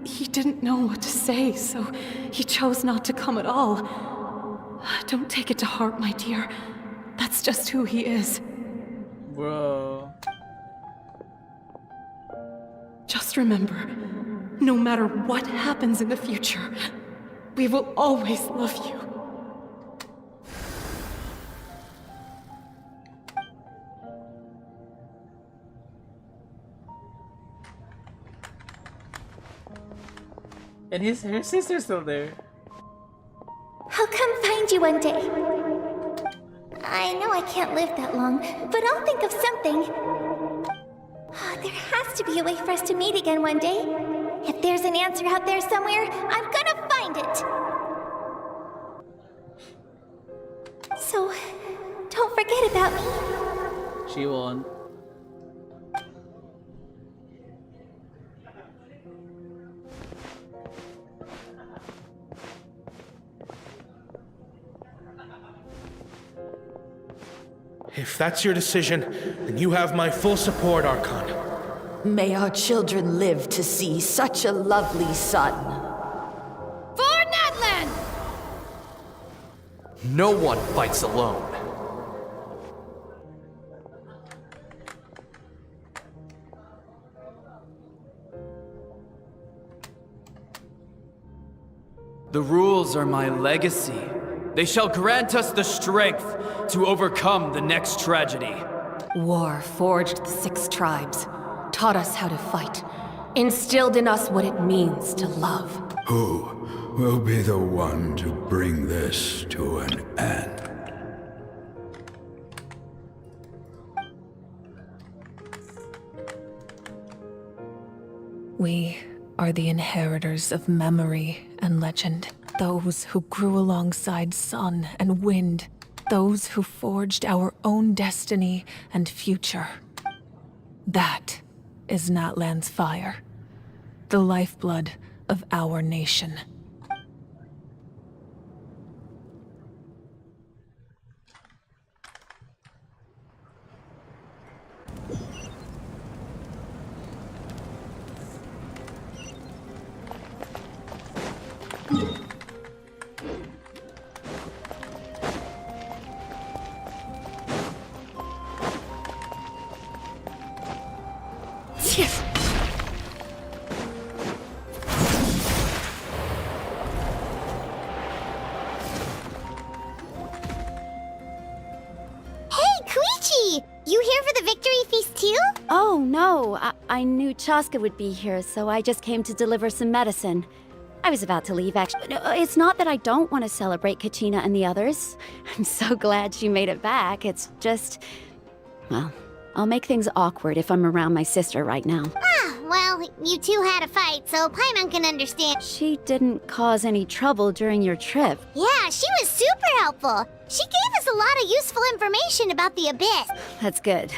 he didn't know what to say, so he chose not to come at all. Don't take it to heart, my dear. That's just who he is. Bro. Just remember, no matter what happens in the future, we will always love you. And her sister's still there. I'll come find you one day. I know I can't live that long, but I'll think of something. There has to be a way for us to meet again one day. If there's an answer out there somewhere, I'm gonna find it. So, don't forget about me. She won't. If that's your decision, then you have my full support, Archon. May our children live to see such a lovely son. For Natlan! No one fights alone. The rules are my legacy. They shall grant us the strength to overcome the next tragedy. War forged the 6 tribes, taught us how to fight, instilled in us what it means to love. Who will be the one to bring this to an end? We are the inheritors of memory and legend. Those who grew alongside sun and wind. Those who forged our own destiny and future. That is Natlan's fire. The lifeblood of our nation. Oh, no. I knew Chaska would be here, so I just came to deliver some medicine. I was about to leave, actually. It's not that I don't want to celebrate Kachina and the others. I'm so glad she made it back. It's just... well, I'll make things awkward if I'm around my sister right now. Well, you two had a fight, so Paimon can understand. She didn't cause any trouble during your trip. Yeah, she was super helpful. She gave us a lot of useful information about the Abyss. That's good.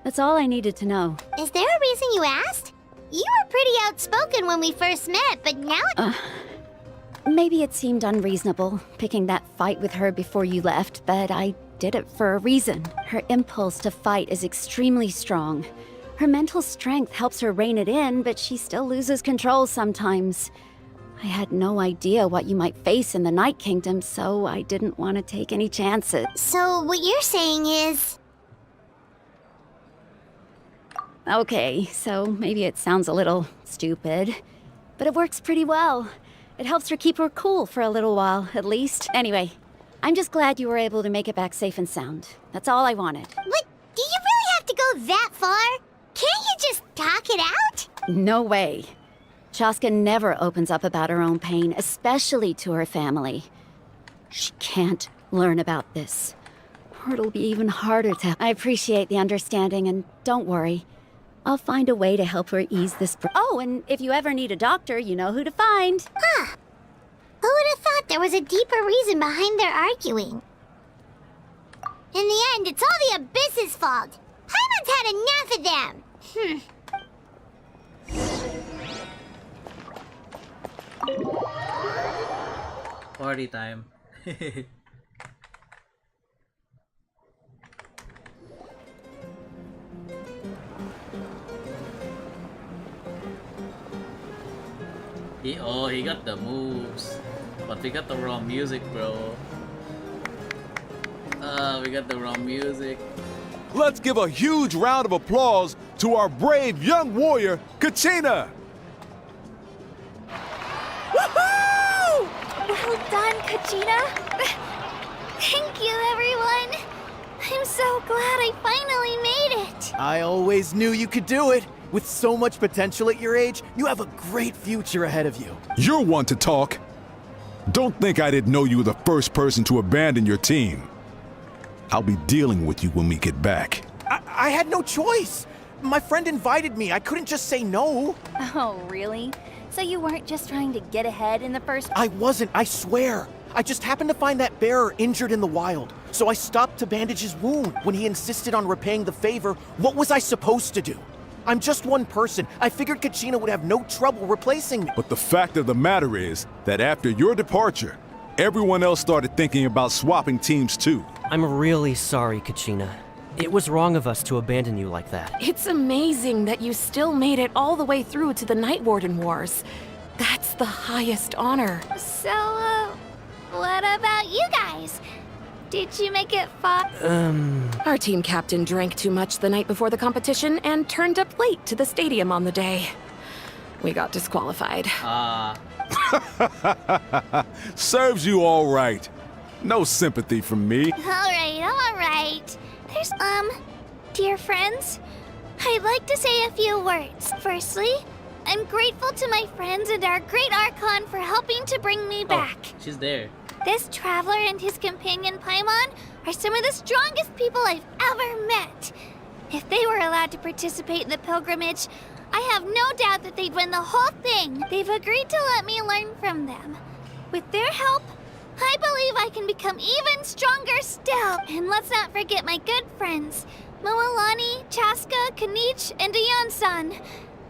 That's all I needed to know. Is there a reason you asked? You were pretty outspoken when we first met, but now... Maybe it seemed unreasonable, picking that fight with her before you left, but I did it for a reason. Her impulse to fight is extremely strong. Her mental strength helps her rein it in, but she still loses control sometimes. I had no idea what you might face in the Night Kingdom, so I didn't want to take any chances. So what you're saying is... Okay, so maybe it sounds a little stupid, but it works pretty well. It helps her keep her cool for a little while, at least. Anyway, I'm just glad you were able to make it back safe and sound. That's all I wanted. But do you really have to go that far? Can't you just talk it out? No way. Chaska never opens up about her own pain, especially to her family. She can't learn about this, or it'll be even harder to... I appreciate the understanding, and don't worry. I'll find a way to help her ease this... Oh, and if you ever need a doctor, you know who to find. Huh. Who would have thought there was a deeper reason behind their arguing? In the end, it's all the Abyss's fault. Paimon's had enough of them. Party time. He got the moves, but we got the wrong music, bro. We got the wrong music. Let's give a huge round of applause to our brave young warrior, Kachina! Woohoo! Well done, Kachina. Thank you, everyone. I'm so glad I finally made it. I always knew you could do it. With so much potential at your age, you have a great future ahead of you. You're one to talk. Don't think I didn't know you were the first person to abandon your team. I'll be dealing with you when we get back. I had no choice. My friend invited me. I couldn't just say no. Oh, really? So you weren't just trying to get ahead in the first... I wasn't, I swear. I just happened to find that bearer injured in the wild. So I stopped to bandage his wound. When he insisted on repaying the favor, what was I supposed to do? I'm just one person. I figured Kachina would have no trouble replacing me. But the fact of the matter is that after your departure, everyone else started thinking about swapping teams too. I'm really sorry, Kachina. It was wrong of us to abandon you like that. It's amazing that you still made it all the way through to the Night Warden Wars. That's the highest honor. So, what about you guys? Did you make it far? Our team captain drank too much the night before the competition and turned up late to the stadium on the day. We got disqualified. Serves you all right. No sympathy from me. Alright. There's, dear friends, I'd like to say a few words. Firstly, I'm grateful to my friends and our great Archon for helping to bring me back. She's there. This traveler and his companion Paimon are some of the strongest people I've ever met. If they were allowed to participate in the pilgrimage, I have no doubt that they'd win the whole thing. They've agreed to let me learn from them. With their help, I believe I can become even stronger still. And let's not forget my good friends, Moalani, Chaska, Kanich, and Ayan-san.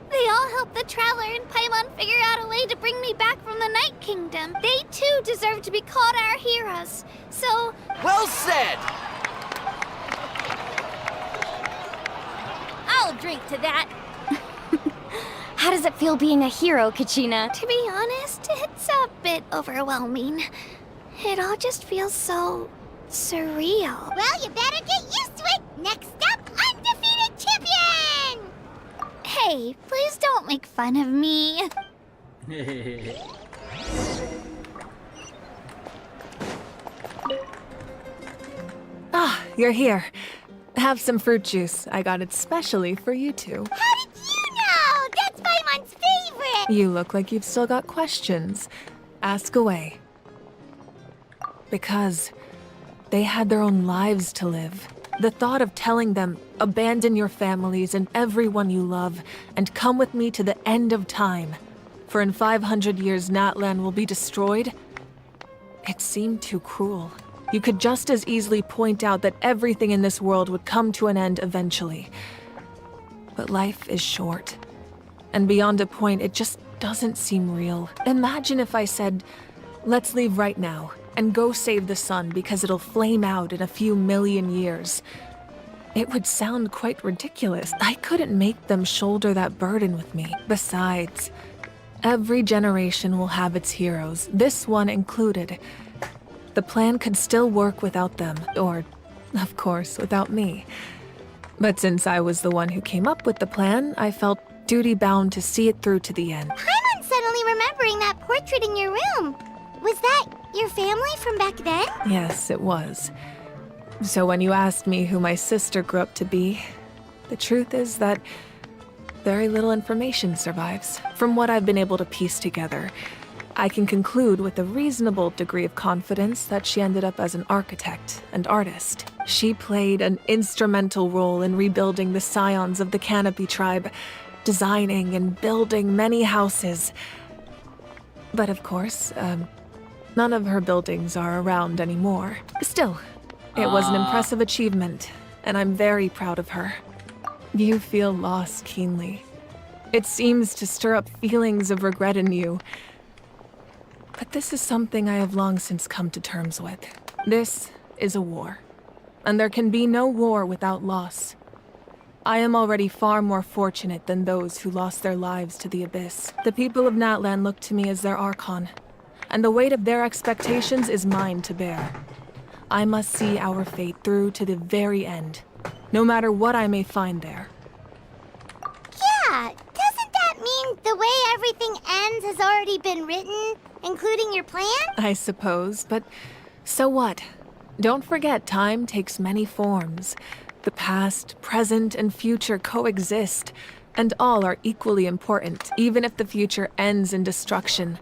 They all helped the Traveler and Paimon figure out a way to bring me back from the Night Kingdom. They too deserve to be called our heroes. So... Well said! I'll drink to that. How does it feel being a hero, Kachina? To be honest, it's a bit overwhelming. It all just feels so... surreal. Well, you better get used to it! Next up, undefeated champion! Hey, please don't make fun of me. Ah, you're here. Have some fruit juice. I got it specially for you two. How did you know? That's Paimon's favorite! You look like you've still got questions. Ask away. Because they had their own lives to live. The thought of telling them, abandon your families and everyone you love, and come with me to the end of time, for in 500 years Natlan will be destroyed, it seemed too cruel. You could just as easily point out that everything in this world would come to an end eventually. But life is short. And beyond a point, it just doesn't seem real. Imagine if I said, let's leave right now, and go save the sun because it'll flame out in a few million years. It would sound quite ridiculous. I couldn't make them shoulder that burden with me. Besides, every generation will have its heroes, this one included. The plan could still work without them, or, of course, without me. But since I was the one who came up with the plan, I felt duty-bound to see it through to the end. Paimon's suddenly remembering that portrait in your room. Was that your family from back then? Yes, it was. So when you asked me who my sister grew up to be, the truth is that very little information survives. From what I've been able to piece together, I can conclude with a reasonable degree of confidence that she ended up as an architect and artist. She played an instrumental role in rebuilding the scions of the Canopy tribe, designing and building many houses. But of course, none of her buildings are around anymore. Still, It was an impressive achievement, and I'm very proud of her. You feel loss keenly. It seems to stir up feelings of regret in you. But this is something I have long since come to terms with. This is a war, and there can be no war without loss. I am already far more fortunate than those who lost their lives to the Abyss. The people of Natlan look to me as their Archon, and the weight of their expectations is mine to bear. I must see our fate through to the very end, no matter what I may find there. Yeah, doesn't that mean the way everything ends has already been written, including your plan? I suppose, but so what? Don't forget, time takes many forms. The past, present, and future coexist, and all are equally important. Even if the future ends in destruction,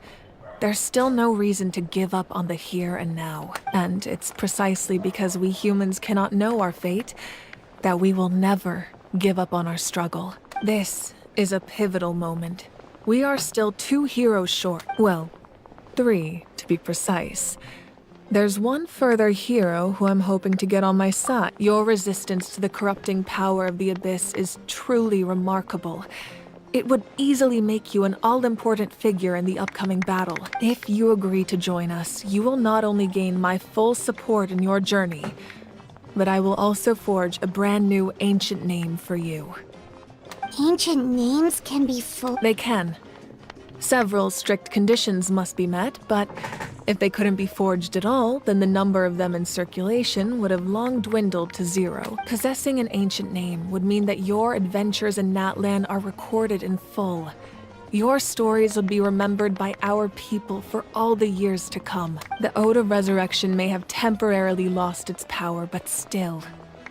there's still no reason to give up on the here and now. And it's precisely because we humans cannot know our fate that we will never give up on our struggle. This is a pivotal moment. We are still 2 heroes short. Well, 3, to be precise. There's one further hero who I'm hoping to get on my side. Your resistance to the corrupting power of the Abyss is truly remarkable. It would easily make you an all-important figure in the upcoming battle. If you agree to join us, you will not only gain my full support in your journey, but I will also forge a brand new ancient name for you. Ancient names can be They can. Several strict conditions must be met, but if they couldn't be forged at all, then the number of them in circulation would have long dwindled to 0. Possessing an ancient name would mean that your adventures in Natlan are recorded in full. Your stories would be remembered by our people for all the years to come. The Ode of Resurrection may have temporarily lost its power, but still.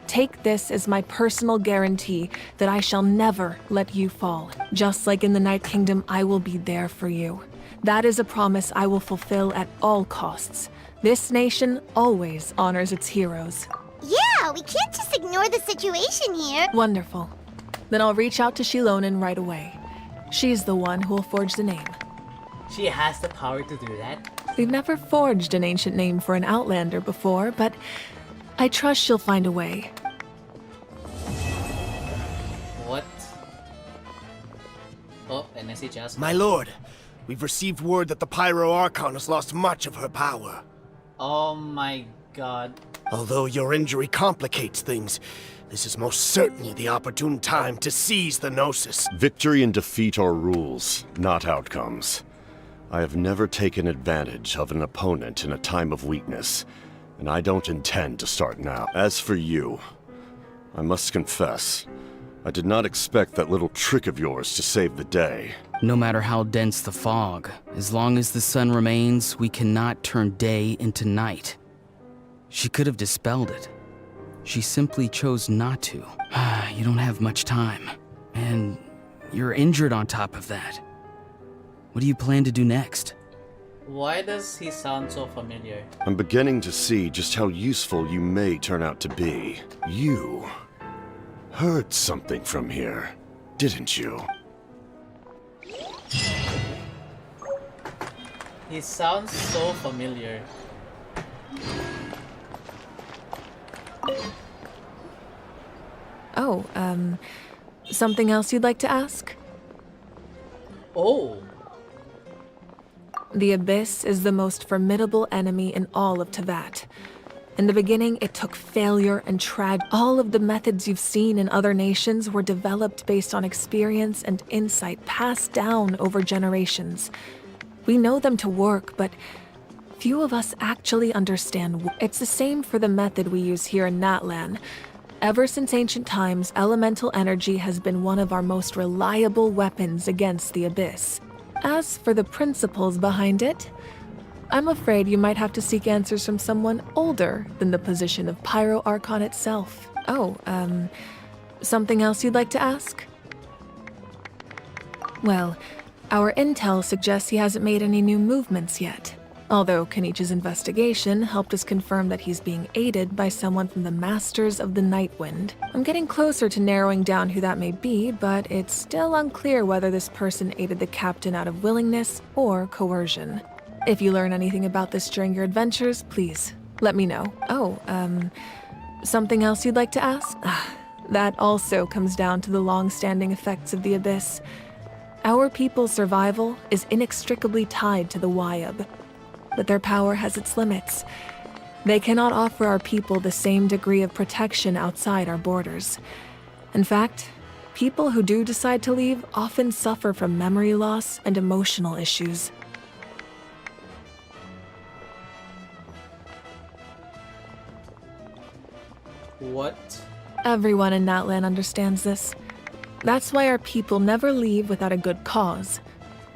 Take this as my personal guarantee that I shall never let you fall. Just like in the Night Kingdom, I will be there for you. That is a promise I will fulfill at all costs. This nation always honors its heroes. Yeah, we can't just ignore the situation here. Wonderful. Then I'll reach out to Shilonen right away. She's the one who will forge the name. She has the power to do that? We've never forged an ancient name for an Outlander before, but I trust she'll find a way. What? Oh, and I see Jasper. My lord, we've received word that the Pyro Archon has lost much of her power. Oh my god. Although your injury complicates things, this is most certainly the opportune time to seize the Gnosis. Victory and defeat are rules, not outcomes. I have never taken advantage of an opponent in a time of weakness, and I don't intend to start now. As for you, I must confess, I did not expect that little trick of yours to save the day. No matter how dense the fog, as long as the sun remains, we cannot turn day into night. She could have dispelled it. She simply chose not to. You don't have much time, and you're injured on top of that. What do you plan to do next? Why does he sound so familiar? I'm beginning to see just how useful you may turn out to be. You heard something from here, didn't you? He sounds so familiar. Oh, something else you'd like to ask? Oh. The Abyss is the most formidable enemy in all of Teyvat. In the beginning, it took failure and tragedy. All of the methods you've seen in other nations were developed based on experience and insight passed down over generations. We know them to work, but few of us actually understand. It's the same for the method we use here in Natlan. Ever since ancient times, elemental energy has been one of our most reliable weapons against the Abyss. As for the principles behind it, I'm afraid you might have to seek answers from someone older than the position of Pyro Archon itself. Oh, something else you'd like to ask? Well, our intel suggests he hasn't made any new movements yet. Although Kenichi's investigation helped us confirm that he's being aided by someone from the Masters of the Nightwind. I'm getting closer to narrowing down who that may be, but it's still unclear whether this person aided the captain out of willingness or coercion. If you learn anything about this during your adventures, please let me know. Oh, something else you'd like to ask? That also comes down to the long-standing effects of the Abyss. Our people's survival is inextricably tied to the Wyab, but their power has its limits. They cannot offer our people the same degree of protection outside our borders. In fact, people who do decide to leave often suffer from memory loss and emotional issues. What? Everyone in Natlan understands this. That's why our people never leave without a good cause.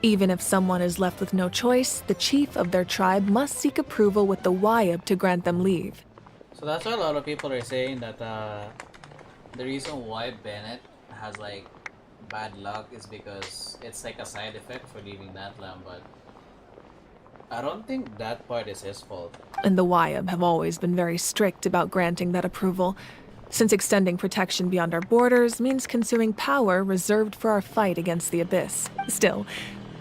Even if someone is left with no choice, the chief of their tribe must seek approval with the Wyab to grant them leave. So that's why a lot of people are saying that the reason why Bennett has like bad luck is because it's like a side effect for leaving Natlan, but I don't think that part is his fault. And the Wyab have always been very strict about granting that approval, since extending protection beyond our borders means consuming power reserved for our fight against the Abyss. Still,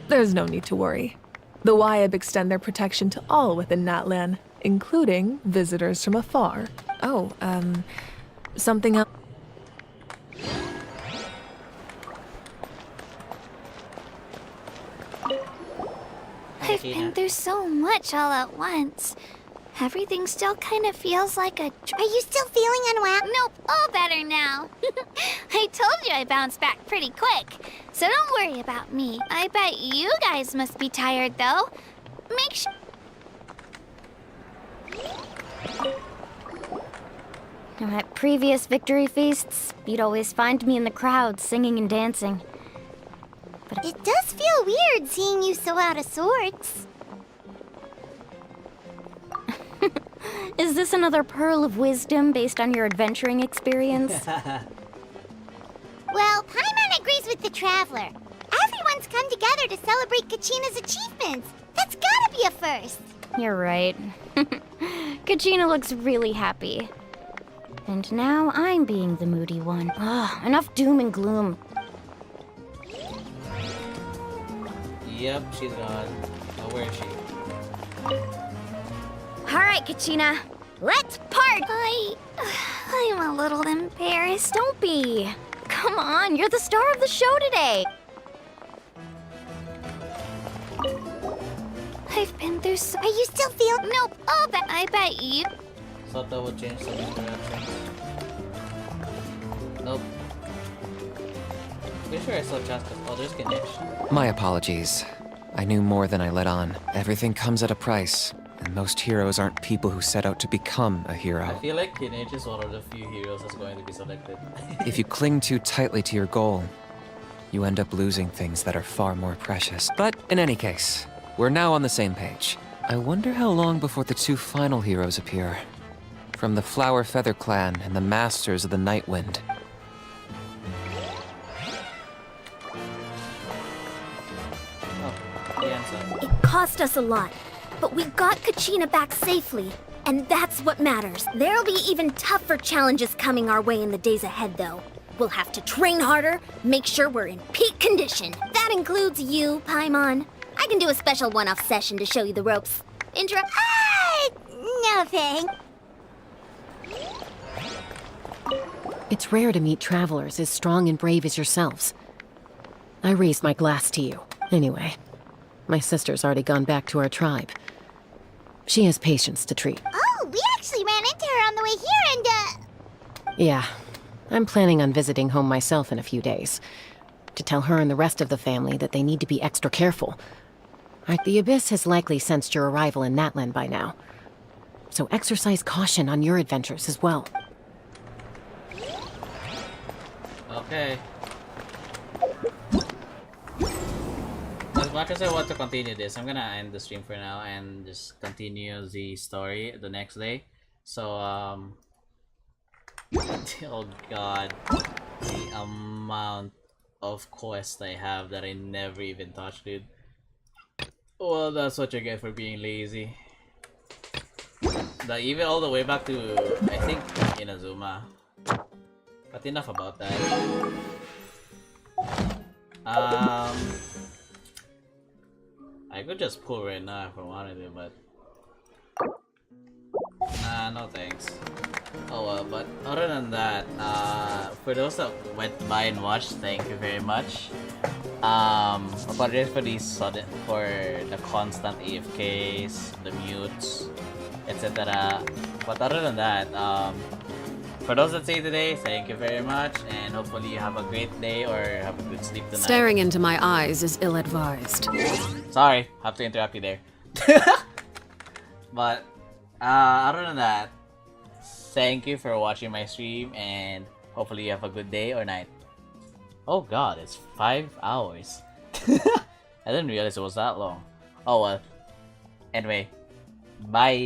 there's no need to worry. The Wyab extend their protection to all within Natlan, including visitors from afar. Oh, something else. I've been through so much all at once. Everything still kind of feels like a... Are you still feeling unwell? Nope, all better now. I told you I bounced back pretty quick, so don't worry about me. I bet you guys must be tired, though. Make sure... At previous victory feasts, you'd always find me in the crowd singing and dancing. But it does feel weird seeing you so out of sorts. Is this another pearl of wisdom based on your adventuring experience? Well, Paimon agrees with the Traveler. Everyone's come together to celebrate Kachina's achievements. That's gotta be a first. You're right. Kachina looks really happy. And now I'm being the moody one. Ugh, enough doom and gloom. Yep, she's gone. Oh, where is she? Alright, Kachina. Let's part! I'm a little embarrassed. Don't be. Come on, you're the star of the show today. I've been through so... Are you still feeling... Nope, I bet you... Thought that would change some interactions. Nope. Pretty sure I saw Chaska. Oh, there's Ganesh. My apologies. I knew more than I let on. Everything comes at a price, and most heroes aren't people who set out to become a hero. I feel like Ganesh is one of the few heroes that's going to be selected. If you cling too tightly to your goal, you end up losing things that are far more precious. But in any case, we're now on the same page. I wonder how long before the two final heroes appear. From the Flower Feather Clan and the Masters of the Night Wind. It cost us a lot, but we got Kachina back safely, and that's what matters. There'll be even tougher challenges coming our way in the days ahead, though. We'll have to train harder, make sure we're in peak condition. That includes you, Paimon. I can do a special one-off session to show you the ropes. No thanks. It's rare to meet travelers as strong and brave as yourselves. I raised my glass to you. Anyway, my sister's already gone back to our tribe. She has patients to treat. Oh, we actually ran into her on the way here and, Yeah, I'm planning on visiting home myself in a few days. To tell her and the rest of the family that they need to be extra careful. The Abyss has likely sensed your arrival in Natlan by now. So exercise caution on your adventures as well. Okay. As much as I want to continue this, I'm gonna end the stream for now and just continue the story the next day. So, oh god, the amount of quests I have that I never even touched, dude. Well, that's what you get for being lazy. Even all the way back to, I think, Inazuma. But enough about that. I could just pull right now if I wanted to, but Nah, no thanks. Oh well, but other than that, for those that went by and watched, thank you very much. Apologize for for the constant AFKs, the mutes, etc. But other than that, for those that say today, thank you very much, and hopefully you have a great day or have a good sleep tonight. Staring into my eyes is ill-advised. Sorry, have to interrupt you there. But other than that, thank you for watching my stream, and hopefully you have a good day or night. Oh god, it's 5 hours. I didn't realize it was that long. Oh well. Anyway, bye.